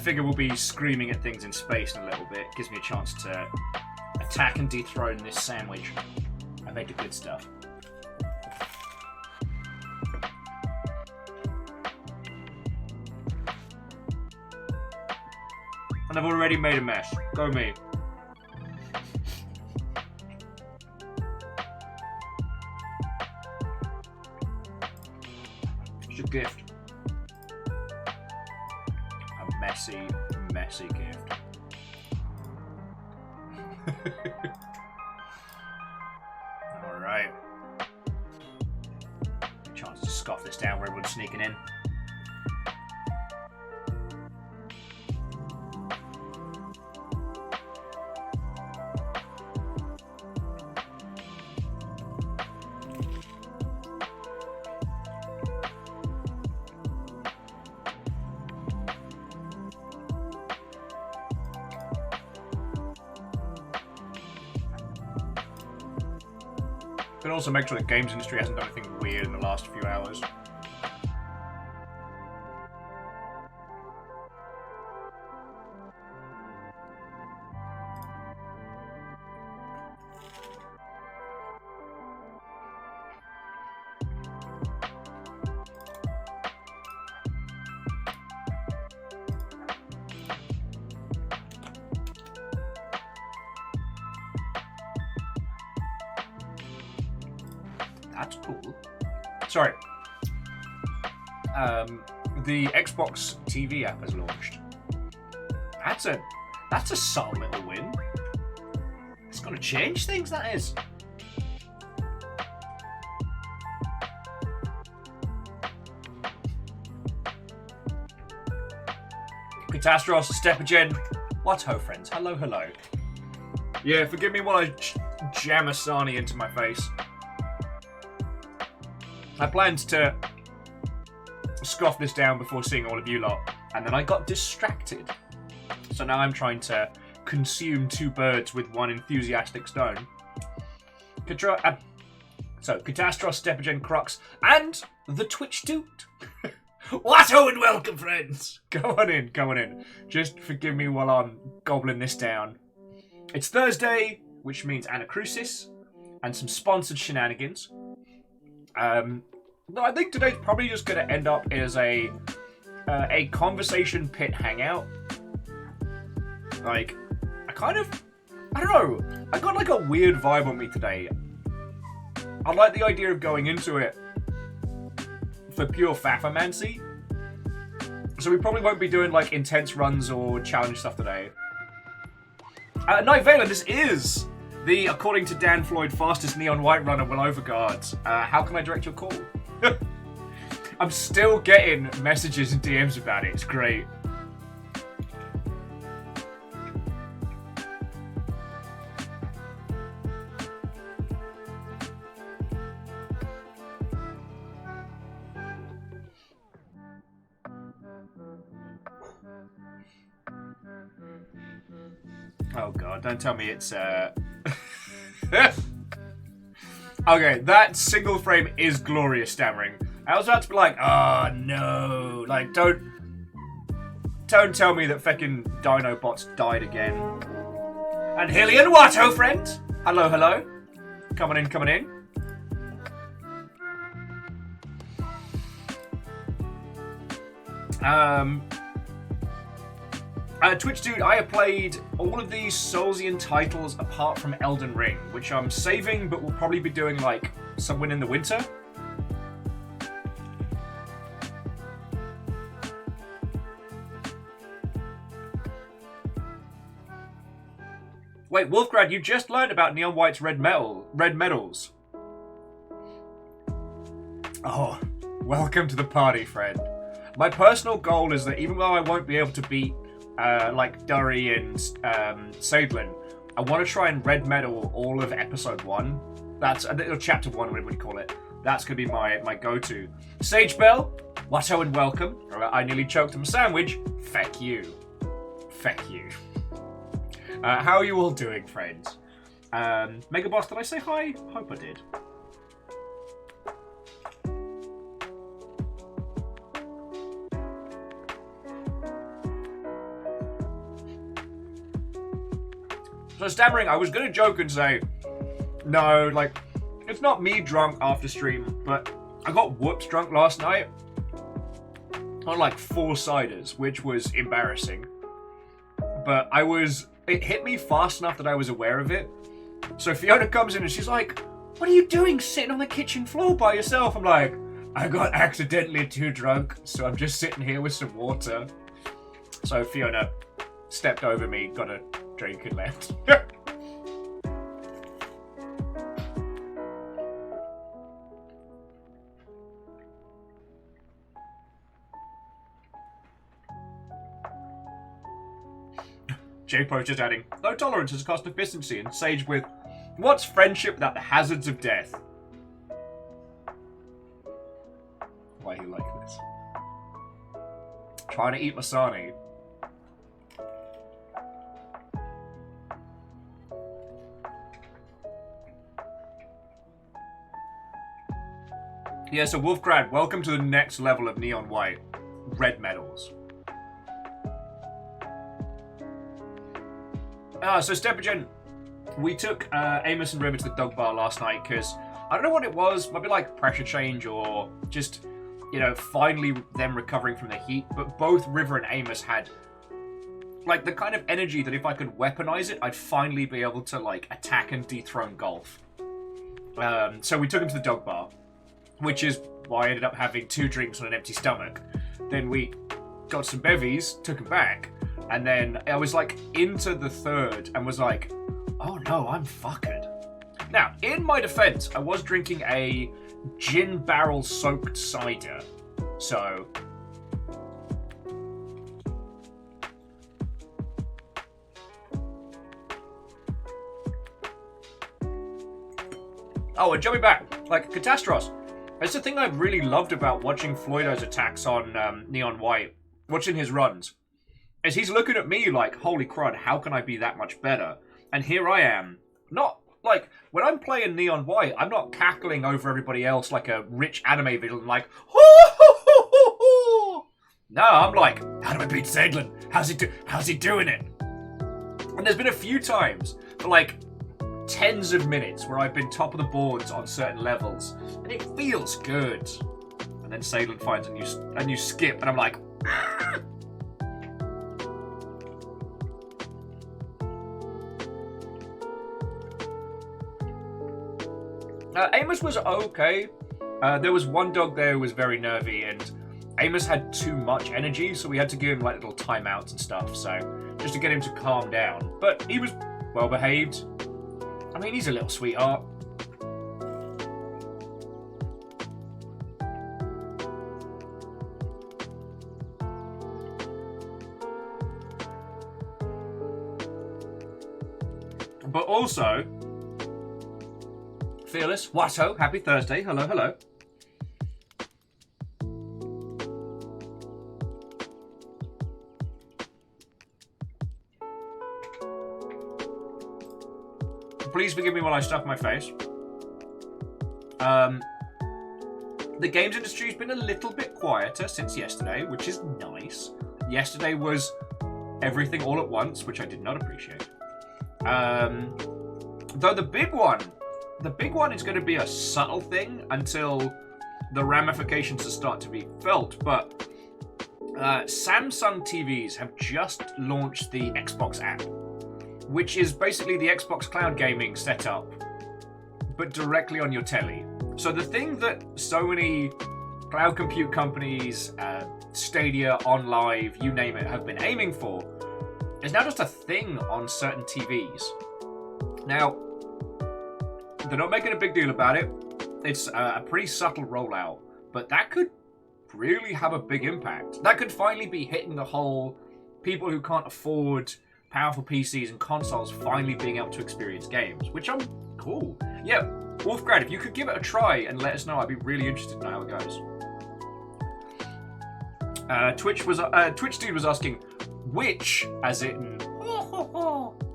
figure we'll be screaming at things in space in a little bit. Gives me a chance to attack and dethrone this sandwich. I made the good stuff. And I've already made a mess. Go me. It's a gift. A messy, messy gift. Alright. Chance to scoff this down where everyone's sneaking in. But also make sure the games industry hasn't done anything weird in the last few hours. That's cool. Sorry. The Xbox TV app has launched. That's a subtle little win. It's gonna change things, that is. Catastros, Stepagen, what ho friends? Hello, hello. Yeah, forgive me while I jam a sarnie into my face. I planned to scoff this down before seeing all of you lot, and then I got distracted. So now I'm trying to consume two birds with one enthusiastic stone. Catastros, Stepagen, Crux, and the Twitch Dude. What ho and welcome, friends! Go on in. Just forgive me while I'm gobbling this down. It's Thursday, which means Anacrusis, and some sponsored shenanigans. No, I think today's probably just going to end up as a conversation pit hangout. Like, I don't know, I got like a weird vibe on me today. I like the idea of going into it for pure faffermancy. So we probably won't be doing like intense runs or challenge stuff today. Night Valen, this is the, according to Dan Floyd, fastest neon white runner will overguard. How can I direct your call? I'm still getting messages and DMs about it. It's great. Oh god, don't tell me it's Okay, that single frame is glorious stammering. I was about to be like, oh no, like don't tell me that feckin' Dinobots died again. And Hillian Watto, friend! Hello, hello. Coming in. Twitch Dude, I have played all of these Soulsian titles apart from Elden Ring, which I'm saving, but will probably be doing like somewhere in the winter. Wait, Wolfgrad, you just learned about Neon White's red medals. Oh, welcome to the party, friend. My personal goal is that even though I won't be able to beat like Durry and Sadlin, I want to try and red medal all of episode 1. That's chapter 1, whatever you call it. That's gonna be my go-to. Sage Bell, Watto and welcome. I nearly choked on a sandwich. Feck you. How are you all doing, friends? Megaboss, did I say hi? Hope I did. So stammering, I was gonna joke and say, no, like, it's not me drunk after stream, but I got whoops drunk last night on like 4 ciders, which was embarrassing. But it hit me fast enough that I was aware of it. So Fiona comes in and she's like, what are you doing sitting on the kitchen floor by yourself? I'm like, I got accidentally too drunk, so I'm just sitting here with some water. So Fiona stepped over me, got a drink and left. J-Po's just adding, no tolerance is a cost of efficiency, and Sage with, what's friendship without the hazards of death? Why you like this? Trying to eat Masani. Yeah, so Wolfgrad, welcome to the next level of Neon White. Red medals. So Stepagen, we took Amos and River to the dog bar last night because I don't know what it was. Might be like pressure change or just, you know, finally them recovering from the heat. But both River and Amos had like the kind of energy that if I could weaponize it, I'd finally be able to like attack and dethrone Golf. So we took him to the dog bar, which is why I ended up having 2 drinks on an empty stomach. Then we got some bevies, took him back. And then I was like into the 3rd and was like, oh no, I'm fucked. Now, in my defense, I was drinking a gin barrel soaked cider. So. Oh, and jumping back, like Catastros. That's the thing I've really loved about watching Floydo's attacks on Neon White, watching his runs. Is he's looking at me like, holy crud, how can I be that much better? And here I am. Not, like, when I'm playing Neon White, I'm not cackling over everybody else like a rich anime villain, like, hoo, hoo, hoo, hoo, hoo. No, I'm like, how do I beat Zaglin? How's he doing it? And there's been a few times, for like, tens of minutes, where I've been top of the boards on certain levels, and it feels good. And then Zaglin finds a new skip, and I'm like, ah! Amos was okay. There was one dog there who was very nervy, and Amos had too much energy, so we had to give him like little timeouts and stuff, so just to get him to calm down. But he was well behaved. I mean, he's a little sweetheart. But also, Fearless, Watto, happy Thursday. Hello, hello. Please forgive me while I stuff my face. The games industry's been a little bit quieter since yesterday, which is nice. Yesterday was everything all at once, which I did not appreciate. Though the big one is going to be a subtle thing until the ramifications start to be felt. But Samsung TVs have just launched the Xbox app, which is basically the Xbox cloud gaming setup, but directly on your telly. So the thing that so many cloud compute companies, Stadia, OnLive, you name it, have been aiming for, is now just a thing on certain TVs. Now, they're not making a big deal about it. It's a pretty subtle rollout, but that could really have a big impact. That could finally be hitting the whole people who can't afford powerful PCs and consoles finally being able to experience games, which I'm cool. Yeah, Wolfgrad, if you could give it a try and let us know, I'd be really interested in how it goes. Twitch dude was asking, which, as in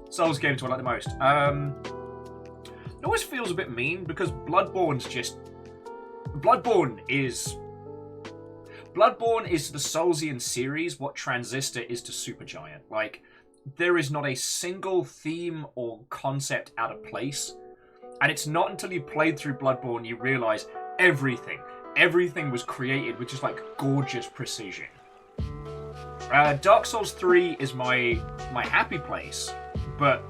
Souls game do I like the most? It always feels a bit mean because Bloodborne is the Soulsian series what Transistor is to Supergiant. Like, there is not a single theme or concept out of place. And it's not until you played through Bloodborne you realise everything was created with just like gorgeous precision. Dark Souls 3 is my happy place, but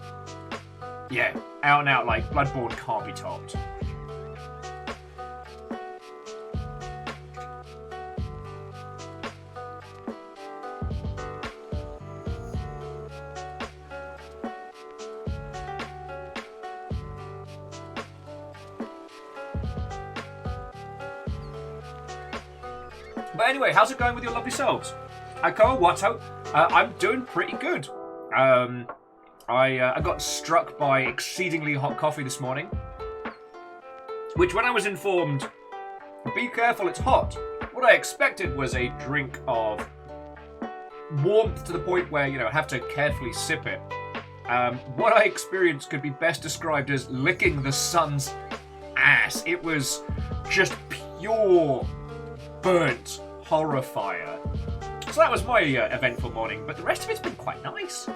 yeah, out and out, like, Bloodborne can't be topped. But anyway, how's it going with your lovely selves? Akko, what's up? I'm doing pretty good. I got struck by exceedingly hot coffee this morning, which when I was informed, be careful, it's hot, what I expected was a drink of warmth to the point where, you know, I have to carefully sip it. What I experienced could be best described as licking the sun's ass. It was just pure burnt horror fire. So that was my eventful morning, but the rest of it's been quite nice.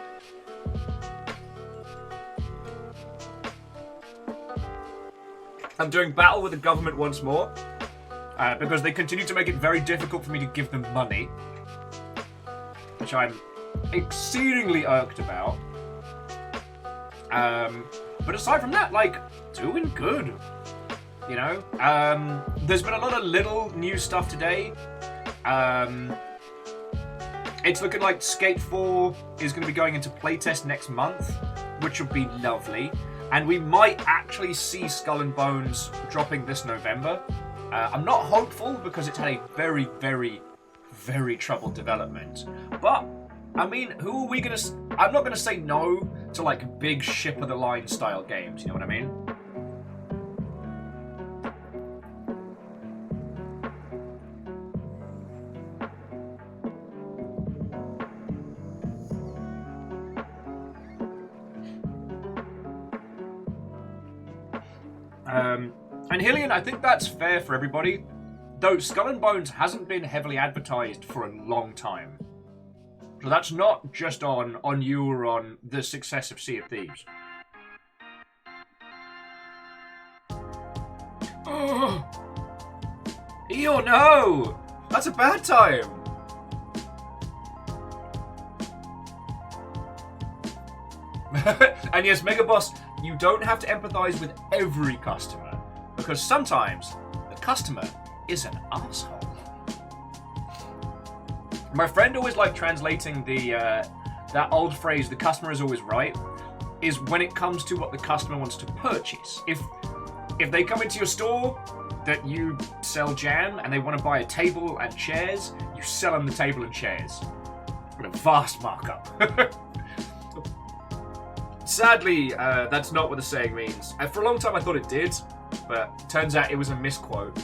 I'm doing battle with the government once more, because they continue to make it very difficult for me to give them money, which I'm exceedingly irked about. But aside from that, like, doing good. You know? There's been a lot of little new stuff today. It's looking like Skate 4 is going to be going into playtest next month, which would be lovely. And we might actually see Skull and Bones dropping this November. I'm not hopeful because it's had a very, very, very troubled development. But, I mean, who are we going to... I'm not going to say no to, like, big ship-of-the-line style games, you know what I mean? And Hillian, I think that's fair for everybody, though Skull and Bones hasn't been heavily advertised for a long time. So that's not just on you or on the success of Sea of Thieves. Oh! Ew, no! That's a bad time! And yes, Mega Boss, you don't have to empathize with every customer, because sometimes the customer is an asshole. My friend always liked translating the that old phrase, "the customer is always right," is when it comes to what the customer wants to purchase. If they come into your store that you sell jam and they want to buy a table and chairs, you sell them the table and chairs with a vast markup. Sadly, that's not what the saying means. For a long time I thought it did, but turns out it was a misquote.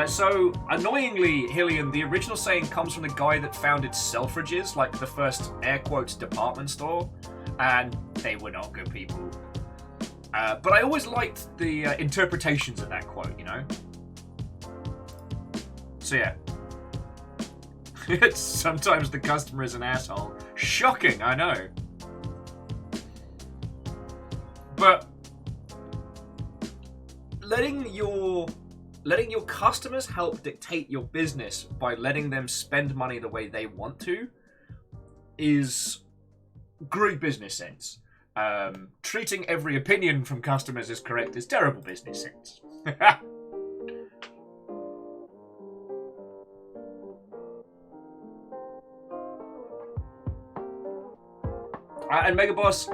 So, annoyingly, Hillian, the original saying comes from the guy that founded Selfridges, like the first air quotes department store, and they were not good people. But I always liked the interpretations of that quote, you know? So yeah. Sometimes the customer is an asshole. Shocking, I know. But letting your customers help dictate your business by letting them spend money the way they want to is great business sense. Treating every opinion from customers as correct is terrible business sense. And Mega Boss,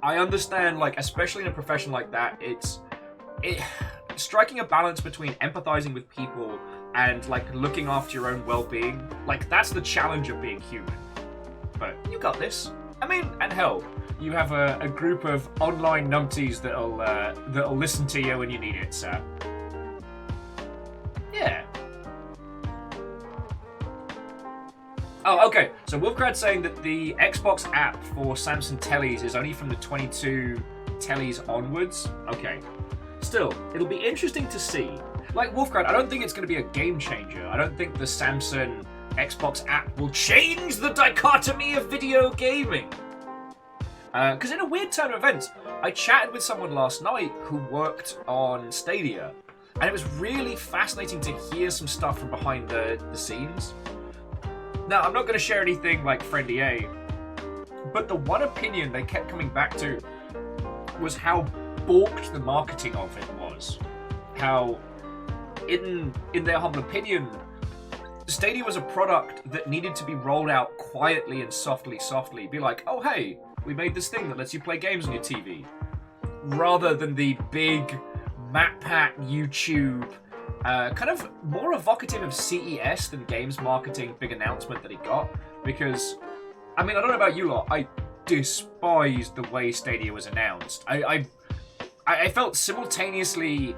I understand, like, especially in a profession like that, striking a balance between empathizing with people and, like, looking after your own well-being, like, that's the challenge of being human. But you got this. I mean, and hell, you have a group of online numpties that'll listen to you when you need it, so yeah. Oh, okay. So Wolfcrad's saying that the Xbox app for Samsung tellies is only from the 22 tellies onwards. Okay. Still, it'll be interesting to see. Like Wolfcrad, I don't think it's going to be a game changer. I don't think the Samsung Xbox app will change the dichotomy of video gaming. Because in a weird turn of events, I chatted with someone last night who worked on Stadia, and it was really fascinating to hear some stuff from behind the scenes. Now, I'm not going to share anything like Friendly A, but the one opinion they kept coming back to was how balked the marketing of it was. How, in their humble opinion, Stadia was a product that needed to be rolled out quietly and softly. Be like, oh hey, we made this thing that lets you play games on your TV. Rather than the big MatPat YouTube, kind of more evocative of CES than games marketing big announcement that he got. Because, I mean, I don't know about you lot, I despised the way Stadia was announced. I felt simultaneously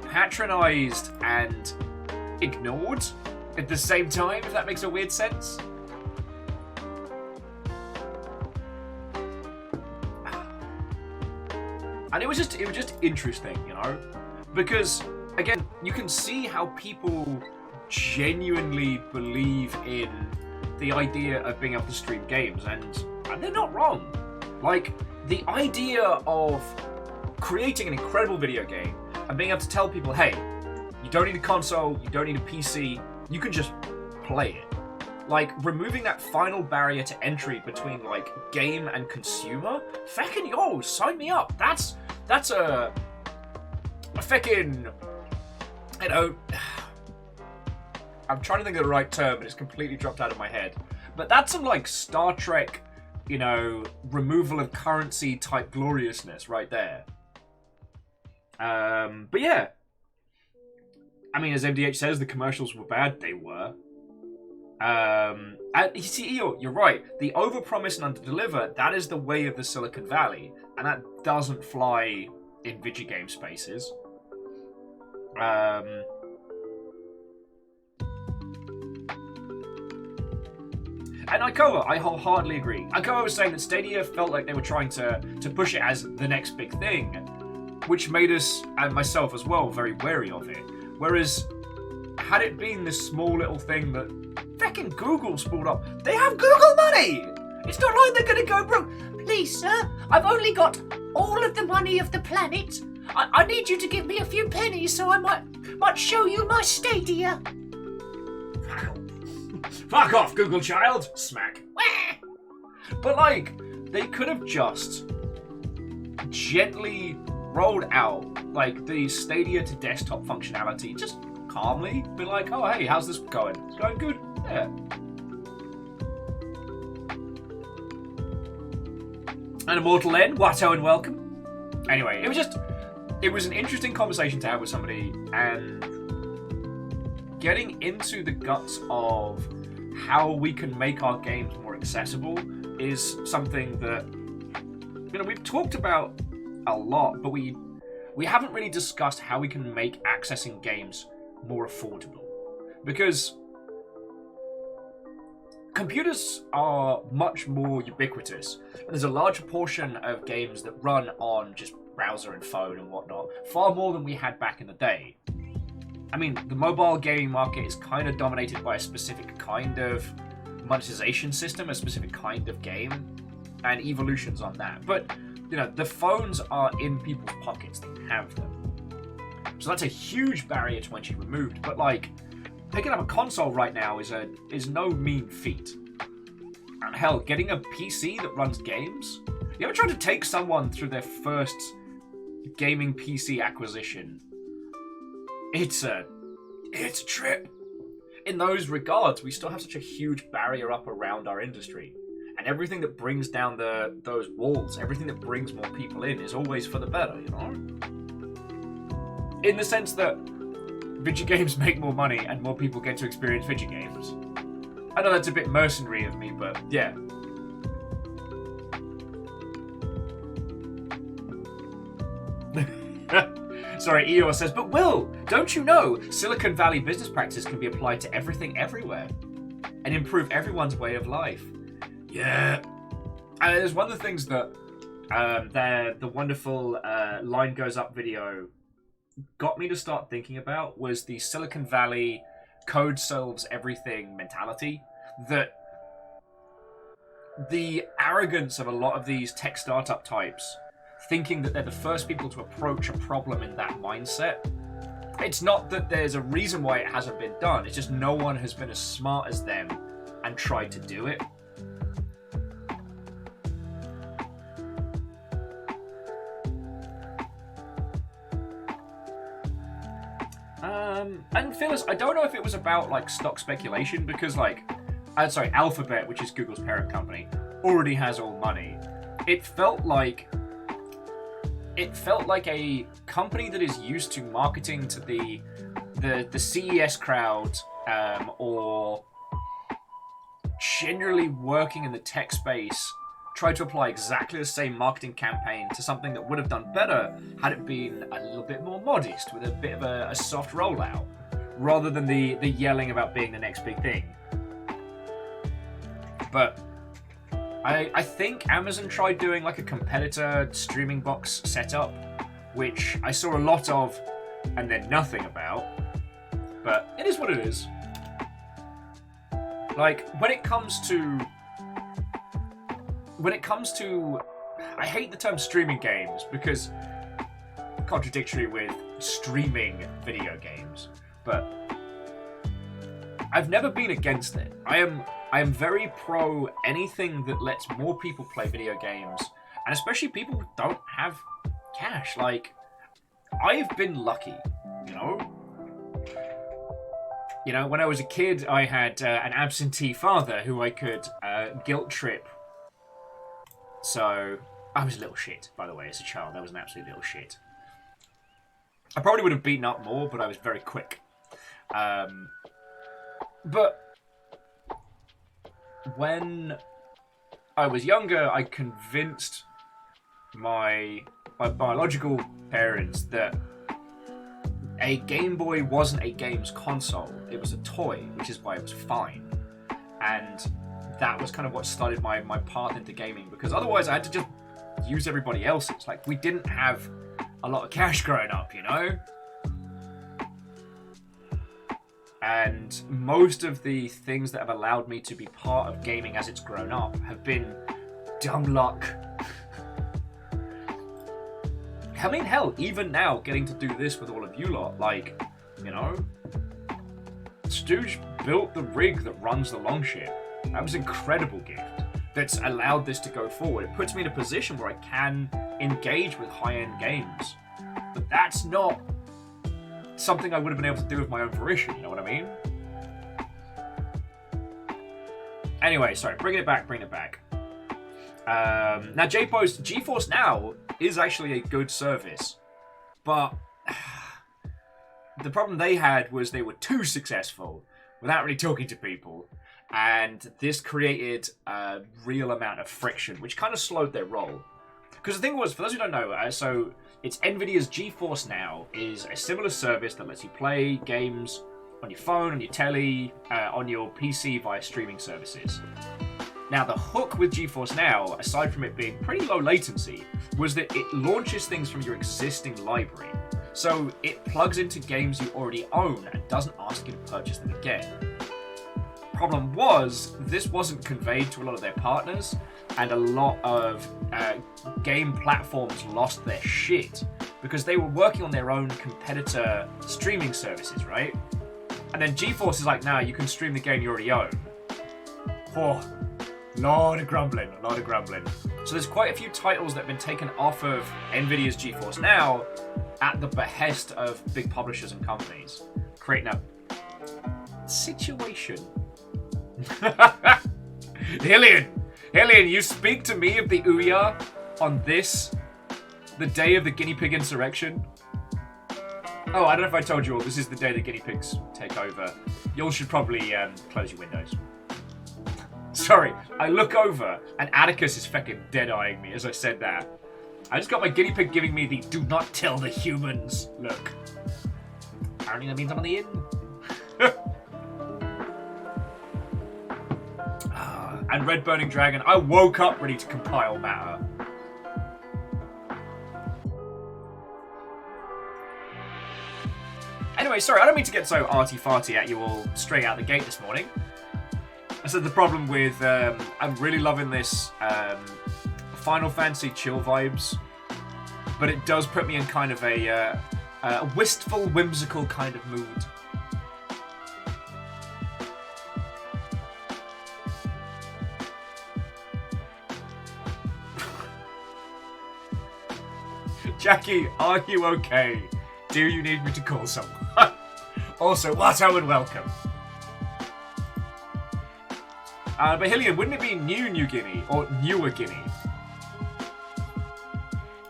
patronized and ignored at the same time, if that makes a weird sense. And it was just interesting, you know? Because, again, you can see how people genuinely believe in the idea of being able to stream games, and they're not wrong. Like, the idea of creating an incredible video game and being able to tell people, hey, you don't need a console, you don't need a PC, you can just play it. Like, removing that final barrier to entry between, like, game and consumer, feckin' yo, sign me up. That's a feckin', you know, I'm trying to think of the right term, but it's completely dropped out of my head. But that's some, like, Star Trek, you know, removal of currency type gloriousness right there. But yeah. I mean, as MDH says, the commercials were bad. They were. And you see, you're right. The overpromise and underdeliver, that is the way of the Silicon Valley. And that doesn't fly in video game spaces. And Ikoa, I wholeheartedly agree. Ikoa was saying that Stadia felt like they were trying to push it as the next big thing, which made us, and myself as well, very wary of it. Whereas, had it been this small little thing that feckin' Google spooled up, they have Google money! It's not like they're gonna go broke. Please, sir, I've only got all of the money of the planet. I need you to give me a few pennies so I might show you my Stadia. Fuck off, Google child! Smack. But, like, they could have just gently rolled out, like, the Stadia to desktop functionality, just calmly. Be like, oh, hey, how's this going? It's going good? Yeah. And Immortal N, Watto and welcome. Anyway, it was an interesting conversation to have with somebody, and getting into the guts of how we can make our games more accessible is something that, you know, we've talked about a lot, but we haven't really discussed how we can make accessing games more affordable. Because computers are much more ubiquitous, and there's a large portion of games that run on just browser and phone and whatnot, far more than we had back in the day. I mean, the mobile gaming market is kind of dominated by a specific kind of monetization system, a specific kind of game, and evolutions on that. But, you know, the phones are in people's pockets, they have them. So that's a huge barrier to entry removed, but, like, picking up a console right now is no mean feat. And hell, getting a PC that runs games? You ever tried to take someone through their first gaming PC acquisition? It's a trip. In those regards, we still have such a huge barrier up around our industry. And everything that brings down those walls, everything that brings more people in is always for the better, you know? In the sense that video games make more money and more people get to experience video games. I know that's a bit mercenary of me, but yeah. Sorry, Eeyore says, but Will, don't you know Silicon Valley business practices can be applied to everything everywhere? and improve everyone's way of life. Yeah. There's one of the things that the wonderful Line Goes Up video got me to start thinking about was the Silicon Valley code solves everything mentality. That the arrogance of a lot of these tech startup types, thinking that they're the first people to approach a problem in that mindset. It's not that there's a reason why it hasn't been done, it's just no one has been as smart as them and tried to do it. And Phyllis, I don't know if it was about like stock speculation because Alphabet, which is Google's parent company, already has all money. It felt like a company that is used to marketing to the CES crowd, or generally working in the tech space, tried to apply exactly the same marketing campaign to something that would have done better had it been a little bit more modest, with a bit of a soft rollout, rather than the yelling about being the next big thing. But I think Amazon tried doing like a competitor streaming box setup, which I saw a lot of and then nothing about. But it is what it is. Like, when it comes to I hate the term streaming games because contradictory with streaming video games, but I've never been against it. I am very pro anything that lets more people play video games, and especially people who don't have cash. Like, I've been lucky, you know? You know, when I was a kid, I had an absentee father who I could guilt trip. So, I was a little shit, by the way, as a child. I was an absolute little shit. I probably would have beaten up more, but I was very quick. But when I was younger, I convinced my biological parents that a Game Boy wasn't a games console. It was a toy, which is why it was fine. And that was kind of what started my path into gaming, because otherwise I had to just use everybody else's. Like, we didn't have a lot of cash growing up, you know? And most of the things that have allowed me to be part of gaming as it's grown up have been dumb luck. I mean, hell, even now, getting to do this with all of you lot, like, you know, Stooge built the rig that runs the Longship. That was an incredible gift that's allowed this to go forward. It puts me in a position where I can engage with high-end games. But that's not something I would have been able to do with my own fruition, you know what I mean? Anyway, sorry, bringing it back. Now, GeForce Now is actually a good service, but the problem they had was they were too successful without really talking to people, and this created a real amount of friction, which kind of slowed their roll. Because the thing was, for those who don't know, so it's NVIDIA's GeForce Now is a similar service that lets you play games on your phone, on your telly, on your PC via streaming services. Now, the hook with GeForce Now, aside from it being pretty low latency, was that it launches things from your existing library. So it plugs into games you already own and doesn't ask you to purchase them again. Problem was, this wasn't conveyed to a lot of their partners, and a lot of game platforms lost their shit because they were working on their own competitor streaming services, right? And then GeForce is like, nah, you can stream the game you already own. Oh, lot of grumbling. So there's quite a few titles that have been taken off of NVIDIA's GeForce Now at the behest of big publishers and companies, creating a situation. Hillian, you speak to me of the Ouya on this, the day of the guinea pig insurrection. Oh, I don't know if I told you all, this is the day the guinea pigs take over. You all should probably close your windows. Sorry, I look over and Atticus is fucking dead-eyeing me as I said that. I just got my guinea pig giving me the "do not tell the humans" look. Apparently that means I'm on the in. and Red Burning Dragon, I woke up ready to compile matter. Anyway, sorry, I don't mean to get so arty-farty at you all straight out the gate this morning. I said the problem with, I'm really loving this Final Fantasy chill vibes, but it does put me in kind of a wistful, whimsical kind of mood. Jackie, are you okay? Do you need me to call someone? Also, what I would welcome. But Hillian, wouldn't it be New Guinea or Newer Guinea?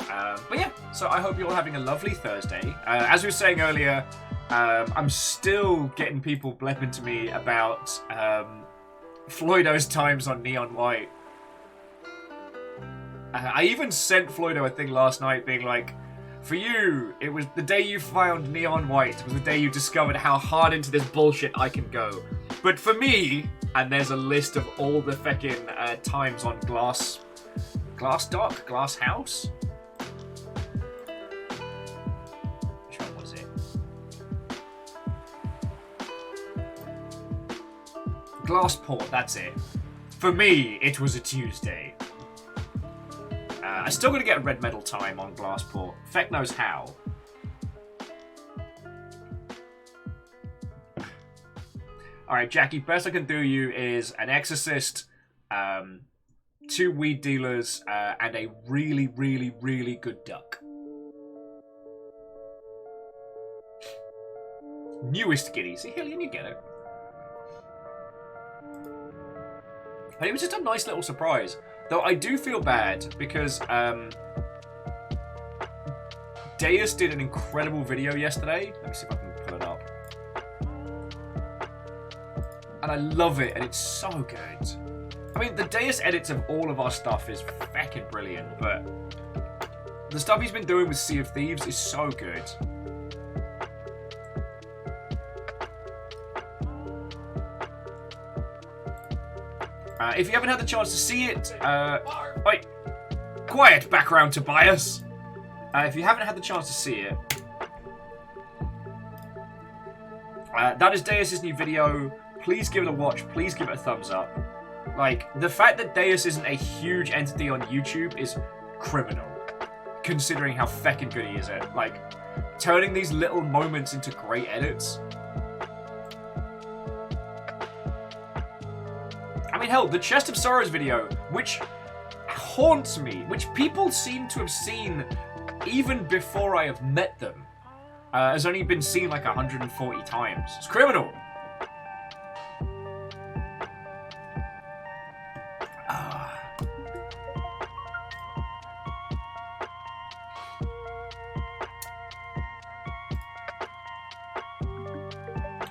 But yeah, so I hope you're all having a lovely Thursday. As we were saying earlier, I'm still getting people blepping to me about Floydo's times on Neon White. I even sent Floydo a thing last night being like, for you, it was the day you found Neon White, was the day you discovered how hard into this bullshit I can go. But for me, and there's a list of all the feckin' times on Glass Dock? Glass House? Which one was it? Glassport, that's it. For me, it was a Tuesday. I still gotta get a red medal time on Glassport. Feck knows how. Alright, Jackie, best I can do you is an exorcist, 2 weed dealers, and a really, really, really good duck. Newest Guinea. See, Hillian, you get it. And it was just a nice little surprise. Though I do feel bad because Deus did an incredible video yesterday. Let me see if I can pull it up. And I love it, and it's so good. I mean, the Deus edits of all of our stuff is fucking brilliant, but the stuff he's been doing with Sea of Thieves is so good. If you haven't had the chance to see it, wait, quiet, background Tobias. If you haven't had the chance to see it, that is Deus's new video. Please give it a watch. Please give it a thumbs up. Like, the fact that Deus isn't a huge entity on YouTube is criminal, considering how feckin' good he is at, like, turning these little moments into great edits. I mean, hell, the Chest of Sorrows video, which haunts me, which people seem to have seen even before I have met them, has only been seen like 140 times. It's criminal.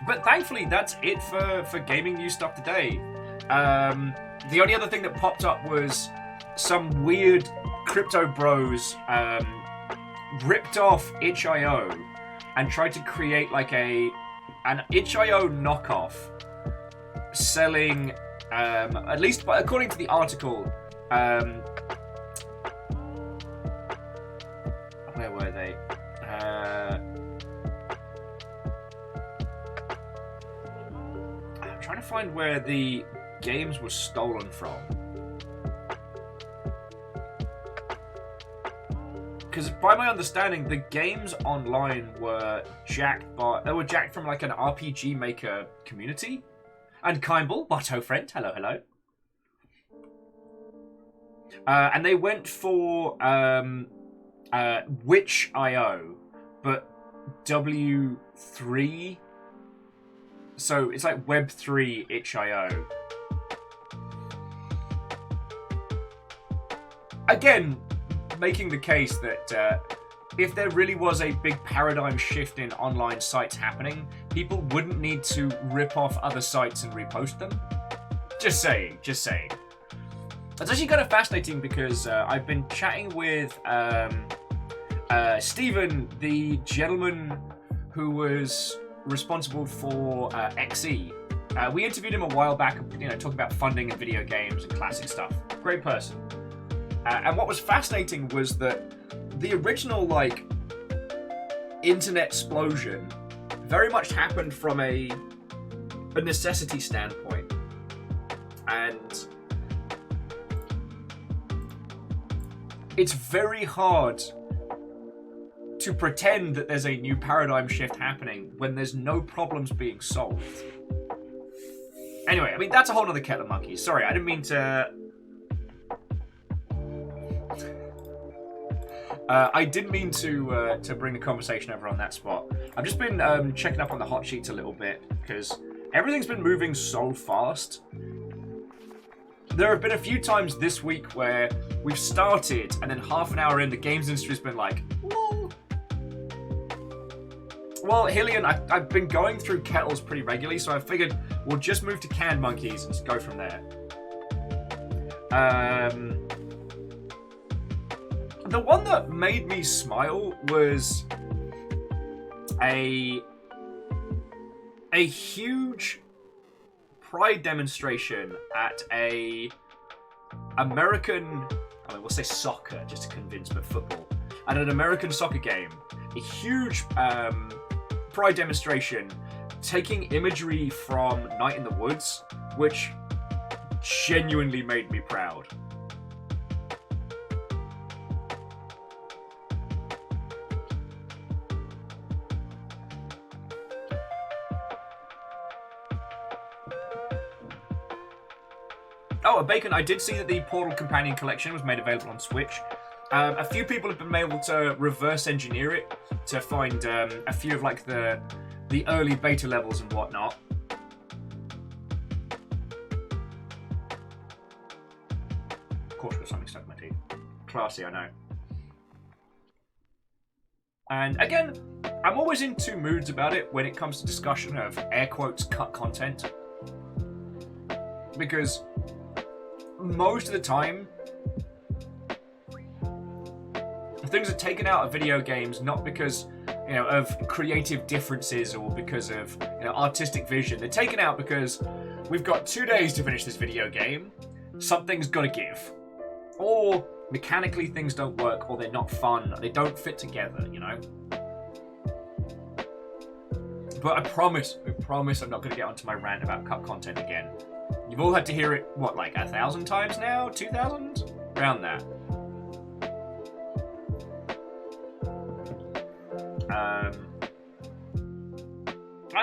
But thankfully, that's it for gaming news stuff today. The only other thing that popped up was some weird crypto bros ripped off itch.io and tried to create like an itch.io knockoff selling, at least according to the article, where were they? I'm trying to find where the games were stolen from. Because by my understanding, the games online were jacked from like an RPG Maker community. And Kimble, Motto friend, hello, hello. And they went for Witch.io, but W3. So it's like Web3 itch.io. Again, making the case that if there really was a big paradigm shift in online sites happening, people wouldn't need to rip off other sites and repost them. Just saying, just saying. It's actually kind of fascinating because I've been chatting with Stephen, the gentleman who was responsible for XE, We interviewed him a while back, talking about funding and video games and classic stuff. Great person. And what was fascinating was that the original, internet explosion very much happened from a necessity standpoint. And it's very hard to pretend that there's a new paradigm shift happening when there's no problems being solved. Anyway, I mean, that's a whole nother kettle of monkeys. Sorry, I didn't mean to... I didn't mean to bring the conversation over on that spot. I've just been checking up on the hot sheets a little bit, because everything's been moving so fast. There have been a few times this week where we've started, and then half an hour in, the games industry's been like, lol. Well, Hillian, I've been going through kettles pretty regularly, so I figured we'll just move to canned monkeys and just go from there. The one that made me smile was a huge pride demonstration at we'll say soccer just to convince, but football. At an American soccer game, a huge pride demonstration taking imagery from Night in the Woods, which genuinely made me proud. Oh, Bacon, I did see that the Portal Companion Collection was made available on Switch. A few people have been able to reverse engineer it to find a few of the early beta levels and whatnot. Of course, got something stuck in my teeth. Classy, I know. And again, I'm always in two moods about it when it comes to discussion of air quotes cut content, because most of the time, things are taken out of video games not because, of creative differences or because of, artistic vision. They're taken out because we've got 2 days to finish this video game. Something's got to give. Or mechanically things don't work, or they're not fun, or they don't fit together, But I promise I'm not going to get onto my rant about cut content again. You've all had to hear it, 1,000 times now? 2,000? Around that.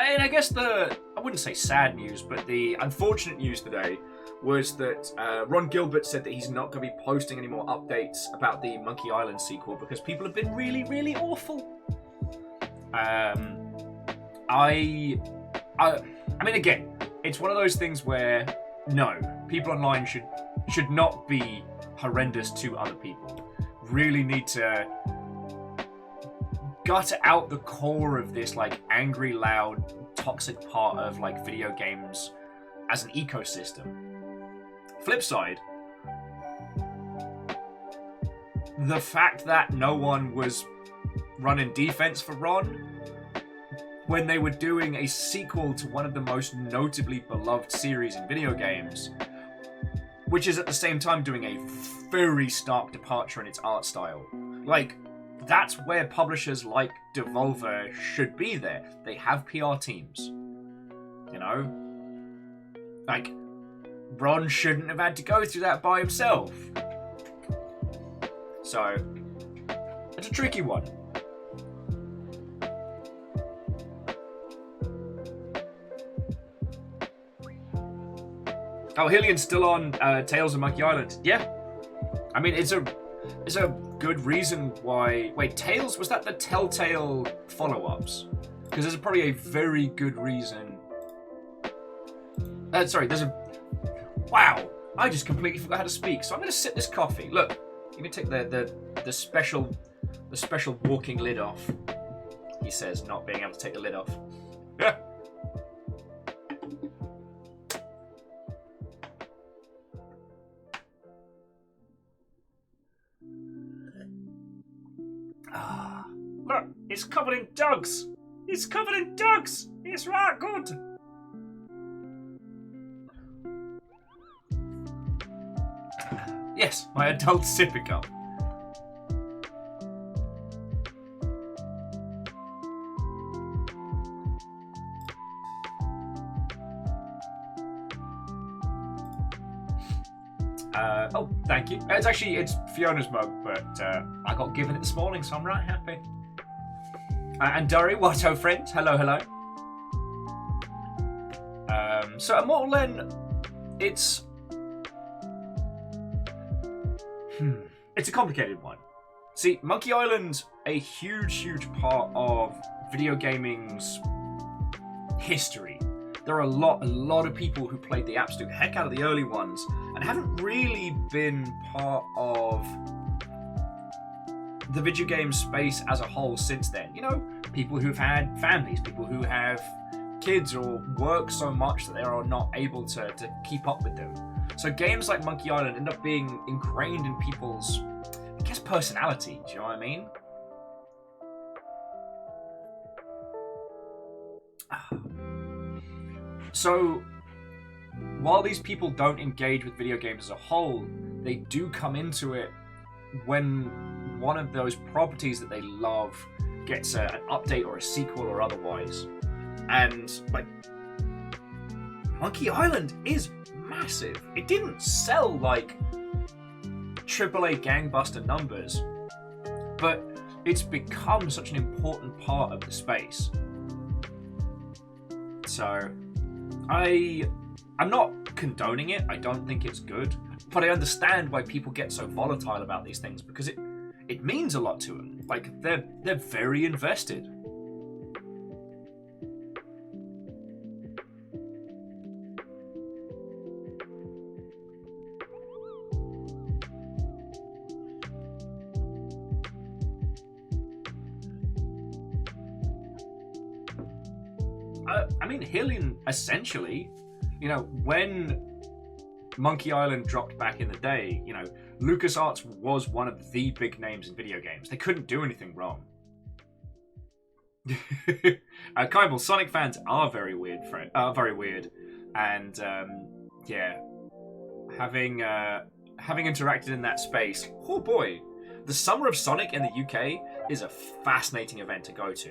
And I guess I wouldn't say sad news, but the unfortunate news today was that Ron Gilbert said that he's not going to be posting any more updates about the Monkey Island sequel because people have been really, really awful. I mean, again, it's one of those things where, no, people online should not be horrendous to other people. Really need to gut out the core of this, angry, loud, toxic part of, video games as an ecosystem. Flip side, the fact that no one was running defense for Ron when they were doing a sequel to one of the most notably beloved series in video games, which is at the same time doing a very stark departure in its art style. That's where publishers like Devolver should be there. They have PR teams. Ron shouldn't have had to go through that by himself. So, it's a tricky one. Oh, Hillian's still on Tales of Monkey Island. Yeah. I mean, it's a good reason why... Wait, Tales? Was that the Telltale follow-ups? Because there's probably a very good reason... sorry, there's a... Wow! I just completely forgot how to speak, so I'm going to sip this coffee. Look, let me take the special walking lid off. He says, not being able to take the lid off. Yeah. Look, it's covered in dogs. It's covered in dogs. It's right good. Yes, my adult sippy cup. Oh, thank you. It's Fiona's mug, but I got given it this morning, so I'm right happy. And Durry, what oh friend? Hello, hello. So Immortal Len, it's a complicated one. See, Monkey Island's a huge part of video gaming's history. There are a lot of people who played the absolute heck out of the early ones and haven't really been part of the video game space as a whole since then. You know, people who've had families, people who have kids or work so much that they are not able to keep up with them. So games like Monkey Island end up being ingrained in people's, I guess, personality. Do you know what I mean? So, while these people don't engage with video games as a whole, they do come into it when one of those properties that they love gets an update or a sequel or otherwise. And, like, Monkey Island is massive. It didn't sell, like, AAA gangbuster numbers, but it's become such an important part of the space. So, I'm not condoning it. I don't think it's good, but I understand why people get so volatile about these things, because it means a lot to them. Like, they're very invested. I mean, Hillian, essentially, you know, when Monkey Island dropped back in the day, you know, LucasArts was one of the big names in video games. They couldn't do anything wrong. Kybal, Sonic fans are very weird, and yeah, having interacted in that space, oh boy, the Summer of Sonic in the UK is a fascinating event to go to.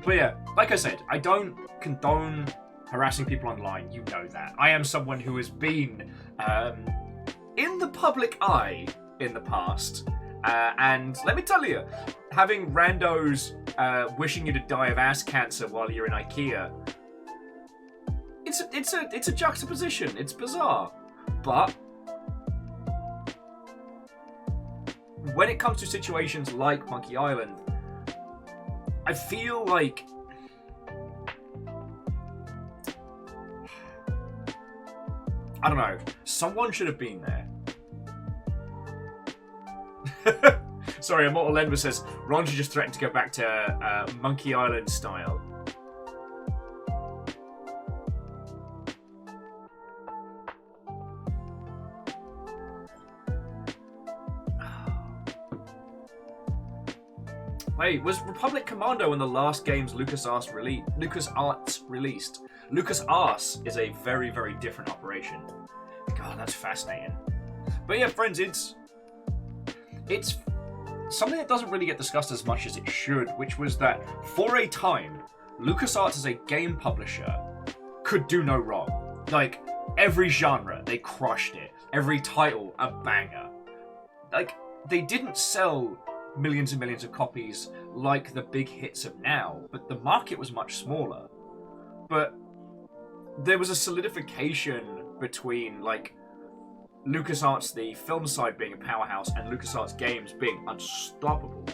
But yeah, like I said, I don't condone harassing people online. You know that. I am someone who has been in the public eye in the past. And let me tell you, having randos wishing you to die of ass cancer while you're in IKEA, it's a juxtaposition. It's bizarre. But when it comes to situations like Monkey Island, I feel like I don't know, someone should have been there. Sorry, Immortal Enver says Ron should just threaten to go back to Monkey Island style. Wait, was Republic Commando in the last games LucasArts released? LucasArts is a very, very different operation. God, that's fascinating. But yeah, friends, it's something that doesn't really get discussed as much as it should, which was that for a time, LucasArts as a game publisher could do no wrong. Like, every genre, they crushed it. Every title, a banger. Like, they didn't sell millions and millions of copies like the big hits of now, but the market was much smaller. But there was a solidification between, like, LucasArts, the film side, being a powerhouse, and LucasArts Games being unstoppable.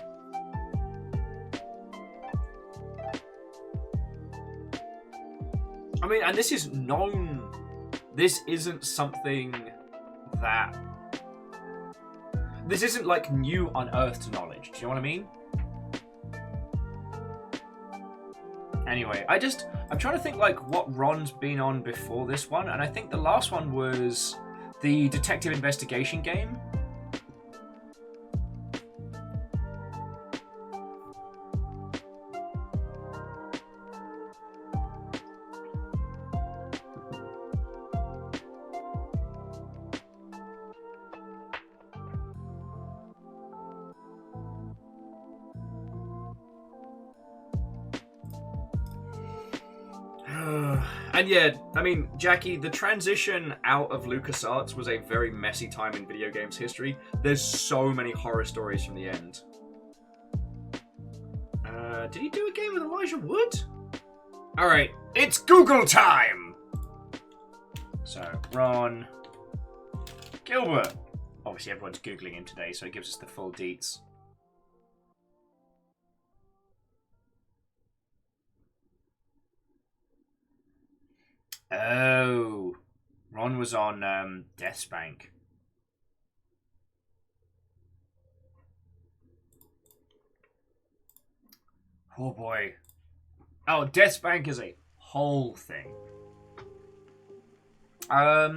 I mean, and this is known. This isn't something that... This isn't, like, new unearthed knowledge. Do you know what I mean? Anyway, I'm trying to think, like, what Ron's been on before this one, and I think the last one was the detective investigation game. And yeah, I mean, Jackie, the transition out of LucasArts was a very messy time in video games history. There's so many horror stories from the end. Did he do a game with Elijah Wood? Alright, it's Google time! So, Ron Gilbert. Obviously, everyone's Googling him today, so it gives us the full deets. Oh, Ron was on Death's Bank. Oh boy. Oh, Death's Bank is a whole thing. I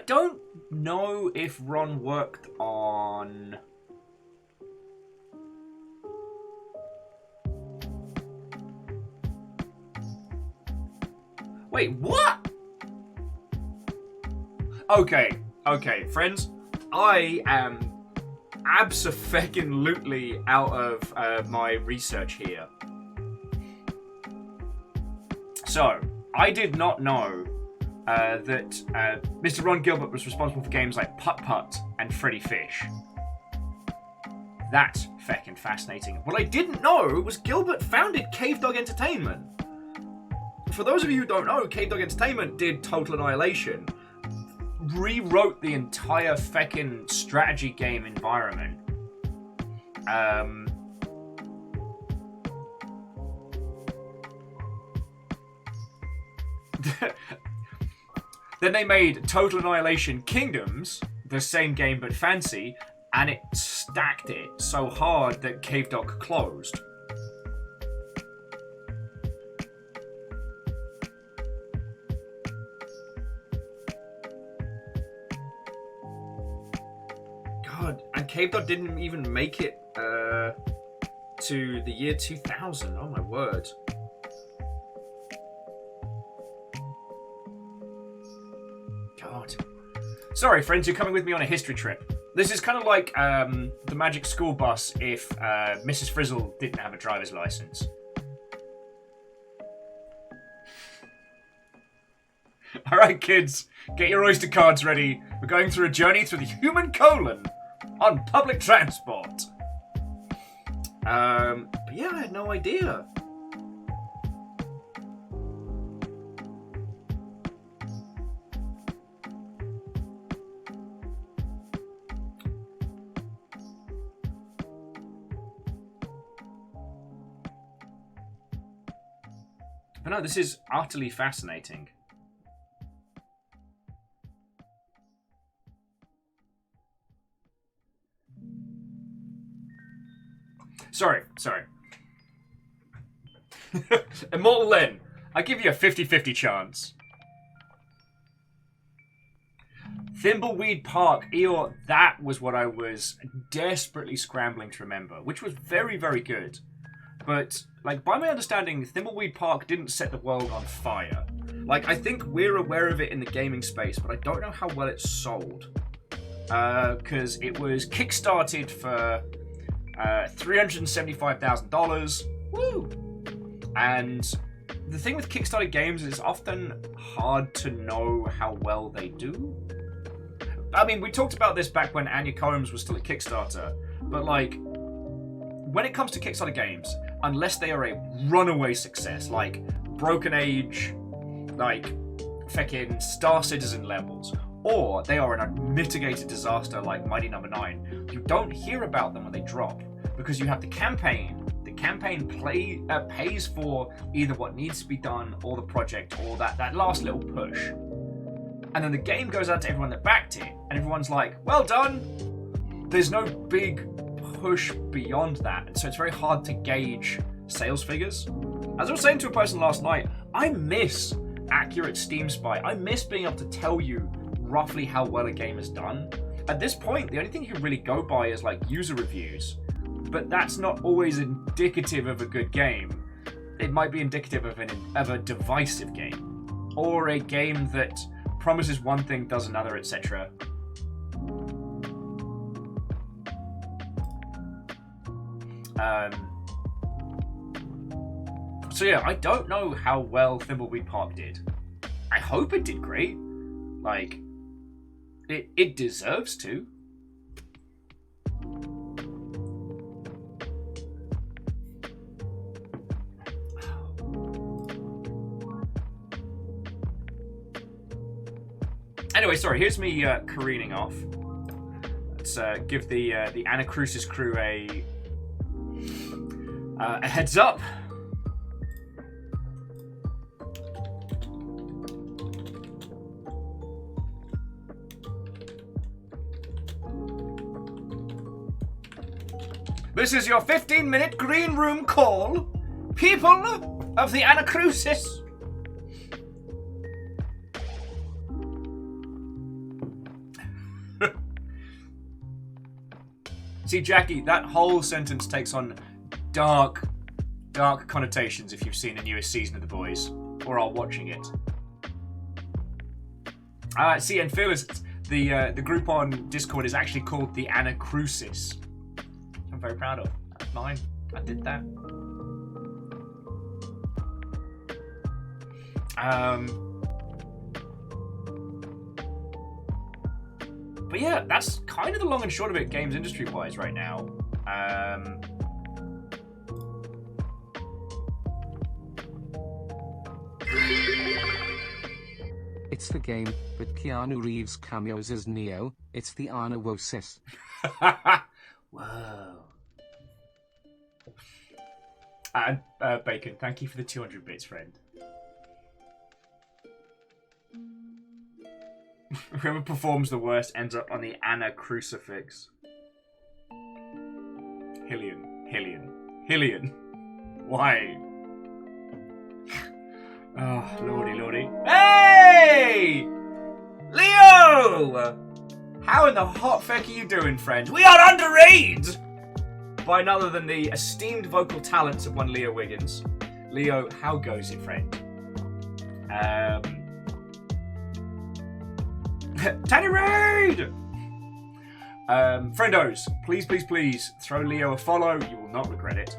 don't know if Ron worked on... Wait, what? Okay, friends. I am abso-fucking-lutely out of my research here. So, I did not know that Mr. Ron Gilbert was responsible for games like Putt Putt and Freddy Fish. That's feckin' fascinating. What I didn't know was Gilbert founded Cave Dog Entertainment. For those of you who don't know, Cave Dog Entertainment did Total Annihilation. Rewrote the entire feckin' strategy game environment. Then they made Total Annihilation Kingdoms, the same game but fancy, and it stacked it so hard that Cave Dog closed. God, and Cave Dog didn't even make it to the year 2000. Oh my word. God. Sorry, friends, you're coming with me on a history trip. This is kind of like the Magic School Bus if Mrs. Frizzle didn't have a driver's license. Alright, kids, get your Oyster cards ready. We're going through a journey through the human colon on public transport. But yeah, I had no idea. But no, this is utterly fascinating. Sorry. Immortal Len, I give you a 50-50 chance. Thimbleweed Park, Eeyore, that was what I was desperately scrambling to remember, which was very, very good. But, like, by my understanding, Thimbleweed Park didn't set the world on fire. Like, I think we're aware of it in the gaming space, but I don't know how well it's sold. Because it was kickstarted for $375,000. Woo! And the thing with Kickstarter games is it's often hard to know how well they do. I mean, we talked about this back when Anya Combs was still at Kickstarter, but like, when it comes to Kickstarter games, unless they are a runaway success, like Broken Age, like feckin' Star Citizen levels, or they are an unmitigated disaster like Mighty No. 9, you don't hear about them when they drop, because you have the campaign. The campaign pays for either what needs to be done, or the project, or that last little push. And then the game goes out to everyone that backed it, and everyone's like, well done! There's no big push beyond that, and so it's very hard to gauge sales figures. As I was saying to a person last night, I miss accurate Steam Spy. I miss being able to tell you roughly how well a game is done. At this point, the only thing you can really go by is like user reviews, but that's not always indicative of a good game. It might be indicative of a divisive game, or a game that promises one thing, does another, etc. So yeah, I don't know how well Thimbleweed Park did. I hope it did great. Like, it deserves to. Anyway, sorry, here's me careening off. Let's give the Anacrusis crew a heads up. This is your 15-minute green room call, people of the Anacrusis. See, Jackie, that whole sentence takes on dark connotations if you've seen the newest season of The Boys or are watching it. See, and Fearless, the group on Discord is actually called the Anacrusis. I'm very proud of. That's mine. I did that. But yeah, that's kind of the long and short of it, games industry-wise, right now. It's the game, but Keanu Reeves cameos as Neo. It's the Anacrusis. Whoa. And Bacon, thank you for the 200 bits, friend. Whoever performs the worst ends up on the Anacrucifix. Hillian. Why? Oh, lordy. Hey! Leo! How in the hot feck are you doing, friend? We are under raid! By none other than the esteemed vocal talents of one Leo Wiggins. Leo, how goes it, friend? Tiny raid! Friendos, please throw Leo a follow. You will not regret it.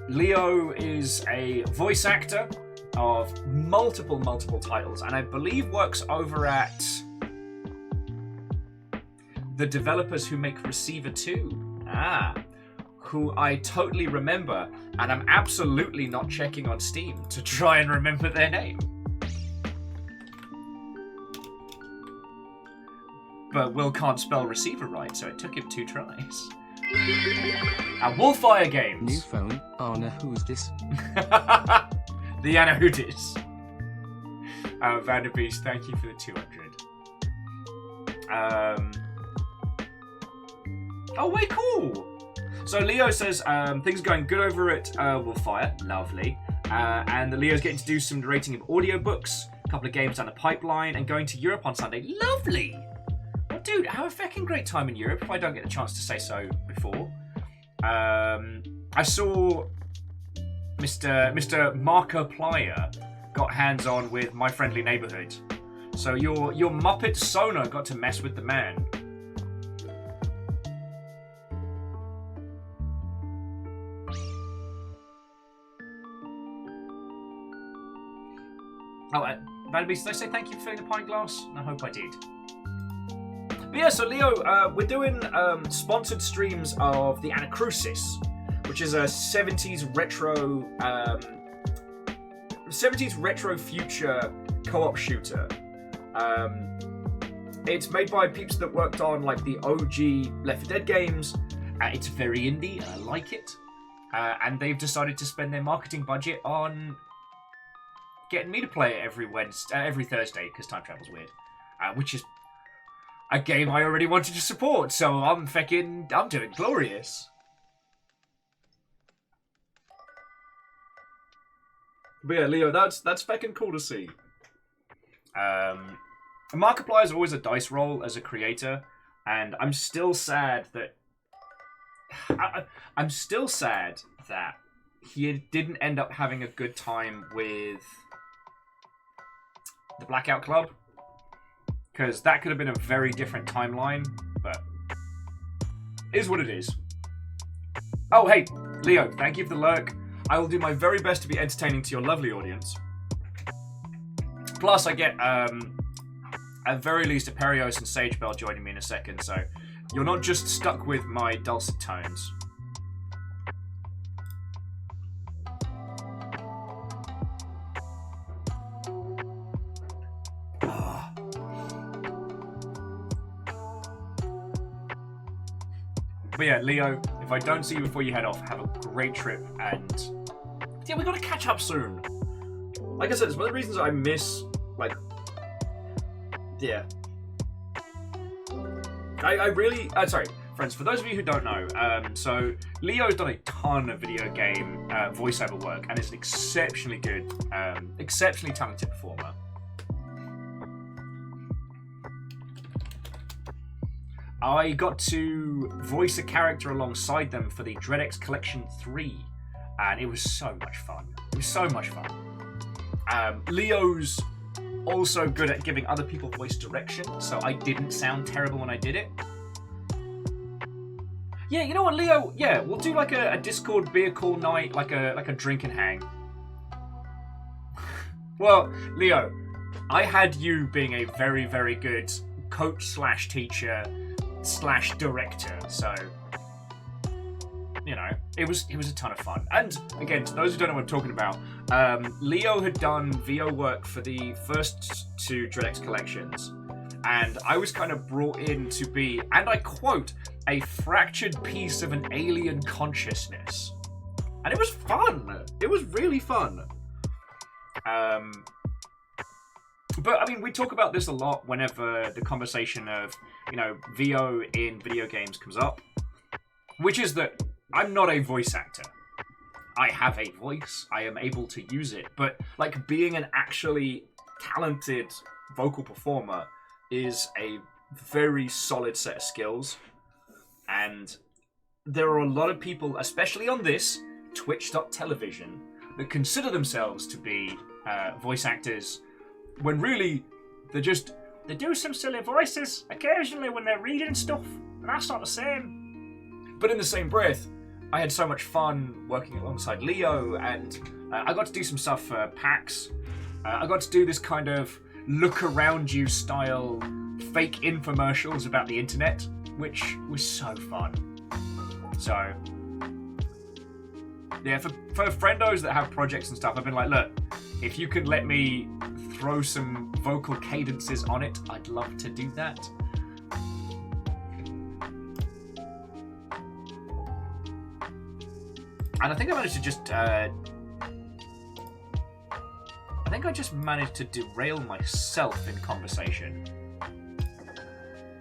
Leo is a voice actor of multiple titles, and I believe works over at the developers who make Receiver 2. Who I totally remember, and I'm absolutely not checking on Steam to try and remember their name. But Will can't spell receiver right, so it took him 2 tries. Wolfire Games. New phone, Anna, who's this? The Anna who dis. Vanderbeest, thank you for the 200. Oh, way cool! So Leo says things are going good over at Wolfire, lovely. And Leo's getting to do some narrating of audiobooks, a couple of games down the pipeline, and going to Europe on Sunday. Lovely! Well, dude, have a fucking great time in Europe if I don't get the chance to say so before. I saw Mr. Markiplier got hands-on with My Friendly Neighborhood. So your Muppet Sona got to mess with the man. Oh, Vanderbeest, did I say thank you for filling the pint glass? I hope I did. But yeah, so Leo, we're doing sponsored streams of the Anacrusis, which is a 70s retro future co-op shooter. It's made by peeps that worked on like the OG Left 4 Dead games. It's very indie, and I like it. And they've decided to spend their marketing budget on getting me to play it every Thursday, because time travel's weird. Which is a game I already wanted to support, so I'm doing glorious. But yeah, Leo, that's feckin' cool to see. Markiplier is always a dice roll as a creator, and I'm still sad that he didn't end up having a good time with the Blackout Club, because that could have been a very different timeline, but it is what it is. Oh, hey, Leo, thank you for the lurk. I will do my very best to be entertaining to your lovely audience. Plus, I get, at very least, a Perios and Sagebell joining me in a second, so you're not just stuck with my dulcet tones. But yeah, Leo, if I don't see you before you head off, have a great trip, and yeah, we gotta catch up soon. Like I said, it's one of the reasons I miss, like, yeah. I really, sorry, friends, for those of you who don't know, so Leo's done a ton of video game voiceover work, and is an exceptionally good, exceptionally talented performer. I got to voice a character alongside them for the DreadX Collection 3, and it was so much fun. It was so much fun. Leo's also good at giving other people voice direction, so I didn't sound terrible when I did it. Yeah, you know what, Leo? Yeah, we'll do like a Discord beer call night, like a drink and hang. Well, Leo, I had you being a very, very good coach slash teacher slash director, so you know, it was a ton of fun. And again, to those who don't know what I'm talking about, Leo had done VO work for the first two DreadX collections, and I was kind of brought in to be, and I quote, a fractured piece of an alien consciousness. And it was fun. It was really fun. But I mean, we talk about this a lot whenever the conversation of, you know, VO in video games comes up, which is that I'm not a voice actor. I have a voice. I am able to use it. But like, being an actually talented vocal performer is a very solid set of skills. And there are a lot of people, especially on this Twitch.television, that consider themselves to be voice actors, when really they do some silly voices occasionally when they're reading stuff, and that's not the same. But in the same breath, I had so much fun working alongside Leo, and I got to do some stuff for PAX. I got to do this kind of look around you style fake infomercials about the internet, which was so fun. So yeah, for friendos that have projects and stuff, I've been like, look, if you could let me throw some vocal cadences on it, I'd love to do that. And I think I managed to just, I think I just managed to derail myself in conversation.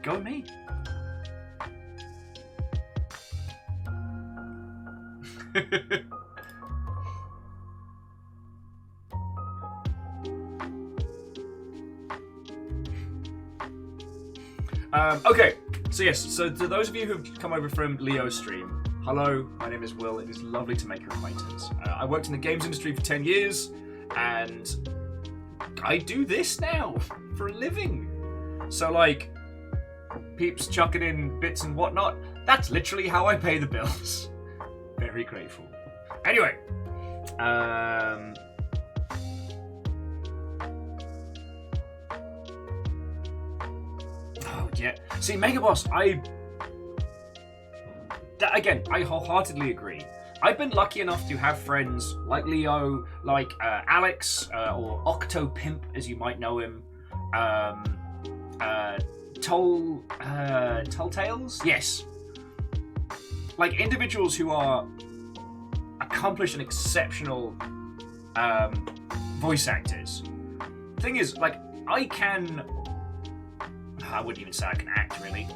Go me. Okay, so yes, so to those of you who've come over from Leo's stream, hello, my name is Will. It is lovely to make your acquaintance. I worked in the games industry for 10 years, and I do this now for a living. So, like, peeps chucking in bits and whatnot, that's literally how I pay the bills. Very grateful. Anyway, oh yeah. See, Megaboss, again, I wholeheartedly agree. I've been lucky enough to have friends like Leo, like Alex, or Octopimp, as you might know him. Telltales? Yes. Like, individuals who are accomplished and exceptional voice actors. Thing is, like, I wouldn't even say I can act, really.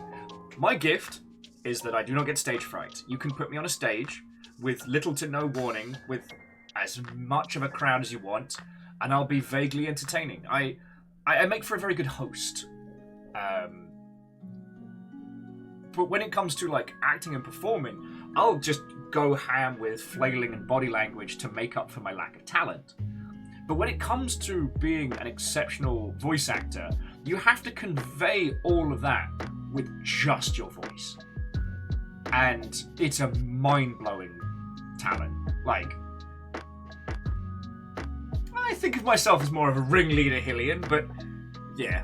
My gift is that I do not get stage fright. You can put me on a stage with little to no warning, with as much of a crowd as you want, and I'll be vaguely entertaining. I make for a very good host. But when it comes to, like, acting and performing, I'll just go ham with flailing and body language to make up for my lack of talent. But when it comes to being an exceptional voice actor, you have to convey all of that with just your voice. And it's a mind-blowing talent. Like, think of myself as more of a ringleader Hylian, but yeah.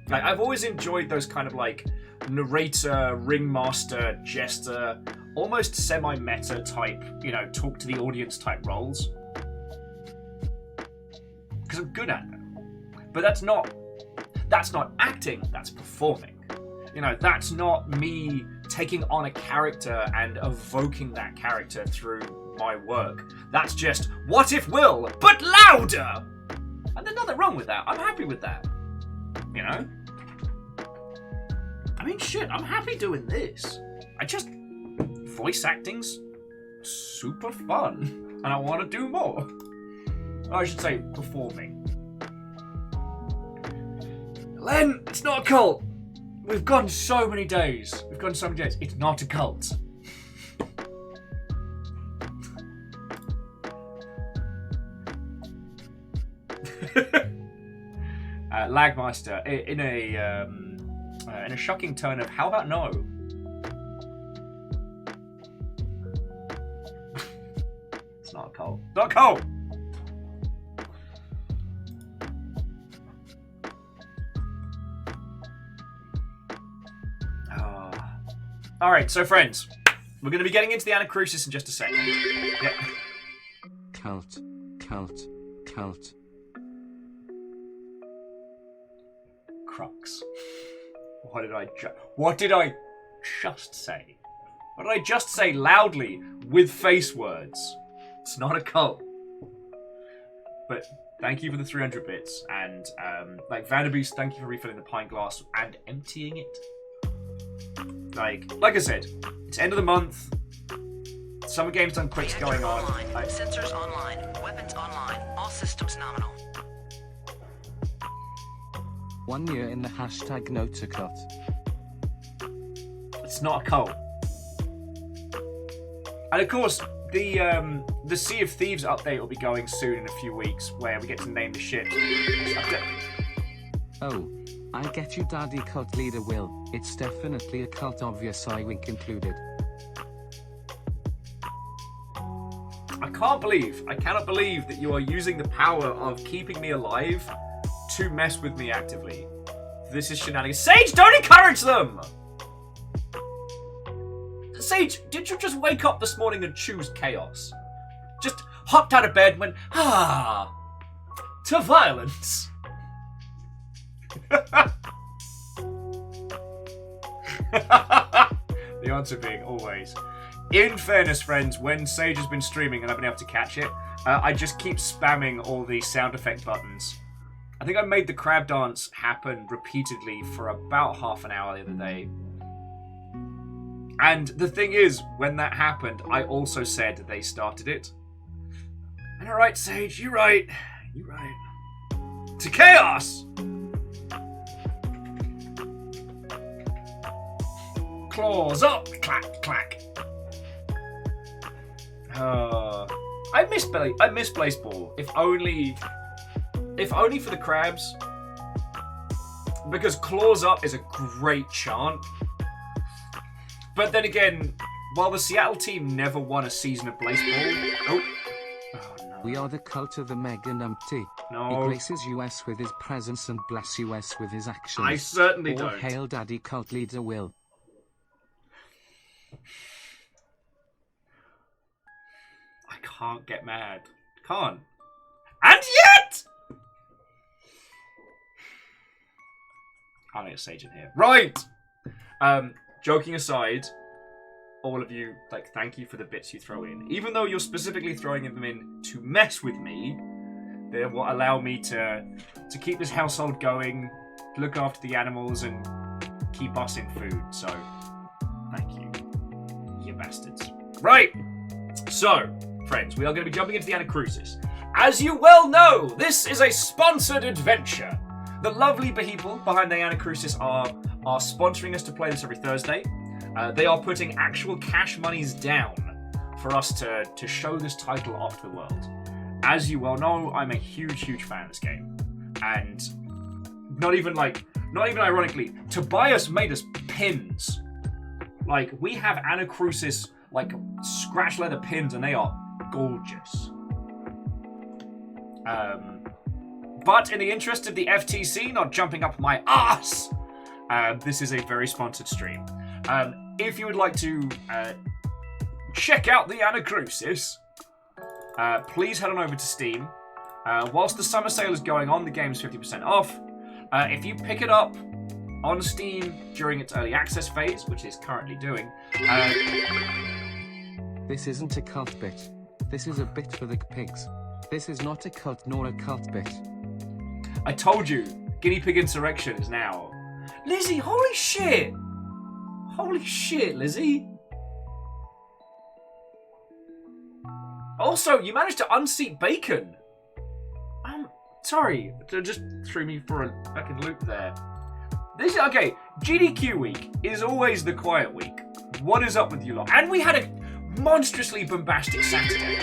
Like, I've always enjoyed those kind of like narrator, ringmaster, jester, almost semi-meta type, you know, talk to the audience type roles. Because I'm good at them. But that's not acting, that's performing. You know, that's not me taking on a character and evoking that character through my work. That's just, what if Will, but louder! And there's nothing wrong with that. I'm happy with that. You know? I mean, shit, I'm happy doing this. Voice acting's super fun. And I want to do more. I should say, performing. Len, it's not a cult. We've gone so many days. It's not a cult. Lagmaster, in a shocking tone of, how about no? It's not a cult. Not a cult! Alright, so friends, we're going to be getting into the Anacrusis in just a second. Yeah. Cult. Crux. What did I just say? What did I just say loudly with face words? It's not a cult. But thank you for the 300 bits, and like Vanderbeest, thank you for refilling the pint glass and emptying it. Like I said, it's end of the month. Summer Games Done Quick's going on. Sensors online. Weapons online. All systems nominal. 1 year in the hashtag no to cut. It's not a cult. And of course, the Sea of Thieves update will be going soon in a few weeks, where we get to name the ship. Oh, I get you, Daddy Cult Leader Will. It's definitely a cult, obvious, I wink included. I cannot believe that you are using the power of keeping me alive to mess with me actively. This is shenanigans. Sage, don't encourage them! Sage, did you just wake up this morning and choose chaos? Just hopped out of bed and went, to violence. The answer being always. In fairness, friends, when Sage has been streaming and I've been able to catch it, I just keep spamming all the sound effect buttons. I think I made the crab dance happen repeatedly for about half an hour the other day. And the thing is, when that happened, I also said they started it. And alright, Sage, you're right. To chaos! Claws up! Clack, clack. I miss Blazeball. If only for the crabs. Because Claws Up is a great chant. But then again, while the Seattle team never won a season of Blazeball... Oh no. We are the cult of the Mega Numpty. No. He graces us with his presence and bless us with his actions. I certainly All don't. hail Daddy Cult Leader Will. I can't get mad. Can't. And yet! I'll get Sage in here. Right! Joking aside, all of you, like, thank you for the bits you throw in. Even though you're specifically throwing them in to mess with me, they will allow me to keep this household going, look after the animals, and keep us in food. So, thank you. You bastards. Right! So, friends, we are going to be jumping into the Anacrusis. As you well know, this is a sponsored adventure. The lovely people behind the Anacrusis are sponsoring us to play this every Thursday. They are putting actual cash monies down for us to show this title off to the world. As you well know, I'm a huge fan of this game. And not even ironically, Tobias made us pins. Like, we have Anacrusis, like, scratch leather pins, and they are gorgeous. But in the interest of the FTC not jumping up my ass, this is a very sponsored stream. If you would like to check out the Anacrusis, please head on over to Steam. Whilst the summer sale is going on, the game's 50% off. If you pick it up on Steam during its early access phase, which it's currently doing. This isn't a cult bit. This is a bit for the pigs. This is not a cult nor a cult bit. I told you, guinea pig insurrection is now. Lizzie, holy shit! Holy shit, Lizzie. Also, you managed to unseat Bacon. Sorry, it just threw me for a fucking loop there. Okay, GDQ week is always the quiet week. What is up with you lot? And we had a monstrously bombastic Saturday.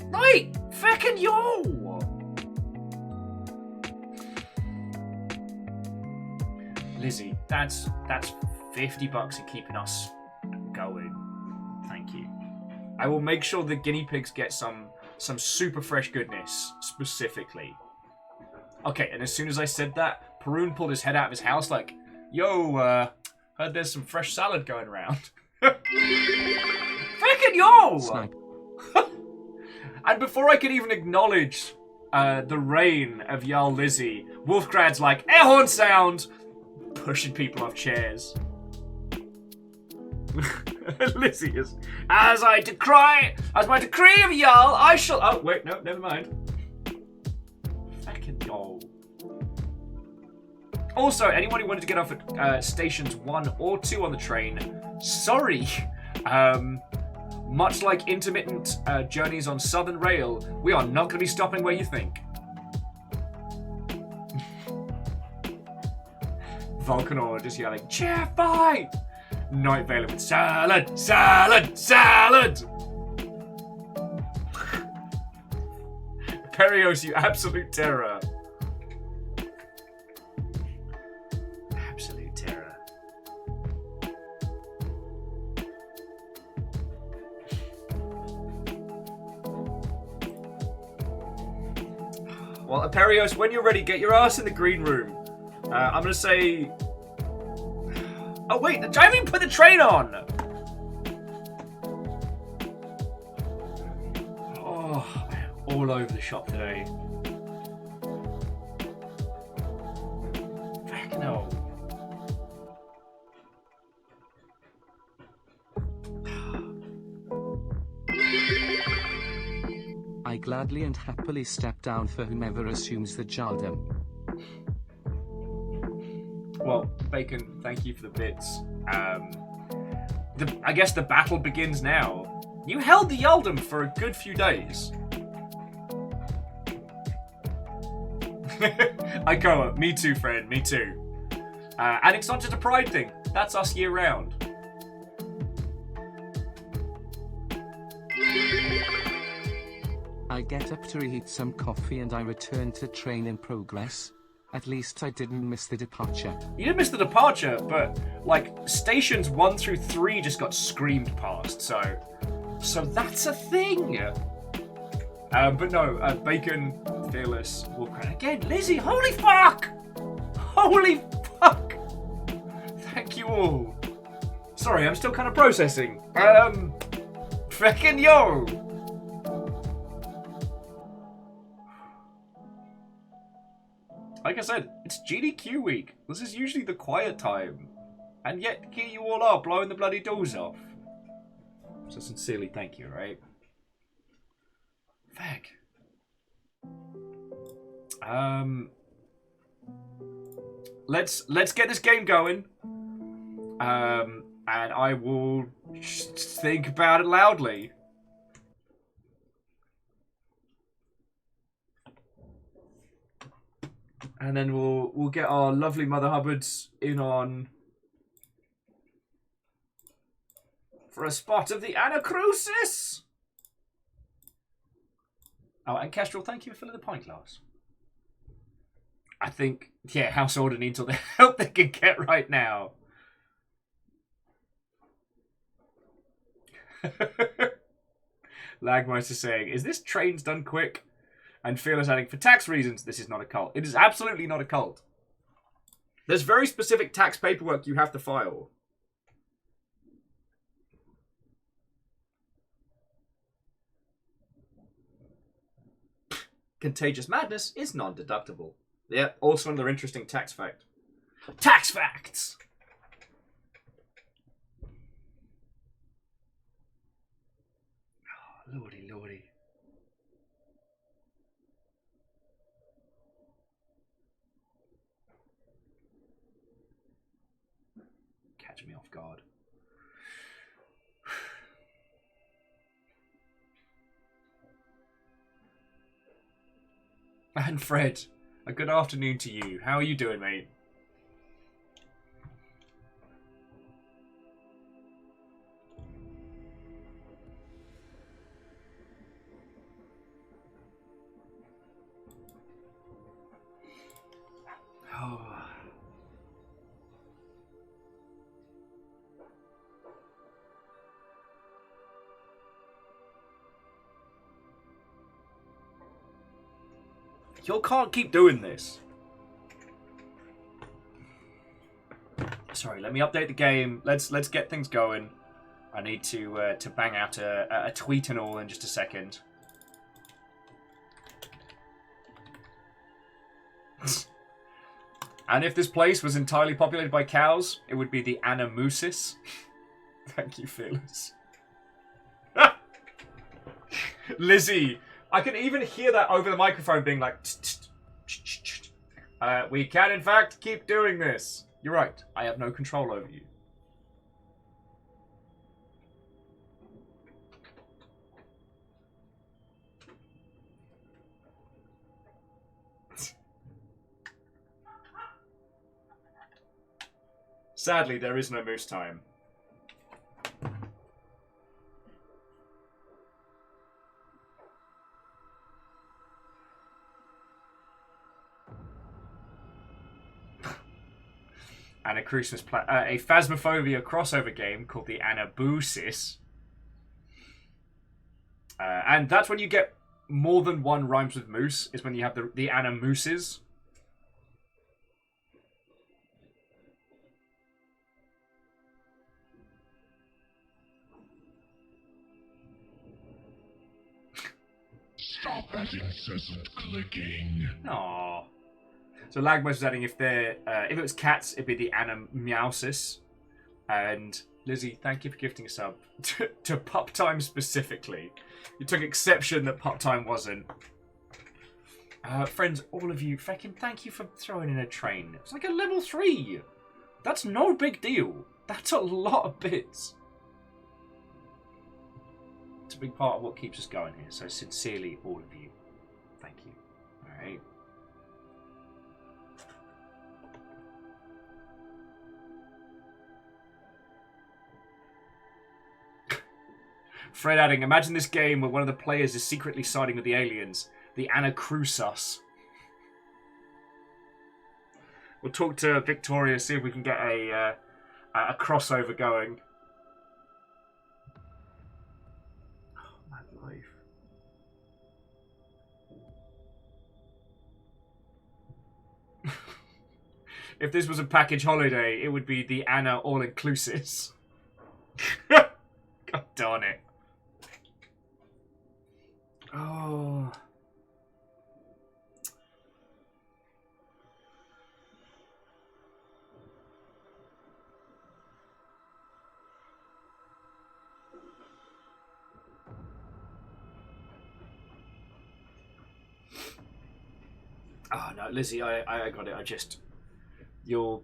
Right, fucking yo! Lizzie, that's $50 in keeping us going. Thank you. I will make sure the guinea pigs get some super fresh goodness specifically. Okay, and as soon as I said that, Perun pulled his head out of his house like, yo, heard there's some fresh salad going around. Frickin' yo! Snipe. And before I could even acknowledge the reign of Jarl Lizzie, Wolfgrad's like, air horn sound! Pushing people off chairs. Lizzie is, as my decree of Jarl, I shall... Oh, wait, no, never mind. Fucking yo. Also, anyone who wanted to get off at stations 1 or 2 on the train, sorry. Much like intermittent journeys on Southern Rail, we are not going to be stopping where you think. Vulcanor just yelling, chair fight! Night Vale with salad, salad, salad! Perios, you absolute terror. Absolute terror. Well, Perios, when you're ready, get your ass in the green room. I'm gonna say... Oh wait, I haven't even put the train on! Oh, all over the shop today. Fuck no. I gladly and happily step down for whomever assumes the jarldom. Well, Bacon, thank you for the bits. I guess the battle begins now. You held the Yaldum for a good few days. Ikoa, me too, friend, me too. And it's not just a pride thing. That's us year round. I get up to reheat some coffee and I return to train in progress. At least I didn't miss the departure. You didn't miss the departure, but, like, stations 1 through 3 just got screamed past, so that's a thing! But no, Bacon, Fearless, Wolfcran. Again, Lizzie, holy fuck! Holy fuck! Thank you all. Sorry, I'm still kind of processing. Feckin' yo! Like I said, it's GDQ week. This is usually the quiet time. And yet, here you all are, blowing the bloody doors off. So sincerely, thank you, right? Feck. Let's get this game going. And I will think about it loudly. And then we'll get our lovely Mother Hubbards in on for a spot of the Anacrusis. Oh, and Kestrel, thank you for filling the pint glass. I think, yeah, House Order needs all the help they can get right now. Lagmeister saying, is this trains done quick? And Fearless adding, for tax reasons, this is not a cult. It is absolutely not a cult. There's very specific tax paperwork you have to file. Contagious madness is non-deductible. Yeah, also another interesting tax fact. Tax facts! Oh, lordy, lordy. Catch me off guard. And Fred, a good afternoon to you. How are you doing, mate? Oh. You can't keep doing this. Sorry, let me update the game. Let's get things going. I need to bang out a tweet and all in just a second. And if this place was entirely populated by cows, it would be the Anacrusis. Thank you, Fearless. Lizzie, I can even hear that over the microphone being like, we can in fact keep doing this. You're right, I have no control over you. Sadly, there is no moose time. Anacrusis, a Phasmophobia crossover game called the Anacrusis. And that's when you get more than one rhymes with moose, is when you have the Anacrusis. Stop that incessant clicking. Aww. So Lagmos is adding if it was cats, it'd be the Anacrusis. And Lizzie, thank you for gifting a sub to Pup Time specifically. You took exception that Pup Time wasn't. Friends, all of you, thank you for throwing in a train. It's like a level 3. That's no big deal. That's a lot of bits. It's a big part of what keeps us going here. So sincerely, all of you, thank you. All right. Fred adding, imagine this game where one of the players is secretly siding with the aliens, the Anacrusis. We'll talk to Victoria, see if we can get a crossover going. Oh, my life. If this was a package holiday, it would be the Anna all-inclusives. God darn it. Oh. Oh no, Lizzie, I got it. I just you'll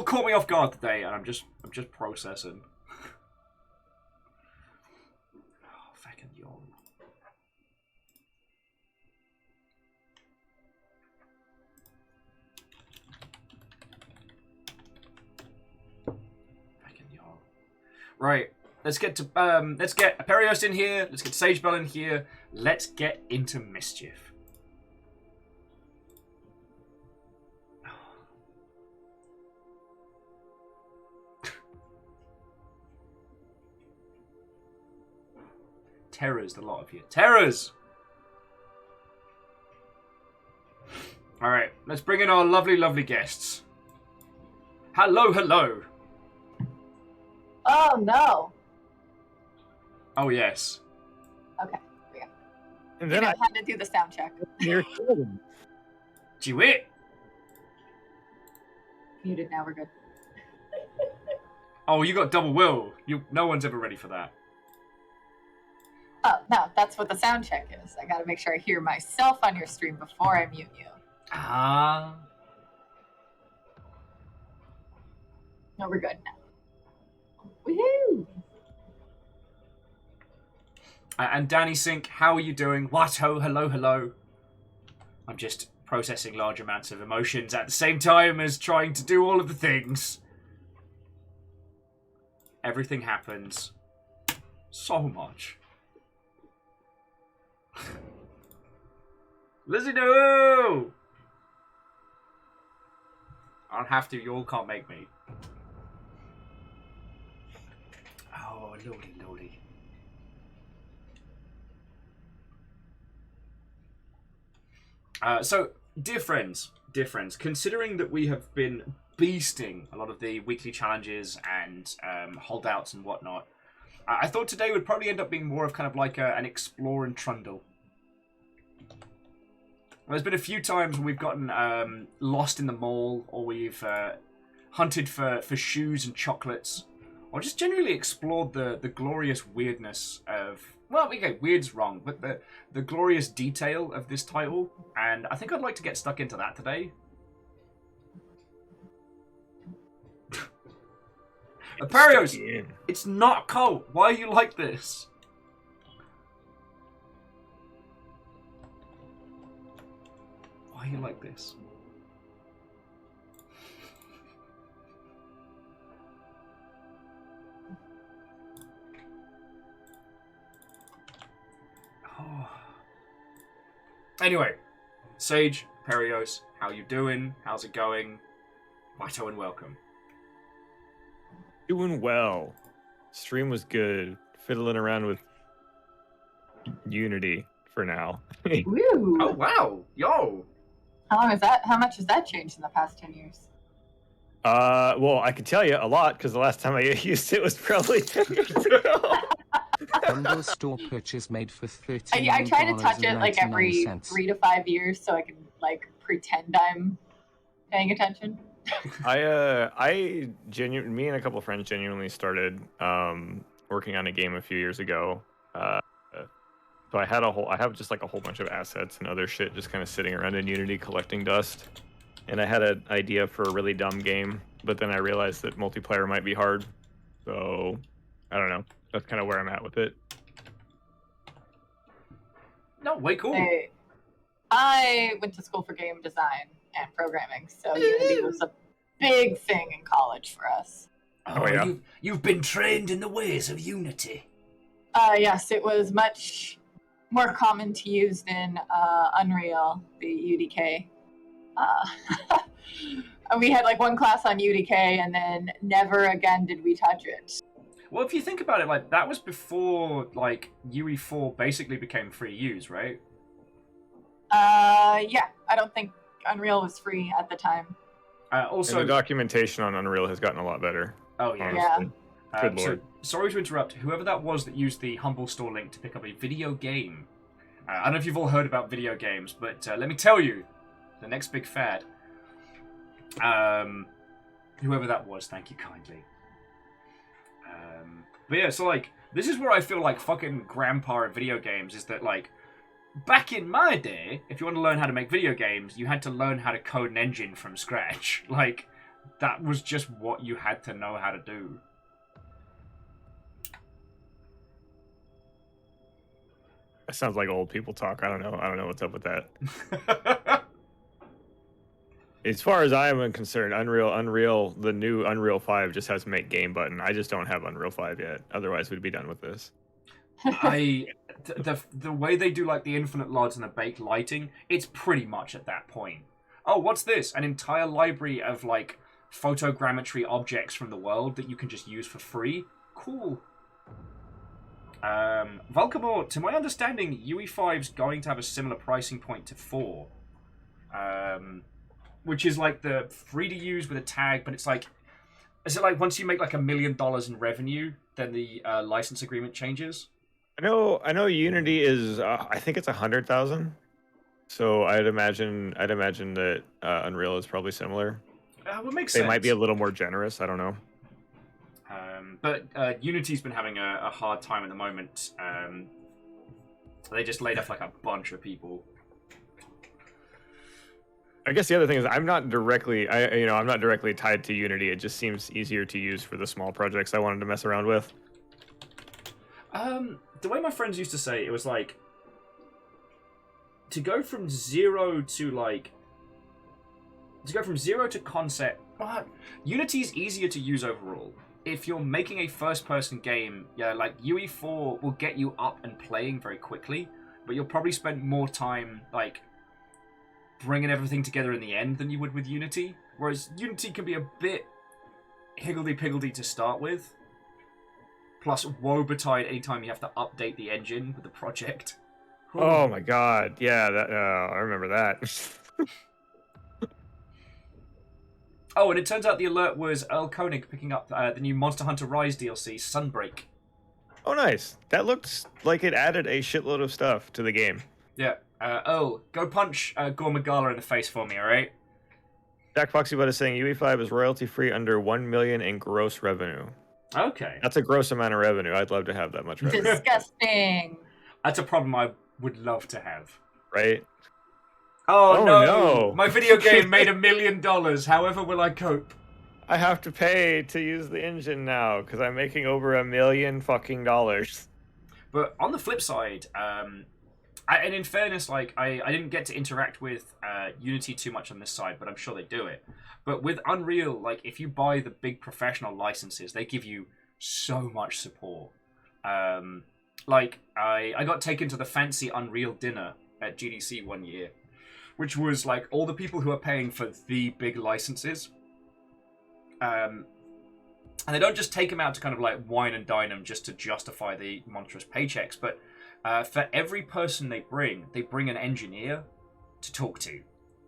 caught me off guard today, and I'm just processing. Oh, fucking yawn. Right, let's get Aperios in here. Let's get Sagebell in here. Let's get into mischief. terrors, the lot of you. Terrors! Alright, let's bring in our lovely, lovely guests. Hello, hello. Oh no. Oh, yes. Okay. Yeah. And You then know I how to do the sound check. hear children. Duet. Muted now. We're good. Oh, you got double will. No one's ever ready for that. Oh no, that's what the sound check is. I got to make sure I hear myself on your stream before I mute you. Ah. No, we're good now. Woohoo! And Danny Sink, how are you doing? What ho, hello, hello. I'm just processing large amounts of emotions at the same time as trying to do all of the things. Everything happens. So much. Lizzie, no! I don't have to, you all can't make me. Oh, lordy, lordy. So, dear friends, considering that we have been beasting a lot of the weekly challenges and holdouts and whatnot, I thought today would probably end up being more of kind of like an explore and trundle. There's been a few times when we've gotten lost in the mall, or we've hunted for shoes and chocolates, or just generally explored the glorious weirdness of... Well, okay, weird's wrong, but the glorious detail of this title, and I think I'd like to get stuck into that today. Aparios, it's not cold. Why are you like this? Why are you like this? Oh. Anyway, Sage, Perios, how you doing? How's it going? Waito and welcome. Doing well. Stream was good. Fiddling around with Unity for now. Woo! Oh wow, yo! How much has that changed in the past 10 years? Well, I can tell you a lot because the last time I used it was probably 10 years ago. Bundle store purchase made for $13. I try to touch it like every 3 to 5 years so I can like pretend I'm paying attention. Me and a couple of friends genuinely started working on a game a few years ago. So I have just like a whole bunch of assets and other shit just kind of sitting around in Unity collecting dust. And I had an idea for a really dumb game, but then I realized that multiplayer might be hard. So I don't know. That's kind of where I'm at with it. No, way cool. I went to school for game design and programming, so Unity was a big thing in college for us. Oh yeah. You've been trained in the ways of Unity. Yes, it was much more common to use than Unreal, the UDK. We had like one class on UDK, and then never again did we touch it. Well, if you think about it, like that was before like UE4 basically became free use, right? Yeah, I don't think Unreal was free at the time. Also, And the documentation on Unreal has gotten a lot better. oh yeah. Honestly. Good So, lord. sorry to interrupt. Whoever that was that used the Humble Store link to pick up a video game. I don't know if you've all heard about video games, but let me tell you, the next big fad. Whoever that was, thank you kindly. But yeah, so like, this is where I feel like fucking grandpa of video games is that like, back in my day, if you want to learn how to make video games, you had to learn how to code an engine from scratch. Like, that was just what you had to know how to do. That sounds like old people talk. I don't know what's up with that. As far as I am concerned, Unreal, the new Unreal 5 just has make game button. I just don't have Unreal 5 yet. Otherwise, we'd be done with this. The way they do like the infinite LODs and the baked lighting, it's pretty much at that point. Oh, what's this? An entire library of like photogrammetry objects from the world that you can just use for free? Cool. Vulcamore, to my understanding, UE5's going to have a similar pricing point to 4. Which is like the free to use with a tag, but it's like, is it like once you make like $1 million in revenue, then the license agreement changes? I know. Unity is. I think it's 100,000. So I'd imagine that Unreal is probably similar. What makes They sense. might be a little more generous. I don't know. But Unity's been having a hard time at the moment. They just laid off like a bunch of people. I guess the other thing is I'm not directly tied to Unity. It just seems easier to use for the small projects I wanted to mess around with. The way my friends used to say it was like to go from zero to concept. Unity's easier to use overall. If you're making a first-person game, yeah, like UE4 will get you up and playing very quickly, but you'll probably spend more time like bringing everything together in the end than you would with Unity. Whereas Unity can be a bit higgledy-piggledy to start with. Plus, woe betide anytime you have to update the engine with the project. Oh my god, yeah, that I remember that. Oh, and it turns out the alert was Earl Koenig picking up the new Monster Hunter Rise DLC, Sunbreak. Oh, nice. That looks like it added a shitload of stuff to the game. Yeah. Earl, go punch Gore Magala in the face for me, alright? Jack Foxybud is saying UE5 is royalty-free under 1 million in gross revenue. Okay. That's a gross amount of revenue. I'd love to have that much revenue. Disgusting. That's a problem I would love to have. Right? Oh, Oh, no. no. My video game made $1 million. However will I cope? I have to pay to use the engine now because I'm making over $1 million fucking dollars. But on the flip side, and in fairness, like I didn't get to interact with Unity too much on this side, but I'm sure they do it. But with Unreal, like if you buy the big professional licenses, they give you so much support. Like I got taken to the fancy Unreal dinner at GDC one year, which was like all the people who are paying for the big licenses. And they don't just take them out to kind of like wine and dine them just to justify the monstrous paychecks, but for every person they bring an engineer to talk to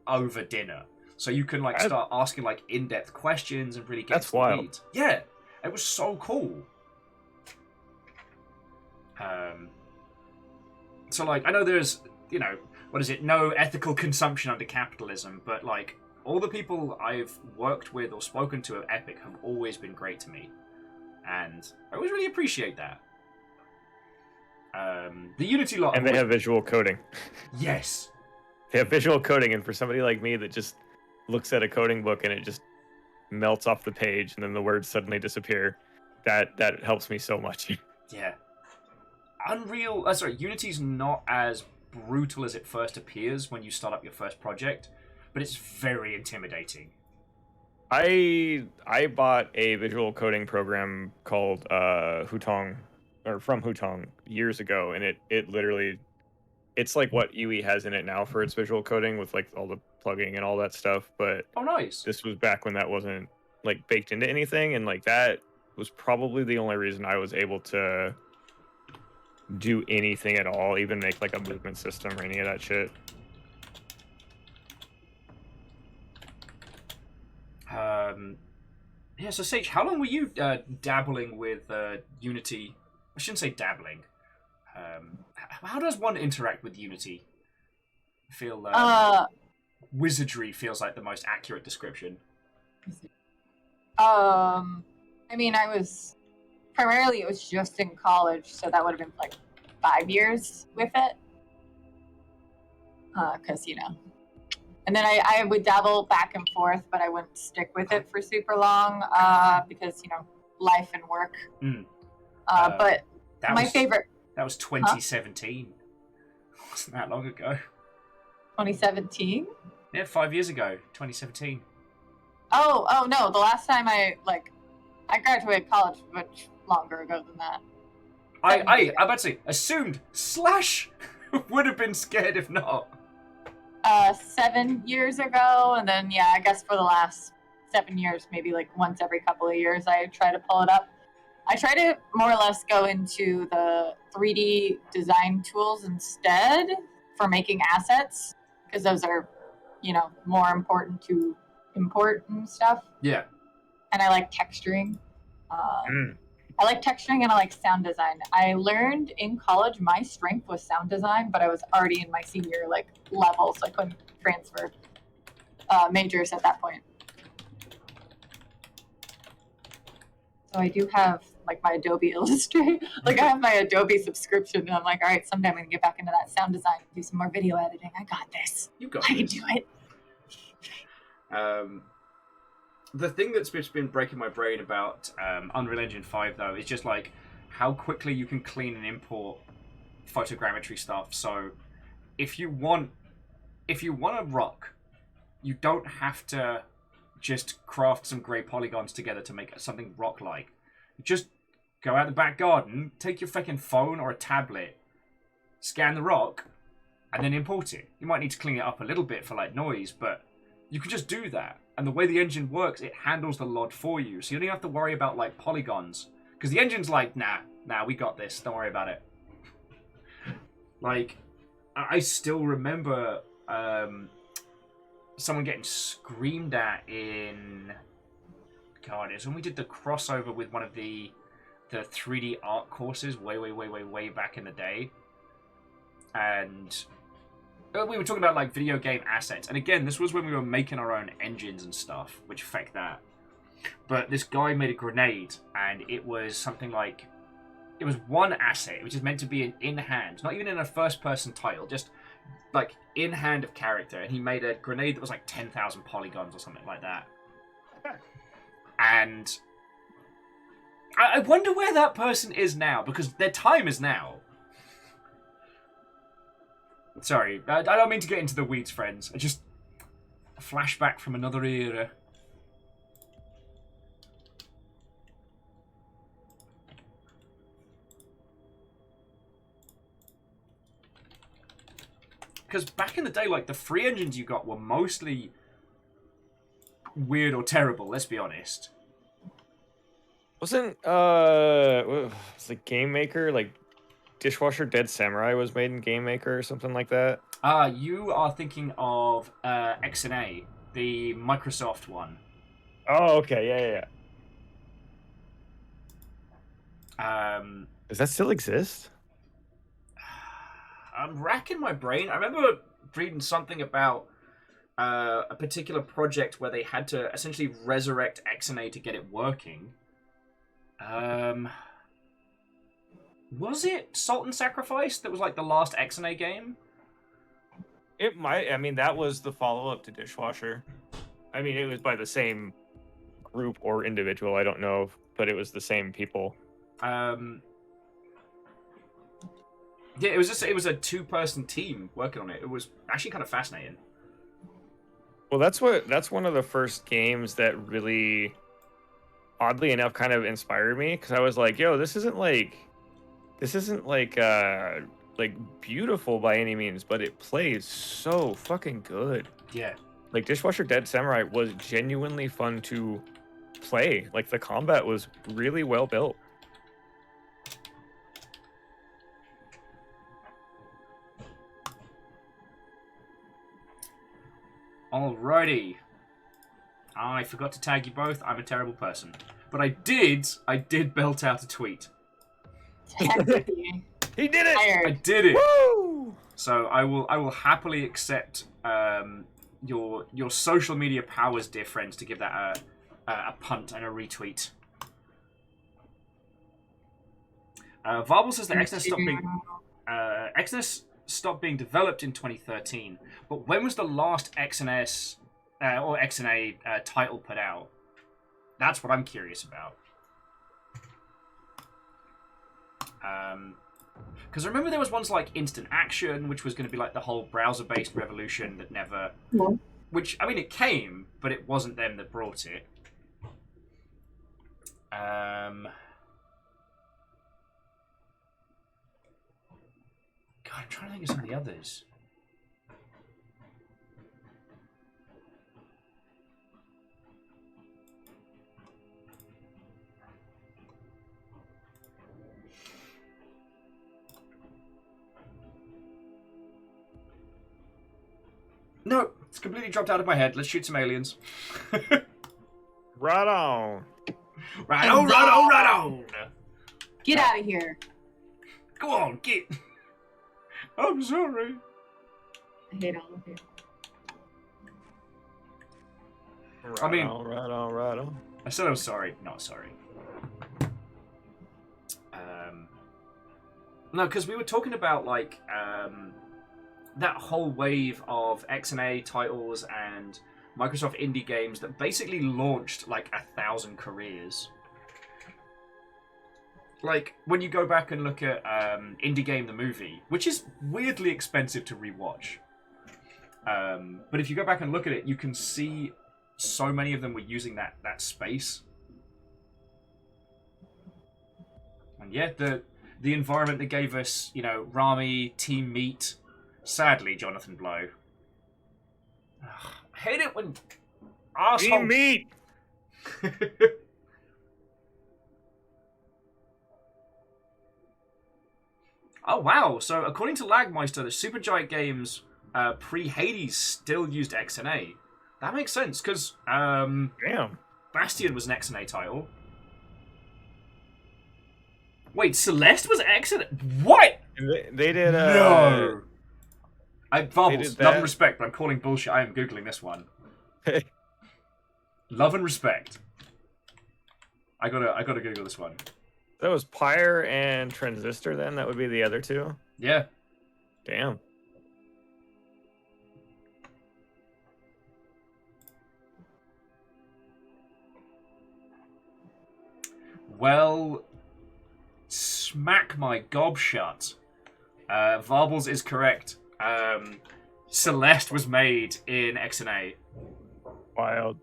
over dinner. So you can like start asking like in-depth questions and really get That's to the wild. weeds. Yeah, it was so cool. So like I know there's, you know, what is it? No ethical consumption under capitalism, but like all the people I've worked with or spoken to at Epic have always been great to me, and I always really appreciate that. The Unity lot, And they have visual coding. yes, They have visual coding, and for somebody like me that just looks at a coding book and it just melts off the page and then the words suddenly disappear, that helps me so much. yeah. Unity's not as brutal as it first appears when you start up your first project, but it's very intimidating. I bought a visual coding program called Hutong, or from Hutong years ago, and it literally, it's like what UE has in it now for its visual coding with like all the plugging and all that stuff, but Oh, nice. this was back when that wasn't like baked into anything, and like that was probably the only reason I was able to do anything at all, even make like a movement system or any of that shit. Yeah, so Sage, how long were you dabbling with Unity? I shouldn't say dabbling. How does one interact with Unity? I feel wizardry feels like the most accurate description. I mean, it was just in college, so that would have been like 5 years with it. Because, you know. And then I would dabble back and forth, but I wouldn't stick with it for super long because, you know, life and work. But my favorite... That was 2017. Wasn't that long ago. 2017? Yeah, 5 years ago, 2017. Oh no, the last time I graduated college much longer ago than that. I'm about to say, assumed / would have been scared if not. 7 years ago, and then I guess for the last 7 years, maybe like once every couple of years, I try to pull it up. I try to more or less go into the 3D design tools instead for making assets, because those are, more important to import and stuff. Yeah. And I like texturing. I like texturing and I like sound design. I learned in college my strength was sound design, but I was already in my senior level, so I couldn't transfer majors at that point. So I do have my Adobe Illustrator. I have my Adobe subscription, and I'm like, all right, someday I'm gonna get back into that sound design, do some more video editing. I got this. You got I this. can do it. The thing that's just been breaking my brain about Unreal Engine 5 though is just how quickly you can clean and import photogrammetry stuff. So if you want a rock, you don't have to just craft some grey polygons together to make something rock-like. Just go out the back garden, take your fucking phone or a tablet, scan the rock, and then import it. You might need to clean it up a little bit for noise, but you can just do that. And the way the engine works, it handles the LOD for you. So you don't even have to worry about polygons. Because the engine's nah, we got this. Don't worry about it. I still remember someone getting screamed at in... God, it's when we did the crossover with one of the 3D art courses way back in the day. And we were talking about video game assets, and again, this was when we were making our own engines and stuff, which affect that. But this guy made a grenade, and it was something it was one asset, which is meant to be an in-hand, not even in a first-person title, just in-hand of character, and he made a grenade that was 10,000 polygons or something like that. And I wonder where that person is now, because their time is now. Sorry, I don't mean to get into the weeds, friends. I just... a flashback from another era. Because back in the day, the free engines you got were mostly weird or terrible, let's be honest. Wasn't, was the Game Maker, Dishwasher Dead Samurai was made in Game Maker or something like that? You are thinking of XNA, the Microsoft one. Oh, okay, yeah. Does that still exist? I'm racking my brain. I remember reading something about a particular project where they had to essentially resurrect XNA to get it working. Was it Salt and Sacrifice that was the last XNA game? It might. I mean, that was the follow-up to Dishwasher. I mean, it was by the same group or individual, I don't know, but it was the same people. Yeah, it was a two-person team working on it. It was actually kind of fascinating. Well, that's one of the first games that really, oddly enough, kind of inspired me, because I was like, yo, this isn't beautiful by any means, but it plays so fucking good. Yeah. Dishwasher Dead Samurai was genuinely fun to play. The combat was really well built. Alrighty. I forgot to tag you both. I'm a terrible person. But I did belt out a tweet. He did it! I did it! Woo! So I will happily accept your social media powers, dear friends, to give that a punt and a retweet. Varble says that Exodus stopped being developed in 2013, but when was the last XNS or XNA title put out? That's what I'm curious about. Because I remember there was ones like Instant Action, which was going to be the whole browser-based revolution that never... Yeah. Which, I mean, it came, but it wasn't them that brought it. God, I'm trying to think of some of the others. No, it's completely dropped out of my head. Let's shoot some aliens. Right on. Right on, right on, right on. Get out of here. Go on, get. I'm sorry. I hate all of you. Right I mean- on, right on, right on. I said I was sorry, not sorry. No, because we were talking about like that whole wave of XNA titles and Microsoft indie games that basically launched like 1,000 careers. Like when you go back and look at Indie Game the movie, which is weirdly expensive to rewatch. But if you go back and look at it, you can see so many of them were using that space. And yeah, the environment that gave us, you know, Rami, Team Meat, sadly, Jonathan Blow. Ugh, I hate it when asshole... Team meat. Oh wow! So according to Lagmeister, the Supergiant games pre-Hades still used XNA. That makes sense because Damn. Bastion was an XNA title. Wait, Celeste was XNA? What? They did. No. They Varbles, did love that. and respect, but I'm calling bullshit. I am googling this one. Love and respect. I gotta Google this one. That was Pyre and Transistor. Then that would be the other two. Yeah. Damn. Well, smack my gob shut. Varbles is correct. Celeste was made in XNA. Wild.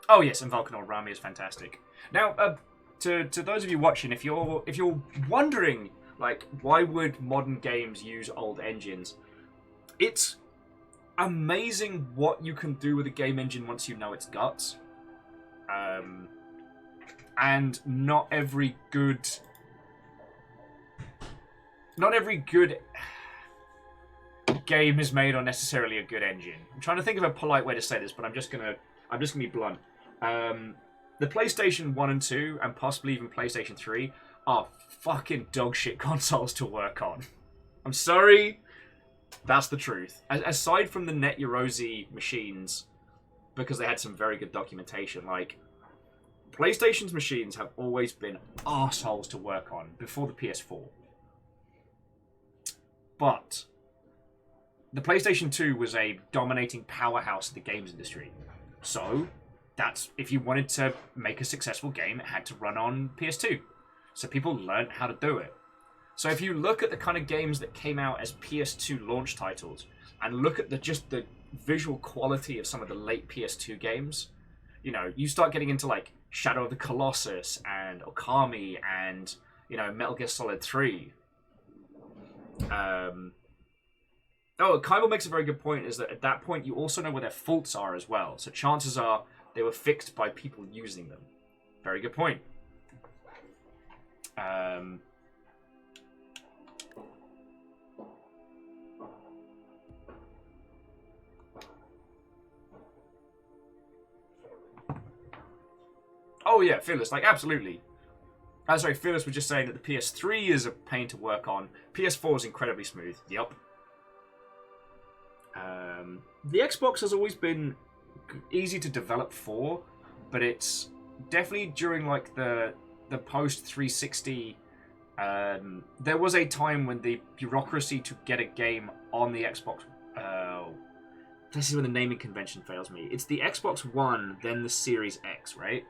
Oh yes, and Vulcanor Rami is fantastic. Now, to those of you watching, if you're wondering, like, why would modern games use old engines? It's amazing what you can do with a game engine once you know its guts. And not every good game is made on necessarily a good engine. I'm trying to think of a polite way to say this, but I'm just gonna be blunt. The PlayStation 1 and 2, and possibly even PlayStation 3, are fucking dog shit consoles to work on. I'm sorry, that's the truth. Aside from the Net Eurosy machines, because they had some very good documentation, like, PlayStation's machines have always been arseholes to work on before the PS4. But the PlayStation 2 was a dominating powerhouse of the games industry. So, that's, if you wanted to make a successful game, it had to run on PS2. So people learned how to do it. So if you look at the kind of games that came out as PS2 launch titles, and look at the visual quality of some of the late PS2 games, you know, you start getting into like Shadow of the Colossus and Okami and, you know, Metal Gear Solid 3. Kybal makes a very good point, is that at that point you also know where their faults are as well. So chances are they were fixed by people using them. Very good point. Oh yeah, Fearless, like absolutely. Sorry, Fearless was just saying that the PS3 is a pain to work on. PS4 is incredibly smooth. Yup. The Xbox has always been easy to develop for, but it's definitely during like the post 360. There was a time when the bureaucracy to get a game on the Xbox. This is when the naming convention fails me. It's the Xbox One, then the Series X, right?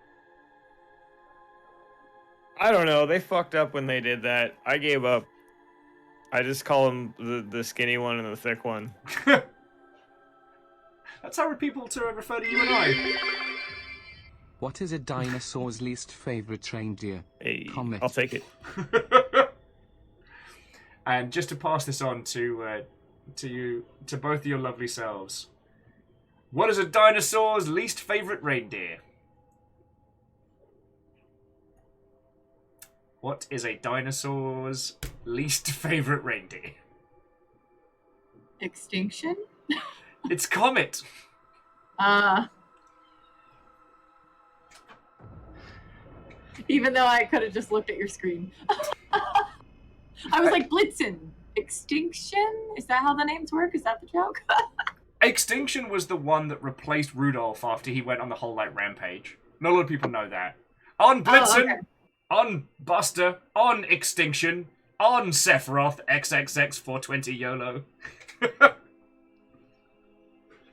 I don't know. They fucked up when they did that. I gave up. I just call them the skinny one and the thick one. That's how people to refer to you and I. What is a dinosaur's least favorite reindeer? Hey, Comet. I'll take it. And just to pass this on to both of your lovely selves, what is a dinosaur's least favorite reindeer? What is a dinosaur's least favorite reindeer? Extinction? It's Comet. Even though I could have just looked at your screen. I was like, Blitzen. Extinction? Is that how the names work? Is that the joke? Extinction was the one that replaced Rudolph after he went on the whole like rampage. Not a lot of people know that. On Blitzen, okay. on Buster, on Extinction, on Sephiroth, XXX 420 YOLO.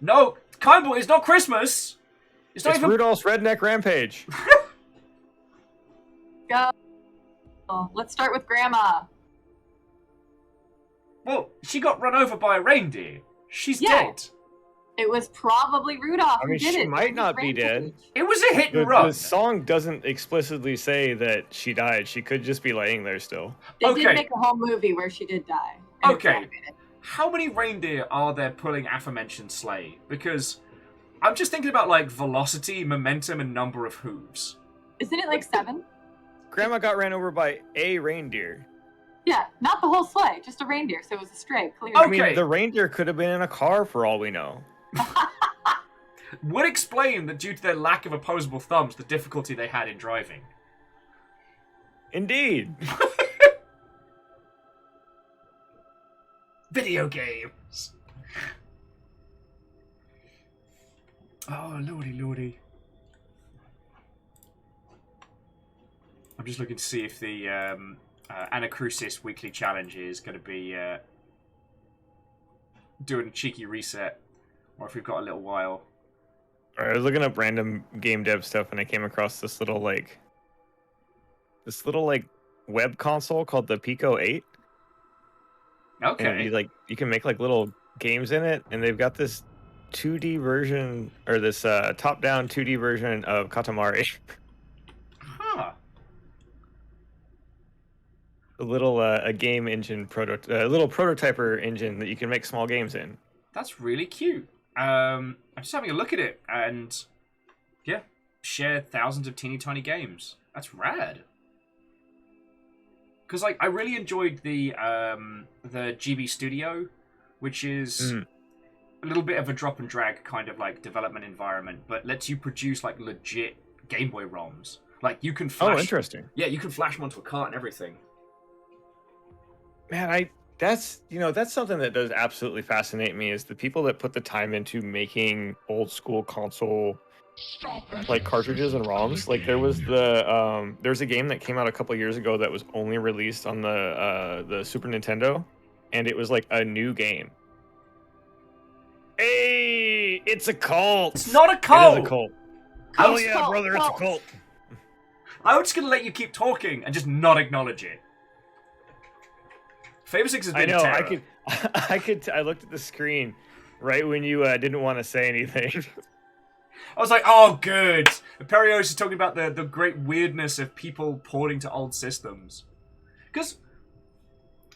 No, Kindle, it's not Christmas. It's not It's even. Rudolph's Redneck Rampage. Go. Let's start with Grandma. Well, she got run over by a reindeer. She's Yeah. dead. It was probably Rudolph I mean, who did she it. might not be dead. It was a hit and The run. song doesn't explicitly say that she died. She could just be laying there still. They Okay. did make a whole movie where she did die. And it's Okay. animated. How many reindeer are there pulling aforementioned sleigh? Because I'm just thinking about like velocity, momentum, and number of hooves. Isn't it like 7? Grandma got ran over by a reindeer. Yeah, not the whole sleigh, just a reindeer, so it was a stray, clearly. I Okay. mean, the reindeer could have been in a car for all we know. Would explain that due to their lack of opposable thumbs, the difficulty they had in driving. Indeed. Video games. Oh, lordy, lordy. I'm just looking to see if the Anacrusis weekly challenge is going to be doing a cheeky reset, or if we've got a little while. I was looking up random game dev stuff, and I came across this little web console called the Pico 8. Okay. And you can make like little games in it, and they've got this 2D version, or this top-down 2D version of Katamari. Huh. A little a game engine a little prototyper engine that you can make small games in. That's really cute. I'm just having a look at it, and yeah, share thousands of teeny tiny games. That's rad. Because like I really enjoyed the GB Studio, which is a little bit of a drop and drag kind of like development environment, but lets you produce like legit Game Boy ROMs. Like you can flash. Oh, interesting. Yeah, you can flash them onto a cart and everything. Man, that's something that does absolutely fascinate me, is the people that put the time into making old school console like cartridges and ROMs. Like there's a game that came out a couple years ago that was only released on the Super Nintendo, and it was like a new game. Hey, it's a cult. It's not a cult. It is a cult. Cult, Oh yeah, cult, brother, cult. it's a cult. I'm just gonna let you keep talking and just not acknowledge it. Favor 6 has I been know. a terror. I looked at the screen right when you didn't want to say anything. I was like, oh, good. Perios is talking about the great weirdness of people porting to old systems. Because,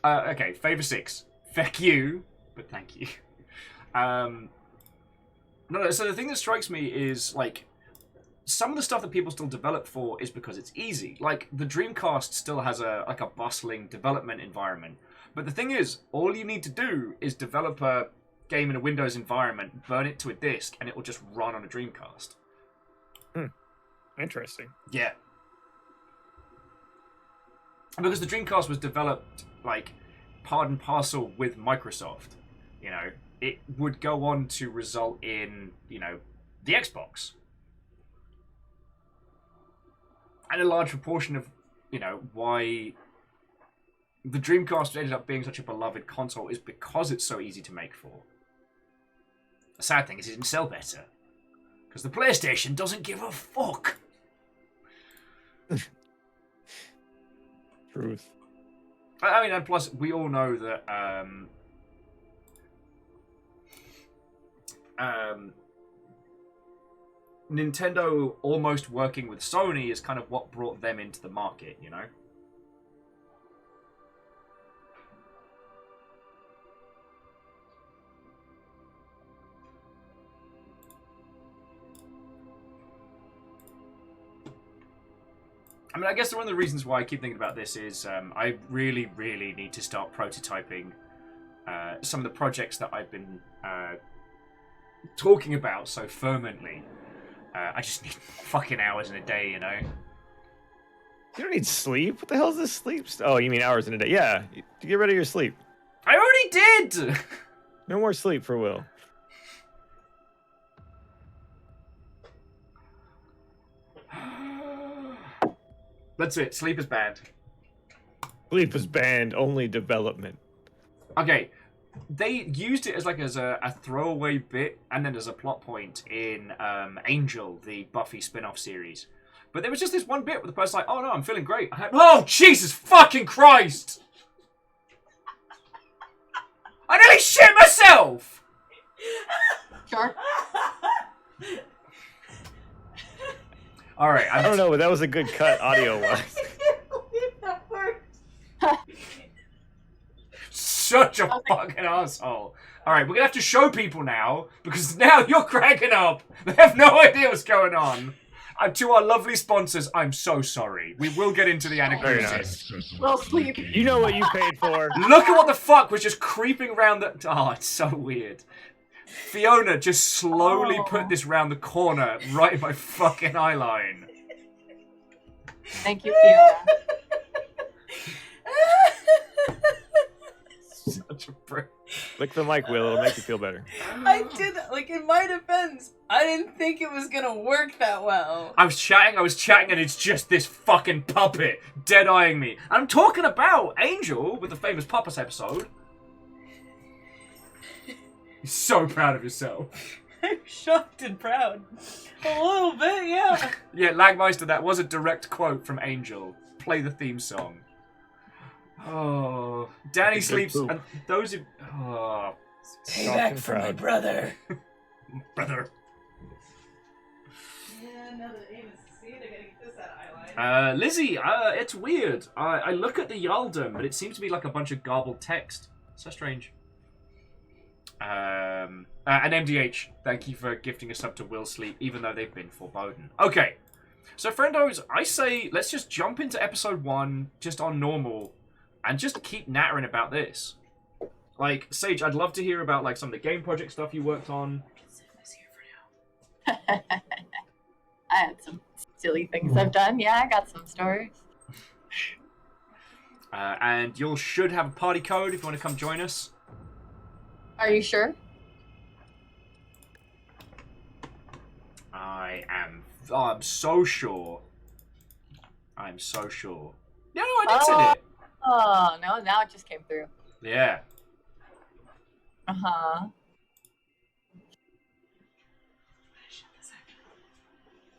okay, Favor 6. Feck you, but thank you. No, so the thing that strikes me is, like, some of the stuff that people still develop for is because it's easy. Like, the Dreamcast still has a bustling development environment. But the thing is, all you need to do is develop a game in a Windows environment, burn it to a disk, and it will just run on a Dreamcast. Interesting. Yeah. Because the Dreamcast was developed, like, part and parcel with Microsoft. You know, it would go on to result in, you know, the Xbox. And a large proportion of, you know, why the Dreamcast ended up being such a beloved console is because it's so easy to make for. The sad thing is it didn't sell better. Because the PlayStation doesn't give a fuck. Truth. I mean, and plus, we all know that Nintendo almost working with Sony is kind of what brought them into the market, you know? I mean, I guess one of the reasons why I keep thinking about this is I really, really need to start prototyping some of the projects that I've been talking about so fervently. I just need fucking hours in a day, you know? You don't need sleep. What the hell is this sleep? Oh, you mean hours in a day? Yeah, get rid of your sleep. I already did! No more sleep for Will. That's it. Sleep is bad. Sleep is banned. Only development. Okay, they used it as a throwaway bit and then as a plot point in Angel, the Buffy spin-off series. But there was just this one bit where the person's like, "Oh no, I'm feeling great." Oh Jesus fucking Christ! I nearly shit myself. Sure. All right, I don't know, but that was a good cut audio-wise. That worked. Such a fucking asshole. All right, we're gonna have to show people now because now you're cracking up. They have no idea what's going on. To our lovely sponsors, I'm so sorry. We will get into the Very Anacrusis. nice. Well, sleep. You know what you paid for. Look at what the fuck was just creeping around the... Oh, it's so weird. Fiona just slowly put this round the corner right in my fucking eye line. Thank you, Fiona. Such a prick. Lick the mic, Will. It'll make you feel better. I did, like, in my defense, I didn't think it was gonna work that well. I was chatting, and it's just this fucking puppet dead-eyeing me. And I'm talking about Angel with the famous Papas episode. You're so proud of yourself. I'm shocked and proud. A little bit, yeah. Yeah, Lagmeister, that was a direct quote from Angel. Play the theme song. Oh, Danny sleeps, and those who... Oh, Payback for my brother. brother. Yeah, now that Amos is seeing, I gotta get this out of eyeliner. Lizzie, it's weird. I look at the Yaldum, but it seems to be like a bunch of garbled text. So strange. And MDH, thank you for gifting a sub to Will Sleep, even though they've been foreboding. Okay, so friendos, I say let's just jump into episode 1, just on normal, and just keep nattering about this. Like, Sage, I'd love to hear about like some of the game project stuff you worked on. I had some silly things I've done. Yeah, I got some stories. And you should have a party code if you want to come join us. Are you sure? I'm so sure. I'm so sure. Yeah, no, I did send it. Oh, no, now it just came through. Yeah. Uh-huh.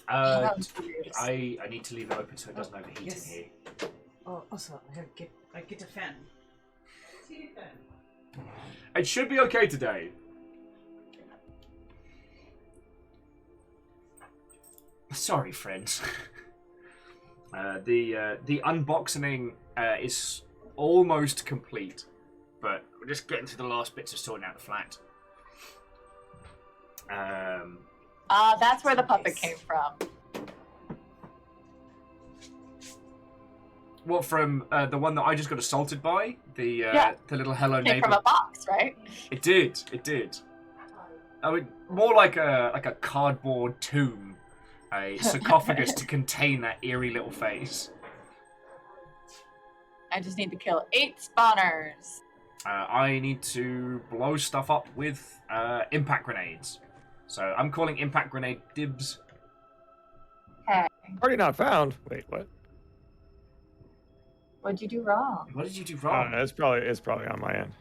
That was weird. I need to leave it open so it doesn't overheat Yes. in here. Oh, also, I get a fan. See a fan. It should be okay today. Sorry, friends. The unboxing is almost complete, but we're just getting to the last bits of sorting out the flat. That's where the puppet came from. What, from the one that I just got assaulted by? The little hello Came neighbor. from a box, right? It did. It did. Oh, more like a cardboard tomb, a sarcophagus to contain that eerie little face. I just need to kill 8 spawners. I need to blow stuff up with impact grenades. So I'm calling impact grenade dibs. Okay. Already not found. Wait, what? What'd you do wrong? What did you do wrong? It's probably on my end.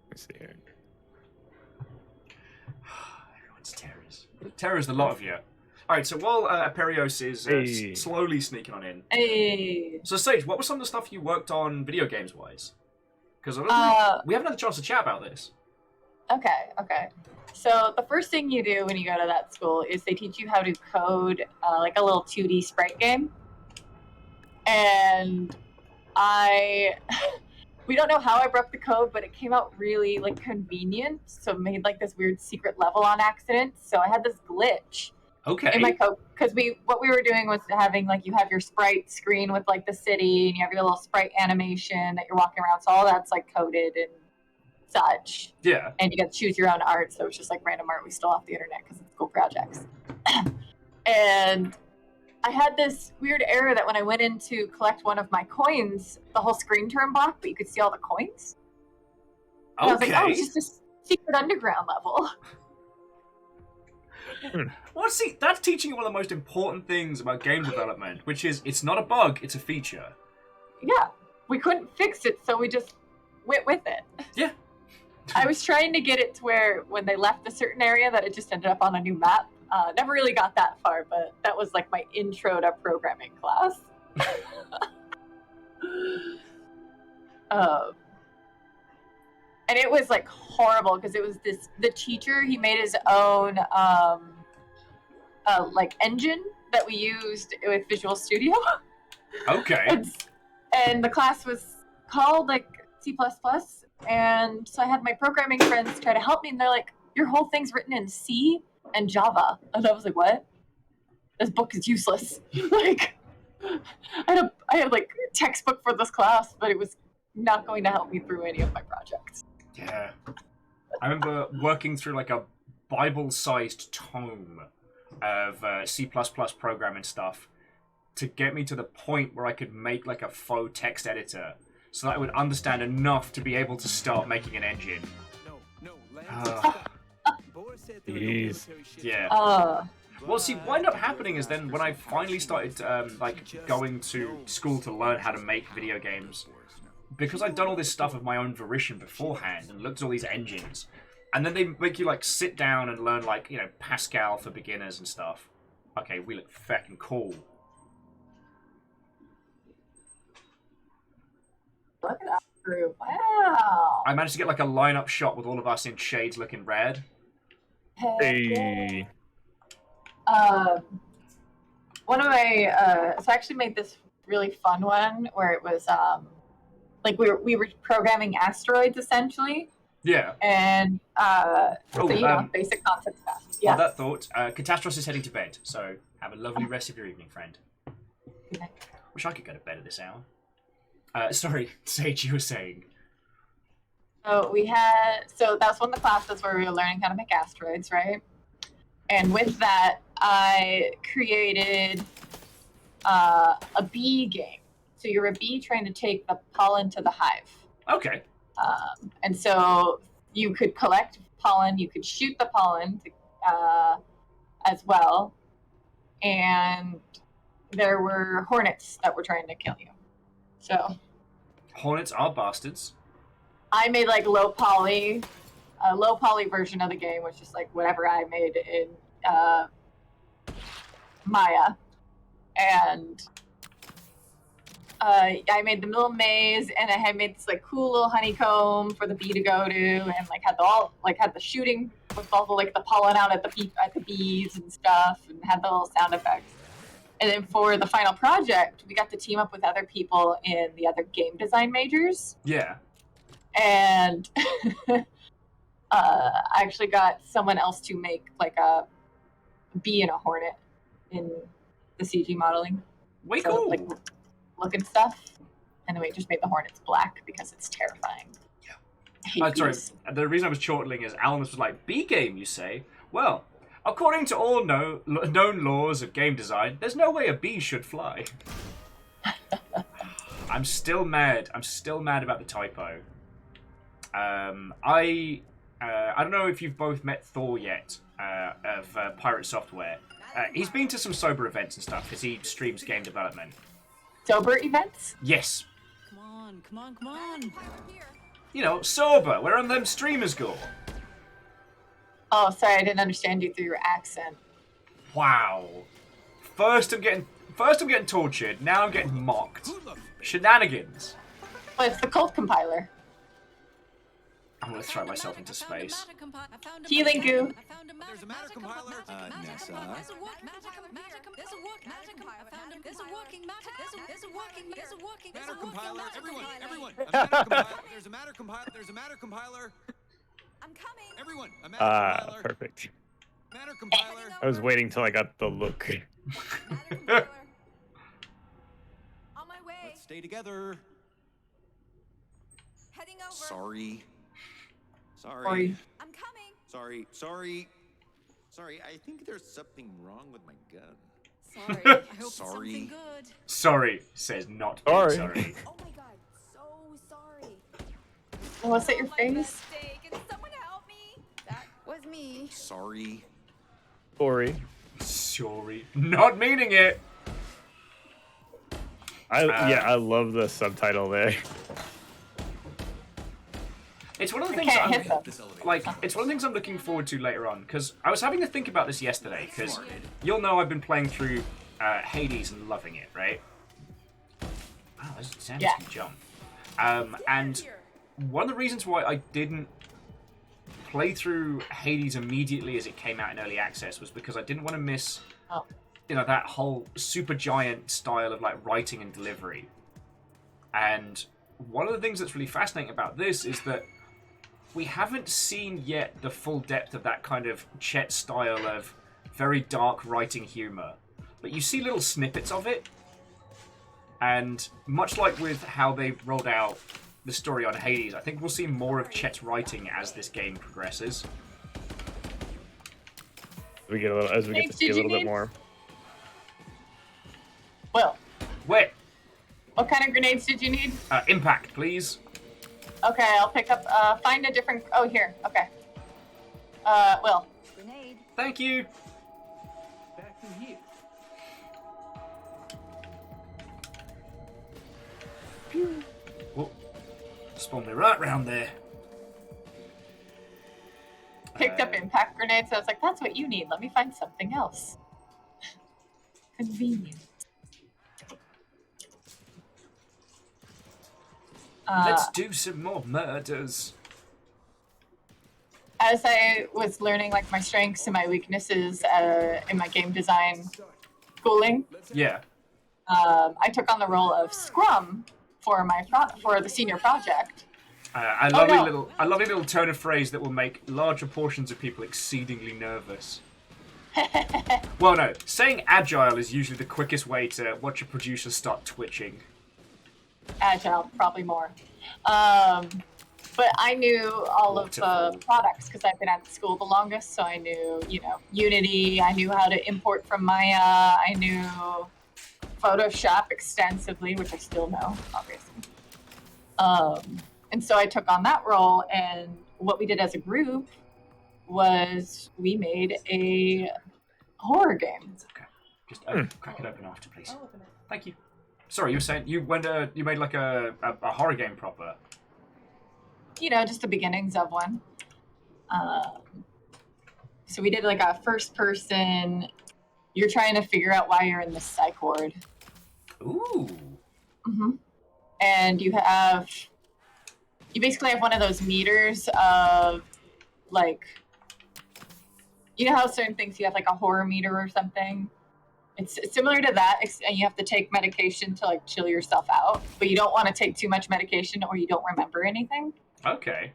Let me see here. Everyone's terrors. Terror's the lot of you. Alright, so while Aperios is slowly sneaking on in. Hey. So Sage, what was some of the stuff you worked on video games wise? Because we haven't had a chance to chat about this. Okay. So the first thing you do when you go to that school is they teach you how to code like a little 2D sprite game. And we don't know how I broke the code, but it came out really like convenient. So it made like this weird secret level on accident. So I had this glitch Okay. in my code, because what we were doing was having like you have your sprite screen with like the city, and you have your little sprite animation that you're walking around. So all that's like coded and such. Yeah. And you get to choose your own art, so it's just like random art we stole off the internet because it's cool projects. And I had this weird error that when I went in to collect one of my coins, the whole screen turned black, but you could see all the coins. And I was like, oh, it's just a secret underground level. Well, see, that's teaching you one of the most important things about game development, which is it's not a bug, it's a feature. Yeah, we couldn't fix it, so we just went with it. Yeah. I was trying to get it to where when they left a certain area that it just ended up on a new map. Never really got that far, but that was like my intro to programming class. And it was like horrible because it was the teacher, he made his own like engine that we used with Visual Studio. Okay. And the class was called like C++, and so I had my programming friends try to help me, and they're like, your whole thing's written in C and Java. And I was like, what? This book is useless. Like, I had like a textbook for this class, but it was not going to help me through any of my projects. Yeah. I remember working through like a Bible-sized tome of C++ programming stuff to get me to the point where I could make like a faux text editor so that I would understand enough to be able to start making an engine. Jeez. Yeah. Well, see, what ended up happening is then when I finally started like going to school to learn how to make video games, because I'd done all this stuff of my own volition beforehand and looked at all these engines, and then they make you like sit down and learn like, you know, Pascal for beginners and stuff. Okay, we look fucking cool. Look at that group. Wow. I managed to get like a lineup shot with all of us in shades looking red. Hey. One of my so I actually made this really fun one where it was like we were programming asteroids essentially. Yeah. And so you know, basic concept stuff. Yeah. On that thought, Catastros is heading to bed, so have a lovely rest of your evening, friend. Good night. Wish I could go to bed at this hour. Sorry, Sage, you were saying. So that was one of the classes where we were learning how to make asteroids, right? And with that, I created a bee game. So you're a bee trying to take the pollen to the hive. Okay. And so you could collect pollen, you could shoot the pollen as well. And there were hornets that were trying to kill you. So Hornets are bastards. I made like a low poly version of the game, which is like whatever I made in Maya. And I made the little maze, and I had made this like cool little honeycomb for the bee to go to, and like had the shooting with all the like the pollen out at the bees and stuff, and had the little sound effects. And then for the final project, we got to team up with other people in the other game design majors. Yeah. And I actually got someone else to make like a bee and a hornet in the CG modeling. Way So, cool. like looking stuff. And then we just made the hornets black because it's terrifying. Yeah. I hate Sorry, bees. the reason I was chortling is Alan was like, bee game, you say? Well, according to all known laws of game design, there's no way a bee should fly. I'm still mad. I'm still mad about the typo. I don't know if you've both met Thor yet, of Pirate Software. He's been to some sober events and stuff, because he streams game development. Sober events? Yes. Come on, come on, come on. You know, sober, where on them streamers go. Oh, sorry, I didn't understand you through your accent. Wow. First I'm getting tortured, now I'm getting mocked. Shenanigans. Well, it's the cult compiler. I'm gonna throw myself into space. Healing goo. There's a matter compiler. Nessa. There's a working matter Compiler. Everyone. There's a matter compiler. I'm coming. Everyone. A matter compiler. Perfect. Banter compiler. I was waiting till I got the look. On my way. Let's stay together. Heading over. Sorry. Sorry. I'm coming. Sorry. I think there's something wrong with my gun. Sorry. I hope it's Sorry. something good. Sorry, says not being Sorry. sorry. Oh my god, so sorry. Was it your My face? mistake. Can someone help me? That was me. Sorry. Sorry. Sorry. Not meaning it. I love the subtitle there. It's one of the I things can't I'm, hit them. This elevator. like, it's one of the things I'm looking forward to later on, because I was having to think about this yesterday, because you'll know I've been playing through Hades and loving it, right? Wow, those Samus Yeah. can jump. And one of the reasons why I didn't play through Hades immediately as it came out in early access was because I didn't want to miss, Oh. that whole super giant style of like writing and delivery. And one of the things that's really fascinating about this is that we haven't seen yet the full depth of that kind of Chet style of very dark writing humor. But you see little snippets of it. And much like with how they rolled out the story on Hades, I think we'll see more of Chet's writing as this game progresses. We get to see Did a you little bit need- more. Will, Wait, what kind of grenades did you need? impact, please. Okay, I'll pick up. Find a different. Oh, here. Okay. Will. Grenade. Thank you. Back in here. Oh, spawned me right round there. Picked up impact grenades. I was like, that's what you need. Let me find something else. Convenient. Let's do some more murders. As I was learning like my strengths and my weaknesses in my game design schooling, Yeah. I took on the role of Scrum for for the senior project. I Oh, no. love a little turn of phrase that will make larger portions of people exceedingly nervous. Well, no, saying agile is usually the quickest way to watch a producer start twitching. Agile, probably more. But I knew all of Waterfall. the products because I've been at school the longest, so I knew, Unity, I knew how to import from Maya, I knew Photoshop extensively, which I still know, obviously. And so I took on that role, and what we did as a group was we made a horror game. It's okay. Just crack it open after, please. I'll open it. Thank you. Sorry, you were saying you made like a horror game proper. Just the beginnings of one. So we did like a first person, you're trying to figure out why you're in the psych ward. Ooh. Mm-hmm. And you basically have one of those meters of like, you know how certain things you have like a horror meter or something? It's similar to that, and you have to take medication to like chill yourself out, but you don't want to take too much medication or you don't remember anything. Okay.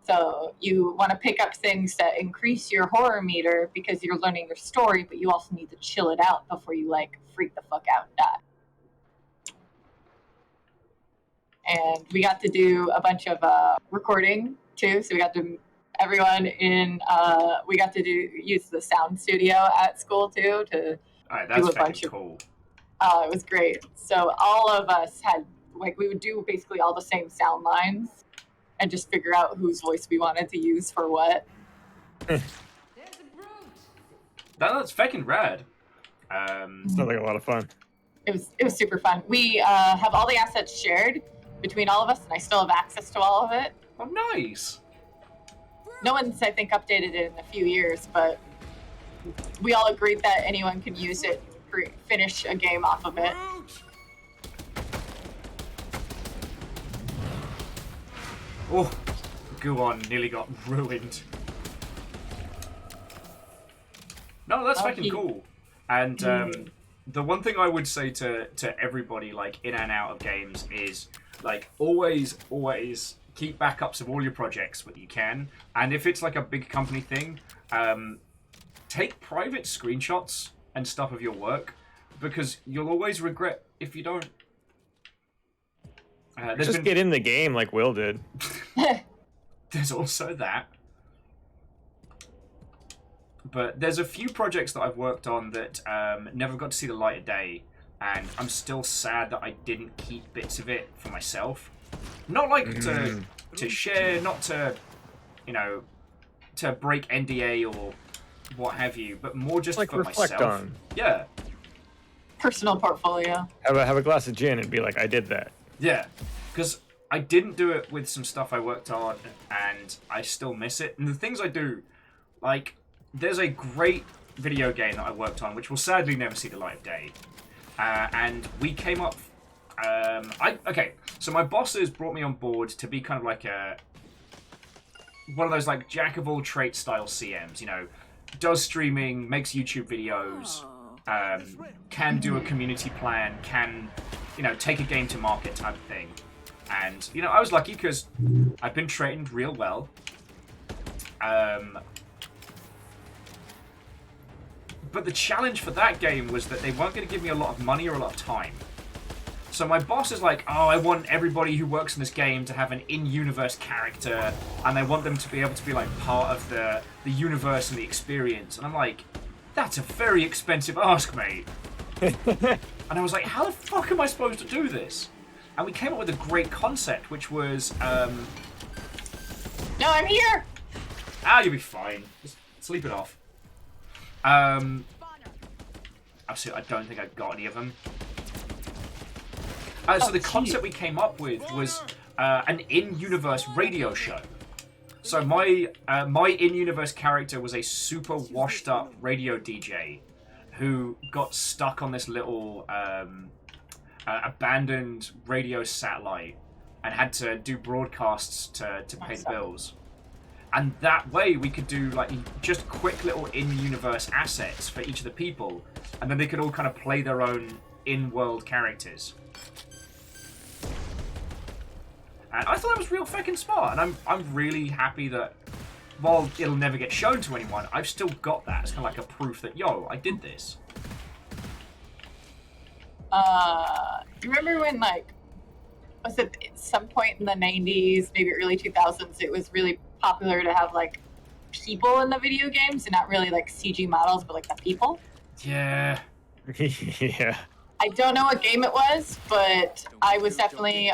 So you want to pick up things that increase your horror meter because you're learning your story, but you also need to chill it out before you like freak the fuck out and die. And we got to do a bunch of recording too. So we got to we got to use the sound studio at school too to Alright, do that's a bunch fucking of. cool. It was great. So all of us had we would do basically all the same sound lines and just figure out whose voice we wanted to use for what. That's fucking rad. Sounds like a lot of fun. It was super fun. We have all the assets shared between all of us, and I still have access to all of it. Oh, nice. No one's, I think, updated it in a few years, but we all agreed that anyone could use it, finish a game off of it. Oh, go on, nearly got ruined. No, that's fucking cool. And the one thing I would say to everybody, like, in and out of games is, like, always keep backups of all your projects when you can. And if it's, like, a big company thing, take private screenshots and stuff of your work, because you'll always regret if you don't. Just get in the game like Will did. There's also that. But there's a few projects that I've worked on that never got to see the light of day, and I'm still sad that I didn't keep bits of it for myself. Not like to share, not to, you know, to break NDA or what have you, but more just like for reflect myself. on. Yeah. Personal portfolio. Have a glass of gin and be like, I did that. Yeah, because I didn't do it with some stuff I worked on, and I still miss it. And the things I do, like, there's a great video game that I worked on, which will sadly never see the light of day. And we came up. Okay, so my bosses brought me on board to be kind of like one of those like jack of all trades style CMs. You know, does streaming, makes YouTube videos, can do a community plan, can, you know, take a game to market type of thing. And, you know, I was lucky because I've been trained real well. But the challenge for that game was that they weren't going to give me a lot of money or a lot of time. So my boss is like, oh, I want everybody who works in this game to have an in-universe character, and I want them to be able to be like part of the universe and the experience. And I'm like, that's a very expensive ask, mate. And I was like, how the fuck am I supposed to do this? And we came up with a great concept, which was... No, I'm here! You'll be fine. Just sleep it off. Absolutely, I don't think I got any of them. So the concept we came up with was an in-universe radio show. So my in-universe character was a super washed-up radio DJ who got stuck on this little abandoned radio satellite and had to do broadcasts to pay the bills. And that way we could do like just quick little in-universe assets for each of the people, and then they could all kind of play their own in-world characters. And I thought it was real fucking smart, and I'm really happy that while it'll never get shown to anyone, I've still got that. It's kind of like a proof that, yo, I did this. You remember when, like, was it at some point in the 90s, maybe early 2000s, it was really popular to have, like, people in the video games and not really, like, CG models, but, like, the people? Yeah. Yeah. I don't know what game it was, but I was definitely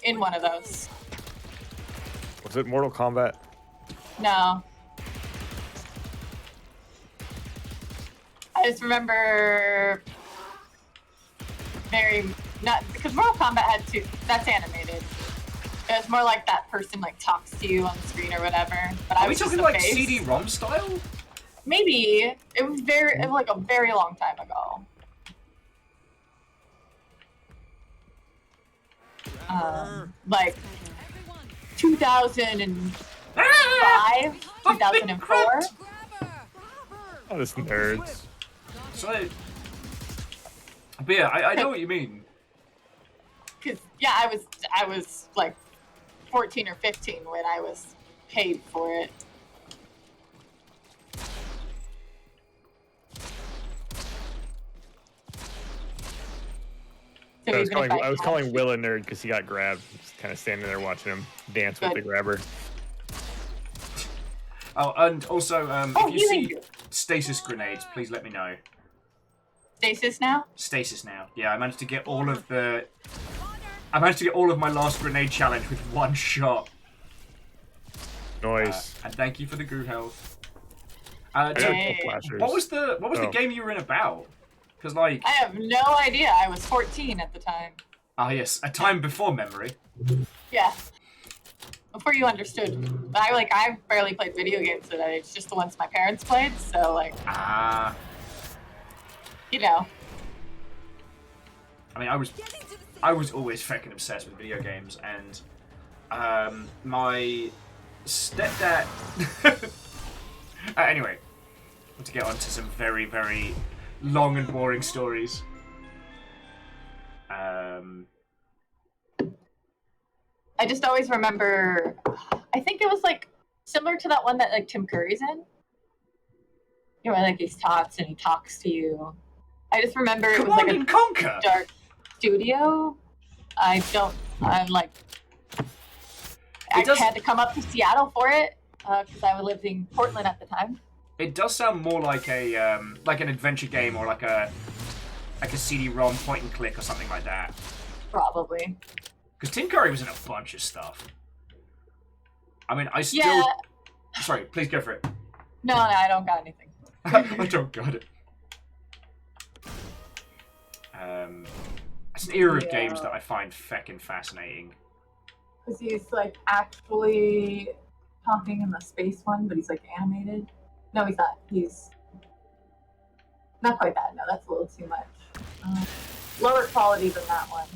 in one of those. Was it Mortal Kombat? No. I just remember not because Mortal Kombat had two. That's animated. It was more like that person like talks to you on the screen or whatever. But Are I we was talking just like face. CD-ROM style? Maybe it was like a very long time ago. Like 2005, 2004. Oh, this nerds. So, but yeah, I know what you mean. Cause yeah, I was like 14 or 15 when I was paid for it. So I was calling Will a nerd because he got grabbed. Just kind of standing there watching him dance with the grabber. Oh, and also, if you see stasis grenades, please let me know. Stasis now? Stasis now. Yeah, I managed to get all of the... I managed to get all of my last grenade challenge with one shot. Nice. And thank you for the goo health. What was the game you were in about? Because like... I have no idea. I was 14 at the time. Ah yes, a time before memory. Yeah. Before you understood. I barely played video games at that age, just the ones my parents played, so like... You know. I mean, I was always fucking obsessed with video games, and my stepdad... anyway, I want to get on to some very, very long and boring stories. I just always remember, I think it was like similar to that one that like Tim Curry's in. You know, like he talks and he talks to you. I just remember it was Command like and a Conquer. dark studio. I'm like, I does- had to come up to Seattle for it because I lived in Portland at the time. It does sound more like a like an adventure game or like a CD-ROM point and click or something like that. Probably. Because Tim Curry was in a bunch of stuff. I mean, I still. Yeah. Sorry, please go for it. No, I don't got anything. I don't got it. It's an era of games that I find feckin' fascinating. Because he's like actually talking in the space one, but he's like animated. No, he's not. He's not quite that. No, that's a little too much. Lower quality than that one.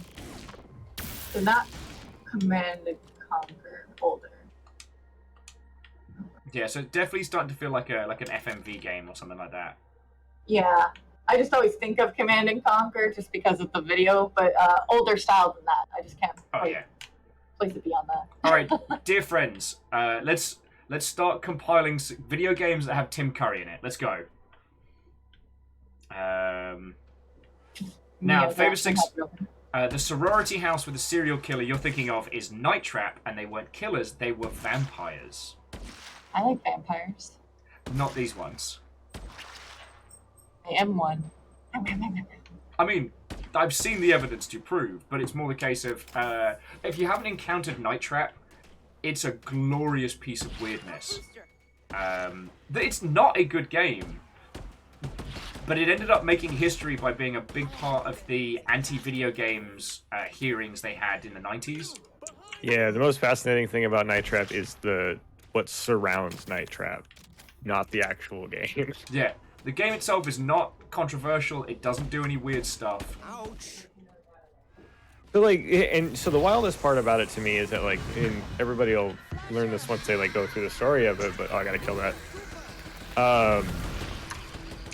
So not Command and Conquer, older. Yeah, so it's definitely starting to feel like an FMV game or something like that. Yeah, I just always think of Command and Conquer just because of the video, but older style than that. I just can't place it beyond that. All right, dear friends, let's start compiling video games that have Tim Curry in it. Let's go. Now, favorite 6. The sorority house with a serial killer you're thinking of is Night Trap, and they weren't killers; they were vampires. I like vampires. Not these ones. I am one. I mean, I've seen the evidence to prove, but it's more the case of if you haven't encountered Night Trap, it's a glorious piece of weirdness. It's not a good game, but it ended up making history by being a big part of the anti-video games hearings they had in the 90s. Yeah, the most fascinating thing about Night Trap is what surrounds Night Trap, not the actual game. Yeah, the game itself is not controversial. It doesn't do any weird stuff. Ouch. So the wildest part about it to me is that everybody will learn this once they go through the story of it. But I gotta kill that.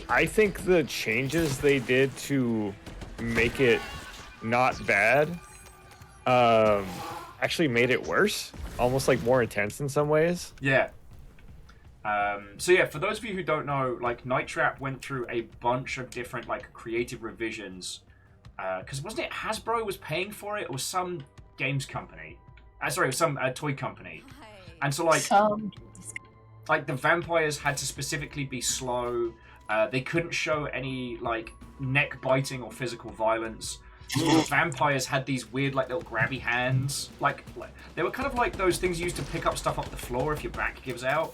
I think the changes they did to make it not bad actually made it worse, almost more intense in some ways. Yeah. So yeah, for those of you who don't know, Night Trap went through a bunch of different creative revisions. Because wasn't it Hasbro was paying for it, or some games company? Sorry, some toy company. And so the vampires had to specifically be slow. They couldn't show any neck biting or physical violence. The vampires had these weird little grabby hands. They were kind of like those things used to pick up stuff off the floor if your back gives out,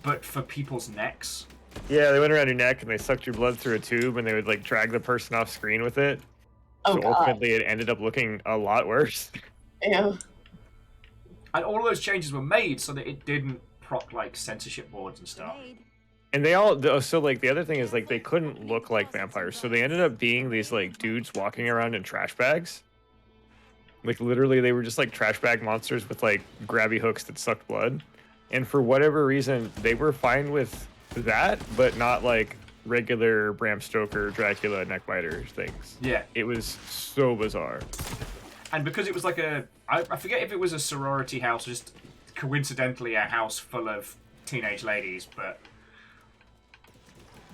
but for people's necks. Yeah, they went around your neck and they sucked your blood through a tube and they would drag the person off screen with it. Oh, so God. ultimately it ended up looking a lot worse. Ew. And all of those changes were made so that it didn't proc censorship boards and stuff. And the other thing is they couldn't look like vampires, so they ended up being these dudes walking around in trash bags. Literally they were just trash bag monsters with grabby hooks that sucked blood. And for whatever reason they were fine with that, but not regular Bram Stoker Dracula neckbiter things. Yeah. It was so bizarre. And because it was I forget if it was a sorority house or just coincidentally a house full of teenage ladies, but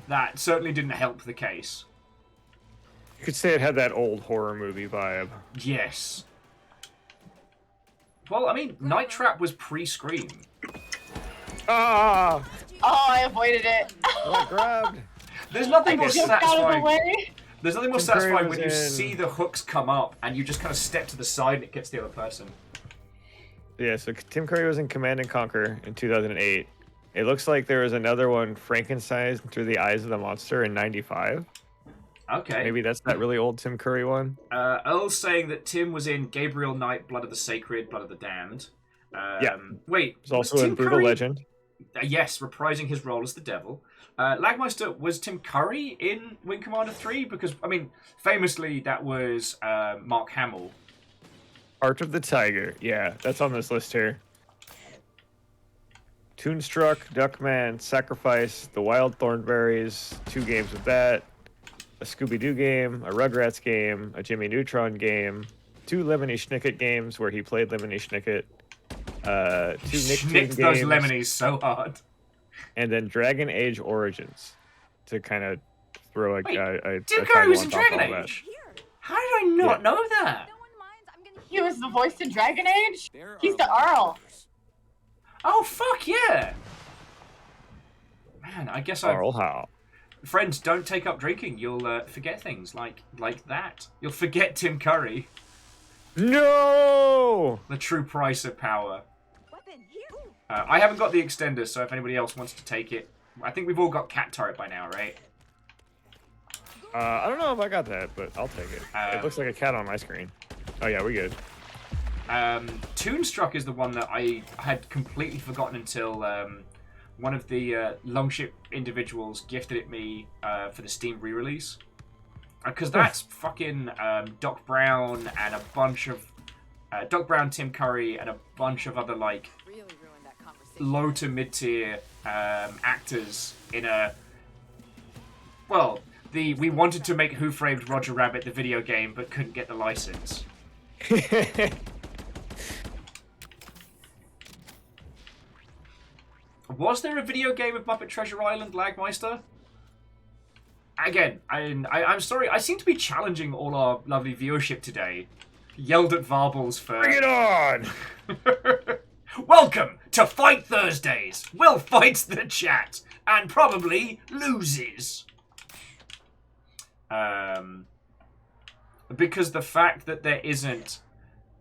that certainly didn't help the case. You could say it had that old horror movie vibe. Yes. Well, I mean, Night Trap was pre-Scream. Ah! Oh, I avoided it. I got grabbed. There's nothing more Just got out of the satisfying. way. There's nothing more Tim Curry satisfying was when you in- see the hooks come up and you just kind of step to the side and it gets the other person. Yeah, so Tim Curry was in Command and Conquer in 2008. It looks like there was another one, Frankenstein Through the Eyes of the Monster, in 95. Okay. Maybe that's that really old Tim Curry one. Earl's saying that Tim was in Gabriel Knight, Blood of the Sacred, Blood of the Damned. Yeah. Wait. He's also was in Tim Brutal Curry... Legend. Yes, reprising his role as the devil. Lagmeister, was Tim Curry in Wing Commander 3? Because, I mean, famously, that was Mark Hamill. Art of the Tiger. Yeah, that's on this list here. Toonstruck, Duckman, Sacrifice, The Wild Thornberries, 2 games with that, a Scooby-Doo game, a Rugrats game, a Jimmy Neutron game, 2 Lemony Snicket games where he played Lemony Snicket, 2 Nicktoon games. Schnicked those lemonies so hard. and then Dragon Age Origins to kind of throw a Wait, a Tim a Curry was title in on top Dragon of all that. Age. How did I not know that? He was the voice in Dragon Age? He's the Earl. Oh fuck yeah! Man, I guess I. Carl Howe. Friends, don't take up drinking. You'll forget things like that. You'll forget Tim Curry. No! The true price of power. I haven't got the extender, so if anybody else wants to take it, I think we've all got cat turret by now, right? I don't know if I got that, but I'll take it. It looks like a cat on my screen. Oh yeah, we're good. Toonstruck is the one that I had completely forgotten until one of the Longship individuals gifted it me for the Steam re-release. Because that's fucking Doc Brown and a bunch of... Doc Brown, Tim Curry, and a bunch of other, like, low to mid-tier actors in a... Well, we wanted to make Who Framed Roger Rabbit the video game, but couldn't get the license. Was there a video game of Muppet Treasure Island, Lagmeister? Again, I'm sorry, I seem to be challenging all our lovely viewership today. Yelled at Varbles for... Bring it on! Welcome to Fight Thursdays! Will fights the chat, and probably loses. Because the fact that there isn't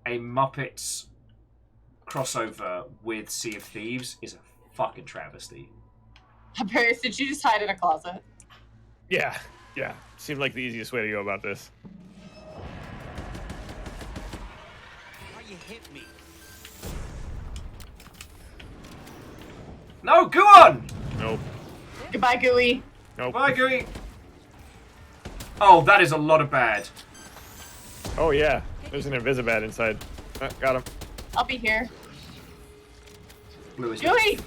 a Muppets crossover with Sea of Thieves is a fucking travesty. Paris, did you just hide in a closet? Yeah. Seemed like the easiest way to go about this. Why you hit me? No, go on! Nope. Goodbye, Gooey. Nope. Bye, Gooey. Oh, that is a lot of bad. Oh yeah, there's an Invisibat inside. Got him. I'll be here. Blue is Gooey!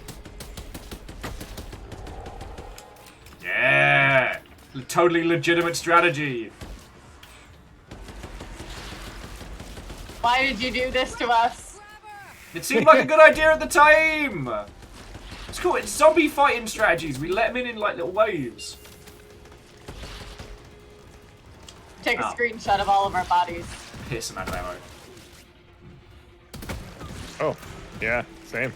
Yeah! Totally legitimate strategy. Why did you do this to us? It seemed like a good idea at the time! It's cool, it's zombie fighting strategies. We let them in like little waves. Take a screenshot of all of our bodies. Piss them out of ammo. Oh, yeah, same.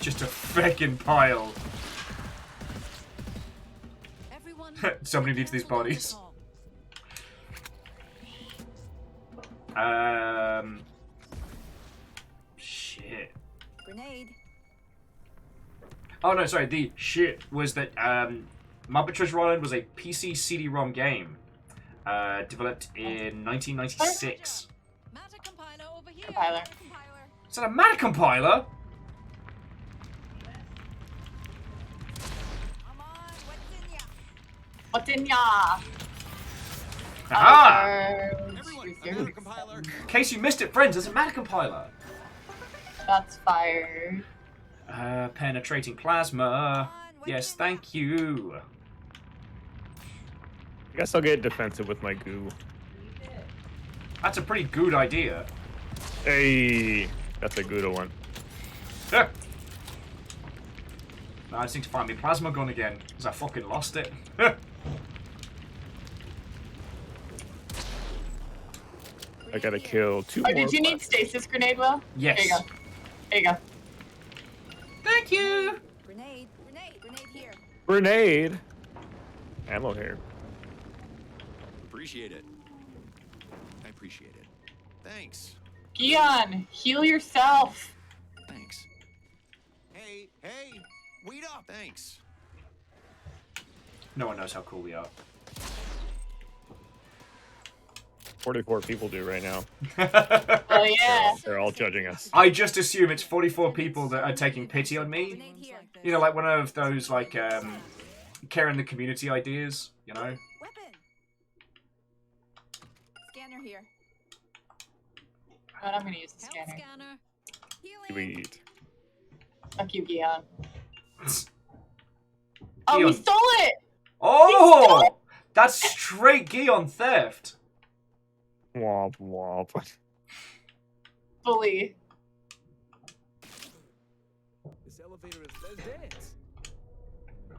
Just a feckin' pile. Somebody needs these bodies. Shit. Grenade. Oh no, sorry. The shit was that Muppet Treasure Island was a PC CD-ROM game developed in 1996. Compiler. Is that a Matter compiler? What's in ya? Aha! Compiler. In case you missed it, friends, there's a Matter compiler. That's fired. Penetrating plasma. Yes, thank you. I guess I'll get defensive with my goo. That's a pretty good idea. Hey, that's a good one. Yeah. Now I just need to find my plasma gun again, because I fucking lost it. I gotta kill two Oh, more. did you need stasis grenade, Will? Yes. There you go. There you go. Thank you. Grenade here. Grenade. Ammo here. Appreciate it. I appreciate it. Thanks. Gion, heal yourself. Thanks. Hey, wait up. Thanks. No one knows how cool we are. 44 people do right now. Oh yeah. They're all judging us. I just assume it's 44 people that are taking pity on me. You know, like one of those, like, care in the community ideas, you know? Weapon. Scanner here. But I'm gonna use the Health scanner. scanner. Healing. Sweet. Fuck you, Gion. Oh, he Gion. stole it! Oh! That's straight Gion theft. Womp womp. Fully.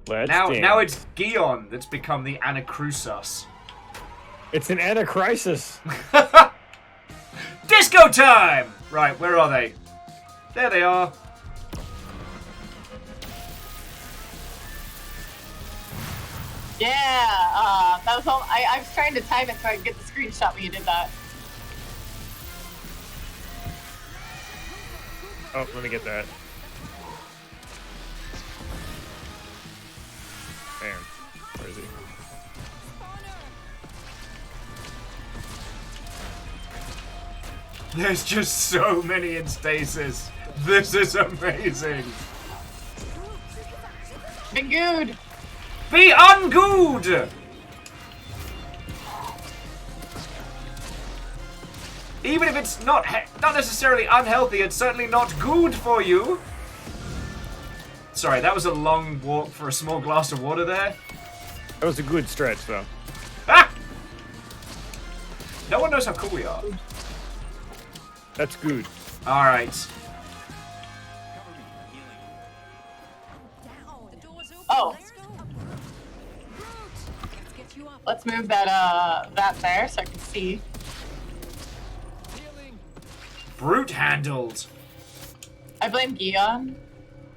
Let's Now dance. it's Gion that's become the Anacrusis. It's an Anacrusis. Disco time! Right, where are they? There they are. Yeah, that was all. I was trying to time it so I could get the screenshot when you did that. Oh, let me get that. Damn. Where is he? There's just so many in stasis. This is amazing. Been good. Be ungood! Even if it's not necessarily unhealthy, it's certainly not good for you. Sorry, that was a long walk for a small glass of water there. That was a good stretch, though. Ah! No one knows how cool we are. That's good. Alright. Oh. Let's move that that there so I can see. Brute handled. I blame Gion.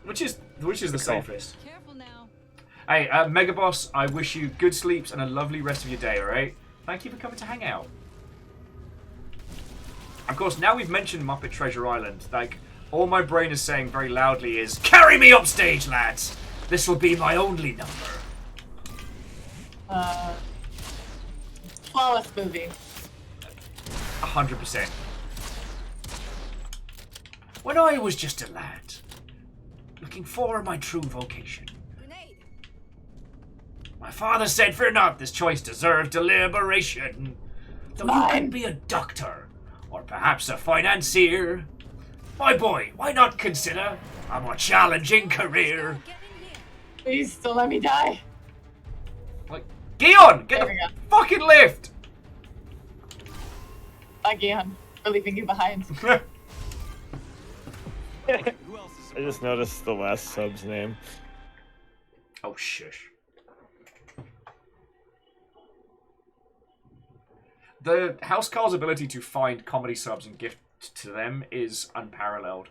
Which is the safest. Careful now. Hey, Mega Boss, I wish you good sleeps and a lovely rest of your day, alright? Thank you for coming to hang out. Of course, now we've mentioned Muppet Treasure Island, like, all my brain is saying very loudly is, carry me upstage, lads! This will be my only number. Flawless movie. 100%. When I was just a lad, looking for my true vocation, Grenade. my father said, fear not, this choice deserved deliberation. Though you can be a doctor, or perhaps a financier. My boy, why not consider a more challenging career? Please don't let me die. Like, Gion, get There the we go. fucking lift! Bye, Gion. We're leaving you behind. I just noticed the last sub's name. Oh, shush. The Housecarl's ability to find comedy subs and gift to them is unparalleled.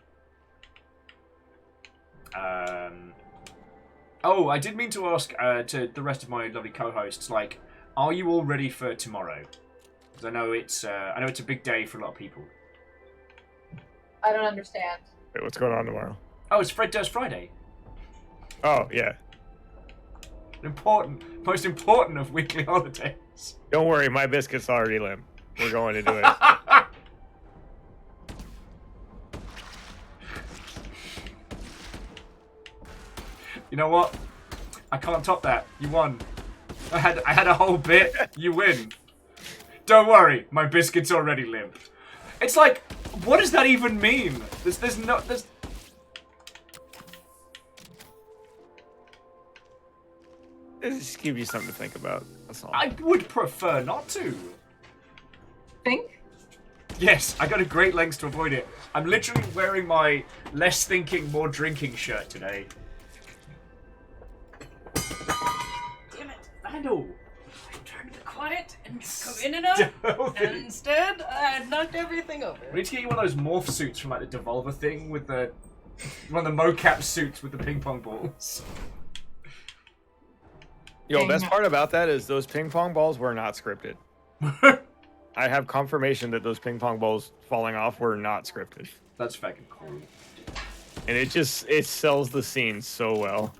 Oh, I did mean to ask to the rest of my lovely co-hosts, like, are you all ready for tomorrow? Because I know it's a big day for a lot of people. I don't understand. Wait, what's going on tomorrow? Oh, it's Fred Durst Friday. Oh, yeah. Most important of weekly holidays. Don't worry, my biscuit's already limp. We're going to do it. You know what? I can't top that. You won. I had a whole bit. You win. Don't worry, my biscuit's already limp. It's like, what does that even mean? There's Just give you something to think about. That's all. I would prefer not to. Think? Yes, I go to great lengths to avoid it. I'm literally wearing my less thinking, more drinking shirt today. Damn it. Vandal! I tried to be quiet and come in and out. And instead, I knocked everything over. We need to get you one of those morph suits from like the Devolver thing with the one of the mocap suits with the ping pong balls. Yo, best part about that is those ping pong balls were not scripted. I have confirmation that those ping pong balls falling off were not scripted. That's fucking cool. And it sells the scene so well.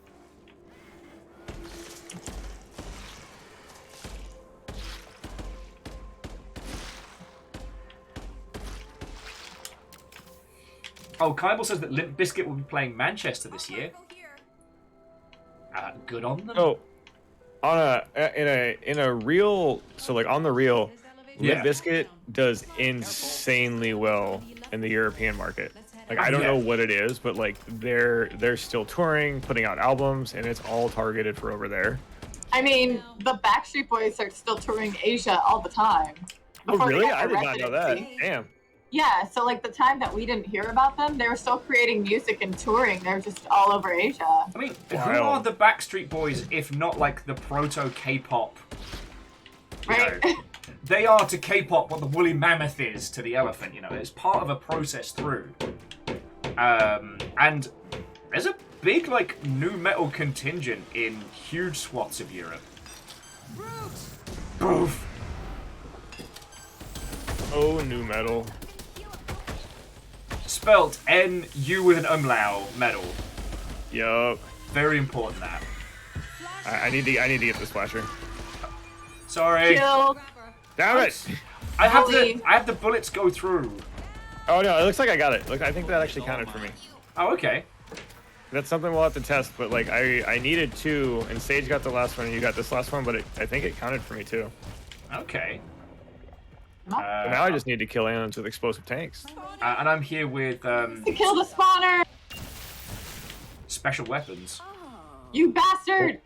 Oh, Kybal says that Limp Bizkit will be playing Manchester this year. Good on them. Oh, in a real, so like on the real, Yeah. Limp Bizkit does insanely well in the European market. Like I don't know what it is, but like they're still touring, putting out albums, and it's all targeted for over there. I mean, the Backstreet Boys are still touring Asia all the time. Oh Before they really? got I their did not know that. residency. Damn. Yeah, so like the time that we didn't hear about them, they were still creating music and touring. They're just all over Asia. I mean, who are the Backstreet Boys if not like the proto K-pop? Right. They are to K-pop what the woolly mammoth is to the elephant. You know, it's part of a process through. And there's a big like new metal contingent in huge swaths of Europe. Boof. Oh, new metal. Spelt N-U with an umlaut, metal. Yup. Very important that. I need to get the splasher. Sorry. Kill. Damn it! I have the bullets go through. Oh no, it looks like I got it. Look, I think that actually counted for me. Oh, okay. That's something we'll have to test, but like I needed 2, and Sage got the last one, and you got this last one, but I think it counted for me too. Okay. So now I just need to kill aliens with explosive tanks. And I'm here with To kill the spawner! special weapons. You bastard!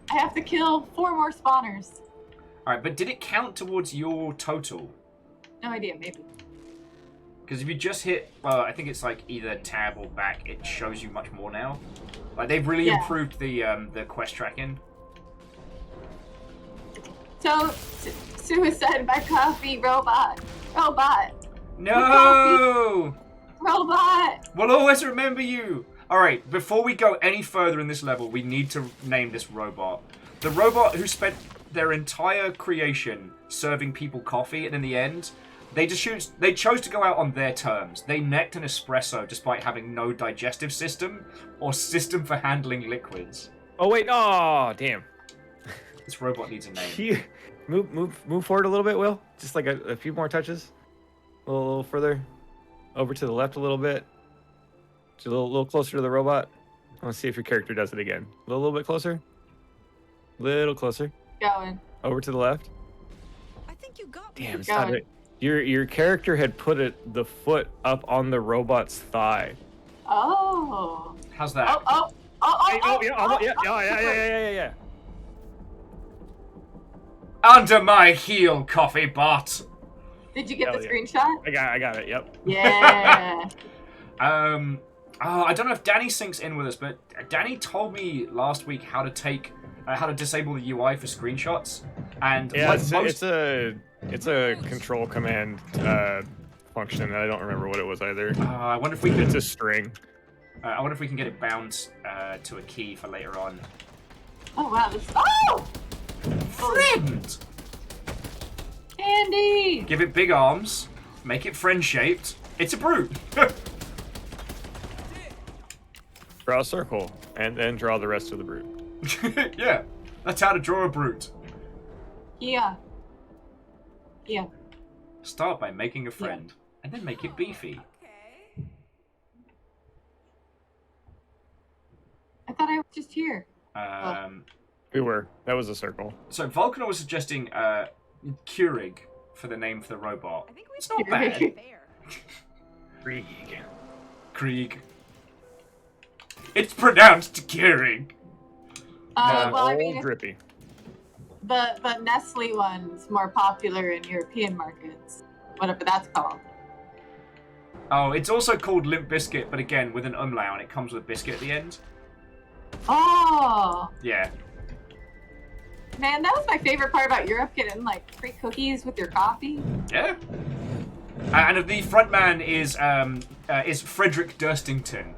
I have to kill 4 more spawners. Alright, but did it count towards your total? No idea, maybe. Because if you just hit, well, I think it's like either tab or back, it shows you much more now. Like they've really improved the quest tracking. So, suicide by coffee, robot. Robot. No! Robot! We'll always remember you! Alright, before we go any further in this level, we need to name this robot. The robot who spent their entire creation serving people coffee, and in the end, they chose to go out on their terms. They necked an espresso despite having no digestive system or system for handling liquids. Oh wait, oh damn. This robot needs a name. Move forward a little bit, Will. Just like a few more touches. A little further. Over to the left a little bit. Just a little closer to the robot. I want to see if your character does it again. A little bit closer. Little closer. Going. Over to the left. I think you got Damn, me. it's not it. Your character had put the foot up on the robot's thigh. Oh. How's that? Yeah. Under my heel, coffee bot. Did you get Hell the yeah. screenshot? I got it. Yep. Yeah. I don't know if Danny syncs in with us, but Danny told me last week how to disable the UI for screenshots, and Yeah, like it's a control command function, and I don't remember what it was either. I wonder if we can. It's a string. I wonder if we can get it bound to a key for later on. Oh wow, this. Oh! Friend! Andy! Give it big arms, make it friend-shaped. It's a brute. Draw a circle, and then draw the rest of the brute. Yeah, that's how to draw a brute. Yeah. Start by making a friend, and then make it beefy. Okay. I thought I was just here. We were. That was a circle. So Vulcan was suggesting Keurig for the name for the robot. I think we It's not bad. fair. Krieg. It's pronounced Keurig. Well, I mean, Drippy. the Nestle one's more popular in European markets. Whatever that's called. Oh, it's also called Limp Biscuit, but again, with an umlaut, and it comes with biscuit at the end. Oh! Yeah. Man, that was my favorite part about Europe, getting like free cookies with your coffee. Yeah. And the frontman is Frederick Durstington.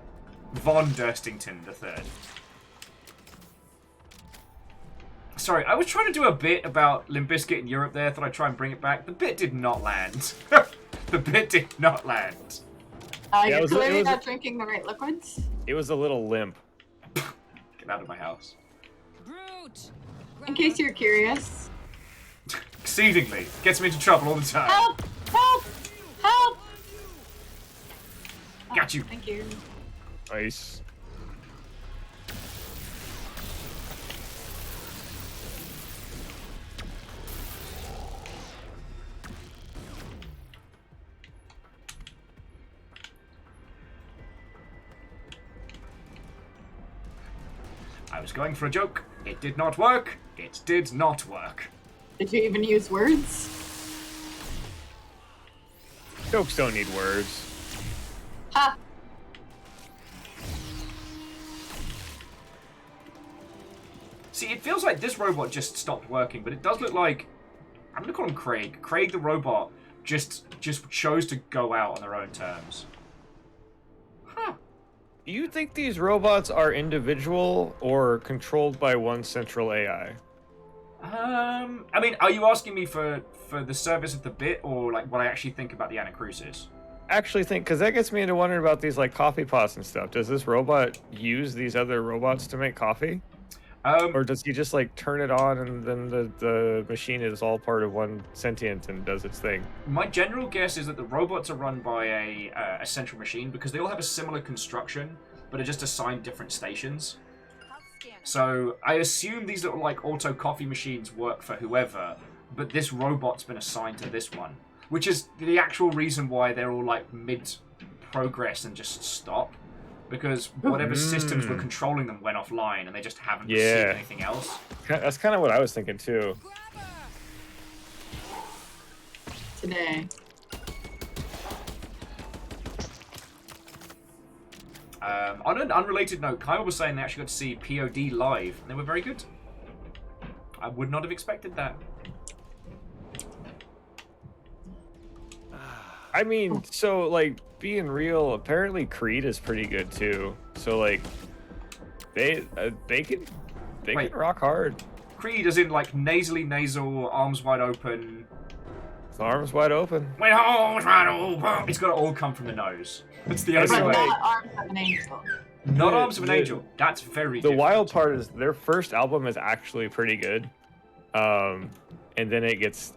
Von Durstington III. Sorry, I was trying to do a bit about Limp Bizkit in Europe there. Thought I'd try and bring it back. The bit did not land. The bit did not land. You're clearly not drinking the right liquids. It was a little limp. Get out of my house. Brute. In case you're curious. Exceedingly. Gets me into trouble all the time. Help! Help! Help! Got you. Thank you. Nice. I was going for a joke. It did not work. It did not work. Did you even use words? Jokes don't need words. Ha! See, it feels like this robot just stopped working, but it does look like... I'm going to call him Craig. Craig the robot just chose to go out on their own terms. Huh. Do you think these robots are individual or controlled by one central AI? I mean, are you asking me for the service of the bit, or like what I actually think about the Anacrusis? Actually think, because that gets me into wondering about these like coffee pots and stuff. Does this robot use these other robots to make coffee? Or does he just like turn it on and then the machine is all part of one sentient and does its thing? My general guess is that the robots are run by a central machine because they all have a similar construction, but are just assigned different stations. So I assume these little like auto coffee machines work for whoever, but this robot's been assigned to this one, which is the actual reason why they're all like mid-progress and just stop. Because whatever systems were controlling them went offline, and they just haven't received anything else. That's kind of what I was thinking too. Today. On an unrelated note, Kyle was saying they actually got to see POD live, and they were very good. I would not have expected that. I mean, so like being real, apparently Creed is pretty good too. So like, they can rock hard. Creed is in like nasally nasal, arms wide open. Arms wide open. With arms wide open. It's got to all come from the nose. It's the only way. Not Arms of an Angel. Not Arms of an Angel. That's very The different. wild part is their first album is actually pretty good. And then it gets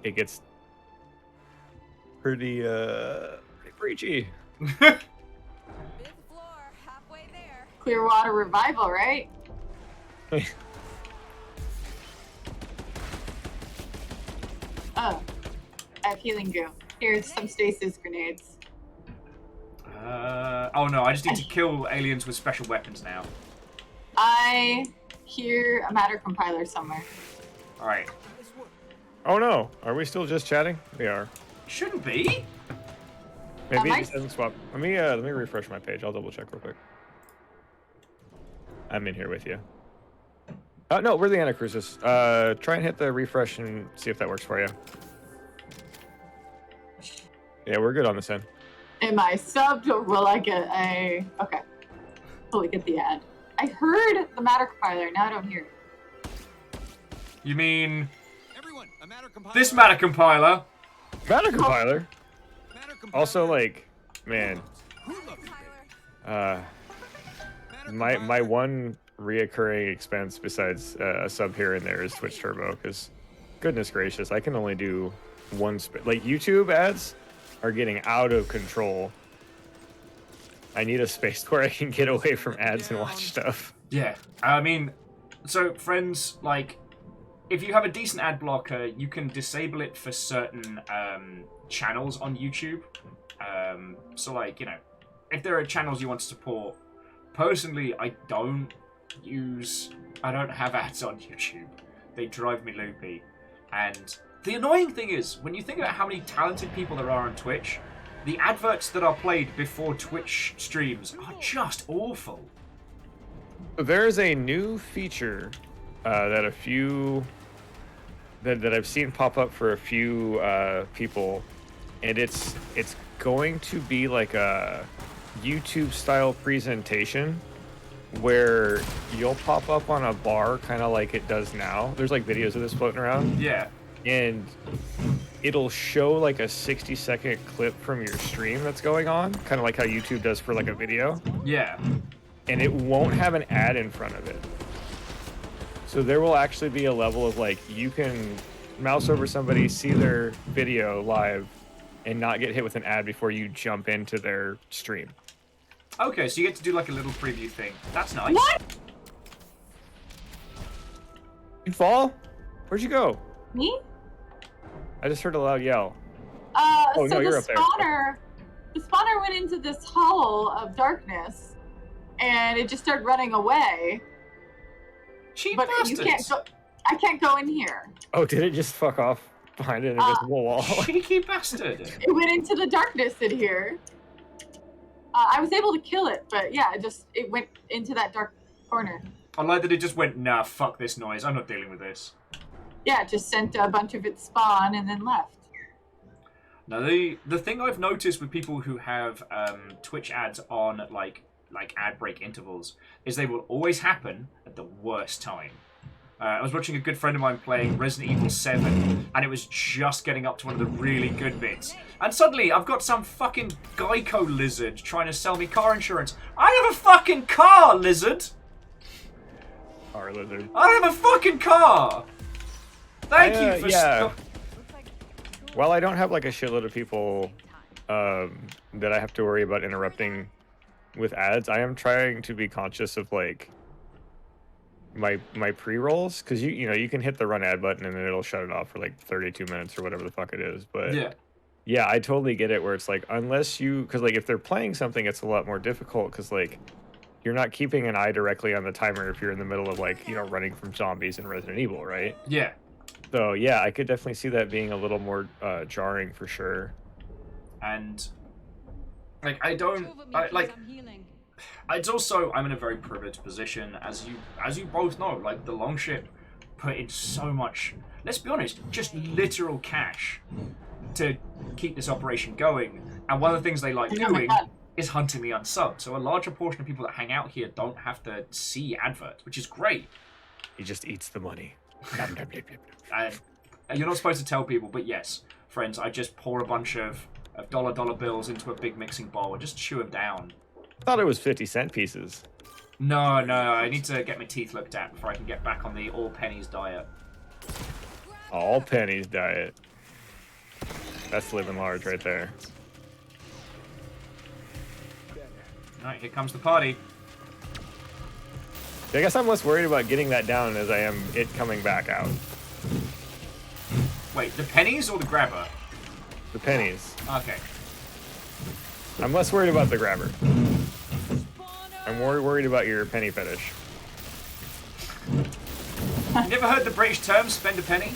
pretty preachy. Fifth floor, halfway there. Clearwater Revival, right? Oh, I have healing goo. Here's some stasis grenades. Oh no, I just need to kill aliens with special weapons now. I hear a matter compiler somewhere. Alright. Oh no, are we still just chatting? We are. Shouldn't be. Maybe Am it just doesn't swap. Let me refresh my page. I'll double check real quick. I'm in here with you. No, we're the Anacrusis. Try and hit the refresh and see if that works for you. Yeah, we're good on this end. Am I subbed or will I get a... Okay. Will I get the ad? I heard the matter compiler, now I don't hear it. You mean Everyone, a matter compiler. this matter compiler? Matter compiler. Matter compiler. Also, like, man, my one reoccurring expense besides a sub here and there is Twitch Turbo, because goodness gracious, I can only do one like YouTube ads are getting out of control. I need a space where I can get away from ads and watch stuff. Yeah, I mean, so friends, like, if you have a decent ad blocker, you can disable it for certain channels on YouTube. So, like, you know, if there are channels you want to support, personally, I don't have ads on YouTube. They drive me loopy. And the annoying thing is, when you think about how many talented people there are on Twitch, the adverts that are played before Twitch streams are just awful. There's a new feature that I've seen pop up for a few people, and it's going to be like a YouTube style presentation where you'll pop up on a bar kind of like it does now. There's like videos of this floating around. Yeah. And it'll show like a 60-second clip from your stream that's going on, kind of like how YouTube does for like a video. Yeah. And it won't have an ad in front of it. So there will actually be a level of like, you can mouse over somebody, see their video live, and not get hit with an ad before you jump into their stream. Okay, so you get to do like a little preview thing. That's nice. What? You fall? Where'd you go? Me? I just heard a loud yell. So no, you're up there. The spawner went into this hollow of darkness, and it just started running away. Cheap But bastards. you can't go. I can't go in here. Oh, did it just fuck off? behind an invisible wall. Cheeky bastard. It went into the darkness in here. I was able to kill it, but yeah, it went into that dark corner. I like that it just went, nah, fuck this noise. I'm not dealing with this. Yeah, it just sent a bunch of its spawn and then left. Now, the thing I've noticed with people who have Twitch ads on, like ad break intervals, is they will always happen at the worst time. I was watching a good friend of mine playing Resident Evil 7, and it was just getting up to one of the really good bits. And suddenly, I've got some fucking Geico lizard trying to sell me car insurance. I have a fucking car, lizard! Car lizard. I have a fucking car! Thank you for... Yeah. Well, I don't have like a shitload of people that I have to worry about interrupting with ads. I am trying to be conscious of like my pre-rolls, because you can hit the run ad button and then it'll shut it off for like 32 minutes or whatever the fuck it is. But yeah, I totally get it where it's like, unless because like if they're playing something, it's a lot more difficult because like you're not keeping an eye directly on the timer if you're in the middle of like running from zombies in Resident Evil, right? Yeah. So yeah, I could definitely see that being a little more jarring for sure. And like it's also, I'm in a very privileged position, as you both know. Like, the Longship put in so much, let's be honest, just literal cash to keep this operation going. And one of the things they like doing is hunting the unsubbed. So a larger portion of people that hang out here don't have to see adverts, which is great. He just eats the money. And you're not supposed to tell people, but yes, friends, I just pour a bunch of dollar bills into a big mixing bowl and just chew them down. I thought it was 50-cent pieces. No, I need to get my teeth looked at before I can get back on the all pennies diet. All pennies diet. That's living large right there. Alright, here comes the party. I guess I'm less worried about getting that down as I am it coming back out. Wait, the pennies or the grabber? The pennies. Okay. I'm less worried about the grabber. I'm more worried about your penny fetish. You never heard the British term, spend a penny?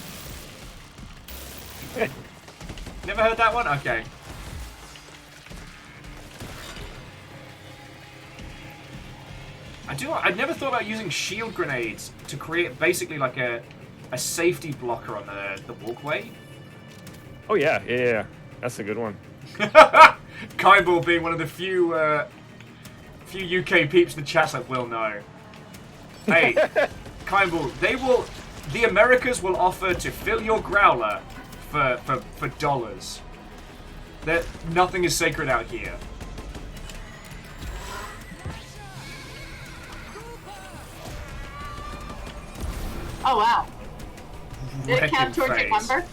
Never heard that one? Okay. I'd never thought about using shield grenades to create basically like a safety blocker on the walkway. Oh yeah. That's a good one. Kyball being one of the few UK peeps in the chat's like, well, no. Hey, Kyball, the Americas will offer to fill your growler for dollars. Nothing is sacred out here. Oh wow. Did it count towards your number?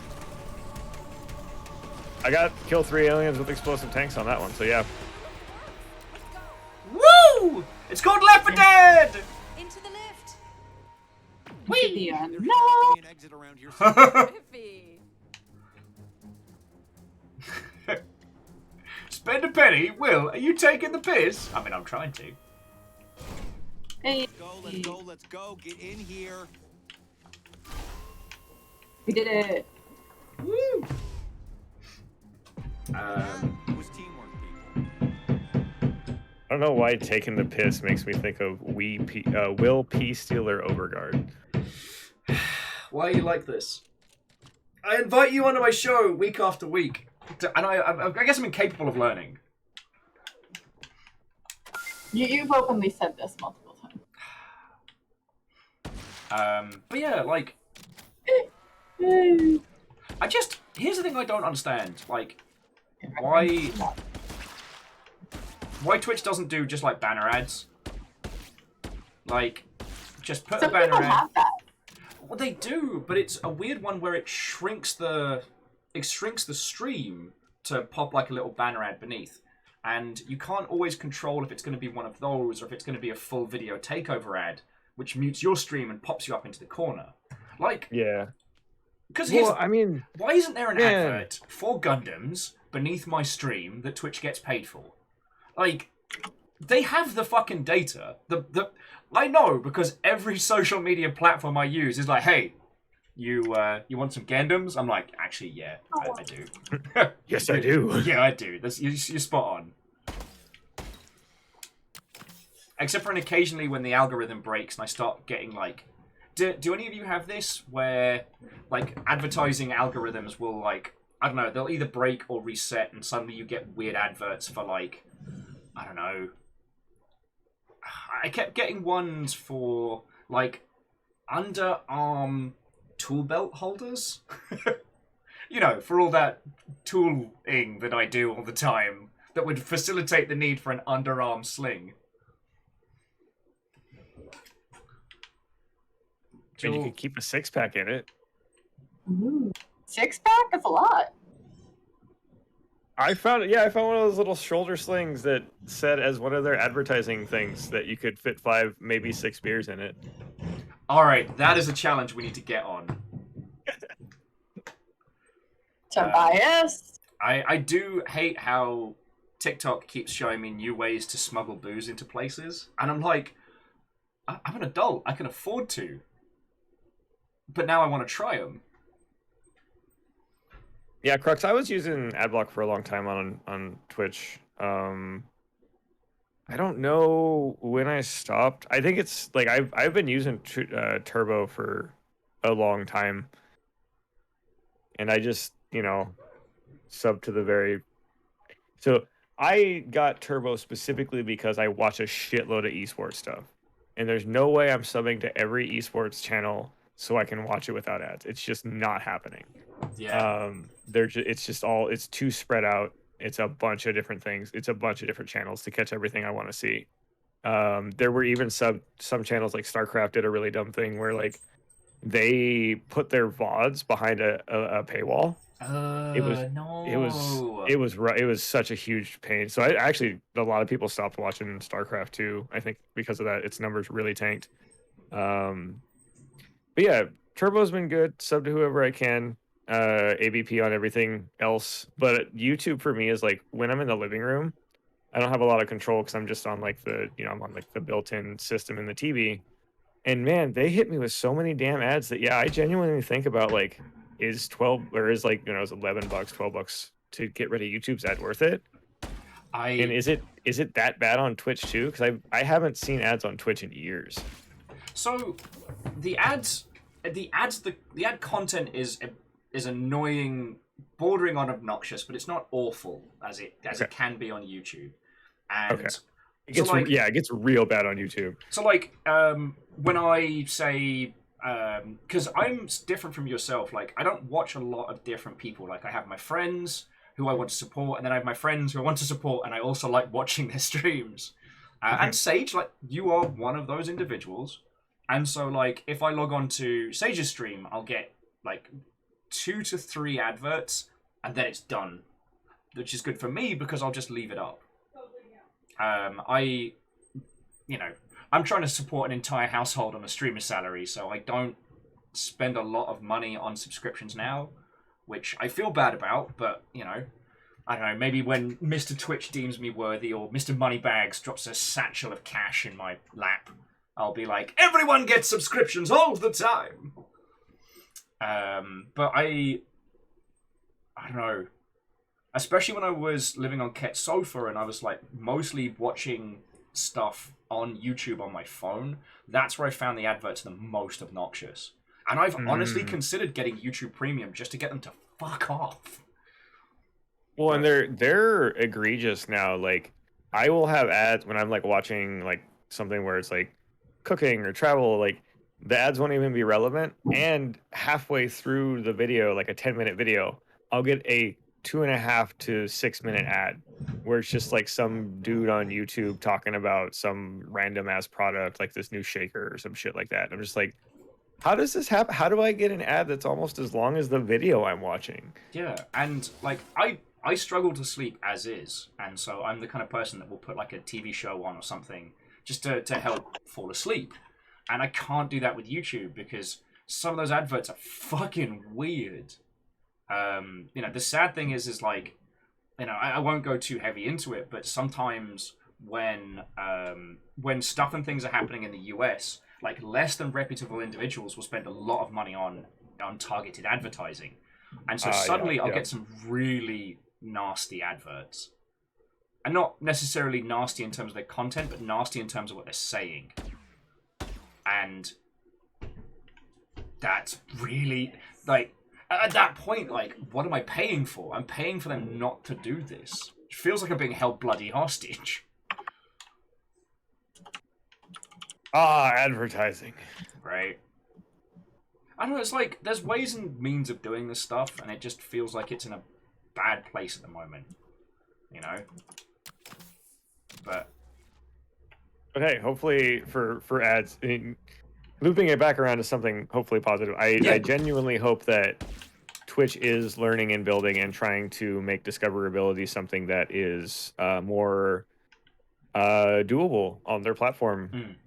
I got kill 3 aliens with explosive tanks on that one, so yeah. Woo! It's called Left 4 Dead! Into the lift. Wee! No! An exit around here. Iffy. Spend a penny? Will, are you taking the piss? I mean, I'm trying to. Hey. Let's go. Get in here. We did it. Woo! It was teamwork, people. I don't know why taking the piss makes me think of Will P. Steeler Overguard. Why are you like this? I invite you onto my show week after week, and I guess I'm incapable of learning. You've openly said this multiple times. But yeah, like, here's the thing I don't understand, like, why Twitch doesn't do just like banner ads. Like, just put Some a banner people ad. have that. Well, they do, but it's a weird one where it shrinks the stream to pop like a little banner ad beneath, and you can't always control if it's going to be one of those or if it's going to be a full video takeover ad, which mutes your stream and pops you up into the corner. Like, yeah. Because why isn't there an advert for Gundams beneath my stream that Twitch gets paid for? Like, they have the fucking data. I know, because every social media platform I use is like, hey, you want some Gandams? I'm like, actually, yeah, I do. Yes, I do. Yeah, I do. You're spot on. Except for occasionally when the algorithm breaks and I start getting like, do any of you have this where like advertising algorithms will like, I don't know, they'll either break or reset and suddenly you get weird adverts for like, I don't know. I kept getting ones for like underarm tool belt holders. You know, for all that tooling that I do all the time that would facilitate the need for an underarm sling. And you could keep a 6-pack in it. Ooh. 6-pack? That's a lot. I found one of those little shoulder slings that said as one of their advertising things that you could fit 5, maybe 6 beers in it. All right, that is a challenge we need to get on. Tobias? I do hate how TikTok keeps showing me new ways to smuggle booze into places, and I'm like, I'm an adult, I can afford to. But now I want to try them. Yeah, Crux, I was using Adblock for a long time on Twitch. I don't know when I stopped. I think it's like I've been using Turbo for a long time, and I just sub to the very. So I got Turbo specifically because I watch a shitload of esports stuff, and there's no way I'm subbing to every esports channel so I can watch it without ads. It's just not happening. Yeah. It's too spread out. It's a bunch of different things. It's a bunch of different channels to catch everything I want to see. There were even some channels like StarCraft did a really dumb thing where like they put their VODs behind a paywall. It was such a huge pain. So a lot of people stopped watching StarCraft too. I think because of that, its numbers really tanked. But yeah, Turbo's been good. Sub to whoever I can. ABP on everything else. But YouTube for me is like when I'm in the living room, I don't have a lot of control because I'm just on like I'm on like the built-in system in the TV. And man, they hit me with so many damn ads that I genuinely think about like, is 12 or is like, it's $11, $12 to get rid of YouTube's ad worth it? And is it that bad on Twitch too? Because I haven't seen ads on Twitch in years. So, the ad content is annoying, bordering on obnoxious, but it's not awful as it can be on YouTube. And it gets real bad on YouTube. So like, when I say, because I'm different from yourself, like I don't watch a lot of different people. Like I have my friends who I want to support, and then I have my friends who I want to support, and I also like watching their streams. And Sage, like you are one of those individuals. And so, like, if I log on to Sage's stream, I'll get, like, 2 to 3 adverts, and then it's done. Which is good for me, because I'll just leave it up. I'm trying to support an entire household on a streamer salary, so I don't spend a lot of money on subscriptions now, which I feel bad about, but, I don't know, maybe when Mr. Twitch deems me worthy, or Mr. Moneybags drops a satchel of cash in my lap, I'll be like, everyone gets subscriptions all the time. But I don't know. Especially when I was living on Ket's sofa and I was like mostly watching stuff on YouTube on my phone. That's where I found the adverts the most obnoxious. And I've honestly considered getting YouTube Premium just to get them to fuck off. Well, and they're egregious now. Like, I will have ads when I'm like watching like something where it's like cooking or travel, like the ads won't even be relevant, and halfway through the video, like a 10-minute video, I'll get a 2.5 to 6 minute ad where it's just like some dude on YouTube talking about some random ass product like this new shaker or some shit like that. I'm just like, how does this happen? How do I get an ad that's almost as long as the video I'm watching? Yeah, and like I struggle to sleep as is, and so I'm the kind of person that will put like a TV show on or something just to help fall asleep. And I can't do that with YouTube because some of those adverts are fucking weird. The sad thing is like, I won't go too heavy into it, but sometimes when stuff and things are happening in the US, like less than reputable individuals will spend a lot of money on on targeted advertising, and so suddenly I'll yeah. get some really nasty adverts, and not necessarily nasty in terms of their content, but nasty in terms of what they're saying, and that's really like at that point, like, what am I paying for? I'm paying for them not to do this. It feels like I'm being held bloody hostage. Advertising. Right. I don't know, it's like, there's ways and means of doing this stuff, and it just feels like it's in a bad place at the moment. You know? But hey, hopefully for ads, looping it back around to something hopefully positive, I genuinely hope that Twitch is learning and building and trying to make discoverability something that is more doable on their platform.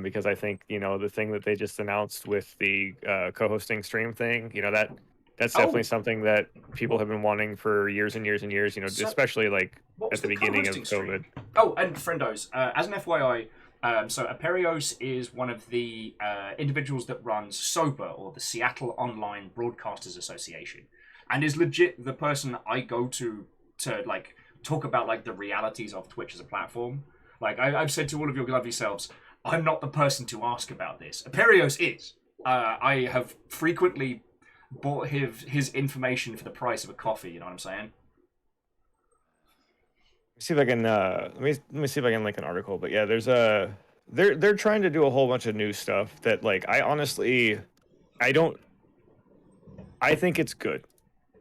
Because I think, the thing that they just announced with the co-hosting stream thing, that's definitely something that people have been wanting for years and years and years, especially like at the beginning of COVID. Oh, and friendos, as an FYI, so Aperios is one of the individuals that runs SOBA, or the Seattle Online Broadcasters Association, and is legit the person I go to like talk about like the realities of Twitch as a platform. Like I've said to all of your lovely selves, I'm not the person to ask about this. Aperios is. I have frequently bought his information for the price of a coffee. You know what I'm saying? See if I can let me see if I can link an article. But yeah, there's they're trying to do a whole bunch of new stuff that, like, I think it's good.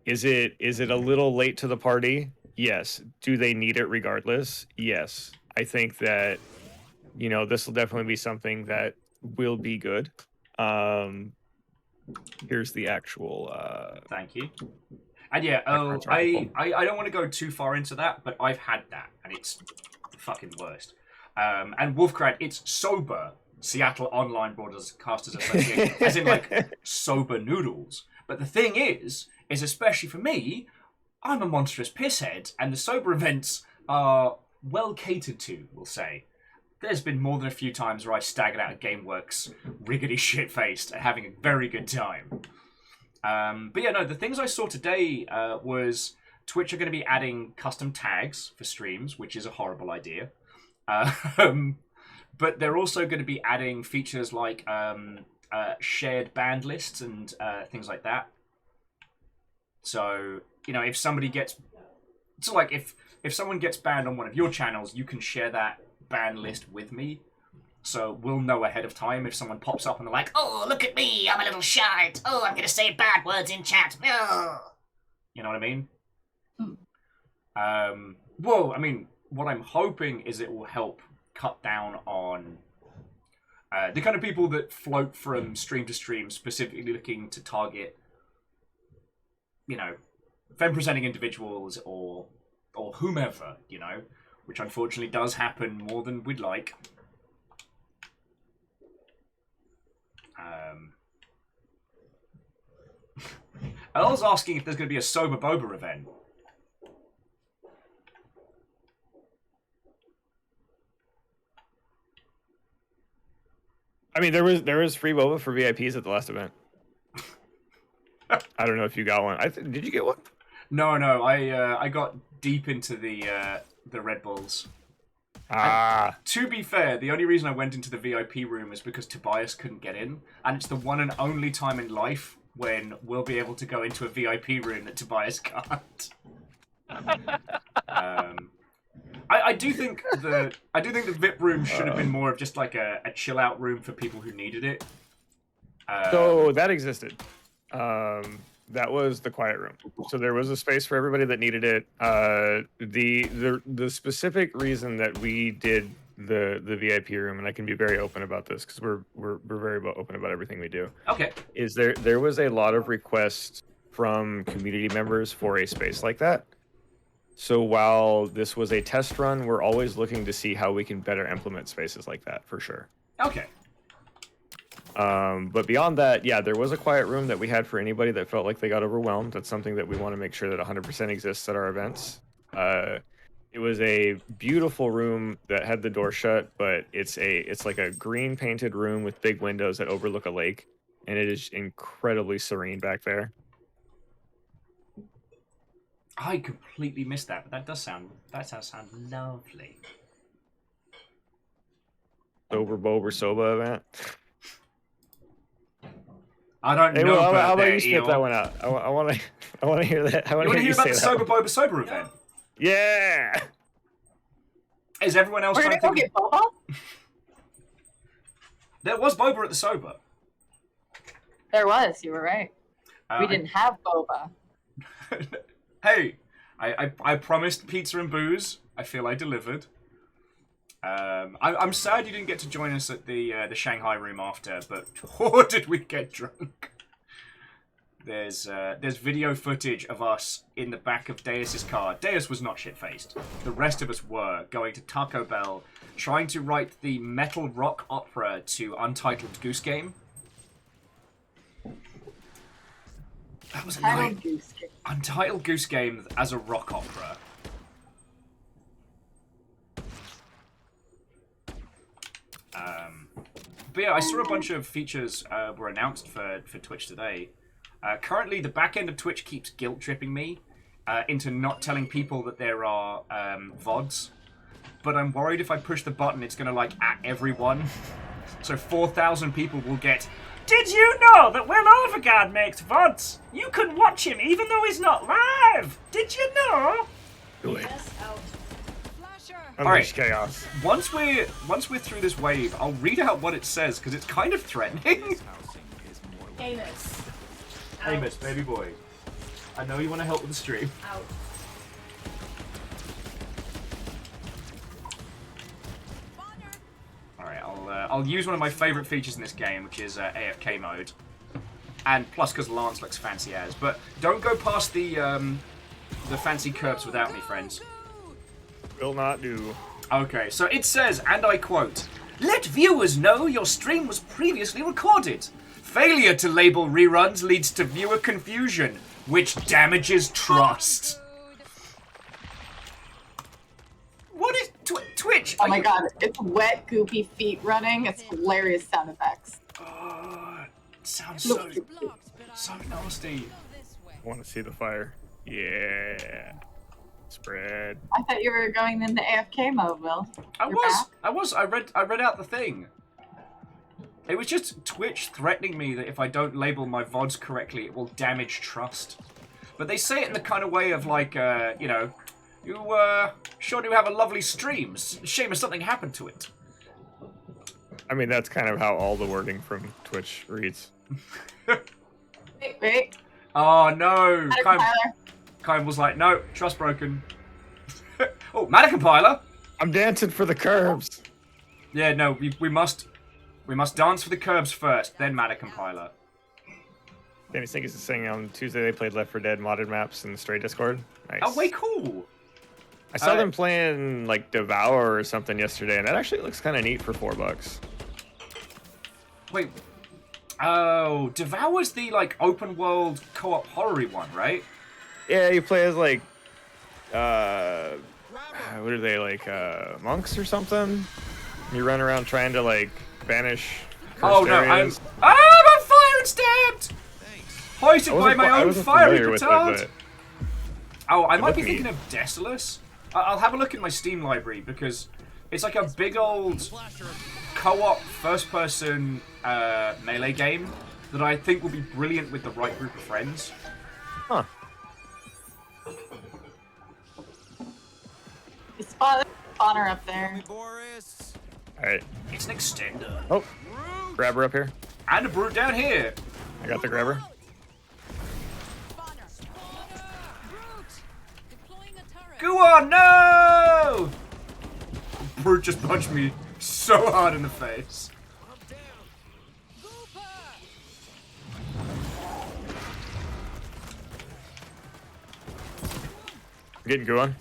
Is it a little late to the party? Yes. Do they need it regardless? Yes. I think that this will definitely be something that will be good. Here's the actual Thank you. And yeah, I don't want to go too far into that, but I've had that, and it's the fucking worst. And Wolfcrad, it's SOBA, Seattle Online Broadcasters Association, as in like soba noodles. But the thing is especially for me, I'm a monstrous pisshead, and the sober events are well catered to, we'll say. There's been more than a few times where I staggered out of GameWorks, riggedy shit-faced, and having a very good time. But yeah, no, the things I saw today was Twitch are going to be adding custom tags for streams, which is a horrible idea. But they're also going to be adding features like shared band lists and things like that. So, if somebody gets... So, like, if someone gets banned on one of your channels, you can share that ban list with me. So we'll know ahead of time if someone pops up and they're like, oh, look at me, I'm a little shite. Oh, I'm going to say bad words in chat. Oh. You know what I mean? Well, I mean, what I'm hoping is it will help cut down on the kind of people that float from stream to stream, specifically looking to target, femme-presenting individuals or whomever, which unfortunately does happen more than we'd like. I was asking if there's going to be a Sober Boba event. I mean, there was free boba for VIPs at the last event. I don't know if you got one. Did you get one? No. I got deep into the Red Bulls. And to be fair, the only reason I went into the VIP room is because Tobias couldn't get in, and it's the one and only time in life when we'll be able to go into a VIP room that Tobias can't. I do think the VIP room should have been more of just like a chill out room for people who needed it. So that existed. That was the quiet room. So there was a space for everybody that needed it. The specific reason that we did the VIP room, and I can be very open about this because we're very open about everything we do. Okay. Is there was a lot of requests from community members for a space like that. So while this was a test run, we're always looking to see how we can better implement spaces like that for sure. Okay. But beyond that, yeah, there was a quiet room that we had for anybody that felt like they got overwhelmed. That's something that we want to make sure that 100% exists at our events. It was a beautiful room that had the door shut, but it's like a green painted room with big windows that overlook a lake. and it is incredibly serene back there. I completely missed that, but that does sound lovely. Sober Bober Soba event. I don't Hey, know. well, but how about there, you snip Eel. that one out? I want to hear that. I want You want to hear about say the that Sober one. Boba Sober event? Yeah. Is everyone else We're trying gonna to go think? get boba. There was Boba at the Sober. There was. You were right. We I- didn't have boba. Hey, I promised pizza and booze. I feel I delivered. I'm sad you didn't get to join us at the Shanghai room after, but oh, did we get drunk? There's video footage of us in the back of Deus's car. Deus was not shit-faced. The rest of us were going to Taco Bell, trying to write the metal rock opera to Untitled Goose Game. That was a night. Untitled Goose Game as a rock opera. But yeah, I saw a bunch of features were announced for Twitch today. Currently, the back end of Twitch keeps guilt-tripping me into not telling people that there are VODs. But I'm worried if I push the button, it's going to, like, at everyone. So 4,000 people will get... Did you know that Will Overguard makes VODs? You can watch him even though he's not live! Did you know? Do it. All right. Chaos. Once we're through this wave, I'll read out what it says, because it's kind of threatening. Amos. Amos, baby boy. I know you want to help with the stream. Out. Alright, I'll use one of my favourite features in this game, which is AFK mode. And plus because Lance looks fancy as. But don't go past the fancy curbs without me, friends. Will not do. Okay, so it says, and I quote, "Let viewers know your stream was previously recorded. Failure to label reruns leads to viewer confusion, which damages trust." What is Twitch? Oh my god, it's wet, goopy feet running. It's hilarious sound effects. Oh, it sounds so nasty. I want to see the fire. Yeah. Spread. I thought you were going into AFK mode, Will. I read out the thing. It was just Twitch threatening me that if I don't label my VODs correctly, it will damage trust. But they say it in the kind of way of like, you know, you sure do have a lovely stream. Shame if something happened to it. I mean, that's kind of how all the wording from Twitch reads. Wait. Oh no! Tyler. Kind was like, no, trust broken. Oh, Mana Compiler. I'm dancing for the curbs. Yeah, no, we must dance for the curbs first, then Mana Compiler. Danny Sink is saying on Tuesday they played Left 4 Dead modded maps in the Stray Discord. Nice. Oh, way cool. I saw them playing like Devour or something yesterday, and that actually looks kind of neat for $4. Wait. Oh, Devour's the like open world co-op horror-y one, right? Yeah, you play as like what are they, like monks or something? You run around trying to like banish cursed areas. I'm on fire and stabbed! Hoisted by my own fiery petard! Oh, I might be thinking of Desolus. I'll have a look in my Steam library because it's like a big old co-op first-person melee game that I think will be brilliant with the right group of friends. Huh. Spawner up there. Alright. It's an extender. Oh, grabber up here. And a brute down here. I got the grabber. Go on, no! Brute just punched me so hard in the face. Getting going.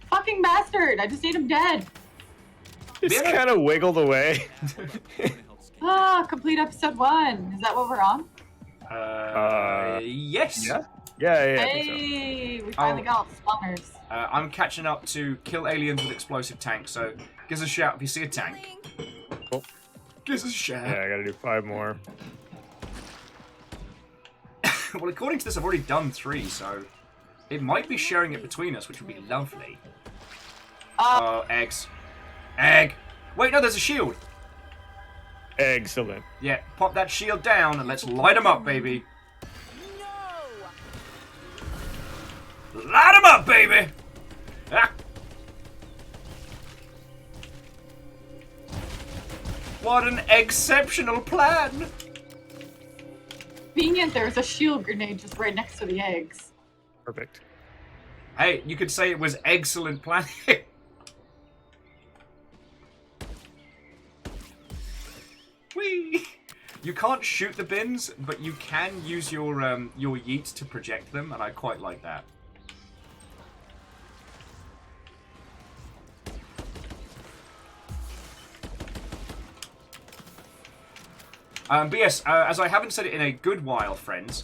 Fucking bastard! I just need him dead. Just kind of wiggled away. Ah, complete episode 1. Is that what we're on? Yes. Yeah. Yeah, I think so. Hey, we finally got all the spawners. I'm catching up to kill aliens with explosive tanks, so give us a shout if you see a tank. Cool. Give us a shout. Yeah, I gotta do 5 more. Well, according to this, I've already done 3, so it might be sharing it between us, which would be lovely. Oh, eggs. Egg. Wait, no, there's a shield. Excellent. Yeah, pop that shield down and let's light them up, baby. Light them up, baby! Ah. What an exceptional plan! Convenient, there's a shield grenade just right next to the eggs. Perfect. Hey, you could say it was excellent planning. Whee! You can't shoot the bins, but you can use your yeet to project them, and I quite like that. But yes, as I haven't said it in a good while, friends,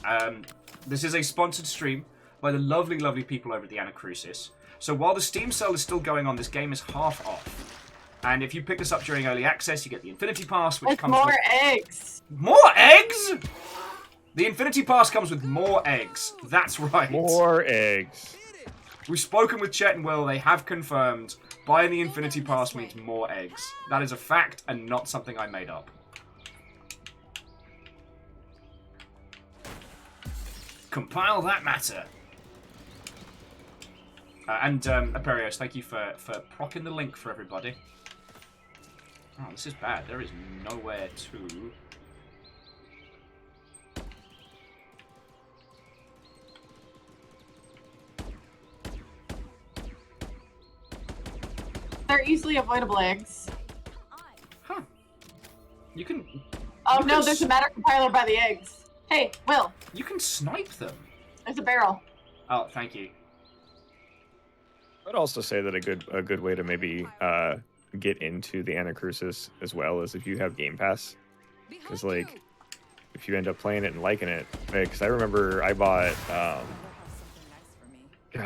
this is a sponsored stream by the lovely, lovely people over at the Anacrusis. So while the Steam sale is still going on, this game is half off. And if you pick this up during early access, you get the Infinity Pass, which comes more with... eggs! More eggs?! The Infinity Pass comes with more eggs. That's right. More eggs. We've spoken with Chet and Will. They have confirmed buying the Infinity Pass means more eggs. That is a fact and not something I made up. Compile that matter. And Aperios, thank you for procking the link for everybody. Oh, this is bad. There is nowhere to... They're easily avoidable eggs. Huh. You can... Oh you no, can there's a matter compiler by the eggs. Hey, Will. You can snipe them. There's a barrel. Oh, thank you. I'd also say that a good way to maybe get into the Anacrusis as well is if you have Game Pass, because like if you end up playing it and liking it, because I remember I bought yeah,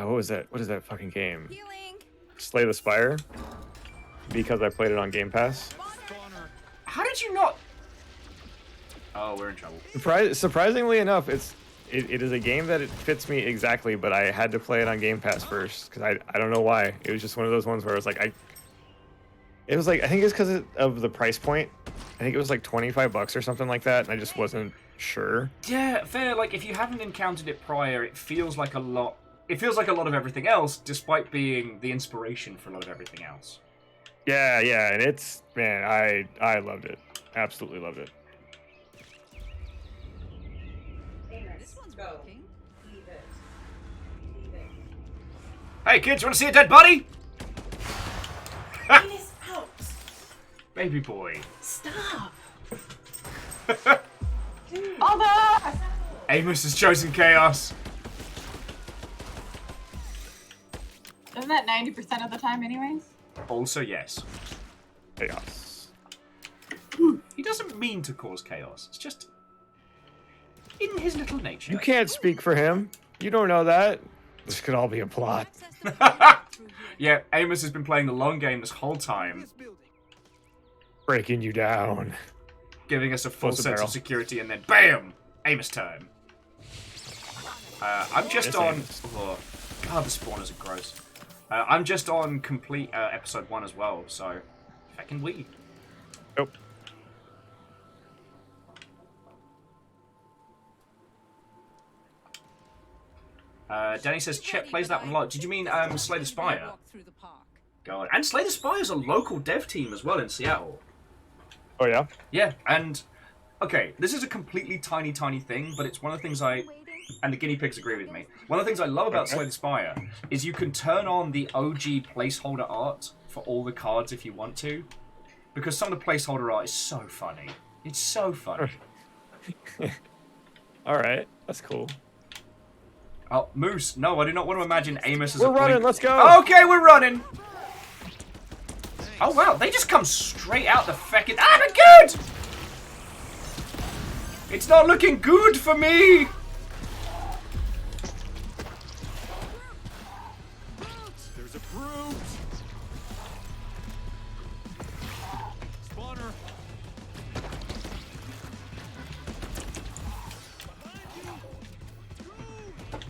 what was that? What is that fucking game? Slay the Spire, because I played it on Game Pass. How did you not? Oh, we're in trouble. Surprisingly enough, it is a game that it fits me exactly, but I had to play it on Game Pass first because I don't know why. It was just one of those ones where I was like it was like I think it's because of the price point. I think it was like $25 or something like that, and I just wasn't sure. Yeah, fair. Like if you haven't encountered it prior, it feels like a lot. It feels like a lot of everything else, despite being the inspiration for a lot of everything else. Yeah, and it's man, I loved it. Absolutely loved it. This one's working. Hey kids, you want to see a dead body? Penis out. Baby boy. Stop. Mother! Amos has chosen chaos. Isn't that 90% of the time anyways? Also, yes. Chaos. He doesn't mean to cause chaos. It's just in his little nature. You can't speak for him. You don't know that. This could all be a plot. Yeah, Amos has been playing the long game this whole time. Breaking you down. Giving us a full Close the sense barrel. of security and then BAM! Amos turn. I'm just Yes, on... Amos. Oh, God, the spawners are gross. I'm just on complete episode 1 as well, so... Feckin' weed. Nope. Danny says Chet plays that one a lot. Did you mean Slay the Spire? God. And Slay the Spire is a local dev team as well in Seattle. Oh yeah? Yeah, and... Okay, this is a completely tiny thing, but it's one of the things I... And the guinea pigs agree with me. One of the things I love about Slay the Spire is you can turn on the OG placeholder art for all the cards if you want to. Because some of the placeholder art is so funny. It's so funny. Alright, that's cool. Oh, Moose. No, I do not want to imagine Amos as We're a running, blink. let's go! Okay, we're running! Oh, wow, they just come straight out the feckin'... Ah, they're good! It's not looking good for me! brute! Spawner!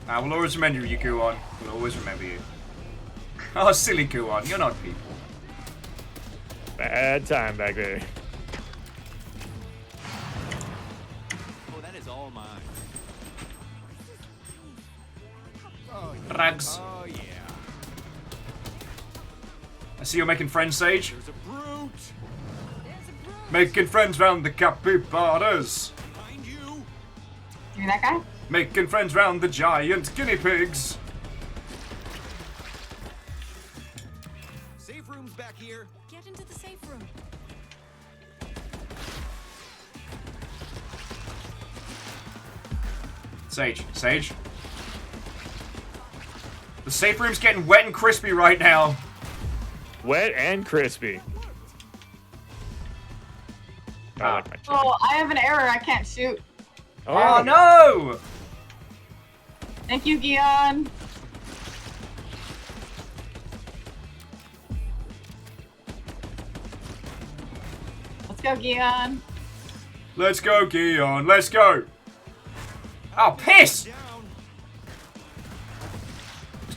I will always remember you, Guon. We'll always remember you. Oh, silly Guon, you're not people. Bad time back there. Oh, that is all mine. Rags. Oh, yeah. I see you're making friends, Sage. There's a brute! Making friends round the capybaras. Behind you! You mean that guy? Making friends round the giant guinea pigs. Safe room's back here. Get into the safe room. Sage, Sage. The safe room's getting wet and crispy right now. Wet and crispy. I like my chicken. Oh, I have an error. I can't shoot. Oh no! Thank you, Gion. Let's go, Gion. Let's go, Gion. Let's go. Oh, piss! Down.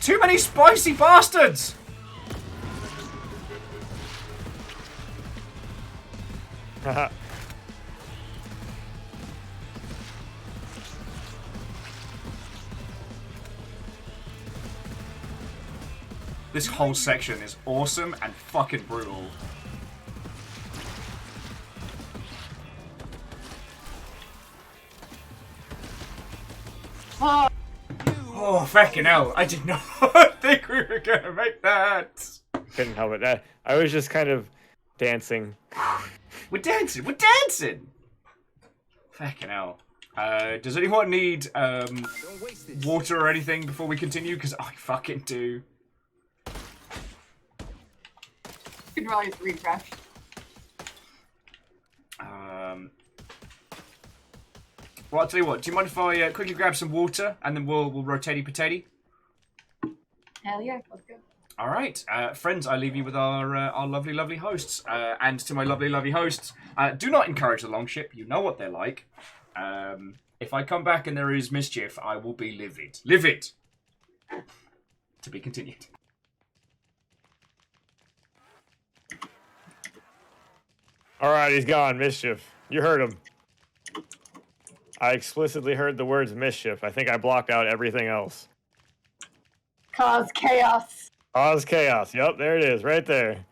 Too many spicy bastards! Haha. This whole section is awesome and fucking brutal. Oh, Oh, fucking hell. I did not think we were gonna make that. Couldn't help it. I was just kind of dancing. We're dancing. We're dancing. Fucking hell. Does anyone need Don't waste it. water or anything before we continue? Because I fucking do. could probably refresh. Well, I'll tell you what. Do you mind if I quickly grab some water and then we'll rotatey potato? Hell yeah, let's go. All right, friends. I leave you with our lovely, lovely hosts. And to my lovely, lovely hosts, do not encourage the longship. You know what they're like. If I come back and there is mischief, I will be livid. Livid. To be continued. All right, he's gone. Mischief. You heard him. I explicitly heard the words mischief. I think I blocked out everything else. Cause chaos. Cause chaos. Yep, there it is, right there.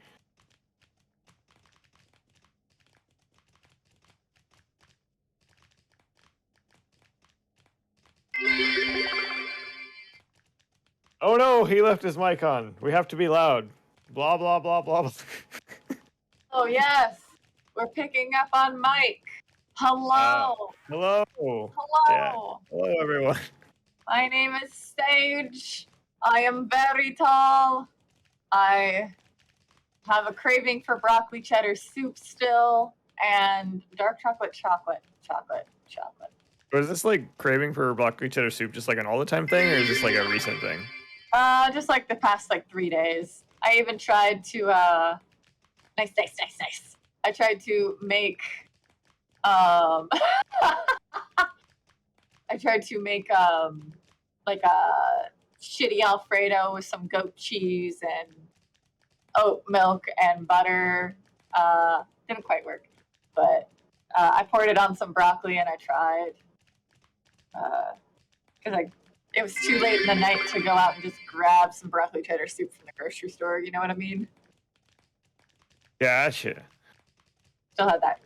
Oh no, he left his mic on. We have to be loud. Blah, blah, blah, blah, blah. Oh yes, we're picking up on Mike. Hello. Hello. Hello. Yeah. Hello, everyone. My name is Sage. I am very tall. I have a craving for broccoli cheddar soup still, and dark chocolate. Was this like craving for broccoli cheddar soup just like an all the time thing, or is this like a recent thing? Just like the past 3 days. I even tried to nice. I tried to make I tried to make like a shitty Alfredo with some goat cheese and oat milk and butter. Didn't quite work, but I poured it on some broccoli and I tried because it was too late in the night to go out and just grab some broccoli cheddar soup from the grocery store. You know what I mean? Gotcha. Still had that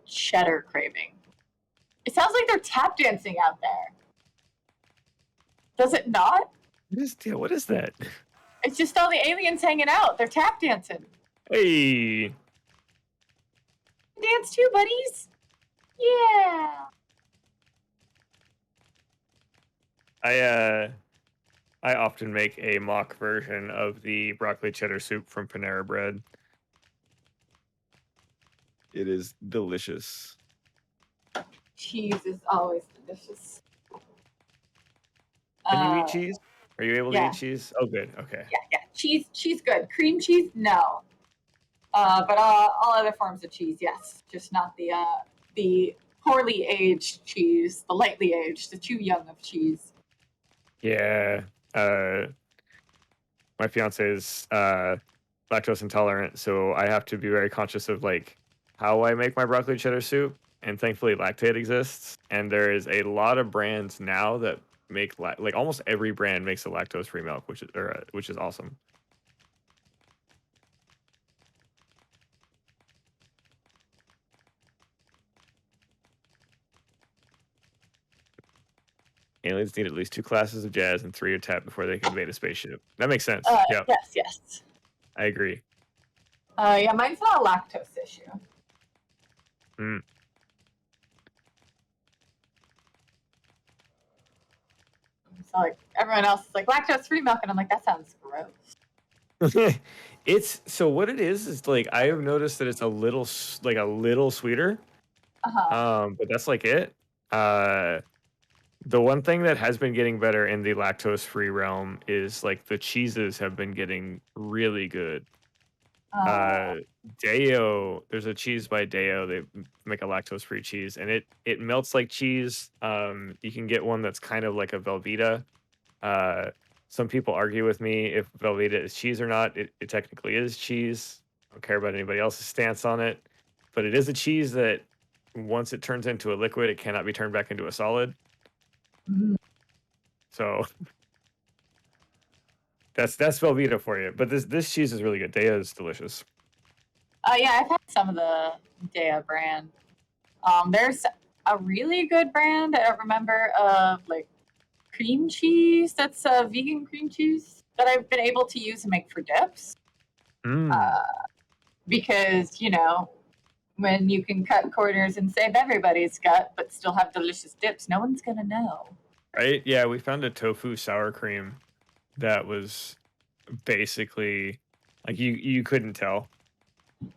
cheddar craving. It sounds like they're tap dancing out there. Does it not? What is that? It's just all the aliens hanging out. They're tap dancing. Hey. Dance too, buddies. Yeah. I often make a mock version of the broccoli cheddar soup from Panera Bread. It is delicious. Cheese is always delicious. Can you eat cheese? Are you able to yeah. eat cheese? Oh, good. Okay. Yeah. cheese good. Cream cheese, no. But all other forms of cheese, yes. Just not the poorly aged cheese, the lightly aged, the too young of cheese. Yeah. My fiance is lactose intolerant, so I have to be very conscious of like how I make my broccoli cheddar soup. And thankfully, lactate exists, and there is a lot of brands now that make like almost every brand makes a lactose-free milk, which is awesome. Aliens need at least 2 classes of jazz and 3 of tap before they can invade a spaceship. That makes sense. Yeah, Yes. I agree. Yeah, mine's not a lactose issue. Mm. So like everyone else is like lactose free milk, and I'm like, that sounds gross. It's so what it is like I have noticed that it's a little sweeter. But that's like it. The one thing that has been getting better in the lactose free realm is like the cheeses have been getting really good. Deo, there's a cheese by Deo. They make a lactose free cheese, and it melts like cheese. You can get one that's kind of like a Velveeta. Some people argue with me if Velveeta is cheese or not. It technically is cheese. I don't care about anybody else's stance on it, but it is a cheese that once it turns into a liquid, it cannot be turned back into a solid. So that's Velveeta for you. But this cheese is really good. Deo is delicious. Yeah, I've had some of the Dea brand. There's a really good brand I don't remember of like cream cheese. That's vegan cream cheese that I've been able to use and make for dips. Because when you can cut corners and save everybody's gut, but still have delicious dips, no one's gonna know. Right? Yeah, we found a tofu sour cream that was basically like you couldn't tell.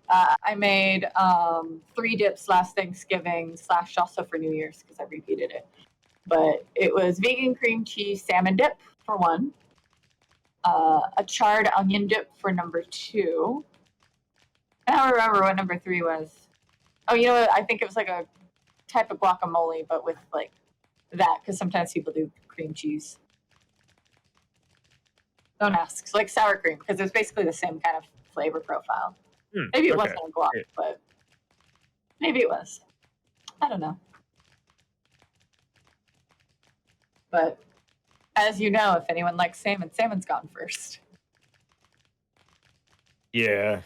I made 3 dips last Thanksgiving / also for New Year's because I repeated it. But it was vegan cream cheese salmon dip for 1, a charred onion dip for number 2. I don't remember what number 3 was. Oh, you know what? I think it was like a type of guacamole, but with like that, because sometimes people do cream cheese. Don't ask. It's like sour cream, because it's basically the same kind of flavor profile. Maybe it wasn't a guac, but maybe it was. I don't know. But as you know, if anyone likes salmon, salmon's gone first. Yeah.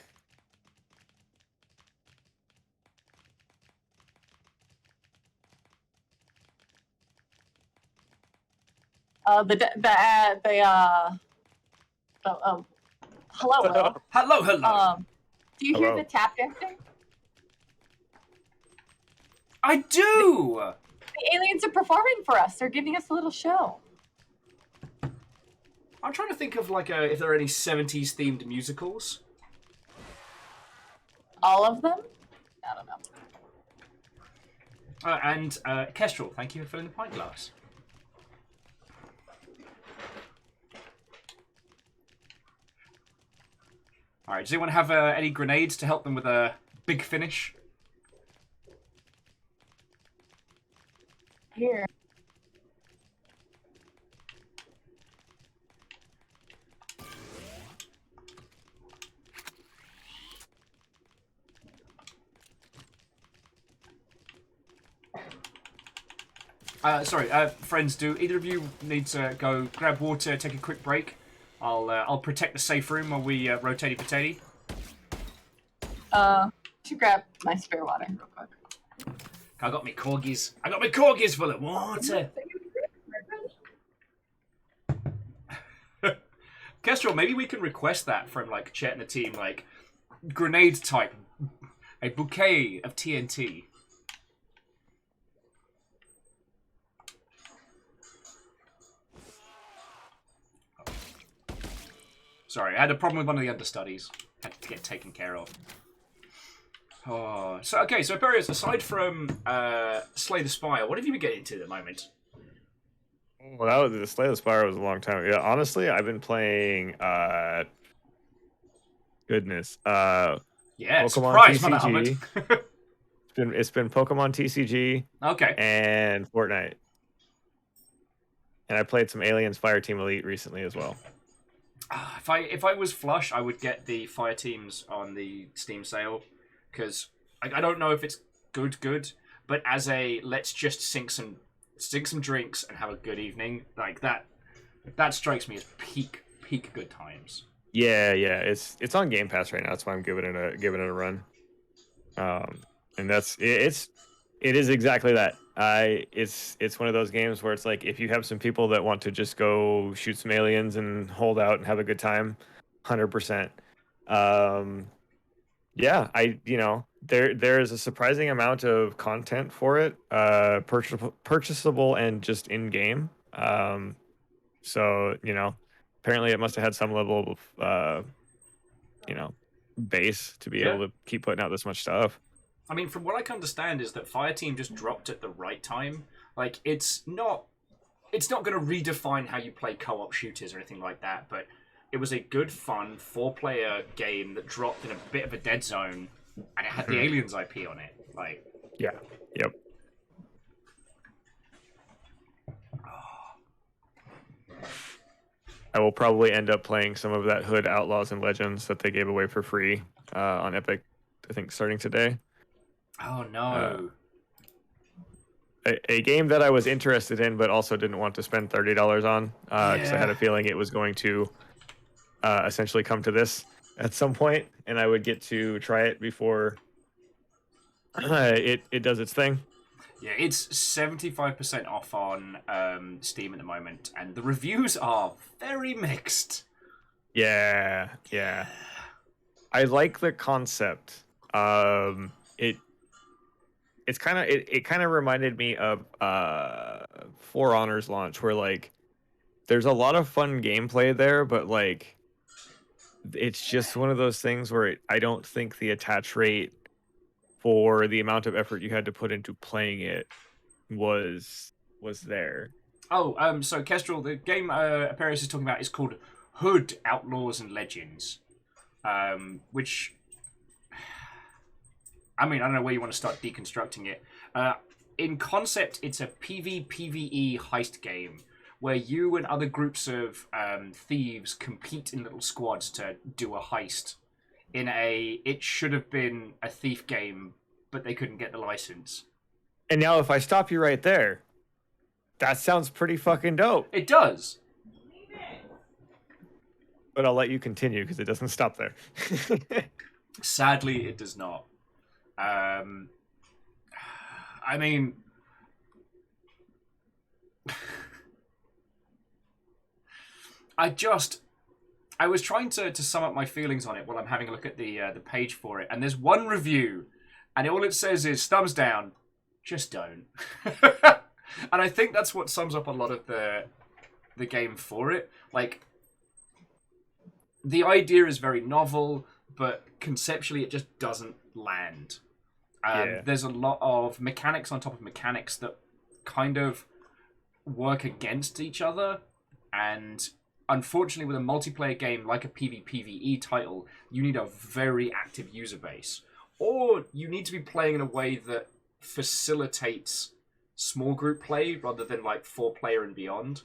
Hello, Will. Hello. Do you hear the tap dancing? I do! The aliens are performing for us. They're giving us a little show. I'm trying to think of like if there are any 70s themed musicals. All of them? I don't know. And Kestrel, thank you for filling the pint glass. Alright, does anyone have any grenades to help them with a big finish? Here. Sorry, friends, do either of you need to go grab water, take a quick break? I'll protect the safe room while we rotate potato. Should grab my spare water real quick. I got my corgis. I got my corgis full of water. Kestrel, maybe we can request that from like Chet and the team, like grenade type, a bouquet of TNT. Sorry, I had a problem with one of the understudies. Had to get taken care of. Oh, so okay, so Perius, aside from Slay the Spire, what have you been getting into at the moment? Well, that was the Slay the Spire was a long time ago. Yeah, honestly, I've been playing goodness. Yeah, Pokemon surprise, Mother TCG. Hubbard. It's been Pokemon TCG Okay. and Fortnite. And I played some Aliens Fireteam Elite recently as well. If I was flush, I would get the Fire Teams on the Steam sale, because I don't know if it's good, but as a let's just sink some drinks and have a good evening, like that strikes me as peak good times. Yeah, it's on Game Pass right now. That's why I'm giving it a run. And it is exactly that. It's one of those games where it's like, if you have some people that want to just go shoot some aliens and hold out and have a good time, 100%. Yeah, there is a surprising amount of content for it, purchasable and just in game. So apparently it must have had some level of base to be able to keep putting out this much stuff. I mean, from what I can understand is that Fireteam just dropped at the right time. Like, it's not going to redefine how you play co-op shooters or anything like that, but it was a good, fun 4-player game that dropped in a bit of a dead zone, and it had the Aliens IP on it. Like, yeah, yep. I will probably end up playing some of that Hood Outlaws and Legends that they gave away for free on Epic, I think, starting today. Oh, no. A game that I was interested in, but also didn't want to spend $30 on, because I had a feeling it was going to essentially come to this at some point, and I would get to try it before it does its thing. Yeah, it's 75% off on Steam at the moment, and the reviews are very mixed. Yeah. I like the concept. It kind of reminded me of For Honor's launch, where like there's a lot of fun gameplay there, but like it's just one of those things where I don't think the attach rate for the amount of effort you had to put into playing it was there. Oh, so Kestrel, the game Aparius is talking about is called Hood, Outlaws and Legends, which, I mean, I don't know where you want to start deconstructing it. In concept, it's a PvPvE heist game where you and other groups of thieves compete in little squads to do a heist. It should have been a thief game, but they couldn't get the license. And now if I stop you right there, that sounds pretty fucking dope. It does. But I'll let you continue because it doesn't stop there. Sadly, it does not. I mean, I was trying to sum up my feelings on it while I'm having a look at the page for it, and there's one review, and all it says is thumbs down, just don't. And I think that's what sums up a lot of the game for it. Like, the idea is very novel, but conceptually it just doesn't land. There's a lot of mechanics on top of mechanics that kind of work against each other, and unfortunately with a multiplayer game like a PvPvE title, you need a very active user base, or you need to be playing in a way that facilitates small group play rather than like 4-player and beyond.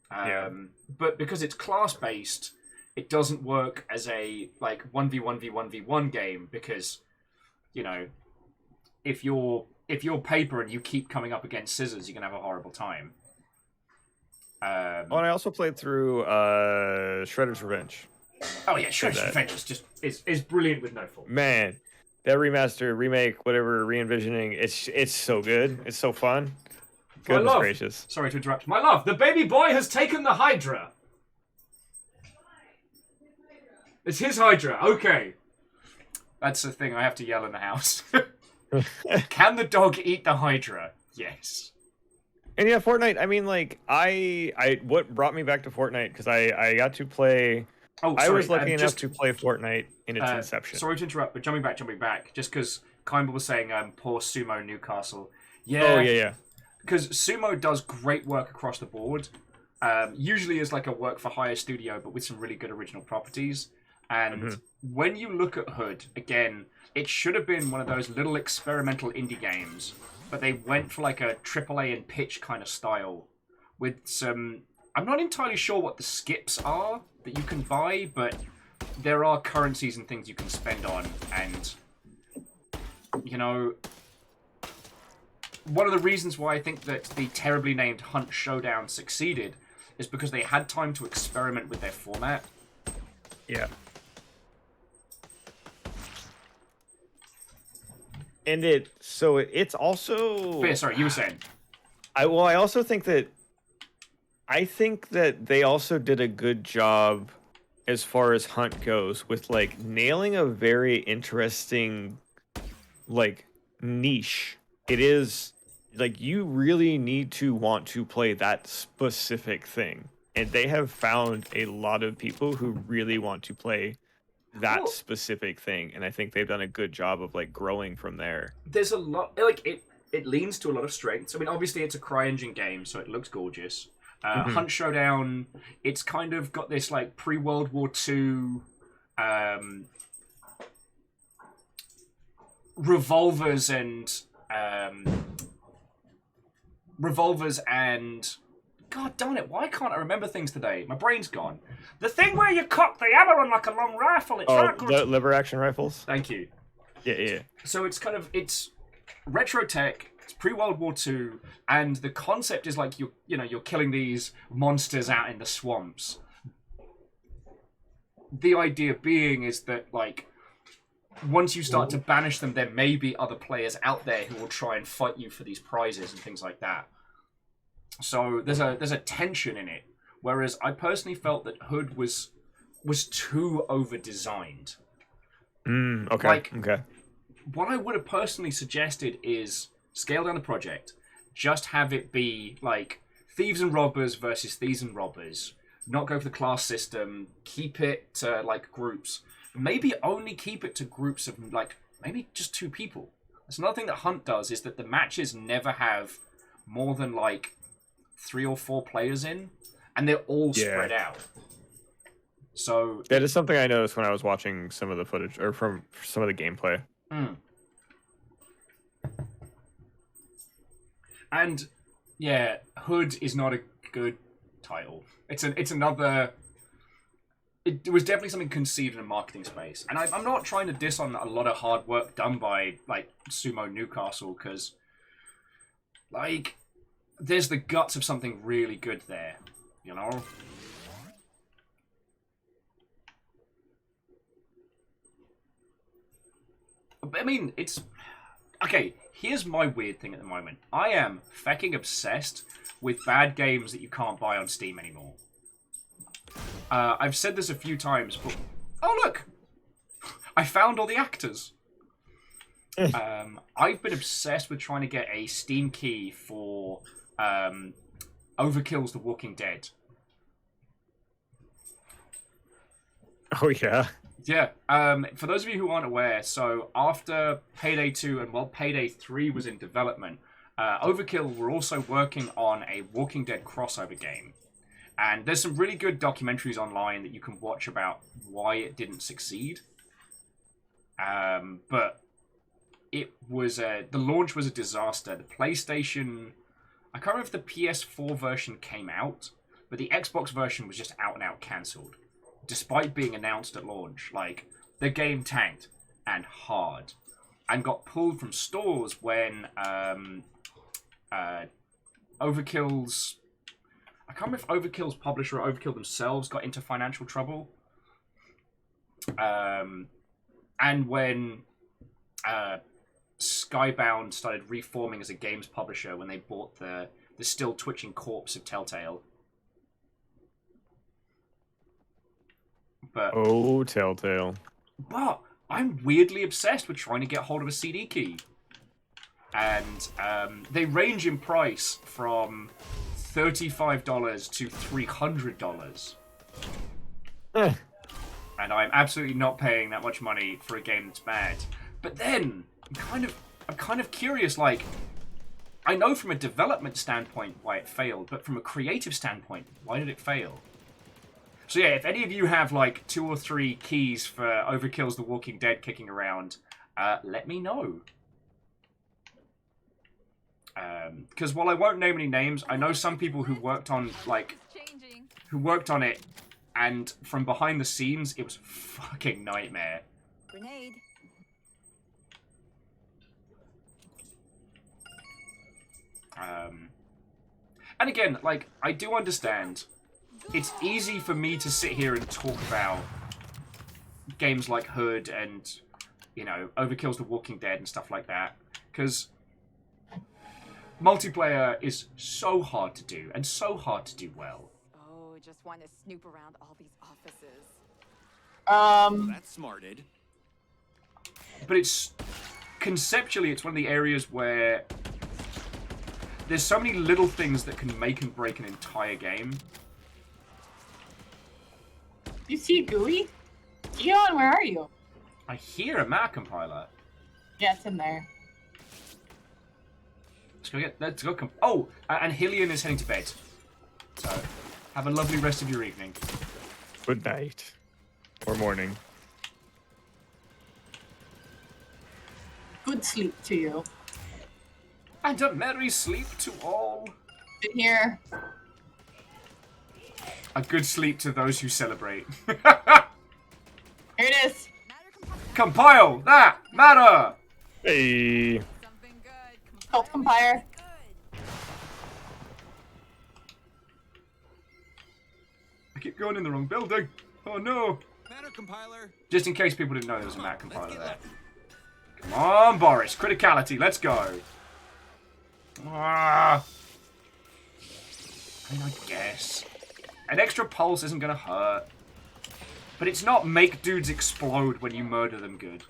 But because it's class based, it doesn't work as a like 1v1v1v1 game, because if you're paper and you keep coming up against scissors, you're gonna have a horrible time. And I also played through Shredder's Revenge. Oh yeah, Shredder's Revenge is just brilliant with no fault. Man, that remaster, remake, whatever, re-envisioning, it's so good. It's so fun. Goodness gracious. Sorry to interrupt. My love, the baby boy has taken the Hydra. It's his Hydra. Okay. That's the thing I have to yell in the house. Can the dog eat the Hydra? Yes. And yeah, Fortnite, I mean, like, what brought me back to Fortnite, because I got to play... Oh, sorry. I was lucky enough to play Fortnite in its inception. Sorry to interrupt, but jumping back, just because Kimball was saying poor Sumo Newcastle. Yeah. Oh, yeah. Because Sumo does great work across the board. Usually is like a work-for-hire studio, but with some really good original properties. And when you look at Hood, again, it should have been one of those little experimental indie games, but they went for like a AAA and pitch kind of style with some... I'm not entirely sure what the skips are that you can buy, but there are currencies and things you can spend on, and, you know... One of the reasons why I think that the terribly named Hunt Showdown succeeded is because they had time to experiment with their format. Yeah. And it's also... But yeah, sorry, you were saying. I also think that they also did a good job as far as Hunt goes with like nailing a very interesting like niche. It is like you really need to want to play that specific thing. And they have found a lot of people who really want to play that specific thing, and I think they've done a good job of like growing from there. There's a lot, like it leans to a lot of strengths. I mean, obviously it's a CryEngine game, so it looks gorgeous. Hunt Showdown, it's kind of got this like pre-World War II revolvers and God darn it, why can't I remember things today? My brain's gone. The thing where you cock the hammer on like a long rifle, it's not good. Lever action rifles? Thank you. Yeah. So it's kind of, it's retro tech, it's pre-World War II, and the concept is like you're killing these monsters out in the swamps. The idea being is that like once you start to banish them, there may be other players out there who will try and fight you for these prizes and things like that. So there's a tension in it. Whereas I personally felt that Hood was too over-designed. Okay. Okay. What I would have personally suggested is scale down the project. Just have it be like thieves and robbers versus thieves and robbers. Not go for the class system. Keep it to like groups. Maybe only keep it to groups of like maybe just 2 people. That's another thing that Hunt does is that the matches never have more than like 3 or 4 players in, and they're all spread out. So that is something I noticed when I was watching some of the footage or from some of the gameplay. And yeah, Hood is not a good title. It's another. It was definitely something conceived in a marketing space, and I'm not trying to diss on a lot of hard work done by like Sumo Newcastle because, like, there's the guts of something really good there, you know. I mean, it's okay. Here's my weird thing at the moment. I am fucking obsessed with bad games that you can't buy on Steam anymore. I've said this a few times, but oh look, I found all the actors. I've been obsessed with trying to get a Steam key for Overkill's The Walking Dead. Oh yeah. Yeah. For those of you who aren't aware, so after Payday 2 and while Payday 3 was in development, Overkill were also working on a Walking Dead crossover game. And there's some really good documentaries online that you can watch about why it didn't succeed. But it was the launch was a disaster. The PlayStation, I can't remember if the PS4 version came out, but the Xbox version was just out and out cancelled. Despite being announced at launch, like, the game tanked and hard and got pulled from stores when Overkill's... I can't remember if Overkill's publisher or Overkill themselves got into financial trouble. And when Skybound started reforming as a games publisher when they bought the still twitching corpse of Telltale. But, oh, Telltale. But I'm weirdly obsessed with trying to get hold of a CD key. And they range in price from $35 to $300. And I'm absolutely not paying that much money for a game that's bad. But then, I'm kind of curious, like, I know from a development standpoint why it failed, but from a creative standpoint, why did it fail? So yeah, if any of you have like 2 or 3 keys for Overkill's The Walking Dead kicking around, let me know. Because while I won't name any names, I know some people who worked on it, and from behind the scenes, it was a fucking nightmare. Grenade. And again, like, I do understand. It's easy for me to sit here and talk about games like Hood and, you know, Overkill's The Walking Dead and stuff like that. Because multiplayer is so hard to do, and so hard to do well. Oh, just want to snoop around all these offices. That's smarted. But it's... Conceptually, it's one of the areas where there's so many little things that can make and break an entire game. You see Gooey? Eon, where are you? I hear a map compiler. Yeah, it's in there. Let's go. Oh, and Hillian is heading to bed. So, have a lovely rest of your evening. Good night. Or morning. Good sleep to you. And a merry sleep to all. In here. A good sleep to those who celebrate. Here it is. Compile that matter. Hey. Help compire. I keep going in the wrong building. Oh no. Matter compiler. Just in case people didn't know there was a map compiler there. Come on, Boris. Criticality. Let's go. Ah. I mean, I guess. An extra pulse isn't going to hurt. But it's not make dudes explode when you murder them good.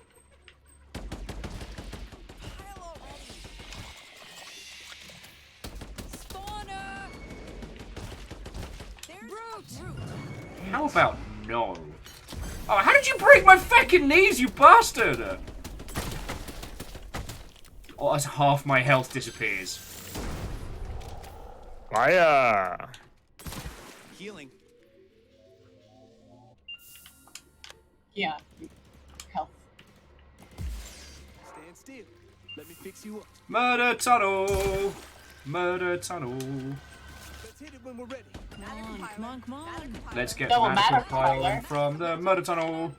How about no? Oh, how did you break my fucking knees, you bastard? Oh, as half my health disappears. Fire! Healing. Yeah. Health. Stand still. Let me fix you up. Murder tunnel. Murder tunnel. Let's hit it when we're ready. Come on. Let's get Double matter matter compiling compiler. from the murder tunnel.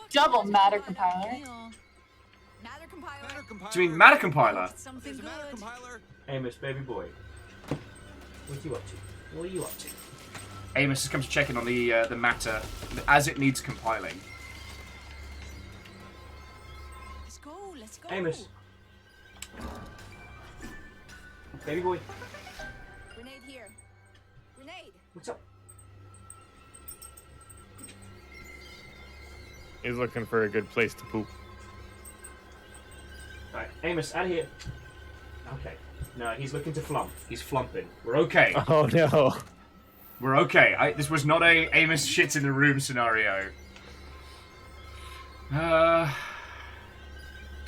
Double matter compiler. Matter compiler. Matter compiler. Do you mean matter compiler? Something There's a matter good. compiler. Amos, baby boy. What are you up to? What are you up to? Amos has come to check in on the matter as it needs compiling. Let's go. Amos. Baby boy. Grenade here. Grenade. What's up? He's looking for a good place to poop. Alright, Amos, out of here. Okay. No, he's looking to flump. He's flumping. We're okay. Oh no. We're okay. This was not a Amos shits in the room scenario. Does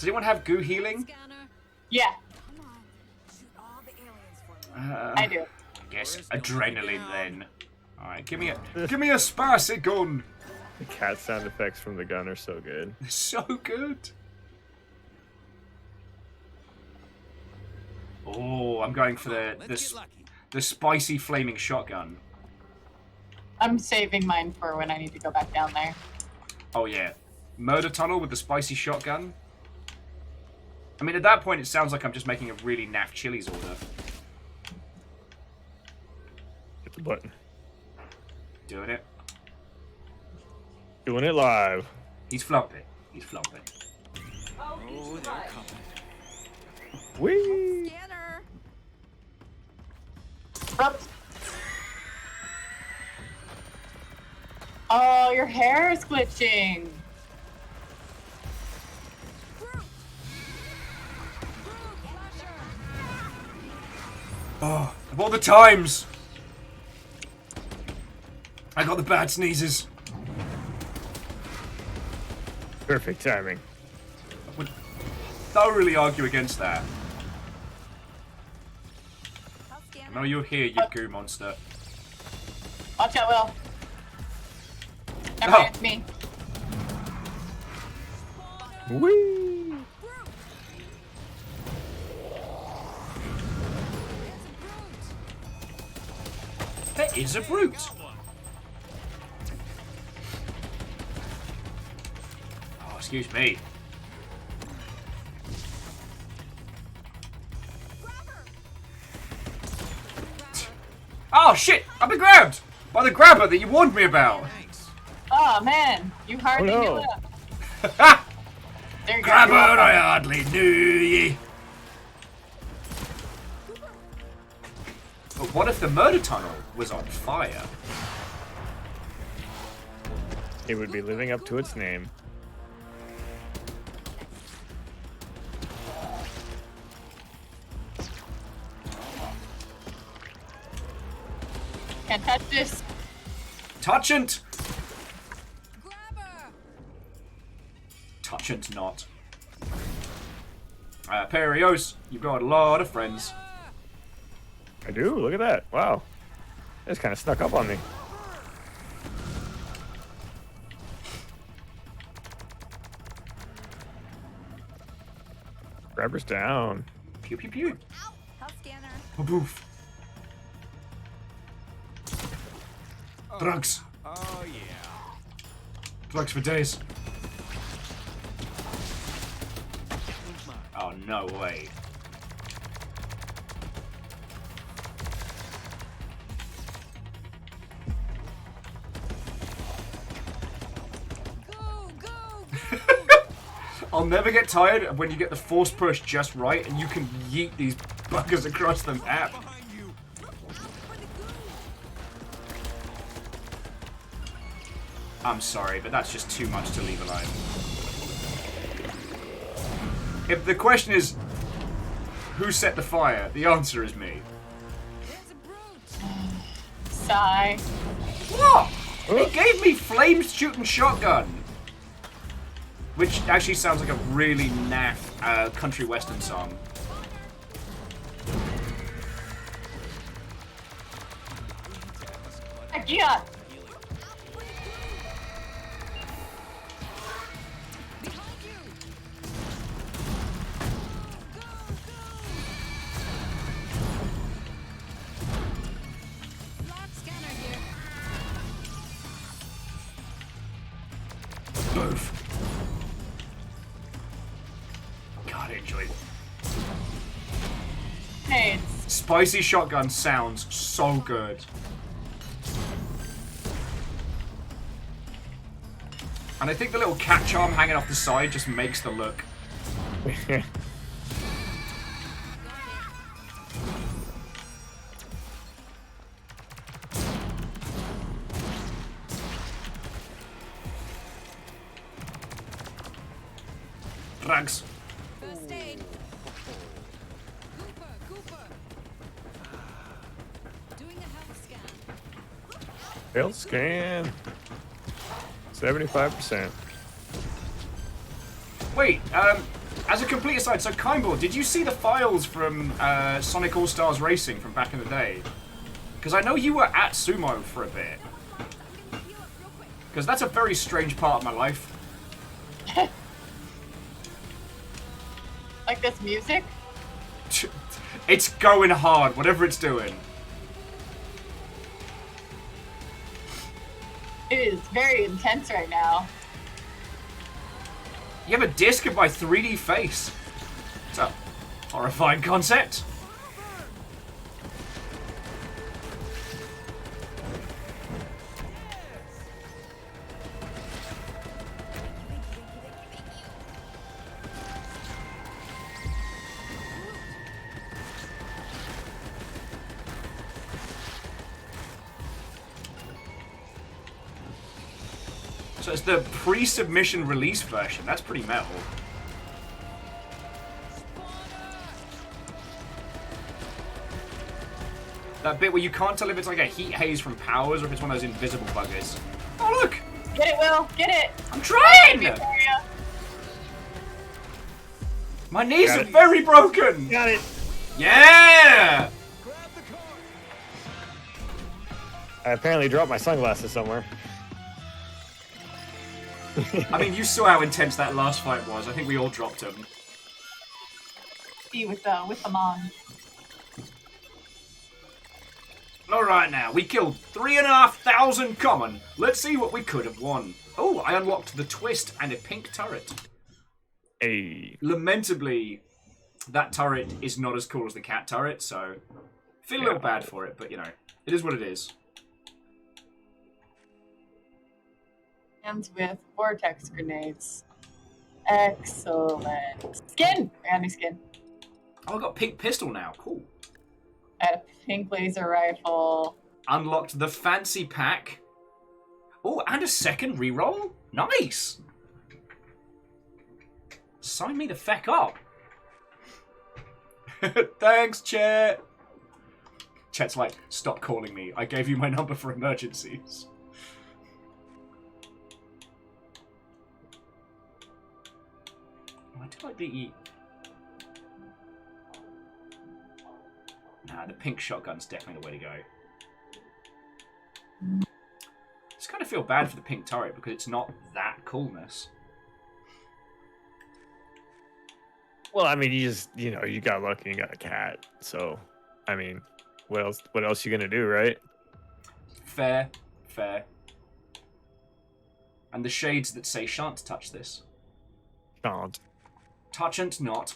anyone have goo healing? Yeah, Come on. Shoot all the aliens for me. I do. I guess adrenaline then. Alright, give me a spicy gun. The cat sound effects from the gun are so good. They're so good. Oh, I'm going for Let's get lucky. the spicy flaming shotgun. I'm saving mine for when I need to go back down there. Oh yeah. Murder tunnel with the spicy shotgun. I mean, at that point, it sounds like I'm just making a really naff Chili's order. Hit the button. Doing it. Doing it live. He's flumping. He's flumping. Oh, they're coming. Whee! Scanner. Oops. Oh, your hair is glitching. Oh, of all the times! I got the bad sneezes. Perfect timing. I would thoroughly argue against that. I'll scan I know you're here, you goo monster. Watch out, Will. Never mind, it's me. Whee! There is a brute. Oh, excuse me. Oh shit! I've been grabbed by the grabber that you warned me about. Oh man, you hardly knew it. There you go. Grabber, I hardly knew ye. But what if the murder tunnel was on fire? It would be living up to its name. Can't touch this. Touchant! Touchant not. Perios, you've got a lot of friends. I do. Look at that. Wow. It's kind of snuck up on me. Grabber's down. Pew pew pew. Health scanner. Boof. Drugs. Oh yeah. Drugs for days. Oh, no way. Go, go, I'll never get tired of when you get the force push just right and you can yeet these buggers across the map. Behind you. I'm sorry, but that's just too much to leave alone. If the question is, who set the fire? The answer is me. Sigh. What? He gave me flames shooting shotgun. Which actually sounds like a really naff country western song. Yeah. Move. God, I enjoyed it. Hey, Spicy shotgun sounds so good. And I think the little cat charm hanging off the side just makes the look. Drugs. First aid. Cooper. Doing a health scan. Health scan. 75%. Wait, as a complete aside, so Kimble, did you see the files from Sonic All-Stars Racing from back in the day? Because I know you were at Sumo for a bit. Because that's a very strange part of my life. like this music? It's going hard, whatever it's doing. It is very intense right now. You have a disc of my 3D face. It's a horrifying concept. So it's the pre-submission release version. That's pretty metal. That bit where you can't tell if it's like a heat haze from powers or if it's one of those invisible buggers. Oh look! Get it, Will. Get it. I'm trying! My knees are very broken! Got it! Yeah! I apparently dropped my sunglasses somewhere. I mean, you saw how intense that last fight was. I think we all dropped him. See with them on. Alright now, we killed 3,500 common. Let's see what we could have won. Oh, I unlocked the twist and a pink turret. Hey. Lamentably, that turret is not as cool as the cat turret, so feel a little bad for it, but you know, it is what it is. Hands with vortex grenades. Excellent. Skin! I got a new skin. Oh, I got a pink pistol now. Cool. I had a pink laser rifle. Unlocked the fancy pack. Oh, and a second reroll? Nice! Sign me the feck up. Thanks, Chet. Chet's like, stop calling me. I gave you my number for emergencies. Why do I like the... Nah, the pink shotgun's definitely the way to go. Just kind of feel bad for the pink turret because it's not that coolness. Well, I mean, you got lucky and got a cat. So, I mean, what else you gonna do, right? Fair. And the shades that say shan't touch this. Shan't. Touchant not.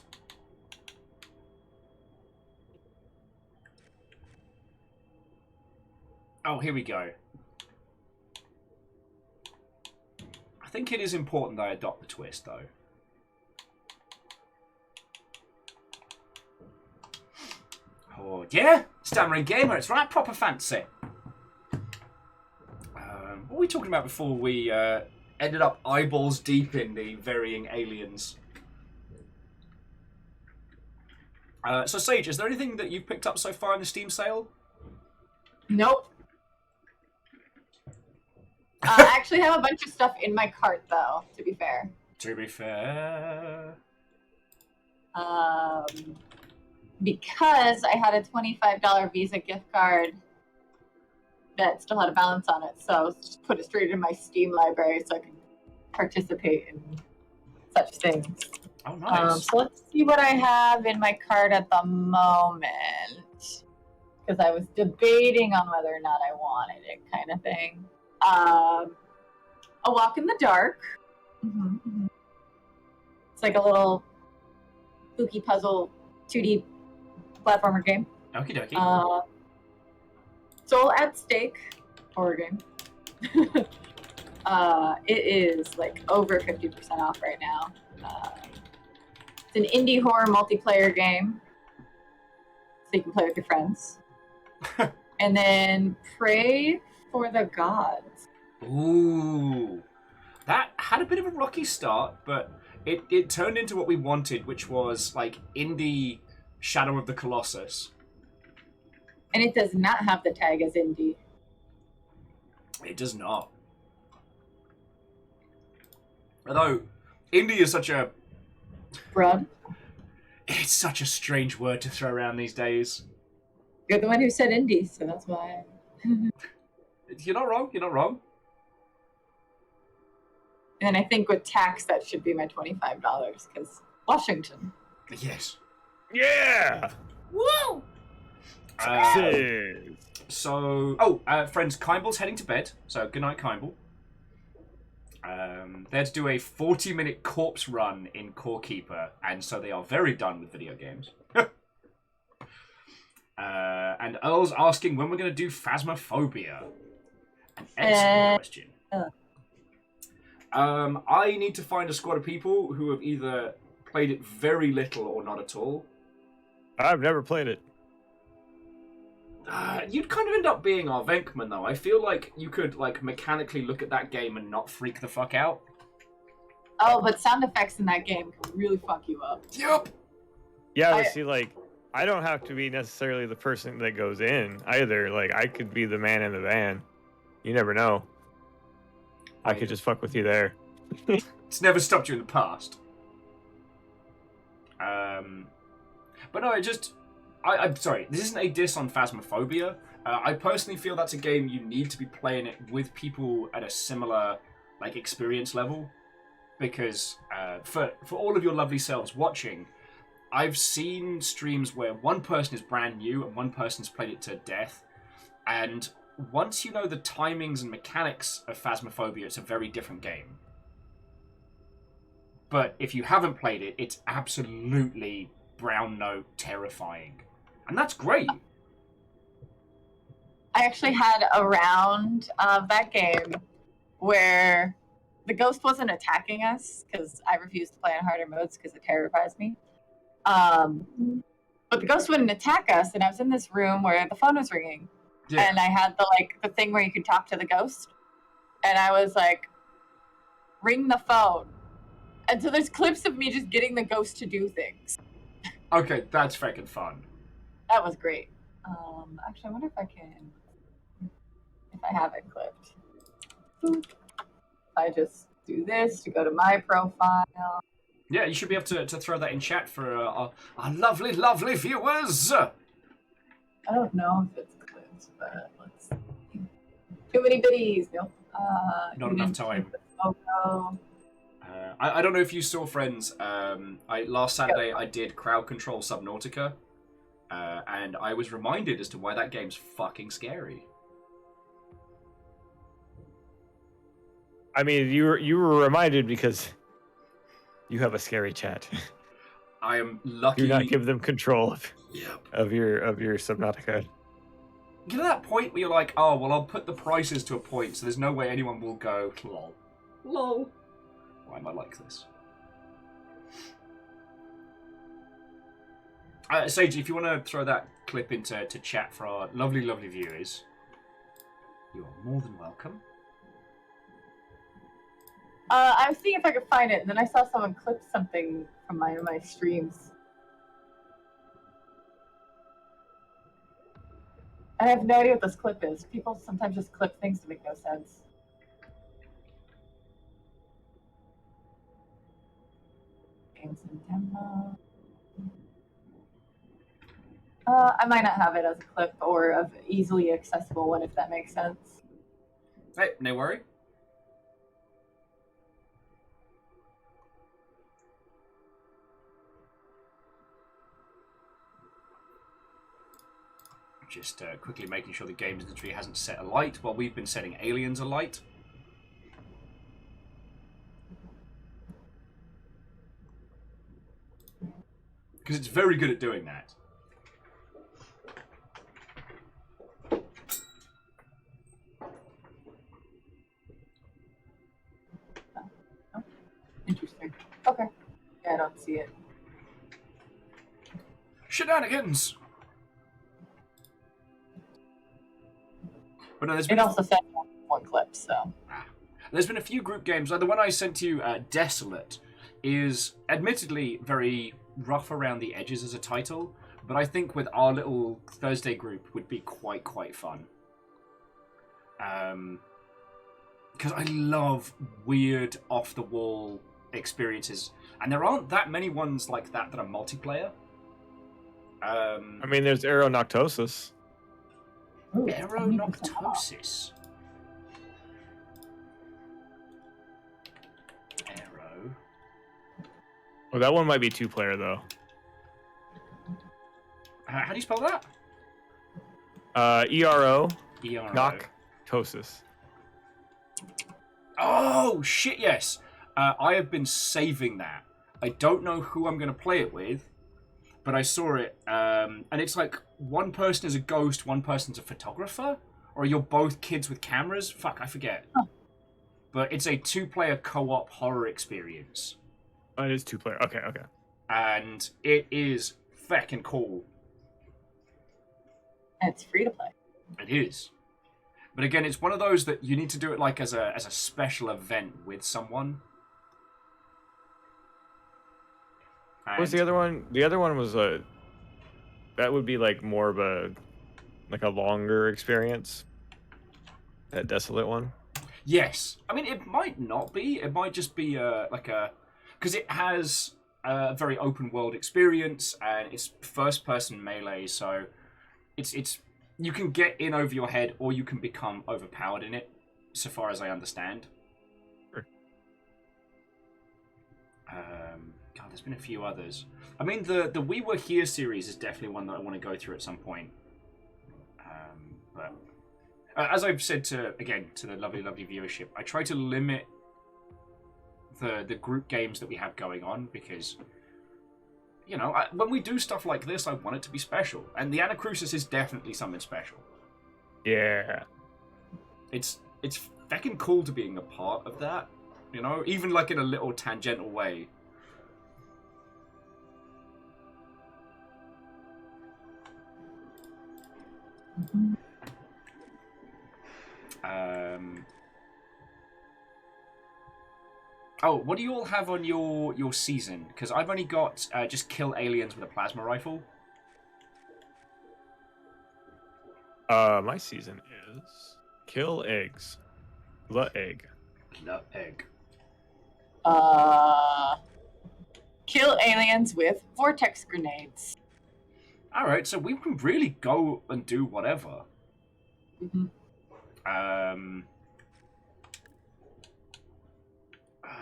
Oh, here we go. I think it is important that I adopt the twist, though. Oh, yeah? Stammering gamer, it's right, proper fancy. What were we talking about before we ended up eyeballs deep in the varying aliens? So, Sage, is there anything that you've picked up so far in the Steam sale? Nope. I actually have a bunch of stuff in my cart, though, to be fair. To be fair. Because I had a $25 Visa gift card that still had a balance on it, so just put it straight in my Steam library so I can participate in such things. Oh, nice. So let's see what I have in my cart at the moment. Because I was debating on whether or not I wanted it, kind of thing. A Walk in the Dark. It's like a little spooky puzzle 2D platformer game. Okie dokie. Soul at Stake horror game. It is like over 50% off right now. It's an indie horror multiplayer game, so you can play with your friends. And then Pray for the Gods. Ooh. That had a bit of a rocky start, but it turned into what we wanted, which was like indie Shadow of the Colossus. And it does not have the tag as indie. It does not. Although, indie is such a... Broad? It's such a strange word to throw around these days. You're the one who said indie, so that's why. You're not wrong, you're not wrong. And I think with tax, that should be my $25, because Washington. Yes. Yeah! Woo! Friends, Kimball's heading to bed, so good night, Kimble. They're to do a 40-minute corpse run in Core Keeper, and so they are very done with video games. And Earl's asking when we're going to do Phasmophobia. An excellent question. I need to find a squad of people who have either played it very little or not at all. I've never played it. You'd kind of end up being our Venkman, though. I feel like you could like mechanically look at that game and not freak the fuck out. Oh, but sound effects in that game can really fuck you up. Yep. Yeah, but see, like, I don't have to be necessarily the person that goes in either. Like, I could be the man in the van. You never know. I could just fuck with you there. It's never stopped you in the past. But no, I'm sorry, this isn't a diss on Phasmophobia. I personally feel that's a game you need to be playing it with people at a similar like experience level, because for all of your lovely selves watching, I've seen streams where one person is brand new and one person's played it to death, and once you know the timings and mechanics of Phasmophobia, it's a very different game. But if you haven't played it, it's absolutely brown note terrifying. And that's great. I actually had a round of that game where the ghost wasn't attacking us because I refused to play on harder modes because it terrifies me. But the ghost wouldn't attack us, and I was in this room where the phone was ringing. Yeah. And I had the thing where you could talk to the ghost. And I was like, ring the phone. And so there's clips of me just getting the ghost to do things. Okay, that's freaking fun. That was great. Actually, I wonder if I have it clipped. Boop. I just do this to go to my profile. Yeah, you should be able to throw that in chat for our lovely, lovely viewers. I don't know if it's clipped, but let's see. Too many biddies. Nope. Not enough time. I don't know if you saw, friends. Last Saturday I did crowd control Subnautica, and I was reminded as to why that game's fucking scary. I mean, you were reminded because you have a scary chat. I am lucky. Do not give them control of your Subnautica. You know that point where you're like, oh well, I'll put the prices to a point, so there's no way anyone will go lol, lol. Why am I like this? Sage, if you want to throw that clip into chat for our lovely, lovely viewers, you are more than welcome. I was seeing if I could find it, and then I saw someone clip something from my streams. I have no idea what this clip is. People sometimes just clip things to make no sense. Games and demo. I might not have it as a clip or of easily accessible one, if that makes sense. Hey, no worry. Just quickly making sure the games industry hasn't set alight while we've been setting aliens alight. Because it's very good at doing that. Interesting. Okay. Yeah, I don't see it. Shenanigans! But no, it also said one clip, so. There's been a few group games. Like the one I sent to you, Desolate, is admittedly very rough around the edges as a title, but I think with our little Thursday group would be quite fun. Because I love weird, off-the-wall experiences, and there aren't that many ones like that are multiplayer. I mean, there's Aeronoctosis. Aeronoctosis. Aero. Oh, that one might be 2-player though. How do you spell that? ERO. ERO. Noctosis. Oh shit! Yes, I have been saving that. I don't know who I'm going to play it with, but I saw it, and it's like one person is a ghost, one person's a photographer, or you're both kids with cameras. Fuck, I forget. Huh. But it's a 2-player co-op horror experience. Oh, it is 2-player. Okay. And it is feckin' cool. And it's free to play. It is. But again, it's one of those that you need to do it like as a special event with someone. What was the other one? The other one was that would be like more of a longer experience. That Desolate one. Yes, I mean it might not be. It might just be because it has a very open world experience and it's first person melee, so it's you can get in over your head or you can become overpowered in it, so far as I understand. God, there's been a few others. I mean, the We Were Here series is definitely one that I want to go through at some point. But as I've said to the lovely viewership, I try to limit the group games that we have going on because, you know, when we do stuff like this, I want it to be special, and the Anacrusis is definitely something special. Yeah, it's fucking cool to being a part of that, you know, even like in a little tangential way. Oh, what do you all have on your season? Because I've only got just kill aliens with a plasma rifle. My season is kill eggs. The egg. The egg. Kill aliens with vortex grenades. Alright, so we can really go and do whatever.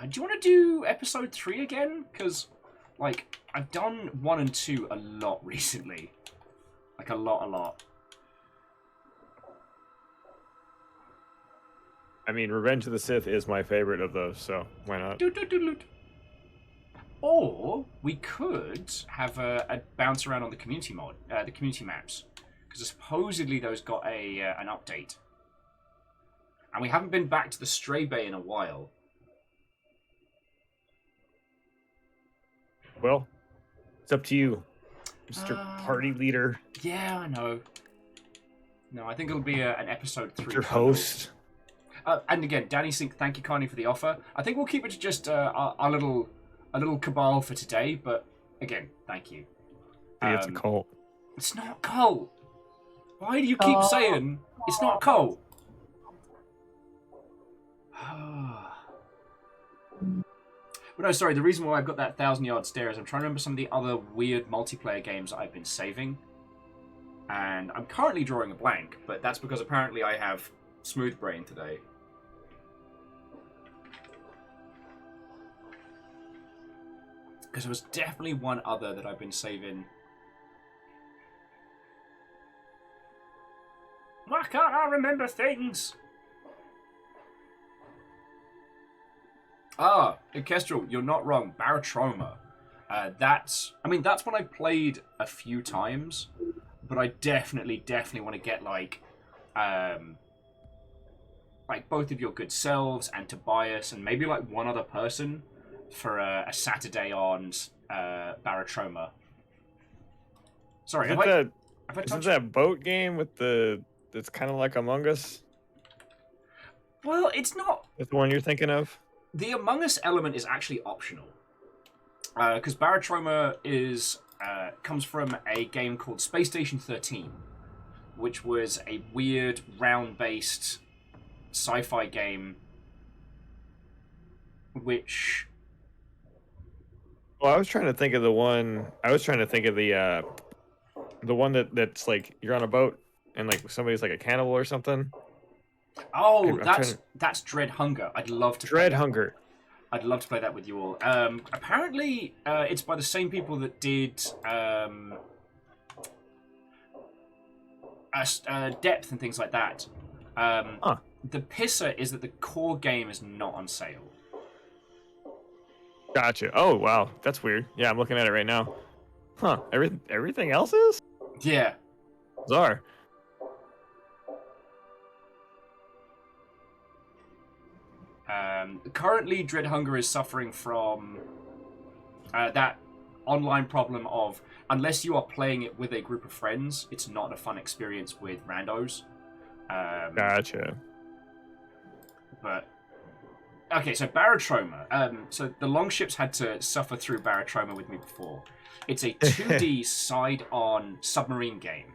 Do you want to do episode 3 again? Because, like, I've done 1 and 2 a lot recently. Like, a lot. I mean, Revenge of the Sith is my favorite of those, so why not? Or we could have a bounce around on the community mod, the community maps, because supposedly those got an update, and we haven't been back to the Stray Bay in a while. Well, it's up to you, Mr. Party Leader. Yeah, I know. No, I think it'll be an episode 3. Your host. And again, Danny Sink, thank you kindly for the offer. I think we'll keep it to just a little cabal for today, but again, thank you. It's a cult. It's not a cult. Why do you keep saying it's not a cult? But no, sorry, the reason why I've got that 1,000-yard stare is I'm trying to remember some of the other weird multiplayer games that I've been saving. And I'm currently drawing a blank, but that's because apparently I have smooth brain today. Because there was definitely one other that I've been saving. Why can't I remember things? Kestrel, you're not wrong. Barotrauma. That's one I played a few times, but I definitely want to get like both of your good selves and Tobias and maybe like one other person for a Saturday on Barotrauma. Sorry, Isn't that boat game with that's kind of like Among Us? Well, it's not. That's the one you're thinking of? The Among Us element is actually optional. Because Barotrauma comes from a game called Space Station 13, which was a weird round-based sci-fi game which... Well, I was trying to think of the one... the one that's like, you're on a boat and like somebody's like a cannibal or something. Oh, that's Dread Hunger. I'd love to Dread Hunger. I'd love to play that with you all. Apparently, it's by the same people that did Depth and things like that. The pisser is that the core game is not on sale. Gotcha. Oh, wow. That's weird. Yeah, I'm looking at it right now. Huh. Everything else is? Yeah. Bizarre. Currently, Dread Hunger is suffering from that online problem of, unless you are playing it with a group of friends, it's not a fun experience with randos. Gotcha. But, okay, so Barotrauma. So the Longships had to suffer through Barotrauma with me before. It's a 2D side-on submarine game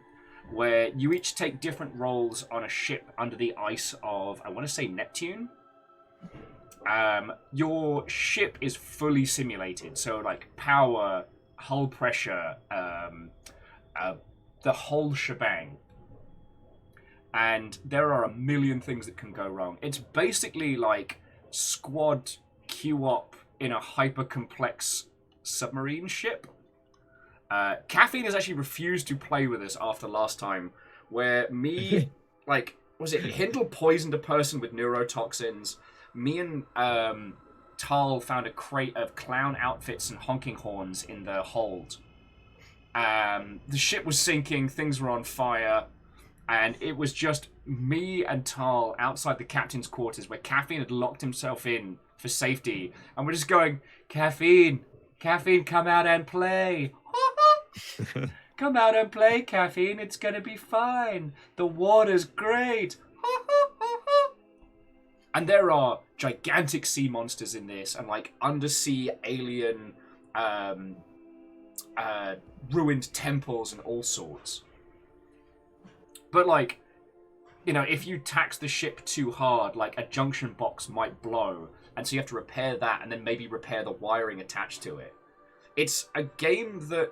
where you each take different roles on a ship under the ice of, I want to say, Neptune. Your ship is fully simulated, so like power, hull pressure, the whole shebang. And there are a million things that can go wrong. It's basically like squad queue op in a hyper-complex submarine ship. Caffeine has actually refused to play with us after last time, where me, like, was it Hindle poisoned a person with neurotoxins? Me and Tal found a crate of clown outfits and honking horns in the hold. The ship was sinking, things were on fire, and it was just me and Tal outside the captain's quarters where Caffeine had locked himself in for safety, and we're just going, Caffeine, come out and play. Come out and play, Caffeine, it's gonna be fine. The water's great. And there are gigantic sea monsters in this, and like undersea alien ruined temples and all sorts. But like, you know, if you tax the ship too hard, like a junction box might blow, and so you have to repair that and then maybe repair the wiring attached to it. It's a game that,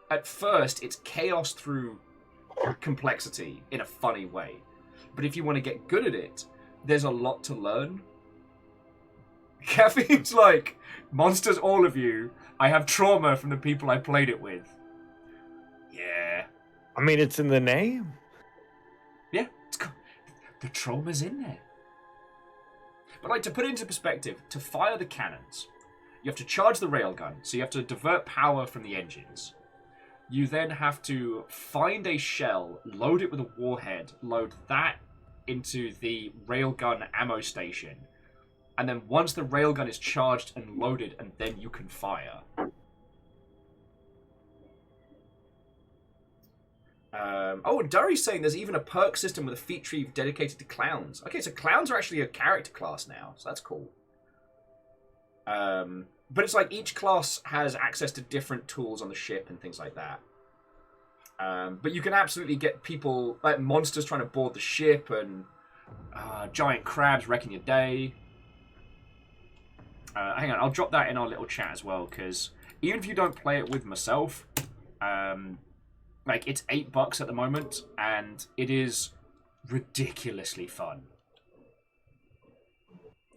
at first, it's chaos through complexity in a funny way. But if you want to get good at it, there's a lot to learn. Caffeine's like, monsters all of you. I have trauma from the people I played it with. Yeah. I mean, it's in the name. Yeah, the trauma's in there. But like, to put it into perspective, to fire the cannons, you have to charge the railgun, so you have to divert power from the engines. You then have to find a shell, load it with a warhead, load that into the railgun ammo station, and then once the railgun is charged and loaded, and then you can fire. Oh, Durry's saying there's even a perk system with a feat tree dedicated to clowns. Okay, so clowns are actually a character class now, so that's cool. But it's like each class has access to different tools on the ship and things like that. But you can absolutely get people, like monsters trying to board the ship and giant crabs wrecking your day. Hang on, I'll drop that in our little chat as well, because even if you don't play it with myself, like it's $8 at the moment, and it is ridiculously fun.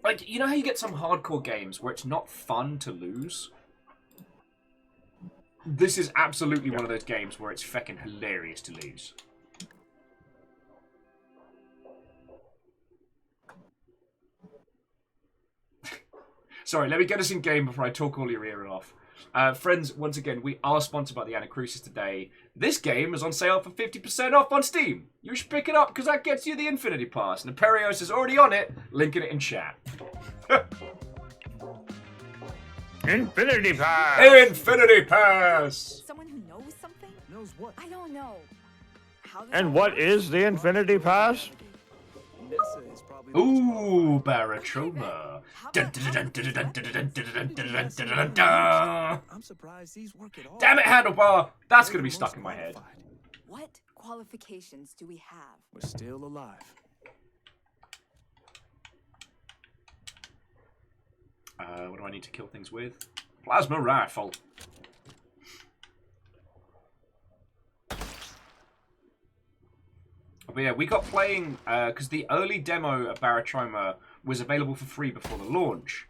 Like, you know how you get some hardcore games where it's not fun to lose? This is absolutely one of those games where it's feckin' hilarious to lose. Sorry, let me get us in game before I talk all your ear off. Friends, once again, we are sponsored by the Anacrusis today. This game is on sale for 50% off on Steam. You should pick it up because that gets you the Infinity Pass. And Perios is already on it, linking it in chat. Infinity Pass! Infinity Pass! Someone who knows something? Knows what? I don't know. How And what is the Infinity Pass? Ooh, Barotrauma. I'm surprised these work at all. Damn it, Handlebar! That's gonna be stuck in my head. What qualifications do we have? We're still alive. What do I need to kill things with? Plasma rifle. But yeah, we got playing, because the early demo of Barotrauma was available for free before the launch.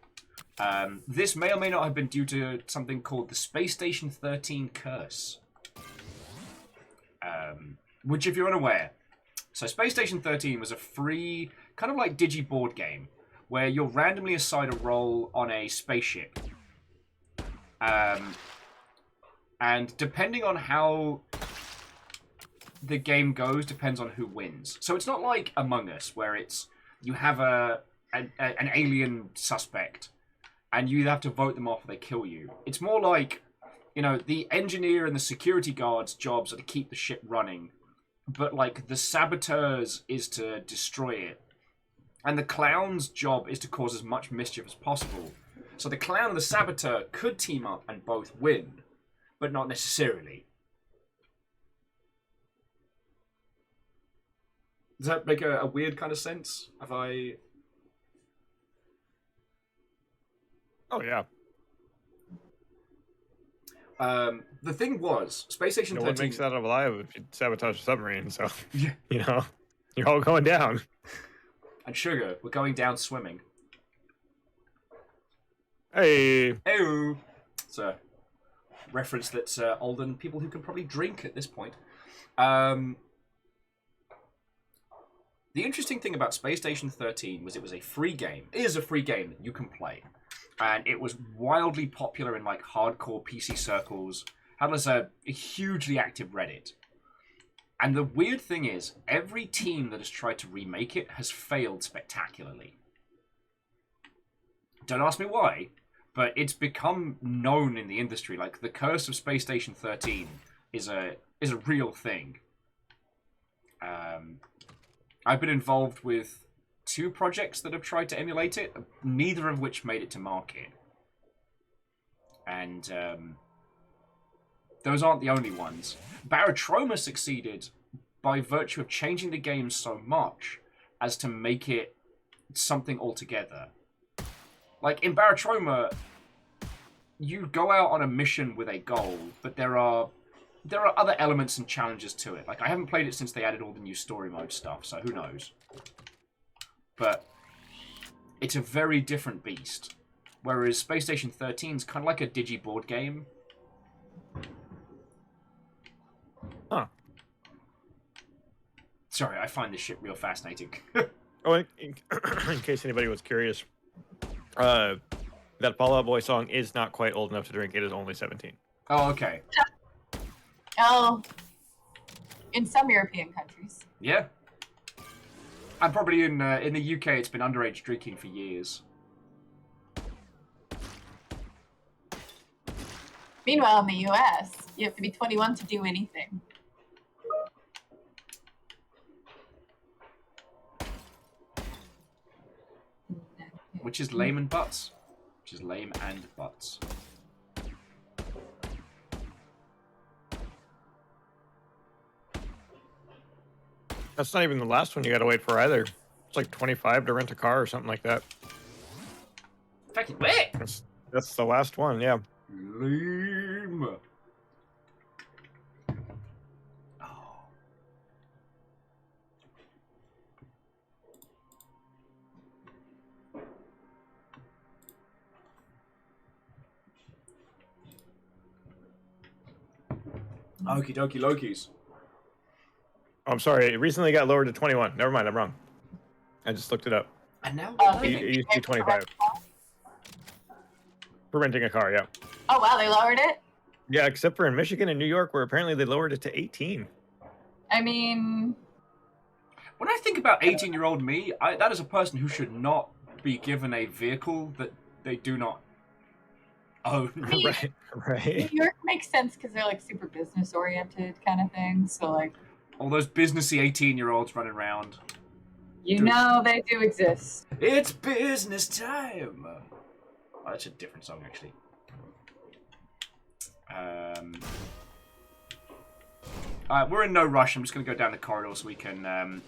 This may or may not have been due to something called the Space Station 13 Curse. Which, if you're unaware, so Space Station 13 was a free, kind of like Digiboard game, where you're randomly assigned a role on a spaceship. And depending on how the game goes, depends on who wins. So it's not like Among Us, where it's you have an alien suspect, and you have to vote them off or they kill you. It's more like, you know, the engineer and the security guard's jobs are to keep the ship running, but like the saboteurs is to destroy it. And the clown's job is to cause as much mischief as possible. So the clown and the saboteur could team up and both win, but not necessarily. Does that make a weird kind of sense? Have I... Oh, yeah. The thing was, Space Station 13... No one makes that alive if you sabotage a submarine, so, Yeah. you know, you're all going down. And Sugar, we're going down swimming. Hey. Ew. It's a reference that's older than people who can probably drink at this point. The interesting thing about Space Station 13 was it was a free game. It is a free game that you can play. And it was wildly popular in like hardcore PC circles. Had a hugely active Reddit. And the weird thing is, every team that has tried to remake it has failed spectacularly. Don't ask me why, but it's become known in the industry. Like, the curse of Space Station 13 is a real thing. I've been involved with 2 projects that have tried to emulate it, neither of which made it to market. And those aren't the only ones. Barotrauma succeeded by virtue of changing the game so much as to make it something altogether. Like, in Barotrauma, you go out on a mission with a goal, but there are other elements and challenges to it. Like, I haven't played it since they added all the new story mode stuff, so who knows. But it's a very different beast. Whereas Space Station 13 is kind of like a digi board game. Huh. Sorry, I find this shit real fascinating. Oh, in case anybody was curious, that Fall Out Boy song is not quite old enough to drink. It is only 17. Oh, okay. Oh, in some European countries. Yeah. And probably in the UK, it's been underage drinking for years. Meanwhile, in the US, you have to be 21 to do anything. Which is lame and butts. Which is lame and butts. That's not even the last one you gotta wait for either. It's like 25 to rent a car or something like that. Fucking wait! That's the last one, yeah. Lame. Okie dokie Lokis. Oh, I'm sorry. It recently got lowered to 21. Never mind. I'm wrong. I just looked it up. And now It used to be 25. For renting a car, yeah. Oh, wow, they lowered it? Yeah, except for in Michigan and New York, where apparently they lowered it to 18. I mean... When I think about 18-year-old me, that is a person who should not be given a vehicle that they do not own. Right. New York makes sense because they're like super business oriented kind of thing. So like all those businessy 18-year-olds running around. You know they do exist. It's business time. Oh, that's a different song actually. Alright, we're in no rush. I'm just gonna go down the corridor so we can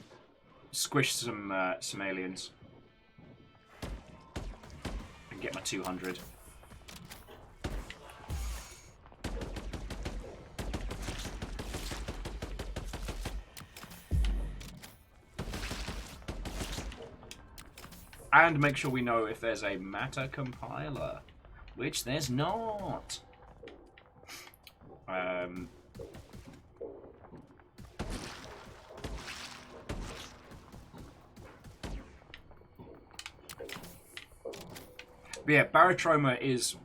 squish some aliens and get my 200. And make sure we know if there's a matter compiler, which there's not. But yeah, Barotrauma is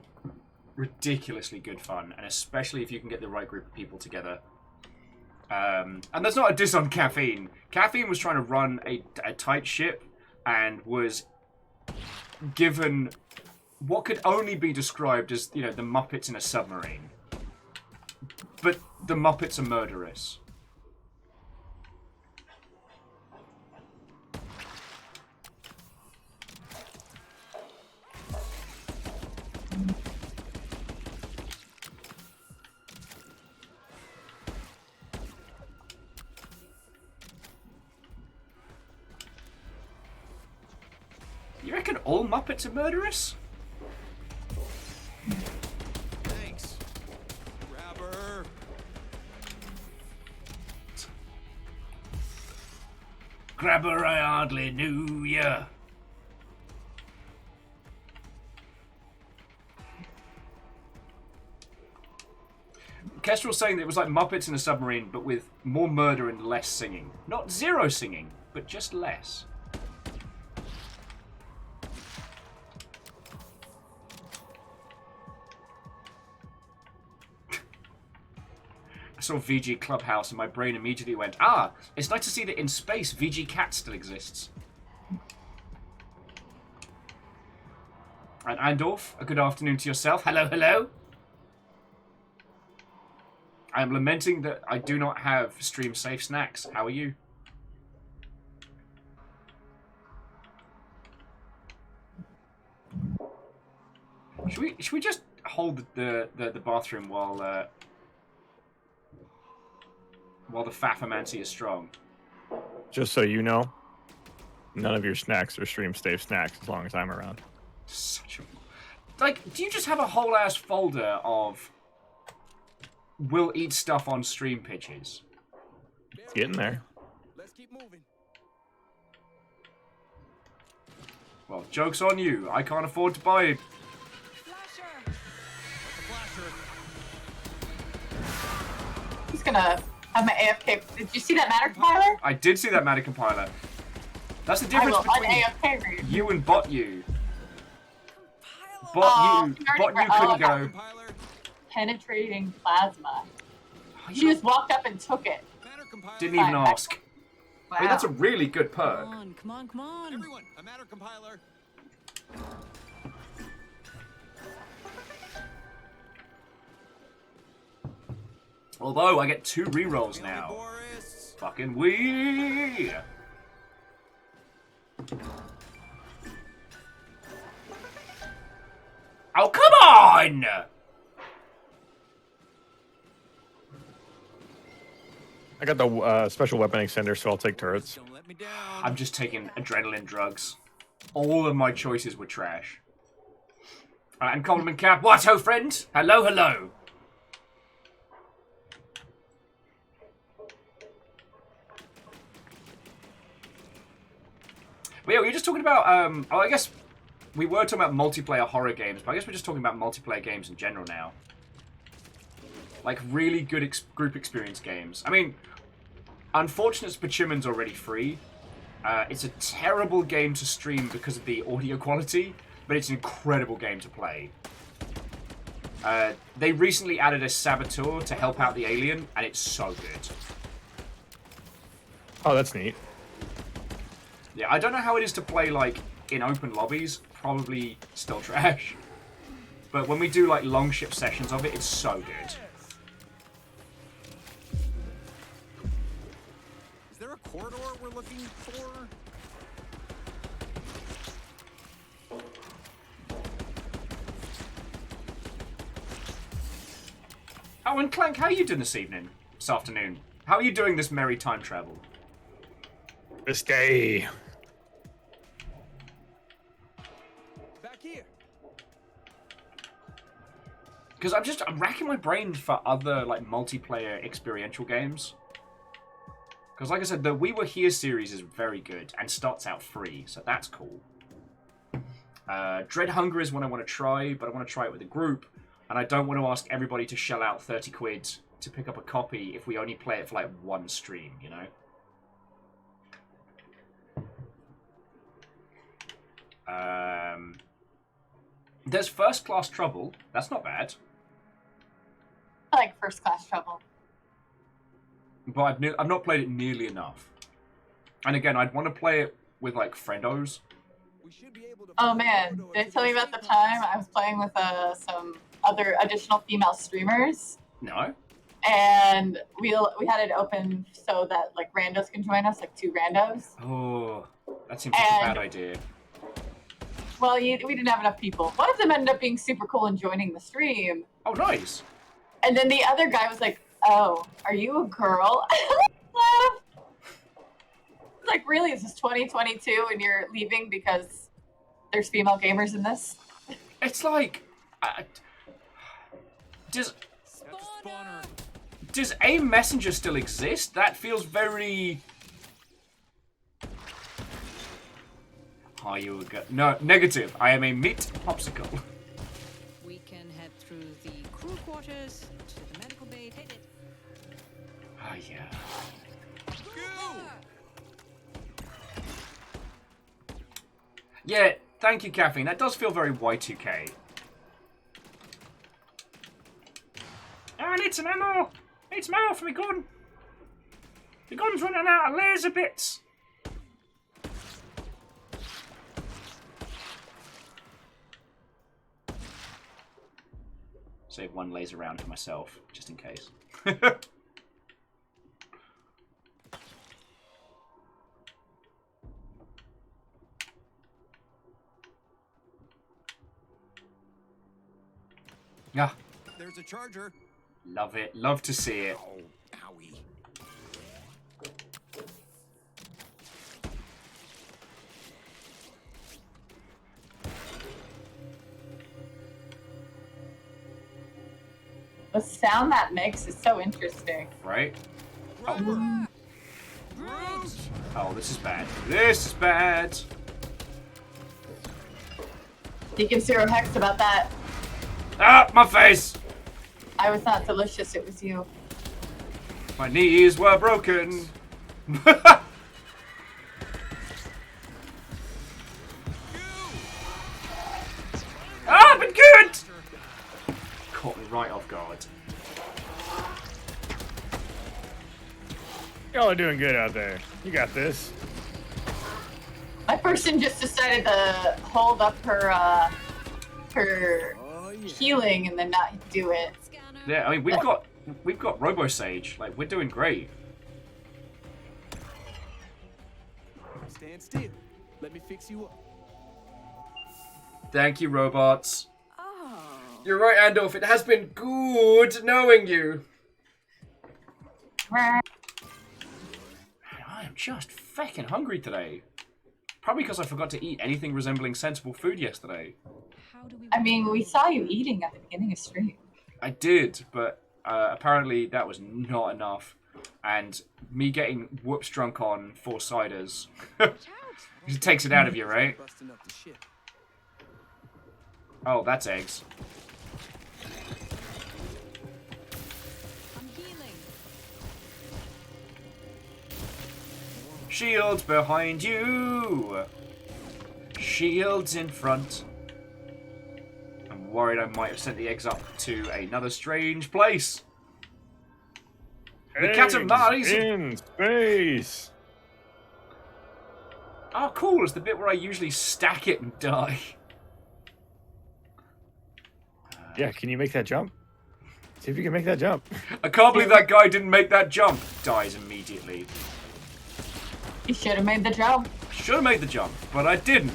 ridiculously good fun, and especially if you can get the right group of people together. And that's not a diss on Caffeine. Caffeine was trying to run a tight ship and was given what could only be described as, you know, the Muppets in a submarine. But the Muppets are murderous. You reckon all Muppets are murderous? Thanks. Grabber. Grabber, I hardly knew ya. Kestrel's saying that it was like Muppets in a submarine, but with more murder and less singing. Not zero singing, but just less. I saw VG Clubhouse and my brain immediately went, ah, it's nice to see that in space VG Cat still exists. And Andorf, a good afternoon to yourself. Hello, hello. I am lamenting that I do not have stream safe snacks. How are you? Should we just hold the bathroom while the Faffermancy is strong? Just so you know, none of your snacks are stream safe snacks as long as I'm around. Such a... Like, do you just have a whole ass folder of we'll eat stuff on stream pitches? It's getting there. Let's keep moving. Well, joke's on you. I can't afford to buy it. He's gonna have my AFK. Did you see that matter compiler? I did see that matter compiler. That's the difference between AFK read. you and bot you. Bot you couldn't go. Penetrating plasma. She just walked up and took it. Didn't even ask. Wow. I mean, that's a really good perk. Come on. Everyone, a matter compiler. Although I get 2 rerolls now. Fucking wee! Oh, come on! I got the special weapon extender, so I'll take turrets. Don't let me down. I'm just taking adrenaline drugs. All of my choices were trash. And Coleman Cap, what ho, friend? Hello, hello. But yeah, we were just talking about, oh, I guess we were talking about multiplayer horror games, but I guess we're just talking about multiplayer games in general now. Like, really good group experience games. I mean, unfortunate Spachiman's already free. It's a terrible game to stream because of the audio quality, but it's an incredible game to play. They recently added a saboteur to help out the alien, and it's so good. Oh, that's neat. Yeah, I don't know how it is to play, like, in open lobbies. Probably still trash. But when we do, like, long ship sessions of it, it's so good. Is there a corridor we're looking for? Oh, and Clank, how are you doing this evening? This afternoon? How are you doing this merry time travel? Risque. Back here. Because I'm racking my brain for other, like, multiplayer experiential games. Because, like I said, the We Were Here series is very good and starts out free, so that's cool. Dread Hunger is one I want to try, but I want to try it with a group, and I don't want to ask everybody to shell out 30 quid to pick up a copy if we only play it for, like, one stream, you know? There's First Class Trouble. That's not bad. I like First Class Trouble. But I've not played it nearly enough. And again, I'd want to play it with, like, friendos. Oh man, did I tell you about the time I was playing with some other additional female streamers? No. And we had it open so that, like, randos can join us, like 2 randos. Oh, that seems like a bad idea. Well, we didn't have enough people. One of them ended up being super cool and joining the stream. Oh, nice. And then the other guy was like, oh, are you a girl? Like, really, this is 2022 and you're leaving because there's female gamers in this? It's like... Does AIM Messenger still exist? That feels very... Are you a girl? No, negative. I am a meat popsicle. We can head through the crew quarters to the medical bay. Oh, yeah. Yeah, thank you, Caffeine. That does feel very Y2K. Oh, I need some ammo! I need some ammo for my gun! The gun's running out of laser bits! Save one laser round for myself, just in case. Yeah. There's a charger. Love it. Love to see it. Oh, owie. The sound that makes is so interesting. Right? Oh. Oh, this is bad. This is bad. Deacon Zero Hex about that. Ah, my face! I was not delicious, it was you. My knees were broken. Ah, but good! Caught me right off guard. Y'all are doing good out there. You got this. My person just decided to hold up her healing and then not do it. Yeah, I mean we've got Robo Sage. Like we're doing great. Stand still. Let me fix you up. Thank you, robots. You're right, Andorf. It has been good knowing you. I am just fucking hungry today. Probably because I forgot to eat anything resembling sensible food yesterday. I mean, we saw you eating at the beginning of stream. I did, but apparently that was not enough. And me getting whoops drunk on 4 ciders, it takes it out of you, right? Oh, that's eggs. Shields behind you! Shields in front. I'm worried I might have sent the eggs up to another strange place. The Katamari's in space! Oh, cool. It's the bit where I usually stack it and die. Yeah, can you make that jump? See if you can make that jump. I can't believe that guy didn't make that jump. Dies immediately. You should have made the jump. Should have made the jump, but I didn't.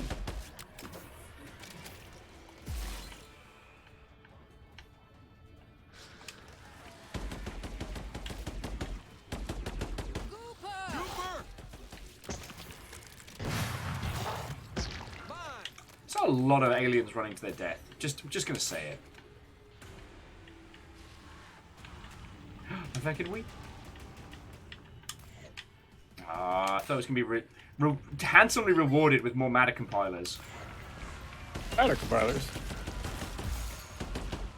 It's a lot of aliens running to their death. I'm just gonna say it. If I could wait. I thought it was gonna be handsomely rewarded with more matter compilers. Matter compilers?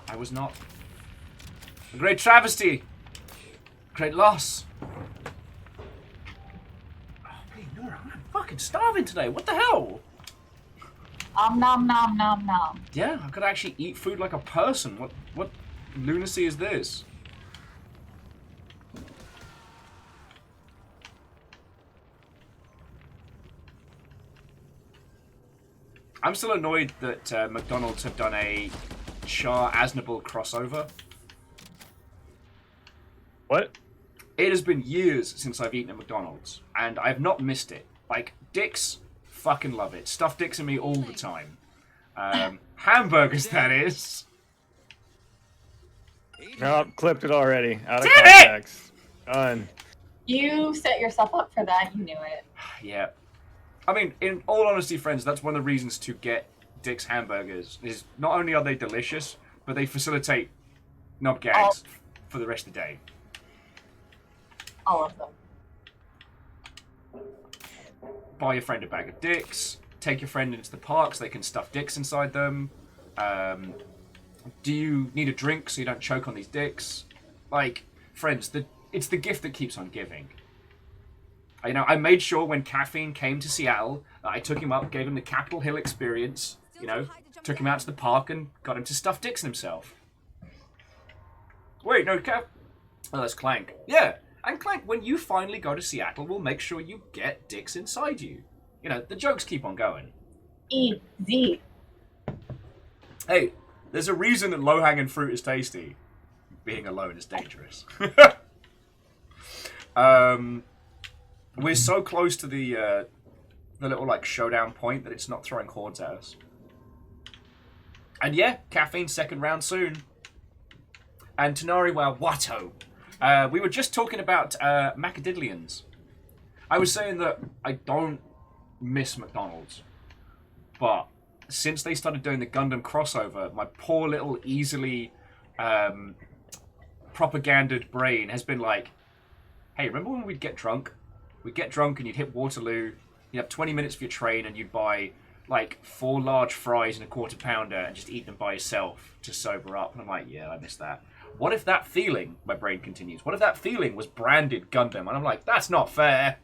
I was not. A great travesty. Great loss. Oh, hey, Nora, I'm fucking starving today. What the hell? Nom nom nom nom. Yeah, I could actually eat food like a person. What lunacy is this? I'm still annoyed that McDonald's have done a Char Aznable crossover. What? It has been years since I've eaten at McDonald's, and I've not missed it. Like, dicks, fucking love it. Stuffed dicks in me all the time. Hamburgers, that is. Nope, clipped it already. Out of Damn context. Done. You set yourself up for that. You knew it. Yeah. I mean, in all honesty, friends, that's one of the reasons to get Dick's hamburgers. Is not only are they delicious, but they facilitate knob gags for the rest of the day. All of them. Buy your friend a bag of dicks. Take your friend into the park so they can stuff dicks inside them. Do you need a drink so you don't choke on these dicks? Like, friends, the it's the gift that keeps on giving. You know, I made sure when Caffeine came to Seattle that I took him up, gave him the Capitol Hill experience, you know, took him out to the park and got him to stuff dicks in himself. Wait, no, oh, that's Clank. Yeah, and Clank, when you finally go to Seattle, we'll make sure you get dicks inside you. You know, the jokes keep on going. Easy. Hey, there's a reason that low-hanging fruit is tasty. Being alone is dangerous. We're so close to the little like showdown point that it's not throwing hordes at us. And yeah, Caffeine's second round soon. And Tanari Watto. We were just talking about Macadillions. I was saying that I don't miss McDonald's, but since they started doing the Gundam crossover, my poor little easily propaganded brain has been like, hey, remember when we'd get drunk? We'd get drunk and you'd hit Waterloo, you'd have 20 minutes for your train and you'd buy like 4 large fries and a quarter pounder and just eat them by yourself to sober up. And I'm like, yeah, I miss that. What if that feeling, my brain continues, what if that feeling was branded Gundam? And I'm like, that's not fair.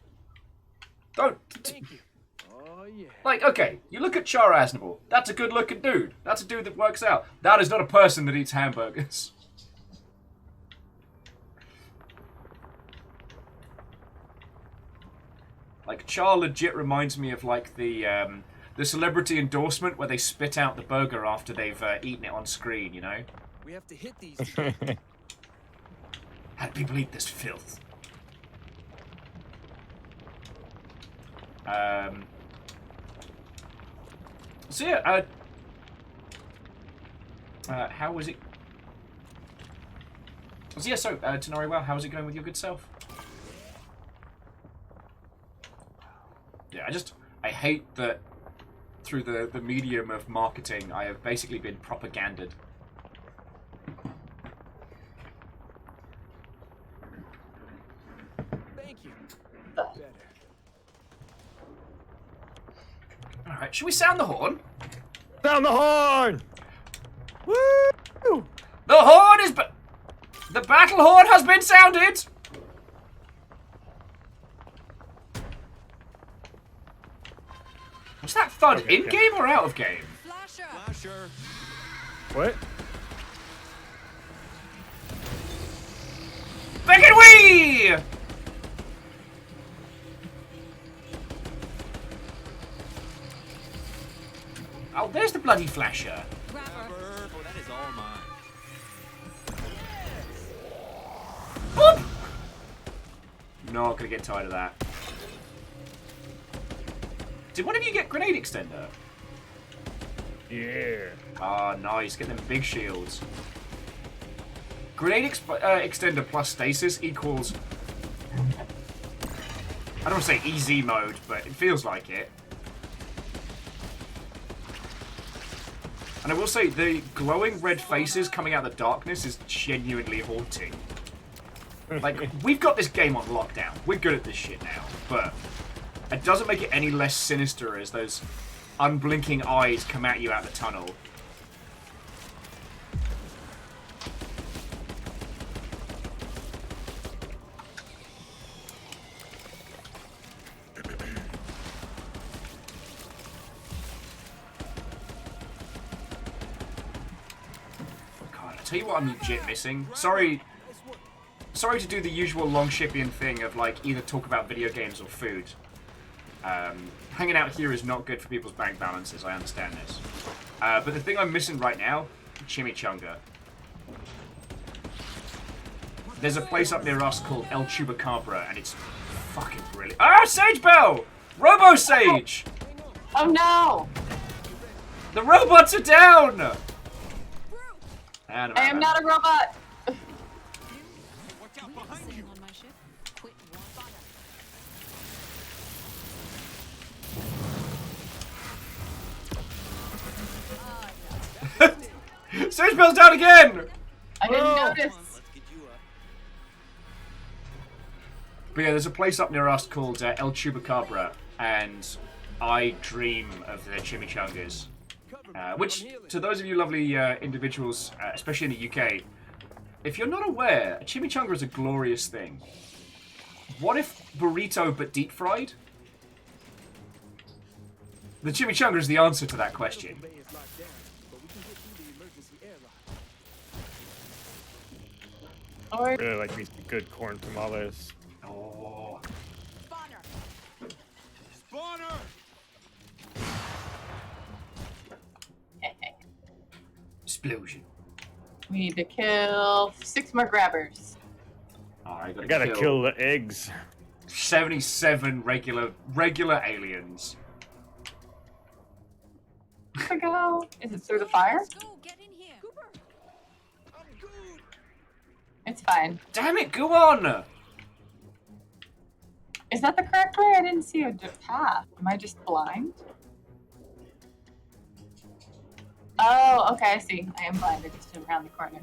Don't. Thank you. Oh, yeah. Like, okay, you look at Char Aznable. That's a good looking dude. That's a dude that works out. That is not a person that eats hamburgers. Like, Char legit reminds me of like the celebrity endorsement where they spit out the burger after they've eaten it on screen, you know? We have to hit these. How do people eat this filth? So yeah, how was it? So yeah, so Tanari, well, how's it going with your good self? Yeah, I hate that through the medium of marketing, I have basically been propaganded. Thank you. Better. Alright, should we sound the horn? Sound the horn! Woo! The horn is the battle horn has been sounded! Was that thud in-game or out of game? Flasher. What? Back and wee! Oh, there's the bloody flasher. Oh, that is all mine. Boop! Not gonna get tired of that. Did one of you get grenade extender? Yeah. Ah, nice. Get them big shields. Grenade extender plus stasis equals... I don't want to say easy mode, but it feels like it. And I will say, the glowing red faces coming out of the darkness is genuinely haunting. Like, we've got this game on lockdown. We're good at this shit now, but... it doesn't make it any less sinister as those unblinking eyes come at you out the tunnel. God, I tell you what I'm legit missing. Sorry to do the usual long shipping thing of like either talk about video games or food. Hanging out here is not good for people's bank balances, I understand this. But the thing I'm missing right now, chimichanga. There's a place up near us called El Chupacabra, and it's fucking brilliant. Ah, Sage Bell! Robo Sage! Oh no! The robots are down! I am not a robot! Sage Bell's down again! I didn't notice. But yeah, there's a place up near us called El Chupacabra, and I dream of the chimichangas. Which, to those of you lovely individuals, especially in the UK, if you're not aware, a chimichanga is a glorious thing. What if burrito but deep fried? The chimichanga is the answer to that question. Bay is locked down, but we can get through the emergency airlock. Or Really like these good corn tamales. Oh. Spawner. Spawner! Explosion. we need to kill 6 more grabbers. Alright, I gotta kill the eggs. 77 regular aliens. Here we go. Is it through the fire? Let's go. Get in here. Cooper. I'm good. It's fine. Damn it, go on! Is that the correct way? I didn't see a path. Am I just blind? Oh, okay, I see. I am blind. I just went around the corner.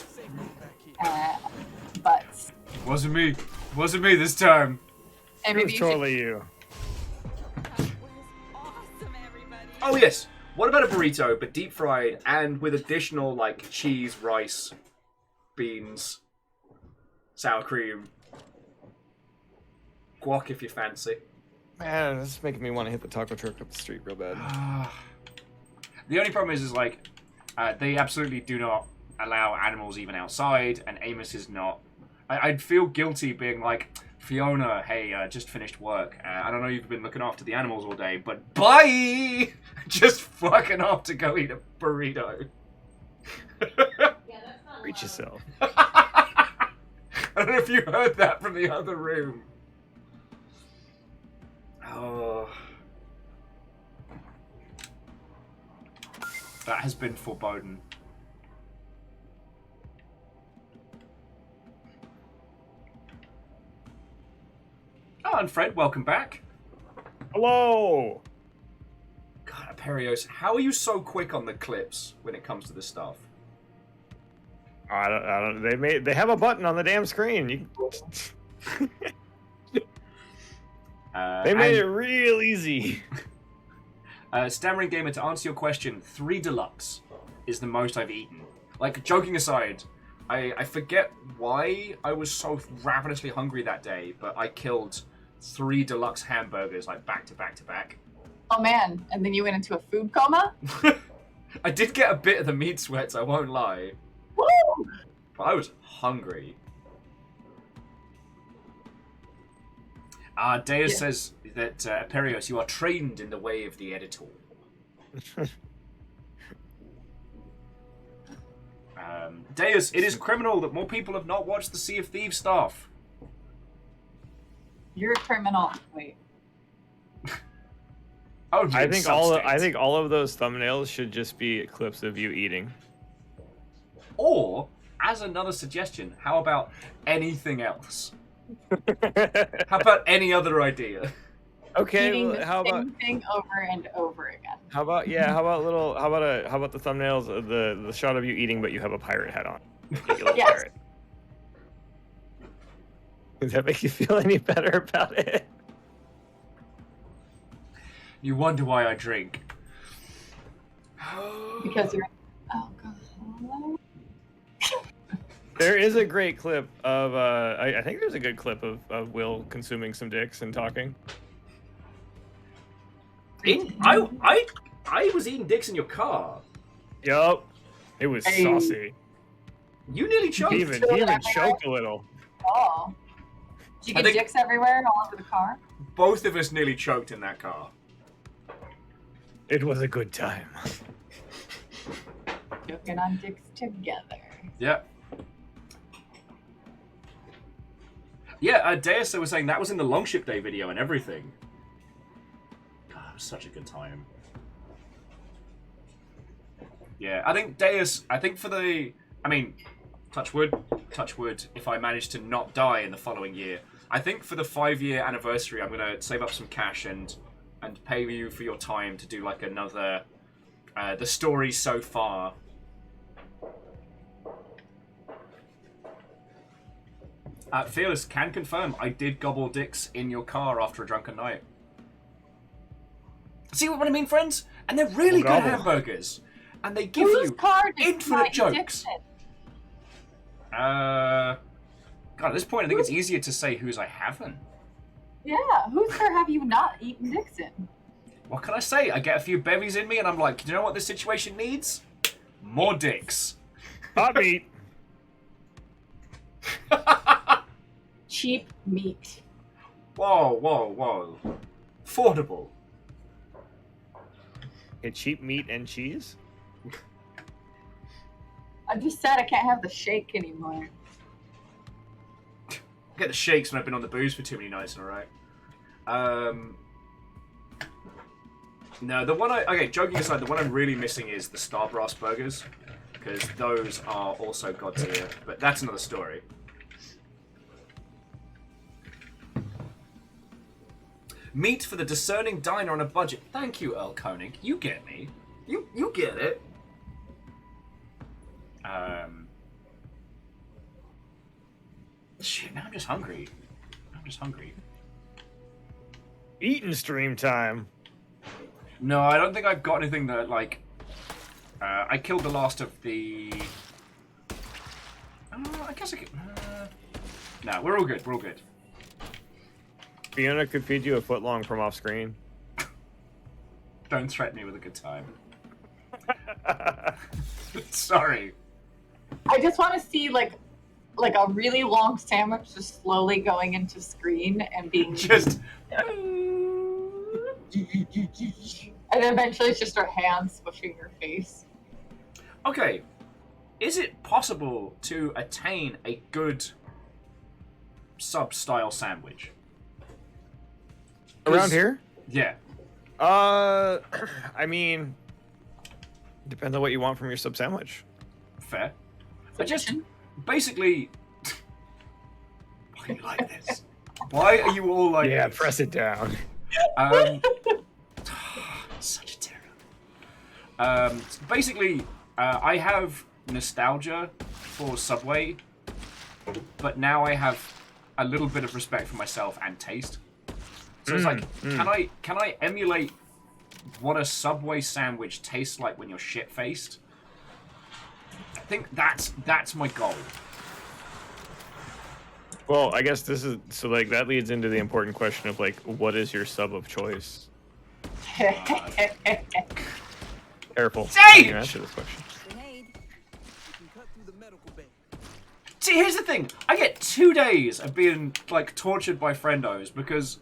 Safe room back here. Butts. Wasn't me. Wasn't me this time. Hey, It maybe was you should... totally you. That was awesome, everybody. Oh yes. What about a burrito, but deep fried and with additional like cheese, rice, beans, sour cream, guac if you fancy. Man, this is making me want to hit the taco truck up the street real bad. The only problem is like they absolutely do not allow animals even outside, and Amos is not. I'd feel guilty being like, Fiona, hey, just finished work. I don't know you've been looking after the animals all day, but bye! Just fucking off to go eat a burrito. Reach yourself. I don't know if you heard that from the other room. Oh. That has been foreboding. Oh, and Fred, welcome back. Hello! God, Aperios, how are you so quick on the clips when it comes to this stuff? I don't. They have a button on the damn screen. You. They made it real easy. Stammering Gamer, to answer your question, 3 deluxe is the most I've eaten. Like, joking aside, I forget why I was so ravenously hungry that day, but I killed 3 deluxe hamburgers, like, back to back to back. Oh man, and then you went into a food coma? I did get a bit of the meat sweats, I won't lie. Woo! But I was hungry. Deus says that, Perios, you are trained in the way of the editor. Deus, it is criminal that more people have not watched the Sea of Thieves stuff. You're a criminal. Wait. Oh, I think all of those thumbnails should just be clips of you eating. Or, as another suggestion, how about anything else? How about any other idea? Okay, Eating well, the how about same thing over and over again. how about the thumbnails of the shot of you eating, but you have a pirate hat on? Yes. Pirate. Does that make you feel any better about it? You wonder why I drink. Because you're alcoholic. There is a great clip of I think there's a good clip of Will consuming some dicks and talking. I was eating dicks in your car. Yup. It was saucy. You nearly choked. He even choked a little. Oh. Did you get dicks everywhere all over the car? Both of us nearly choked in that car. It was a good time. Joking on dicks together. Yeah. Yeah, Deus was saying that was in the Longship Day video and everything. God, it was such a good time. Yeah, I think Deus, for the, touch wood, if I manage to not die in the following year, I think for the 5-year anniversary, I'm going to save up some cash and pay you for your time to do like another, the story so far. Fearless can confirm I did gobble dicks in your car after a drunken night. See what I mean, friends? And they're really good hamburgers. and they give Whose you card is infinite Mighty jokes. Dixon? God, at this point, I think it's easier to say whose I haven't. Yeah, whose card have you not eaten Dixon? What can I say? I get a few bevies in me, and I'm like, you know what this situation needs? More dicks. Hot meat. Cheap meat. Whoa, whoa, whoa. Affordable. Okay, cheap meat and cheese? I'm just sad I can't have the shake anymore. I get the shakes when I've been on the booze for too many nights in a row. No, the one okay, joking aside, the one I'm really missing is the Starbrass burgers, because those are also god tier, but that's another story. Meat for the discerning diner on a budget. Thank you, Earl Koenig. You get me. You get it. Shit, now I'm just hungry. Eating stream time. No, I don't think I've got anything that, like... I killed the last of the... I guess I could... no, we're all good, Fiona could feed you a foot long from off screen. Don't threaten me with a good time. Sorry. I just want to see like a really long sandwich just slowly going into screen and being just and eventually it's just her hands squishing your face. Okay. Is it possible to attain a good sub-style sandwich? Around here? Yeah. I mean, depends on what you want from your sub sandwich. Fair. I just basically. Why are you like this? Why are you all like? Yeah, this? press it down. Such a terror. Basically, I have nostalgia for Subway, but now I have a little bit of respect for myself and taste. So it's like, can I emulate what a Subway sandwich tastes like when you're shit-faced? I think that's my goal. Well, I guess this is so like that leads into the important question of like, what is your sub of choice? Careful. Sage! You answer this question. See, here's the thing. I get 2 days of being like tortured by friendos because,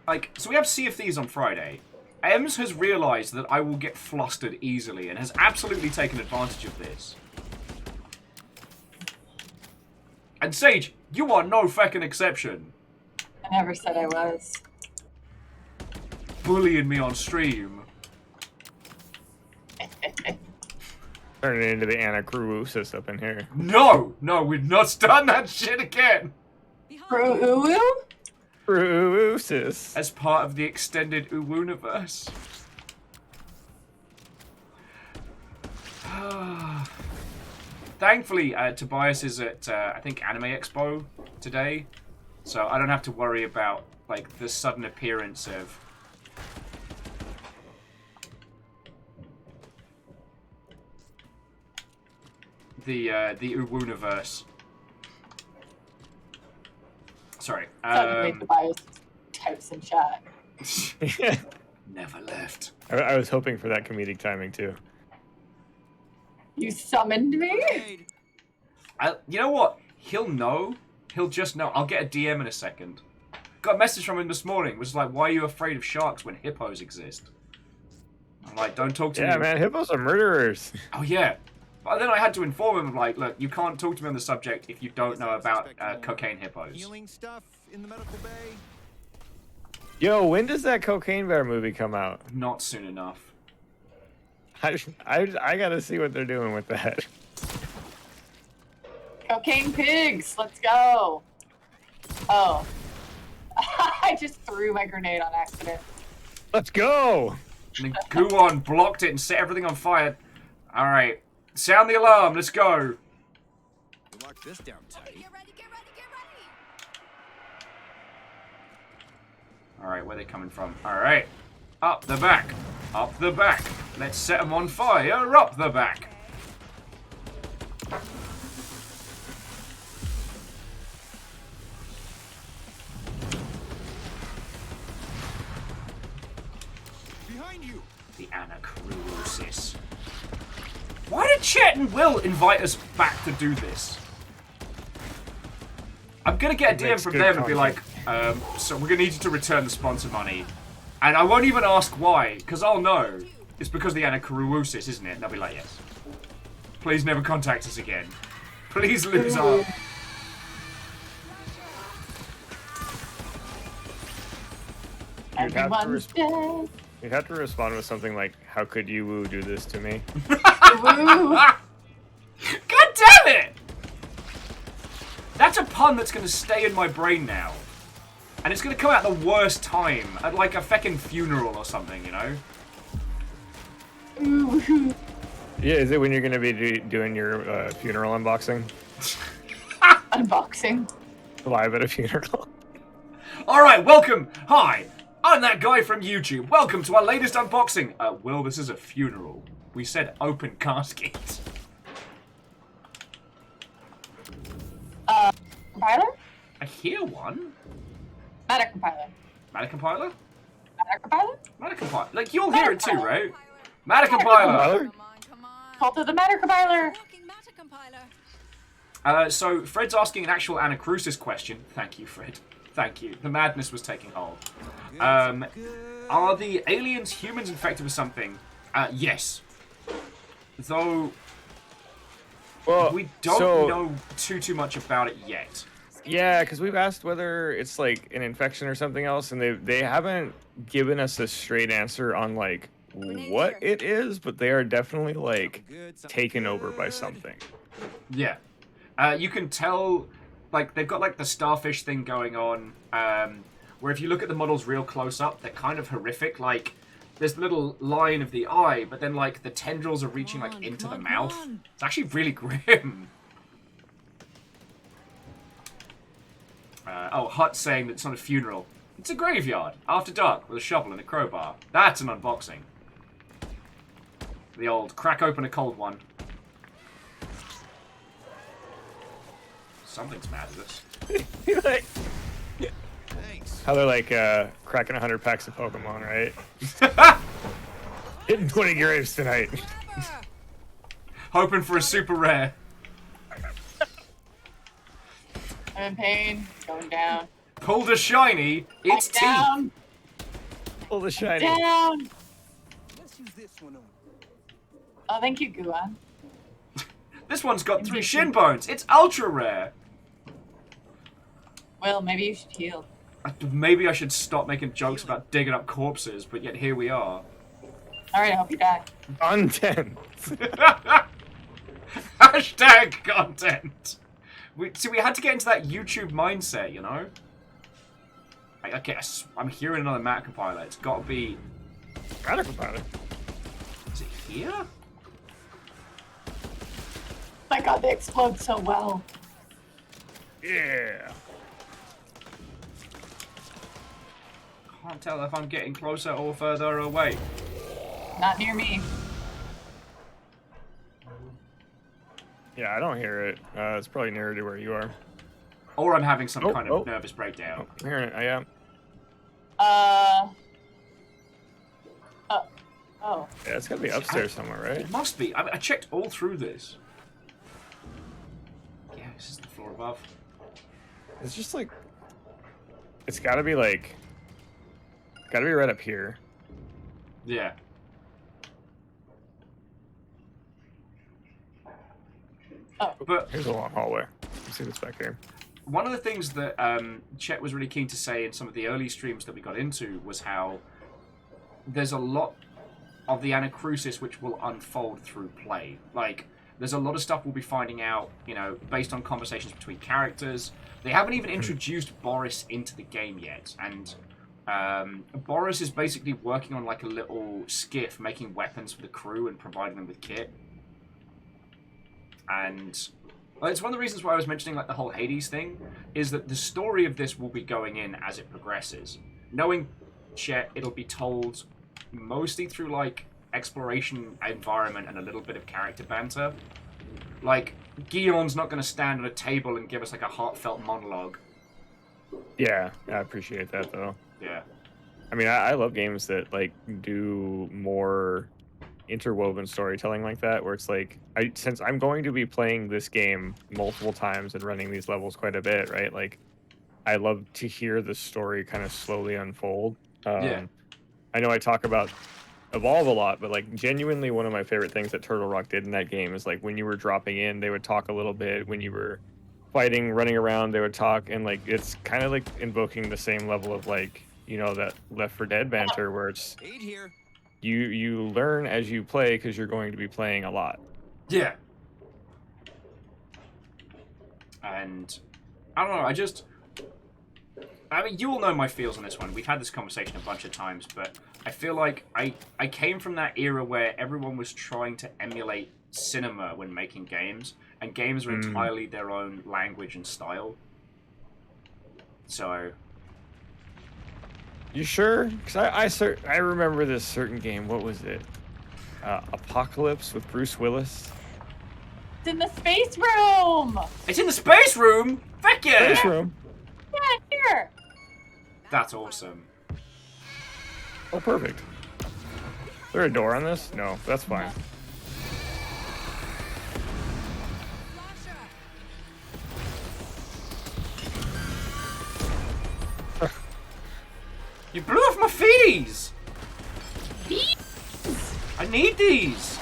like, so we have Sea of Thieves on Friday. Ems has realised that I will get flustered easily and has absolutely taken advantage of this. And Sage, you are no fucking exception. I never said I was. Bullying me on stream. Turning into the Anacrusis up in here. No, we've not done that shit again. Crucis. As part of the extended Uwuniverse. Thankfully, Tobias is at, I think, Anime Expo today. So I don't have to worry about, like, the sudden appearance of... the Uwuniverse. Sorry. Tobias types in chat. Never left. I was hoping for that comedic timing too. You summoned me? You know what? He'll know. He'll just know. I'll get a DM in a second. Got a message from him this morning. Was like, why are you afraid of sharks when hippos exist? I'm like, don't talk to me. Yeah, man, hippos are murderers. Oh, yeah. But then I had to inform him, like, look, you can't talk to me on the subject if you don't know about cocaine hippos. Healing stuff in the medical bay. Yo, when does that Cocaine Bear movie come out? Not soon enough. I gotta see what they're doing with that. Cocaine pigs, let's go. Oh. I just threw my grenade on accident. Let's go! And then Guwon blocked it and set everything on fire. Alright. Sound the alarm, let's go. Lock this down tight. Get ready, get ready, get ready! Alright, where are they coming from? Alright. Up the back. Up the back. Let's set them on fire up the back. Behind you. The Anacrusis. Why did Chet and Will invite us back to do this? I'm gonna get a DM from them and be like, so we're gonna need you to return the sponsor money. And I won't even ask why, because I'll know. It's because of the Anacrusis, isn't it? And they'll be like, yes. Please never contact us again. Please lose our... Everyone's dead. You'd have to respond with something like, "How could you woo do this to me?" Woo. God damn it! That's a pun that's going to stay in my brain now. And it's going to come out the worst time. At like a feckin' funeral or something, you know? Ooh. Yeah, is it when you're going to be doing your funeral unboxing? Unboxing. Live at a funeral. Alright, welcome! Hi! I'm that guy from YouTube. Welcome to our latest unboxing. Will, this is a funeral. We said open casket. Compiler? I hear one. Matter compiler. Matter compiler? Matter compiler? Matter compiler. Like, you'll hear it too, right? Matter compiler. Call to the matter compiler. So, Fred's asking an actual Anacrusis question. Thank you, Fred. Thank you. The madness was taking hold. Are the aliens humans infected with something? Yes. Though Well, we don't know too much about it yet. Yeah, because we've asked whether it's like an infection or something else, and they haven't given us a straight answer on like what it is, but they are definitely like taken over by something. Yeah. You can tell, like, they've got like the starfish thing going on, where if you look at the models real close up, they're kind of horrific. Like, there's the little line of the eye, but then like the tendrils are reaching like into the mouth. It's actually really grim. Oh, Hut saying that it's not a funeral. It's a graveyard, after dark, with a shovel and a crowbar. That's an unboxing. The old crack open a cold one. Something's mad at us. Thanks. How they're like cracking 100 packs of Pokemon, right? Hitting 20 graves tonight. Hoping for a super rare. I'm in pain. It's going down. Pulled a shiny, it's teeth. Down. Pull the shiny. Down. Let's use this one on. Oh, thank you, Guan. This one's got 3 shin bones. It's ultra rare. Well, maybe you should heal. Maybe I should stop making jokes about digging up corpses, but yet here we are. Alright, I hope you die. Content. Hashtag content. We had to get into that YouTube mindset, you know? I guess I'm hearing another map compiler. It's got to be... Matter compiler. Is it here? My god, they explode so well. Yeah. Can't tell if I'm getting closer or further away. Not near me. Yeah, I don't hear it. It's probably nearer to where you are. Or I'm having some kind of nervous breakdown. Oh, hearing it. I am. Oh. Yeah, it's gotta be upstairs somewhere, right? It must be. I checked all through this. Yeah, this is the floor above. It's just like... It's gotta be like... Gotta be right up here. Yeah. Oh. But here's a long hallway. Let's see what's back here. One of the things that Chet was really keen to say in some of the early streams that we got into was how there's a lot of the Anacrusis which will unfold through play. Like, there's a lot of stuff we'll be finding out, you know, based on conversations between characters. They haven't even introduced Boris into the game yet, and Boris is basically working on like a little skiff, making weapons for the crew and providing them with kit. And well, it's one of the reasons why I was mentioning like the whole Hades thing, is that the story of this will be going in as it progresses. Knowing Chet, it'll be told mostly through like exploration environment and a little bit of character banter. Like, Guillaume's not going to stand at a table and give us like a heartfelt monologue. Yeah, I appreciate that though. Yeah. I mean, I love games that like do more interwoven storytelling like that, where it's like, since I'm going to be playing this game multiple times and running these levels quite a bit, right? Like, I love to hear the story kind of slowly unfold. Yeah. I know I talk about Evolve a lot, but like genuinely one of my favorite things that Turtle Rock did in that game is like when you were dropping in, they would talk a little bit. When you were fighting, running around, they would talk, and like it's kind of like invoking the same level of like, you know, that Left 4 Dead banter where it's you learn as you play because you're going to be playing a lot. Yeah. And I don't know, I mean, you all know my feels on this one. We've had this conversation a bunch of times, but I feel like I came from that era where everyone was trying to emulate cinema when making games, and games were entirely their own language and style. So... You sure? Because I remember this certain game. What was it? Apocalypse with Bruce Willis. It's in the space room! It's in the space room? Feck yeah! Space room? Yeah, here! That's awesome. Oh, perfect. Is there a door on this? No, that's fine. You blew off my feeties! I need these!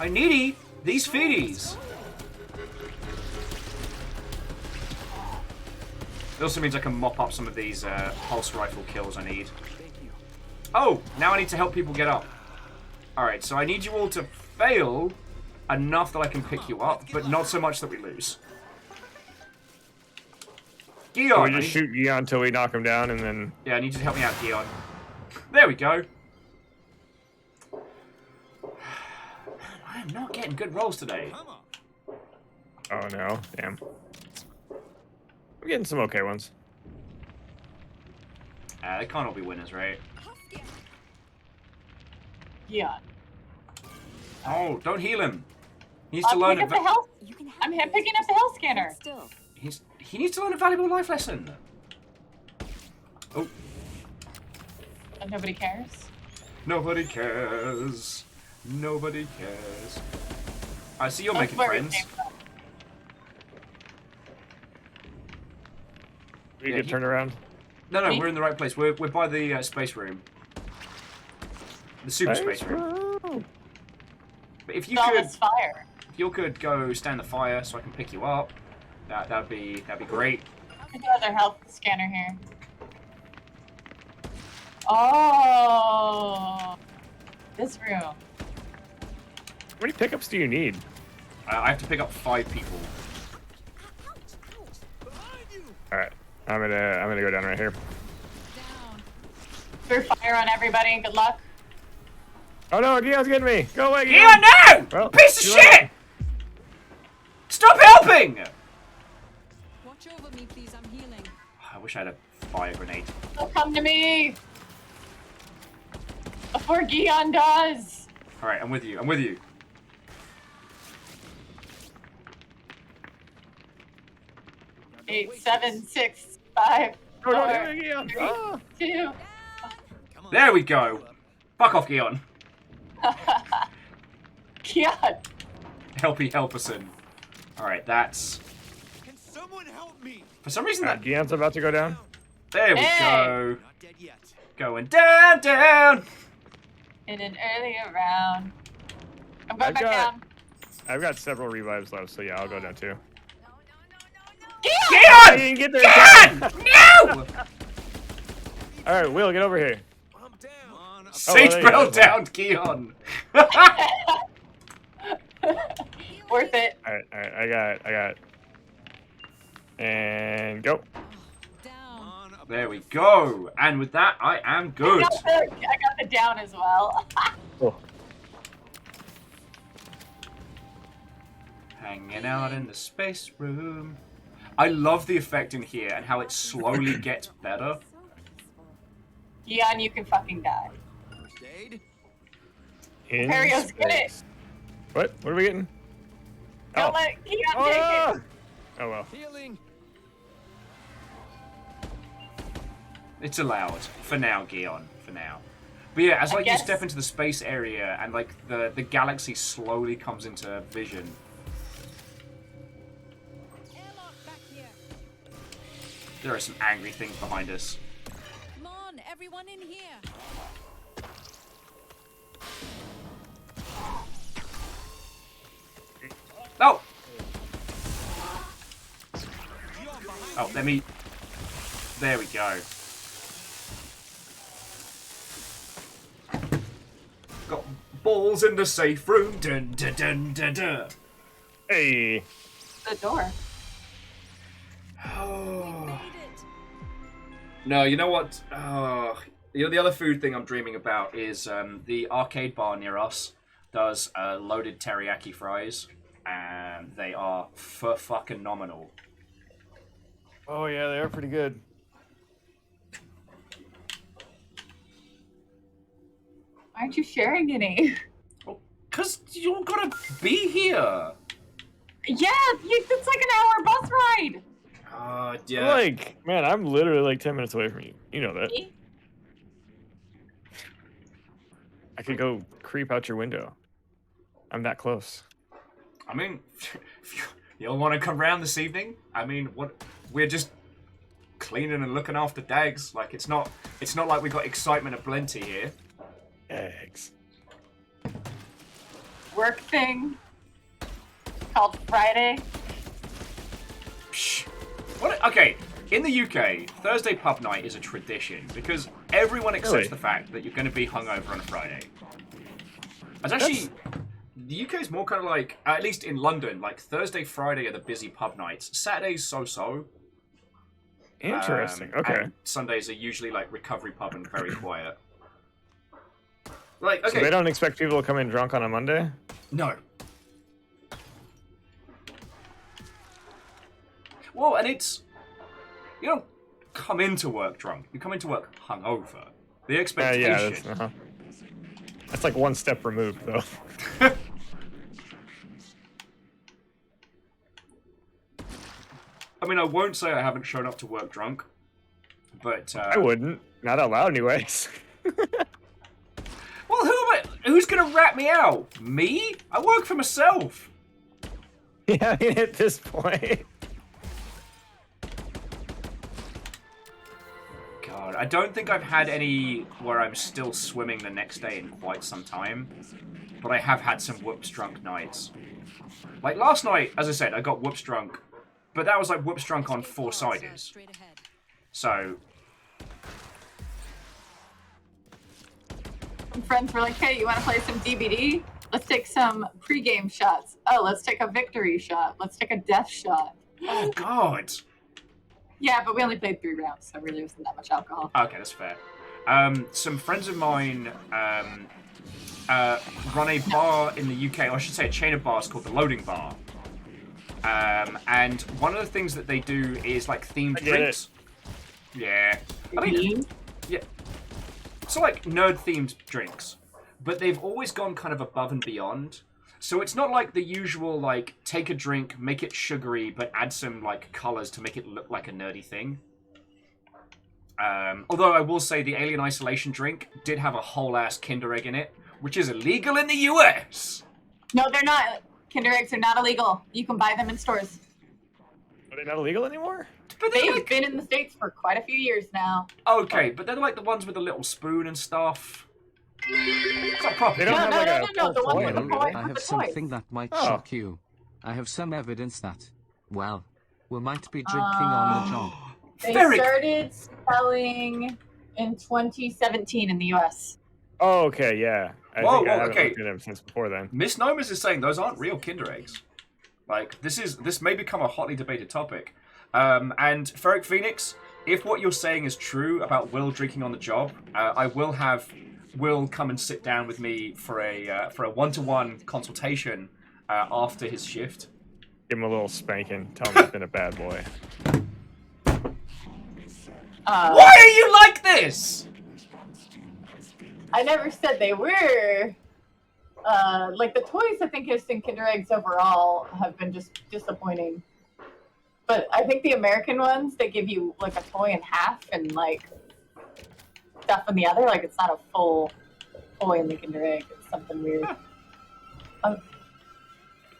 I need these feeties! It also means I can mop up some of these pulse rifle kills I need. Oh, now I need to help people get up. Alright, so I need you all to fail enough that I can pick you up, but not so much that we lose. Gion! We just shoot Gion until we knock him down and then... Yeah, I need you to help me out, Gion. There we go. I am not getting good rolls today. Oh no, damn. We're getting some okay ones. They can't all be winners, right? Yeah. Oh, don't heal him. He needs to learn I'm picking up the health scanner. He needs to learn a valuable life lesson. Oh. And nobody cares? Nobody cares. Nobody cares. I see you're making where it friends. came from. We get turned around? No, we're in the right place. We're by the space room. The super space room. But if you could, fire. if you could go stand the fire so I can pick you up, that'd be great. Another health scanner here. Oh, this room. How many pickups do you need? I have to pick up 5 people. All right, I'm gonna go down right here. Throw fire on everybody. Good luck. Oh no, Gion's getting me! Go away, Gion, no! Well, Piece of too late. shit! Stop helping! Watch over me, please. I'm healing. I wish I had a fire grenade. Don't come to me. Before Gion does. All right, I'm with you. I'm with you. Eight, 7, 6, 5, Oh, no, 4, Gion. 3, Ah. 2. There we go. Fuck off, Gion. Gion. Helpy Helperson. All right, that's. Can someone help me? For some reason that. Gion's about to go down. There we Hey. go. Not dead yet. Going down, down. In an earlier round. I'm going I've back down. I've got several revives left, so yeah, I'll go down too. Gion! I Gion! didn't get there. Gion! No! All right, Will, get over here. I'm down. Sage there you Bell go. down, Gion. Worth it. All right, I got it. And go. There we go. And with that, I am good. I got the down as well. Oh. Hanging out in the space room. I love the effect in here and how it slowly gets better. Gion, you can fucking die. First aid. In Perio's get it. space. What? What are we getting? Don't let Keon take it. Oh well. Healing. It's allowed for now, Gion. For now. But yeah, as like you guess. step into the space area and like the galaxy slowly comes into vision. Airlock back here. There are some angry things behind us. Come on, everyone in here. Oh! Oh, let me... There we go. Got balls in the safe room. Dun dun dun dun dun. Hey. The door. Oh. No, you know what? The other food thing I'm dreaming about is the arcade bar near us does loaded teriyaki fries, and they are fucking nominal. Oh yeah, they are pretty good. Why aren't you sharing any? Cause you gotta be here. Yeah, it's like an hour bus ride. Yeah. Like, man, I'm literally like 10 minutes away from you. You know that. Me? I could go creep out your window. I'm that close. I mean, you'll want to come round this evening? I mean, what? We're just cleaning and looking after dags. Like, it's not like we got excitement aplenty here. Eggs. Work thing called Friday. Psh. What? Okay, in the UK, Thursday pub night is a tradition because everyone accepts Really? the fact that you're going to be hungover on a Friday. It's actually, the UK is more kind of like, at least in London, like Thursday, Friday are the busy pub nights. Saturdays, so-so. Interesting. Okay. And Sundays are usually like recovery pub and very quiet. Like, okay. So they don't expect people to come in drunk on a Monday? No. Well, and it's... You don't come into work drunk. You come into work hungover. The expectation... yeah, that's like one step removed, though. I mean, I won't say I haven't shown up to work drunk, but... I wouldn't. Not out loud, anyways. Well, who's gonna rat me out? Me? I work for myself. Yeah, I mean, at this point... God, I don't think I've had any where I'm still swimming the next day in quite some time. But I have had some whoops drunk nights. Like last night, as I said, I got whoops drunk. But that was like whoops drunk on 4 ciders. So... Some friends were like, hey, you want to play some DBD? Let's take some pregame shots. Oh, let's take a victory shot. Let's take a death shot. Oh, God. Yeah, but we only played 3 rounds, so really wasn't that much alcohol. Okay, that's fair. Some friends of mine run a bar in the UK, or I should say a chain of bars called the Loading Bar. And one of the things that they do is like themed drinks. Yeah. I mean, yeah. So like nerd-themed drinks. But they've always gone kind of above and beyond. So it's not like the usual, like, take a drink, make it sugary, but add some, like, colors to make it look like a nerdy thing. Although I will say the Alien Isolation drink did have a whole-ass Kinder Egg in it, which is illegal in the US! No, they're not. Kinder Eggs are not illegal. You can buy them in stores. Are they not illegal anymore? But they've been in the States for quite a few years now. Okay, but they're like the ones with the little spoon and stuff. It's not proper. They don't have like a no, the one with the toy. I have something that might shock you. I have some evidence that, well, we might be drinking on the job. They started selling in 2017 in the US. Oh, okay, yeah. I think I haven't looked at them since before then. Misnomers is saying those aren't real Kinder Eggs. Like, this may become a hotly debated topic. And Ferric Phoenix, if what you're saying is true about Will drinking on the job, I will have Will come and sit down with me for a one-to-one consultation after his shift. Give him a little spanking. Tell him he's been a bad boy. Why are you like this? I never said they were. Like the toys, I think, in Kinder Eggs overall have been just disappointing. But I think the American ones, they give you like a toy in half and like stuff in the other. Like it's not a full toy in the Kinder Egg. It's something weird.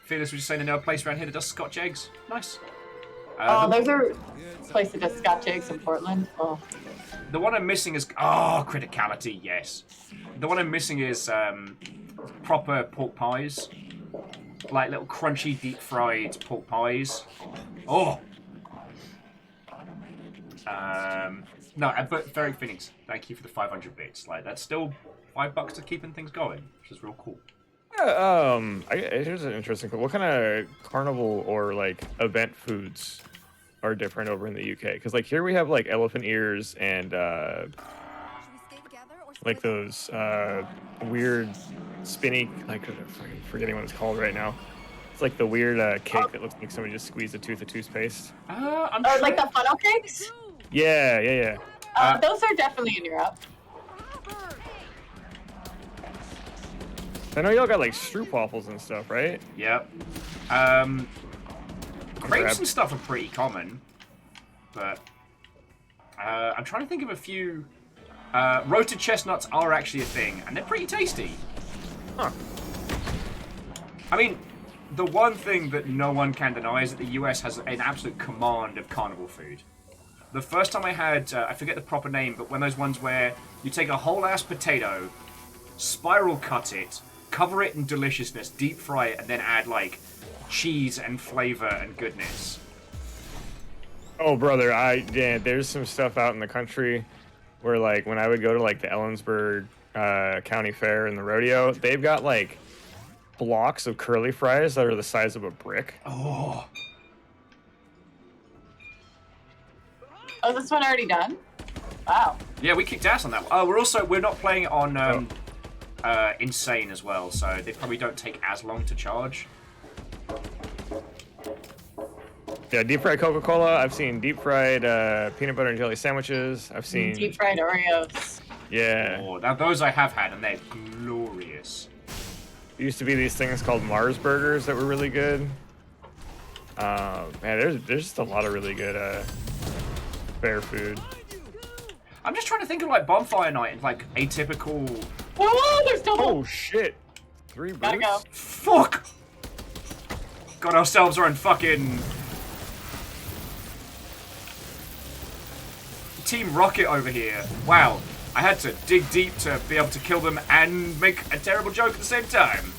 Fearless was just saying they know a place around here that does Scotch eggs. Nice. There's a place that does Scotch eggs in Portland. Oh. The one I'm missing is criticality. Yes. The one I'm missing is proper pork pies, like little crunchy deep fried pork pies. Oh. No, but very Phoenix. Thank you for the 500 bits. Like that's still $5 to keeping things going, which is real cool. Here's an interesting. What kind of carnival or like event foods are different over in the UK? Because like here we have like elephant ears and like those weird spinny, like I'm forgetting what it's called right now. It's like the weird cake that looks like somebody just squeezed a tooth of toothpaste. Like the funnel cakes? Yeah. Those are definitely in Europe. I know y'all got like stroopwafels and stuff, right? Yep. Grapes and stuff are pretty common, but I'm trying to think of a few. Roasted chestnuts are actually a thing, and they're pretty tasty. Huh. I mean, the one thing that no one can deny is that the US has an absolute command of carnival food. The first time I had, I forget the proper name, but one of those ones where you take a whole ass potato, spiral cut it, cover it in deliciousness, deep fry it, and then add like cheese and flavor and goodness. Oh, brother, there's some stuff out in the country where like when I would go to like the Ellensburg County Fair and the rodeo, they've got like blocks of curly fries that are the size of a brick. Oh. Oh, is this one already done? Wow. Yeah, we kicked ass on that one. Oh, we're not playing it on Insane as well, so they probably don't take as long to charge. Yeah, deep fried Coca-Cola. I've seen deep fried peanut butter and jelly sandwiches. I've seen deep fried Oreos. Yeah. Oh, now those I have had, and they're glorious. There used to be these things called Mars burgers that were really good. Man, there's just a lot of really good fair food. I'm just trying to think of like bonfire night and like atypical. Whoa, there's double. Oh shit! 3 boots. Gotta go. Fuck! Got ourselves our own fucking Team Rocket over here. Wow, I had to dig deep to be able to kill them and make a terrible joke at the same time.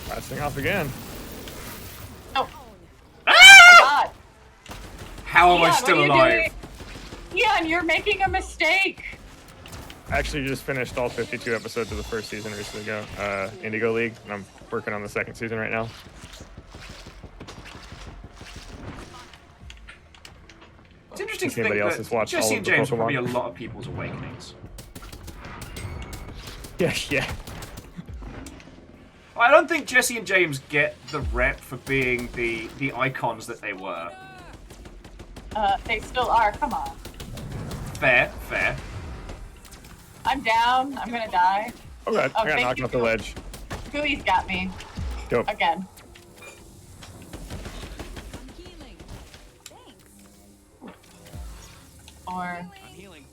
Blasting off again. Oh. Ah! God. How am I still alive? Yeah, and you're making a mistake. I actually just finished all 52 episodes of the first season recently ago, Indigo League, and I'm working on the second season right now. It's interesting to think anybody else has that watched Jesse all and of the James are Pokemon. probably a lot of people's awakenings. Yeah. I don't think Jesse and James get the rep for being the icons that they were. They still are. Come on. Fair. I'm down. I'm gonna die. Okay, I got thank knocked you, off the ledge. Gooey's got me. Dope. Again. Or I'm healing.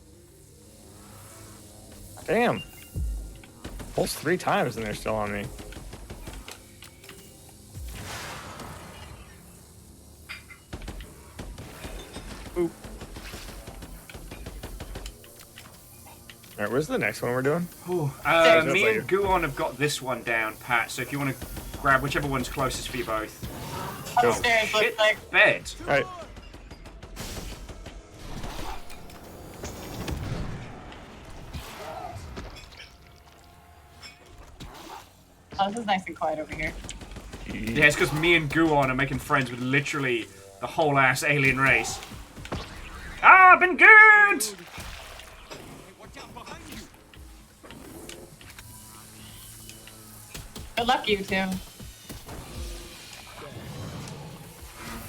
Damn. Pulse 3 times and they're still on me. Oop. Alright, where's the next one we're doing? Me and Guon have got this one down, Pat, so if you want to grab whichever one's closest for you both. upstairs, Shit, looks like. bed. Alright. Oh, this is nice and quiet over here. Yeah, it's because me and Guon are making friends with literally the whole ass alien race. Ah, been good! Good luck, you two.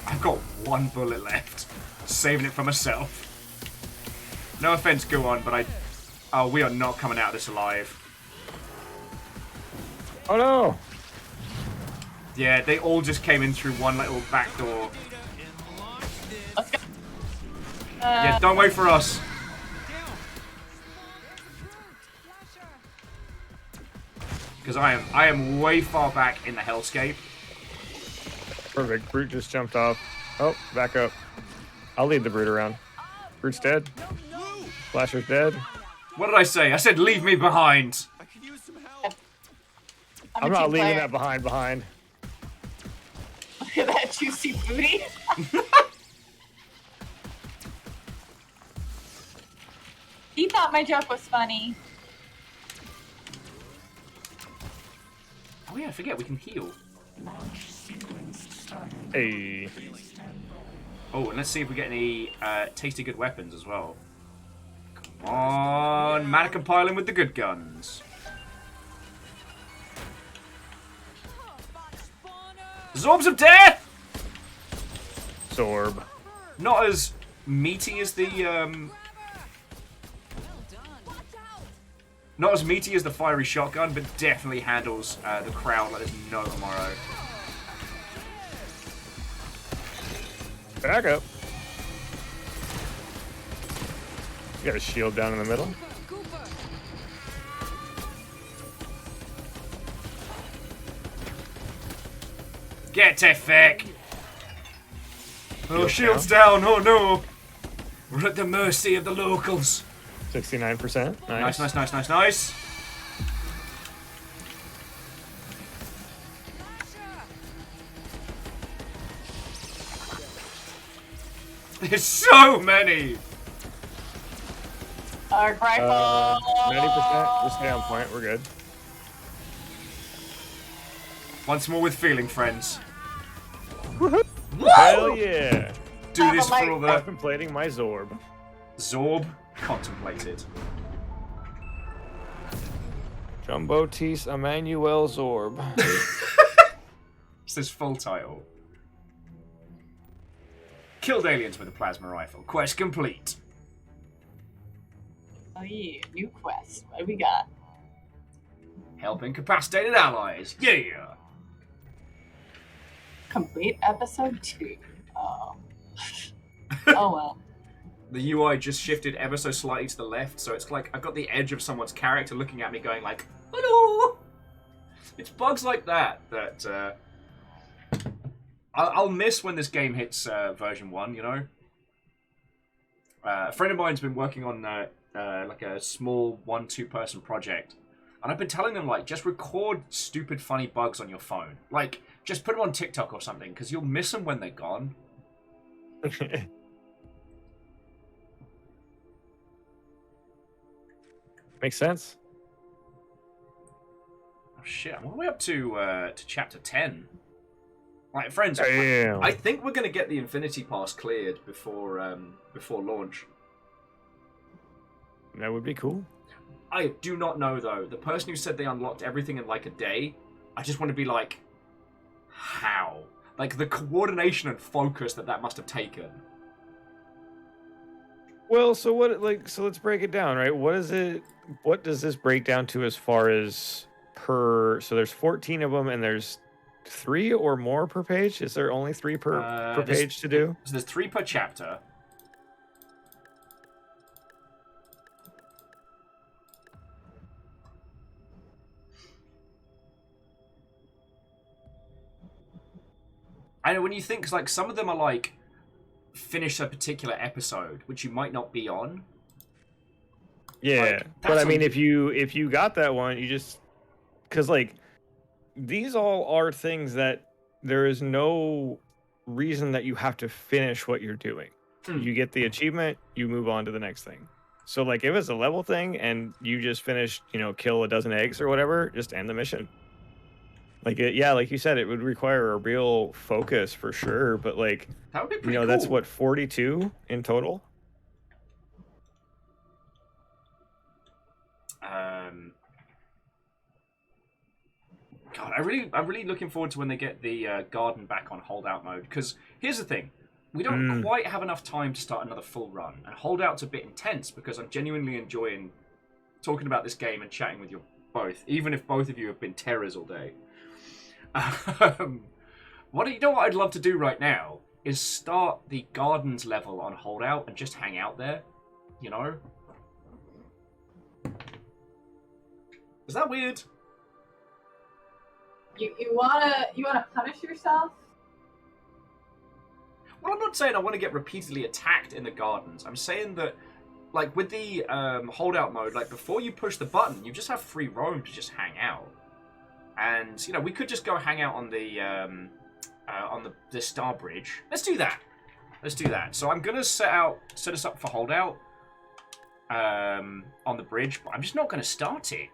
I've got one bullet left. Saving it for myself. No offense, Guon, but we are not coming out of this alive. Oh no! Yeah, they all just came in through one little back door. Let's go. Yeah, don't wait for us. Because I am way far back in the hellscape. Perfect. Brute just jumped off. Oh, back up. I'll lead the Brute around. Brute's dead. Flasher's dead. What did I say? I said leave me behind. I could use some help. I'm not leaving that behind. Look at that juicy booty. He thought my joke was funny. Oh yeah, I forget we can heal. Hey. Oh, and let's see if we get any tasty good weapons as well. Come on, mannequin piling with the good guns. Zorbs of death! Zorb. Not as meaty as the not as meaty as the fiery shotgun, but definitely handles the crowd like there's no tomorrow. Back up. You got a shield down in the middle. Get to feck! Oh, shield's down. Oh no! We're at the mercy of the locals. 69%. Nice, nice, nice, nice, nice. There's so many! Arc rifle! 90%. Just stay on point. We're good. Once more with feeling, friends. Hell yeah! Do this for all the Contemplating my Zorb. Zorb contemplated. Jumbo Tees Emmanuel Zorb. It's his full title. Killed aliens with a plasma rifle. Quest complete. Oh yeah, new quest. What do we got? Help incapacitated allies. Yeah! Complete episode 2. Oh. Oh well. The UI just shifted ever so slightly to the left, so it's like I've got the edge of someone's character looking at me going like, hello! It's bugs like that that I'll miss when this game hits version 1, you know? A friend of mine's been working on like a small 1-2 person project, and I've been telling them, like, just record stupid funny bugs on your phone. Like, just put them on TikTok or something, because you'll miss them when they're gone. Makes sense. Oh shit, I'm all the way up to chapter 10. Right, friends, Damn. I think we're going to get the Infinity Pass cleared before launch. That would be cool. I do not know, though. The person who said they unlocked everything in like a day, I just want to be like, how? Like, the coordination and focus that must have taken. Well, so let's break it down, right? What does this break down to as far as so there's 14 of them and there's 3 or more per page? Is there only 3 per page to do? So there's 3 per chapter. I know when you think, like, some of them are like finish a particular episode, which you might not be on. Yeah, like, but I mean, if you got that one, you just because like these all are things that there is no reason that you have to finish what you're doing. You get the achievement, you move on to the next thing. So like if it's a level thing and you just finished, kill a dozen eggs or whatever, just end the mission. Like like you said, it would require a real focus for sure. But like, that would be pretty cool. That's what 42 in total. God, I'm really looking forward to when they get the garden back on holdout mode. Because here's the thing, we don't quite have enough time to start another full run, and holdout's a bit intense because I'm genuinely enjoying talking about this game and chatting with you both, even if both of you have been terrors all day. You know what I'd love to do right now is start the gardens level on holdout and just hang out there. You know? Is that weird? You wanna punish yourself? Well, I'm not saying I want to get repeatedly attacked in the gardens. I'm saying that, like, with the holdout mode, like, before you push the button, you just have free roam to just hang out. And, you know, we could just go hang out on the Star Bridge. Let's do that. Let's do that. So I'm going to set us up for holdout on the bridge, but I'm just not going to start it.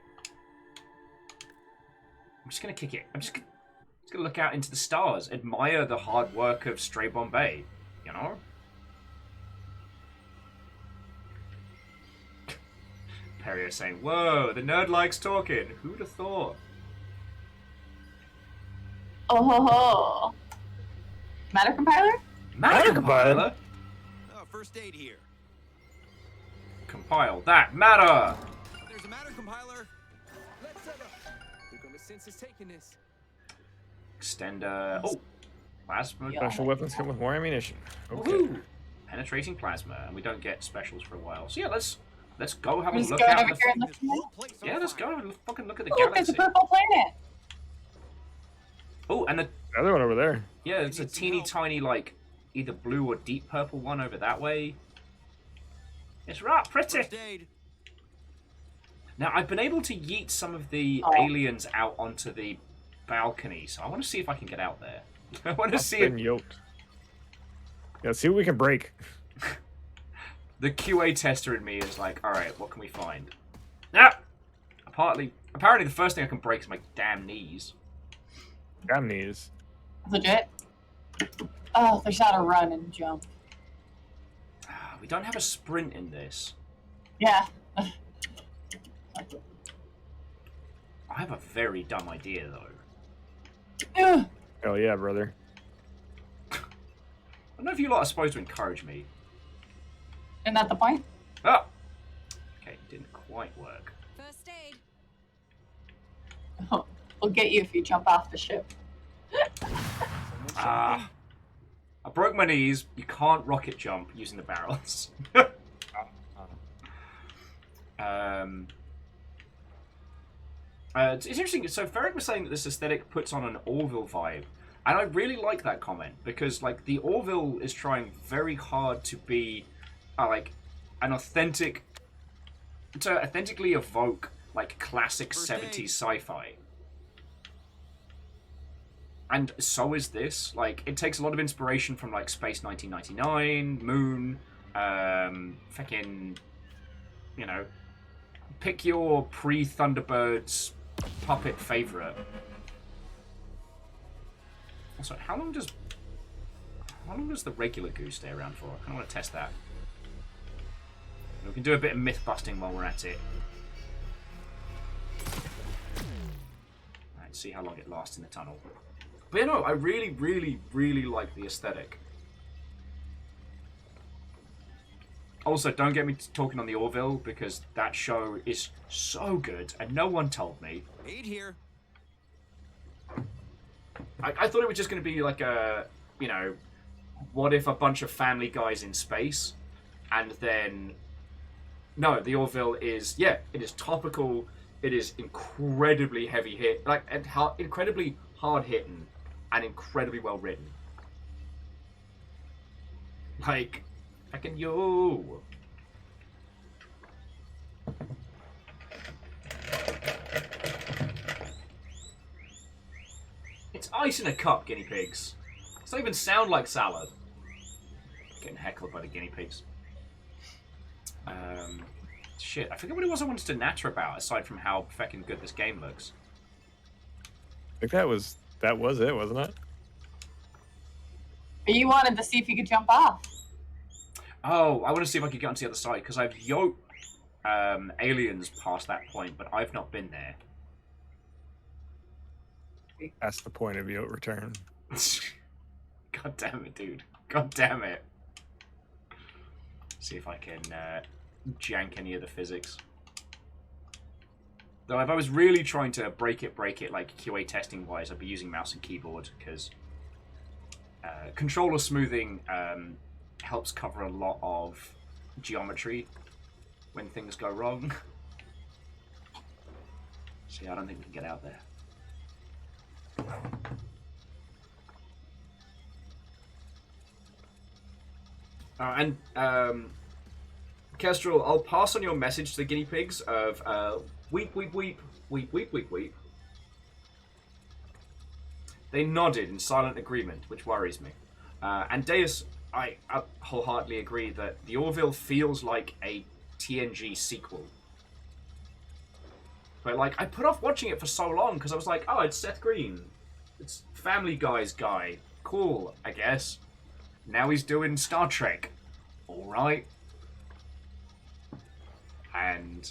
I'm just going to kick it. I'm just going to look out into the stars, admire the hard work of Stray Bombay, you know? Perrier saying, whoa, the nerd likes talking. Who'd have thought? Oh ho ho. Matter compiler? Matter compiler? Oh, first aid here. Compile that matter! There's a matter compiler. Let's set up. They're gonna sense us taking this. Extender. Oh, plasma. Special weapons come with more ammunition. Okay. Woohoo! Penetrating plasma, and we don't get specials for a while. So yeah, let's go have a Let's look go out. over here and look at it. Yeah, let's go and fucking look at the Look, there's a galaxy. purple planet. Oh, and the other one over there. yeah, it's a teeny tiny like either blue or deep purple one over that way. It's right pretty. First aid. Now I've been able to yeet some of the aliens out onto the balcony, so I want to see if I can get out there. I want to see Been if yoked. Yeah, see what we can break. the QA tester in me is like, all right, what can we find? Ah! Apparently the first thing I can break is my damn knees. Damn knees. Legit. Oh, there's not a run and jump. We don't have a sprint in this. Yeah. I have a very dumb idea, though. Ugh. Hell yeah, brother. I don't know if you lot are supposed to encourage me. Isn't that the point? Ah! Okay, didn't quite work. First aid. Oh, we'll get you if you jump off the ship. Ah. I broke my knees. You can't rocket jump using the barrels. It's interesting. So Ferric was saying that this aesthetic puts on an Orville vibe, and I really like that comment because, like, the Orville is trying very hard to be, like, an authentically evoke like classic '70s sci-fi. And so is this. Like, it takes a lot of inspiration from, like, Space 1999, Moon, fucking, you know, pick your pre-Thunderbirds puppet favorite. Also, how long does the regular goo stay around for? I kind of want to test that. We can do a bit of myth busting while we're at it. Alright, see how long it lasts in the tunnel. But you know, I really, really, really like the aesthetic. Also, don't get me talking on the Orville, because that show is so good, and no one told me. Aid here. I thought it was just going to be like a, you know, what if a bunch of Family Guys in space, and then... No, the Orville is, yeah, it is topical, it is incredibly heavy hit, like, incredibly hard-hitting, and incredibly well-written. Like, fucking yo! It's ice in a cup, guinea pigs. It doesn't even sound like salad. Getting heckled by the guinea pigs. Shit, I forget what it was I wanted to natter about, aside from how fucking good this game looks. I think that was it, wasn't it? You wanted to see if you could jump off. Oh, I want to see if I could get onto the other side, because I've yoked aliens past that point, but I've not been there. That's the point of yoke return. God damn it, dude. God damn it. See if I can jank any of the physics. Though if I was really trying to break it like QA testing wise, I'd be using mouse and keyboard because controller smoothing helps cover a lot of geometry when things go wrong. So yeah, I don't think we can get out there. Kestrel, I'll pass on your message to the guinea pigs of weep, weep, weep, weep, weep, weep, weep. They nodded in silent agreement, which worries me. And Deus, I wholeheartedly agree that the Orville feels like a TNG sequel. But like, I put off watching it for so long because I was like, oh, it's Seth Green. It's Family Guy's guy. Cool, I guess. Now he's doing Star Trek. Alright. And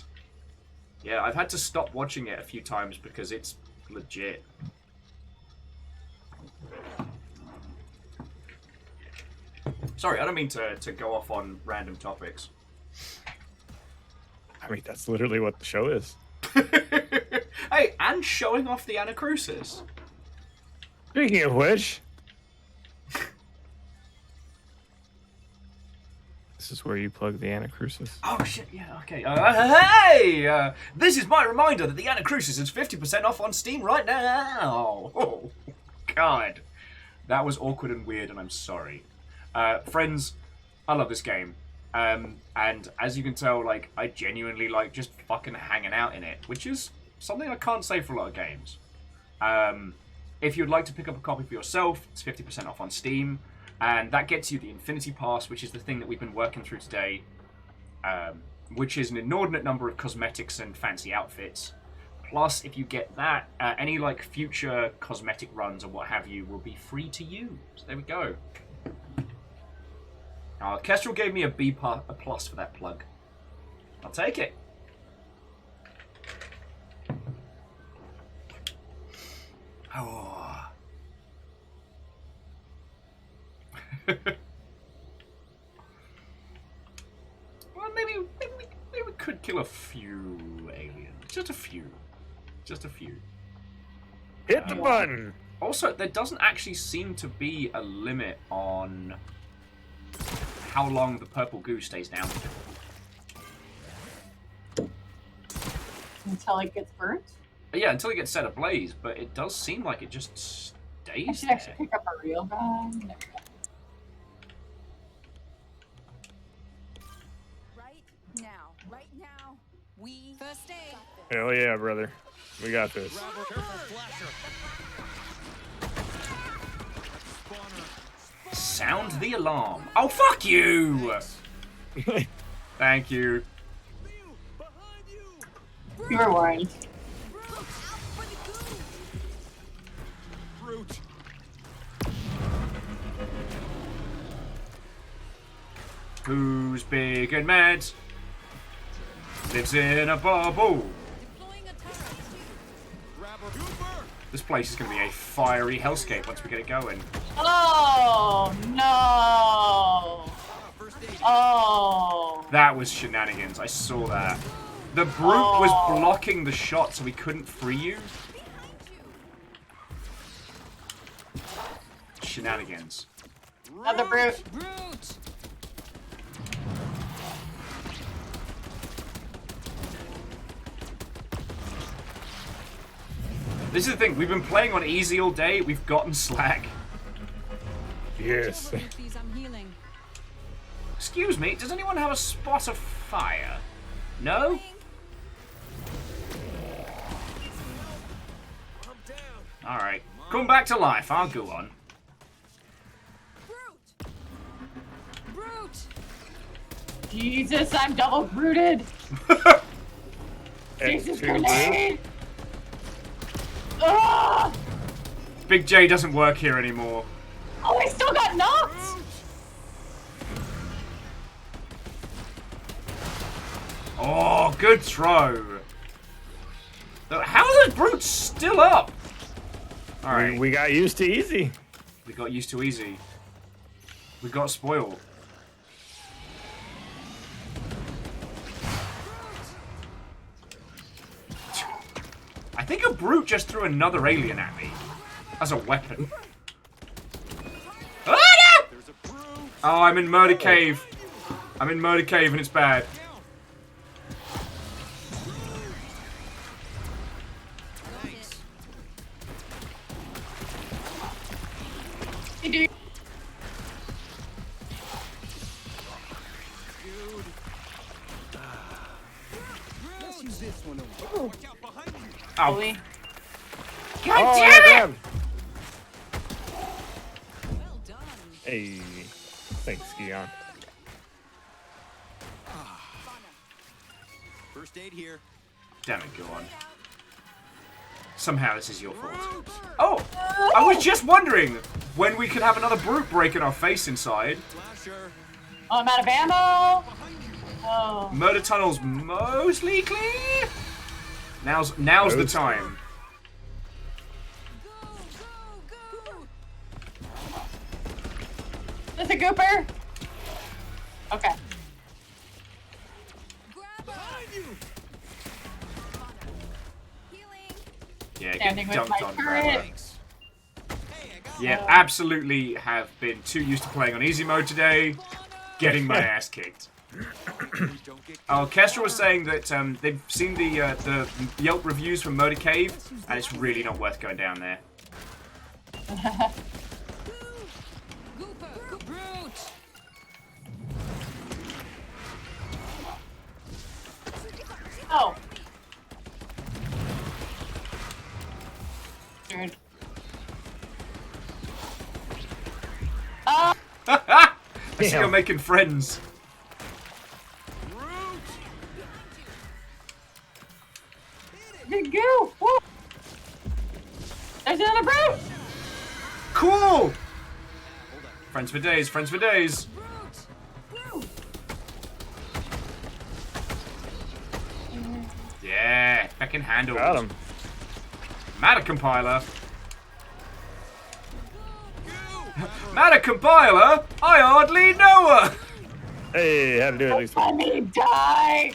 yeah, I've had to stop watching it a few times because it's legit. Sorry, I don't mean to go off on random topics. I mean, that's literally what the show is. Hey, and showing off the Anacrusis. Speaking of which, this is where you plug the Anacrusis. Oh shit, yeah, okay. Hey! This is my reminder that the Anacrusis is 50% off on Steam right now! Oh, God. That was awkward and weird, and I'm sorry. Friends, I love this game. And as you can tell, like, I genuinely like just fucking hanging out in it, which is something I can't say for a lot of games. If you'd like to pick up a copy for yourself, it's 50% off on Steam. And that gets you the Infinity Pass, which is the thing that we've been working through today, which is an inordinate number of cosmetics and fancy outfits. Plus, if you get that, any like future cosmetic runs or what have you will be free to use. There we go. Kestrel gave me a B+, a plus for that plug. I'll take it. Oh. Well, maybe we could kill a few aliens. Just a few. Just a few. Hit the button! Also, there doesn't actually seem to be a limit on how long the purple goo stays down for. Until it gets burnt? Yeah, until it gets set ablaze, but it does seem like it just stays I should there. actually pick up a real gun. Right now, we first aid. Hell yeah, brother. We got this. Sound the alarm. Oh, fuck you! Thank you. You were warned. Who's big and mad? Lives in a bubble. This place is going to be a fiery hellscape once we get it going. Oh, no. Oh. That was shenanigans. I saw that. The brute was blocking the shot so we couldn't free you. Shenanigans. Another brute. This is the thing, we've been playing on easy all day, we've gotten slack. Yes. Excuse me, does anyone have a spot of fire? No? Alright, come back to life, I'll go on. Jesus, I'm double rooted. Jesus, grenade. Ah! Big J doesn't work here anymore. Oh, I still got knocked. Oh, good throw. How are those brutes still up? Alright. We got used to easy. We got used to easy. We got spoiled. think a brute just threw another alien at me as a weapon. Oh, no! Oh, I'm in Murder Cave. I'm in Murder Cave and it's bad. Let's use this one over. Watch out behind you. Ow. God damn it! Well done. Hey, thanks, Gion. First aid here. Damn it, go on. Somehow this is your fault. Oh! I was just wondering when we could have another brute break in our face inside. Flasher. Oh, I'm out of ammo. Oh. Murder tunnel's mostly clear. Now's the time. Go, go, go. There's a gooper. Okay. Grab her. Healing. Yeah, Standing get with my dunked on. turret. Grabber. Yeah, absolutely have been too used to playing on easy mode today. Getting my ass kicked. Oh, Kestra was saying that they've seen the Yelp reviews from Murder Cave, and it's really not worth going down there. Gooper. Brute. Oh. Dude. I see you're making friends. Big goo. Woo. There's another brute. Cool! Friends for days, friends for days. Yeah, back in handle. Got him. Matter compiler. Matter compiler? I hardly know her! Hey, had to do it at least Let once. me die.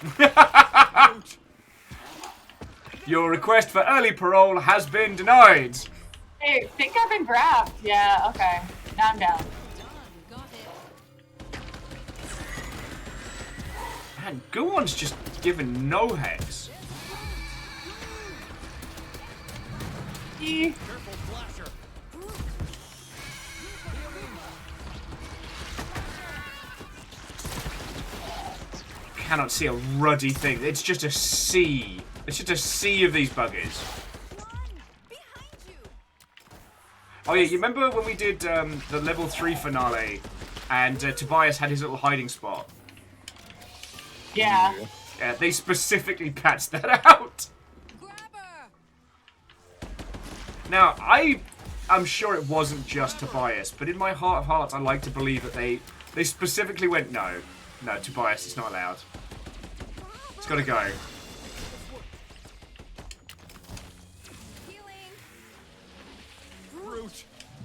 Your request for early parole has been denied. Hey, think I've been grabbed. Yeah, okay. Now I'm down. Got it. Man, Guwon's just given no hex. Cannot see a ruddy thing. It's just a sea. It's just a sea of these buggers. Oh yeah, you remember when we did the level 3 finale and Tobias had his little hiding spot? Yeah. They specifically patched that out. Now, I'm sure it wasn't just Tobias, but in my heart of hearts, I like to believe that they specifically went, no, Tobias, it's not allowed. It's got to go.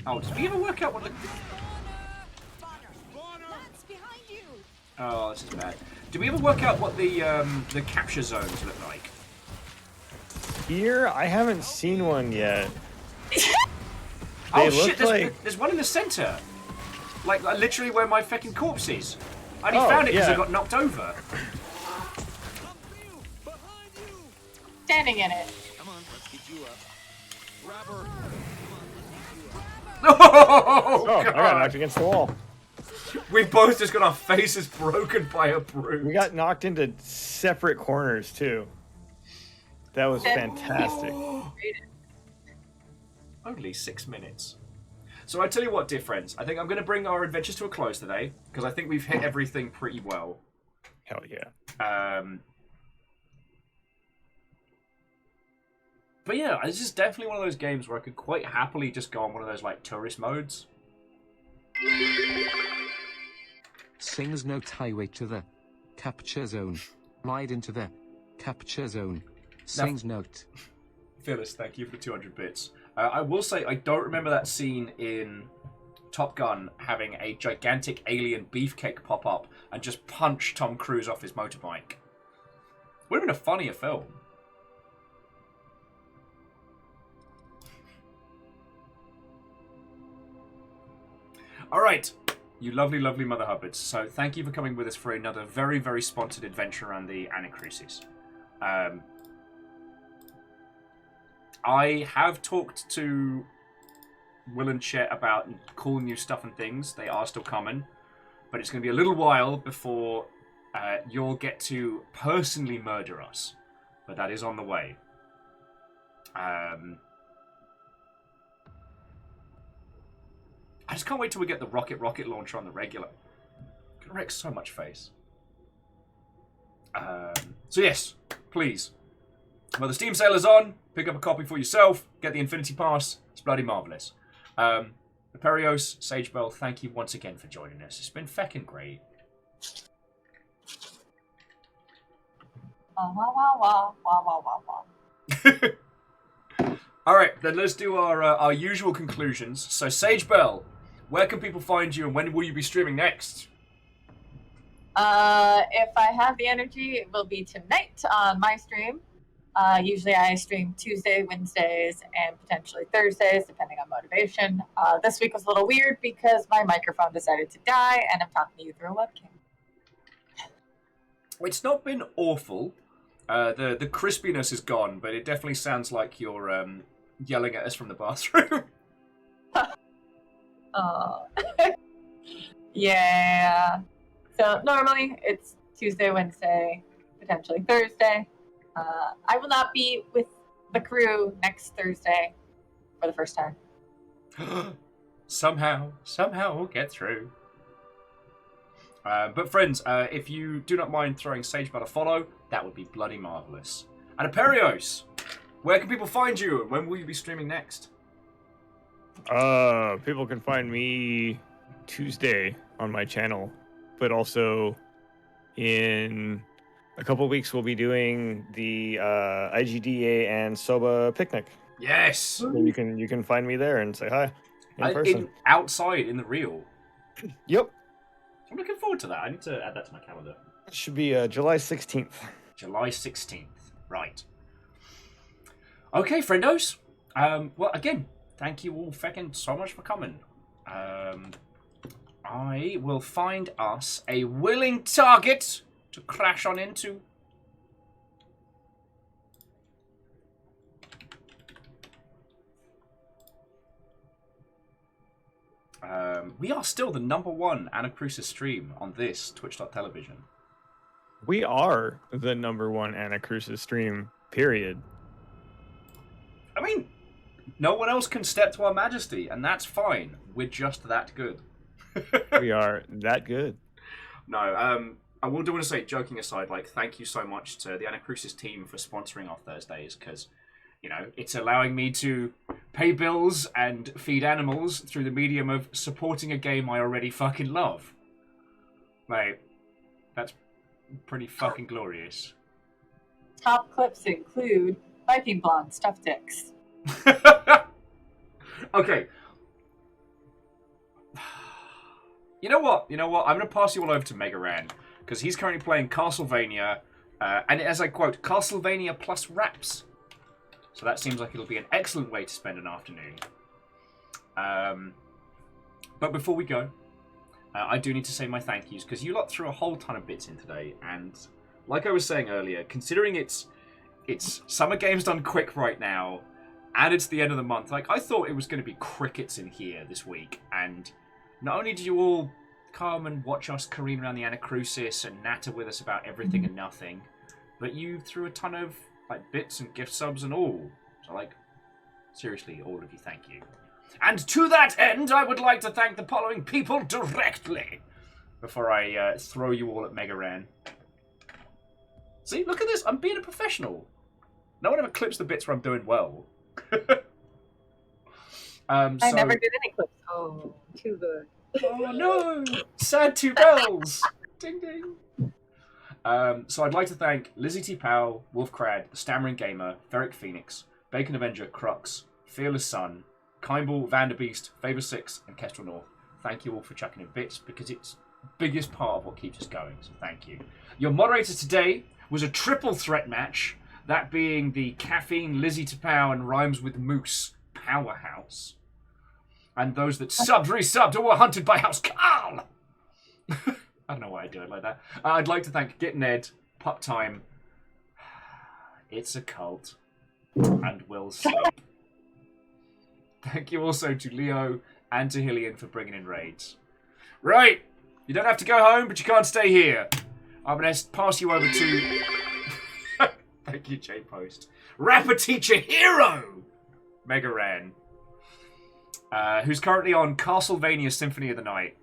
Oh, did we ever work out what the... Oh, this is bad. Did we ever work out what the capture zones look like? Here, I haven't seen one yet. Oh They shit, look there's one in the center. Like literally where my fucking corpse is. I only Oh, found it because yeah. I got knocked over. Standing in it. Come on, let's get you up. Grab her. Oh, Oh, I God. got knocked against the wall. We both just got our faces broken by a brute. We got knocked into separate corners, too. That was fantastic. Only 6 minutes. So I tell you what, dear friends, I think I'm going to bring our adventures to a close today, because I think we've hit everything pretty well. Hell yeah. But yeah, this is definitely one of those games where I could quite happily just go on one of those like tourist modes. Sings no highway to the capture zone. Ride into the capture zone. Sings note. Phyllis, thank you for the 200 bits. I will say I don't remember that scene in Top Gun having a gigantic alien beefcake pop up and just punch Tom Cruise off his motorbike. Would have been a funnier film. All right, you lovely, lovely Mother Hubbards. So thank you for coming with us for another very, very sponsored adventure around the Anacrusis. I have talked to Will and Chet about cool new stuff and things. They are still coming, but it's going to be a little while before you'll get to personally murder us. But that is on the way. I just can't wait till we get the rocket launcher on the regular. It's gonna wreck so much face. So yes, please. Well, the Steam sale is on. Pick up a copy for yourself. Get the Infinity Pass. It's bloody marvellous. Perios, Sagebell, thank you once again for joining us. It's been feckin' great. Wah, wah, wah, wah, wah, wah, wah. All right, then let's do our usual conclusions. So, Sagebell, where can people find you, and when will you be streaming next? If I have the energy, it will be tonight on my stream. Usually I stream Tuesday, Wednesdays, and potentially Thursdays, depending on motivation. This week was a little weird because my microphone decided to die, and I'm talking to you through a webcam. It's not been awful. The crispiness is gone, but it definitely sounds like you're yelling at us from the bathroom. Yeah. So normally it's Tuesday, Wednesday, potentially Thursday. I will not be with the crew next Thursday for the first time. Somehow we'll get through. But friends, if you do not mind throwing Sagebell a follow, that would be bloody marvellous. And Aperios, where can people find you, and when will you be streaming next? People can find me Tuesday on my channel, but also in a couple weeks we'll be doing the IGDA and Soba picnic. Yes. So you can find me there and say hi in person. Outside in the real. Yep. I'm looking forward to that. I need to add that to my calendar. It should be July 16th. July 16th. Right. Okay, friendos. Well, again, thank you all feckin' so much for coming. I will find us a willing target to crash on into. We are still the #1 Anacrusis stream on this Twitch.television. We are the #1 Anacrusis stream, period. I mean, no one else can step to our majesty, and that's fine. We're just that good. We are that good. No, I will do want to say, joking aside, like, thank you so much to the Anacrusis team for sponsoring our Thursdays, because, you know, it's allowing me to pay bills and feed animals through the medium of supporting a game I already fucking love. Like, that's pretty fucking glorious. Top clips include Viking blonde stuffed dicks. Okay. You know what? I'm going to pass you all over to Megaran, because he's currently playing Castlevania, and as I quote, Castlevania plus raps. So that seems like it'll be an excellent way to spend an afternoon. But before we go, I do need to say my thank yous, because you lot threw a whole ton of bits in today, and like I was saying earlier, considering it's Summer Games Done Quick right now, and it's the end of the month, like, I thought it was going to be crickets in here this week, and not only did you all come and watch us careen around the Anacrusis and natter with us about everything and nothing, but you threw a ton of, like, bits and gift subs and all. So, like, seriously, all of you, thank you. And to that end, I would like to thank the following people directly before I throw you all at Megaran. See, look at this. I'm being a professional. No one ever clips the bits where I'm doing well. I never did any clips. Oh, too good. Oh no! Sad 2 bells! Ding ding! So I'd like to thank Lizzie T. Powell, Wolfcrad, The Stammering Gamer, Ferric Phoenix, Bacon Avenger, Crux, Fearless Sun, Kimball, Vanderbeast, Favor 6, and Kestrel North. Thank you all for chucking in bits, because it's the biggest part of what keeps us going, so thank you. Your moderator today was a triple threat match, that being the Caffeine, Lizzie T. Powell, and Rhymes with Moose powerhouse. And those that subbed, resubbed, or were hunted by House Carl. I don't know why I do it like that. I'd like to thank Git Ned, Pup Time, It's a Cult, and Will Sleep. Thank you also to Leo and to Hillian for bringing in raids. Right, you don't have to go home, but you can't stay here. I'm going to pass you over to... Thank you, J-Post. Rapper Teacher Hero! Mega Ran. Who's currently on Castlevania Symphony of the Night.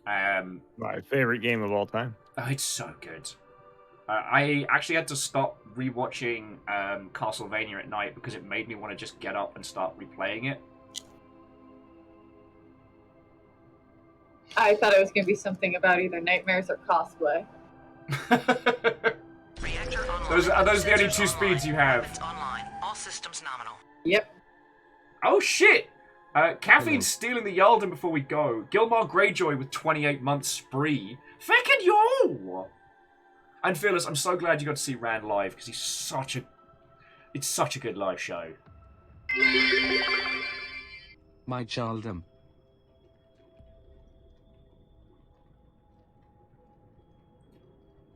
My favorite game of all time. Oh, it's so good. I actually had to stop rewatching Castlevania at night because it made me want to just get up and start replaying it. I thought it was going to be something about either nightmares or cosplay. Those are the only two speeds you have. Online. All systems nominal. Yep. Oh shit! Caffeine's stealing the Yalden before we go. Gilmar Greyjoy with 28 months spree. Feckin' yo! And Fearless, I'm so glad you got to see Rand live because it's such a good live show. My Jaldum.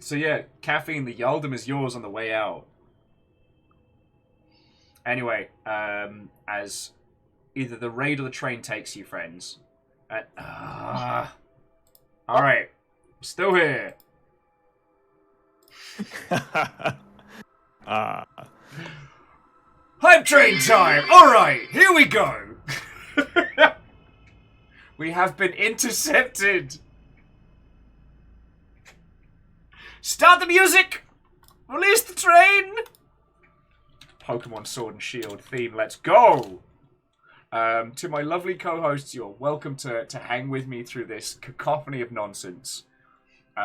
So yeah, Caffeine, the Yaldum is yours on the way out. Anyway, as either the raid or the train takes you, friends. Alright, still here. Hype train time! Alright, here we go! We have been intercepted! Start the music! Release the train! Pokemon Sword and Shield theme, let's go! To my lovely co-hosts, you're welcome to hang with me through this cacophony of nonsense.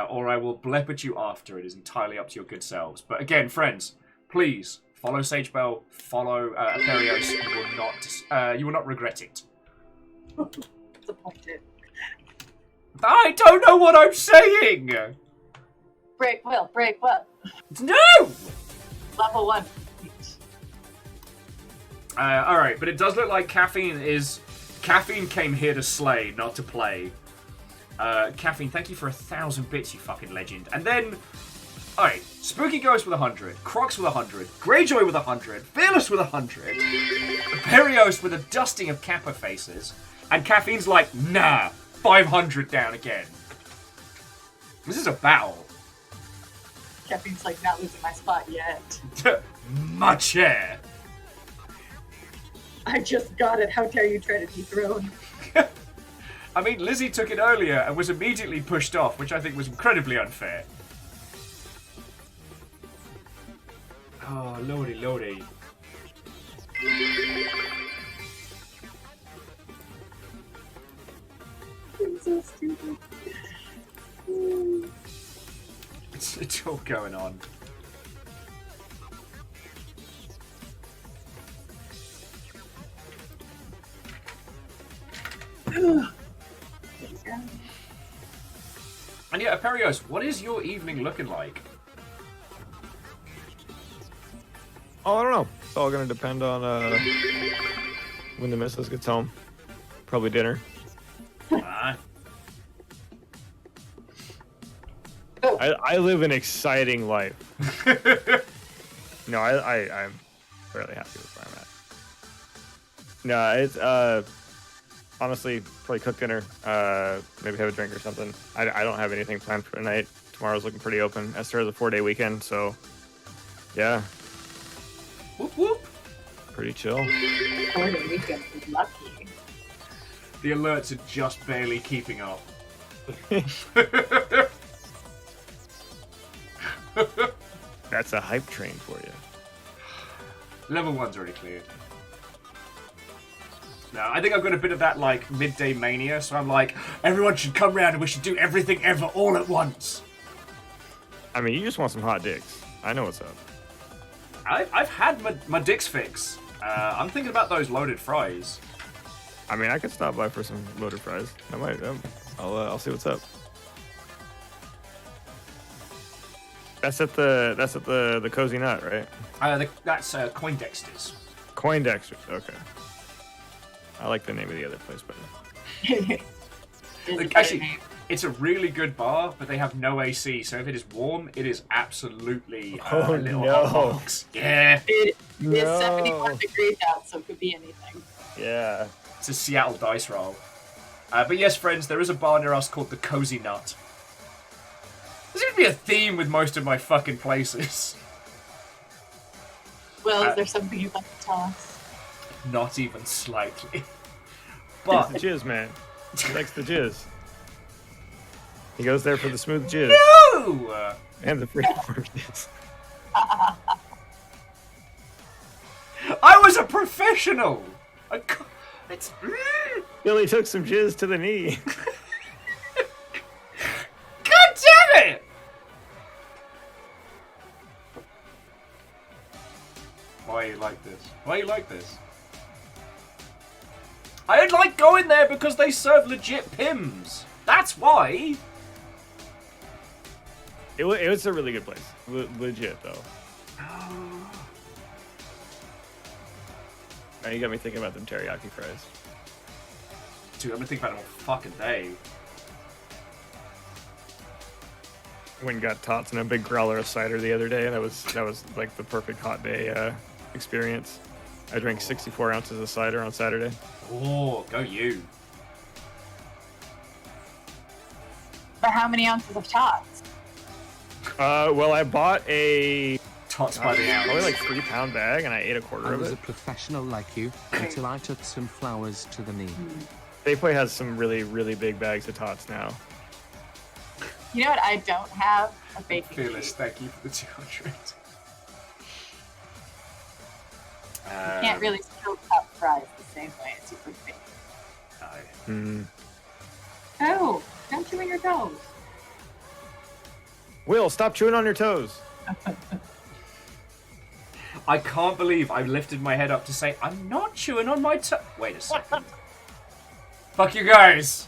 Or I will blep at you after. It is entirely up to your good selves. But again, friends, please follow Sagebell, follow Atherios. You will not regret it. Disappointed. I don't know what I'm saying! Break will, break will. No! Level 1. Alright, but it does look like Caffeine came here to slay, not to play. Caffeine, thank you for 1,000 bits, you fucking legend. And then, alright, Spooky Ghost with 100, Crocs with 100, Greyjoy with 100, Fearless with 100, Perios with a dusting of Kappa faces, and Caffeine's like, nah, 500 down again. This is a battle. Caffeine's like, not losing my spot yet. My chair. I just got it. How dare you try to dethrone? I mean, Lizzie took it earlier and was immediately pushed off, which I think was incredibly unfair. Oh, lordy, lordy. I'm so stupid. It's all going on. And yeah, Perios, what is your evening looking like? Oh, I don't know. It's all gonna depend on when the missus gets home. Probably dinner. I live an exciting life. No, I'm fairly happy with where I'm at. No, it's honestly probably cook dinner. Maybe have a drink or something. I don't have anything planned for tonight. Tomorrow's looking pretty open. Esther has a 4-day weekend, so yeah. Whoop whoop. Pretty chill. 4-day weekend is lucky. The alerts are just barely keeping up. That's a hype train for you. Level 1's already cleared. No, I think I've got a bit of that, like, midday mania, so I'm like, everyone should come round and we should do everything ever all at once. I mean, you just want some hot dicks. I know what's up. I've had my dicks fix. I'm thinking about those loaded fries. I mean, I could stop by for some loaded fries. I might. I'll see what's up. That's at the Cozy Nut, right? That's Coindexter's. Coindexter's, okay. I like the name of the other place better. Like, actually, it's a really good bar, but they have no AC, so if it is warm, it is absolutely a little hot box. Yeah. It is 71 degrees out, so it could be anything. Yeah. It's a Seattle dice roll. But yes, friends, there is a bar near us called the Cozy Nut. There seems to be a theme with most of my fucking places. Well, is there something you'd like to tell us? Not even slightly. But the jizz, man. He likes the jizz. He goes there for the smooth jizz. No! And the free jizz. I was a professional! It's... Billy took some jizz to the knee. God damn it! Why are you like this? Why are you like this? I like going there because they serve legit Pims. That's why. It was a really good place. Legit, though. Now you got me thinking about them teriyaki fries. Dude, I've been thinking about them all fucking day. Went and got tots and a big growler of cider the other day, and that was like the perfect hot day experience. I drank 64 ounces of cider on Saturday. Oh, go you. For how many ounces of tots? Well, I bought a tots by the ounce. Probably like 3-pound bag, and I ate a quarter I of was it. a professional like you until I took some flowers to the knee. Safeway has some really, really big bags of tots now. You know what I don't have? A baking Fearless, sheet. thank you for the 200. You can't really still cut fries the same way as you would bake. Mm. Oh, don't chew on your toes. Will, stop chewing on your toes. I can't believe I lifted my head up to say, I'm not chewing on my toe. Wait a second. Fuck you guys.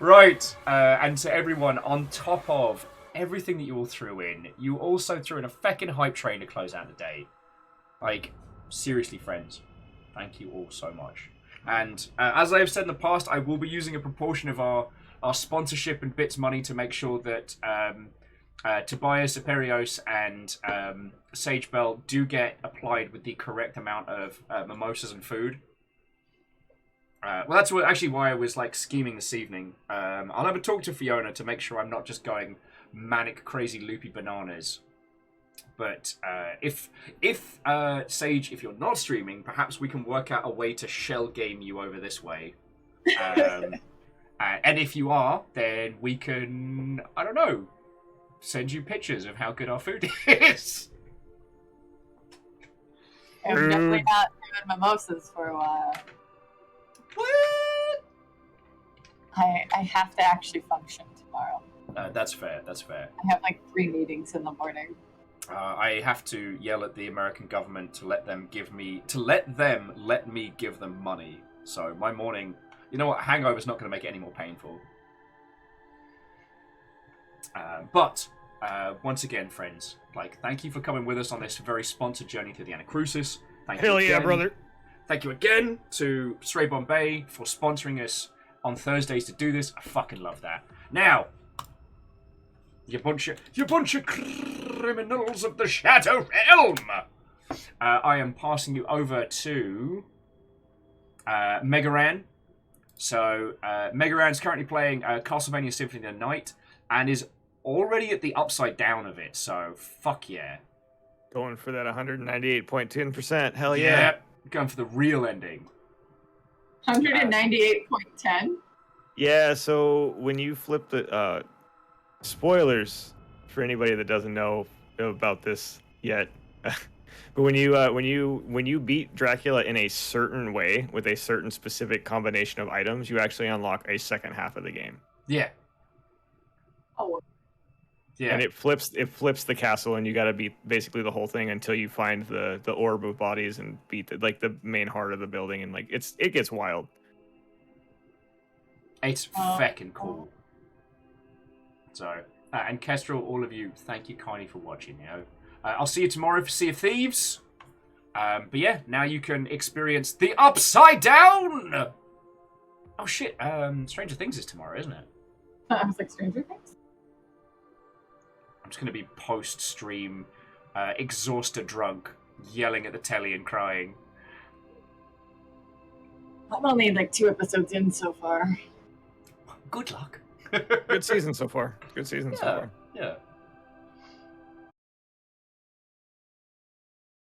Right. And to everyone, on top of everything that you all threw in, you also threw in a feckin' hype train to close out the day. Like, seriously, friends. Thank you all so much. And as I have said in the past, I will be using a proportion of our sponsorship and bits money to make sure that Tobias, Aperios, and Sage Bell do get applied with the correct amount of mimosas and food. Well, that's actually why I was like scheming this evening. I'll have a talk to Fiona to make sure I'm not just going manic, crazy, loopy bananas. But if Sage, if you're not streaming, perhaps we can work out a way to shell game you over this way. And if you are, then we can, I don't know, send you pictures of how good our food is. I'm definitely not doing mimosas for a while. What? I have to actually function tomorrow. That's fair. That's fair. I have like 3 meetings in the morning. I have to yell at the American government to let me give them money. So my morning, you know what? Hangover's not going to make it any more painful. But once again, friends, like, thank you for coming with us on this very sponsored journey through the Anacrusis. Thank you Hell again. yeah, brother. Thank you again to Stray Bombay for sponsoring us on Thursdays to do this. I fucking love that. Now, you bunch of criminals of the Shadow Realm. I am passing you over to Megaran. So Megaran's currently playing Castlevania Symphony of the Night and is already at the upside down of it. So fuck yeah. Going for that 198.10%. Hell yeah. Going for the real ending. 198.10? Yeah, so when you flip the spoilers for anybody that doesn't know about this yet, but when you beat Dracula in a certain way with a certain specific combination of items, you actually unlock a second half of the game. Yeah. Oh. Yeah. And it flips the castle, and you got to beat basically the whole thing until you find the orb of bodies and beat the main heart of the building, and like it gets wild. It's feckin' cool. So, and Kestrel, all of you, thank you kindly for watching. You know, I'll see you tomorrow for Sea of Thieves. But yeah, now you can experience the Upside Down! Oh shit, Stranger Things is tomorrow, isn't it? I was like, Stranger Things? I'm just going to be post-stream, exhausted drunk, yelling at the telly and crying. I'm only like 2 episodes in so far. Good luck. Good season so far. Good season so far. Yeah.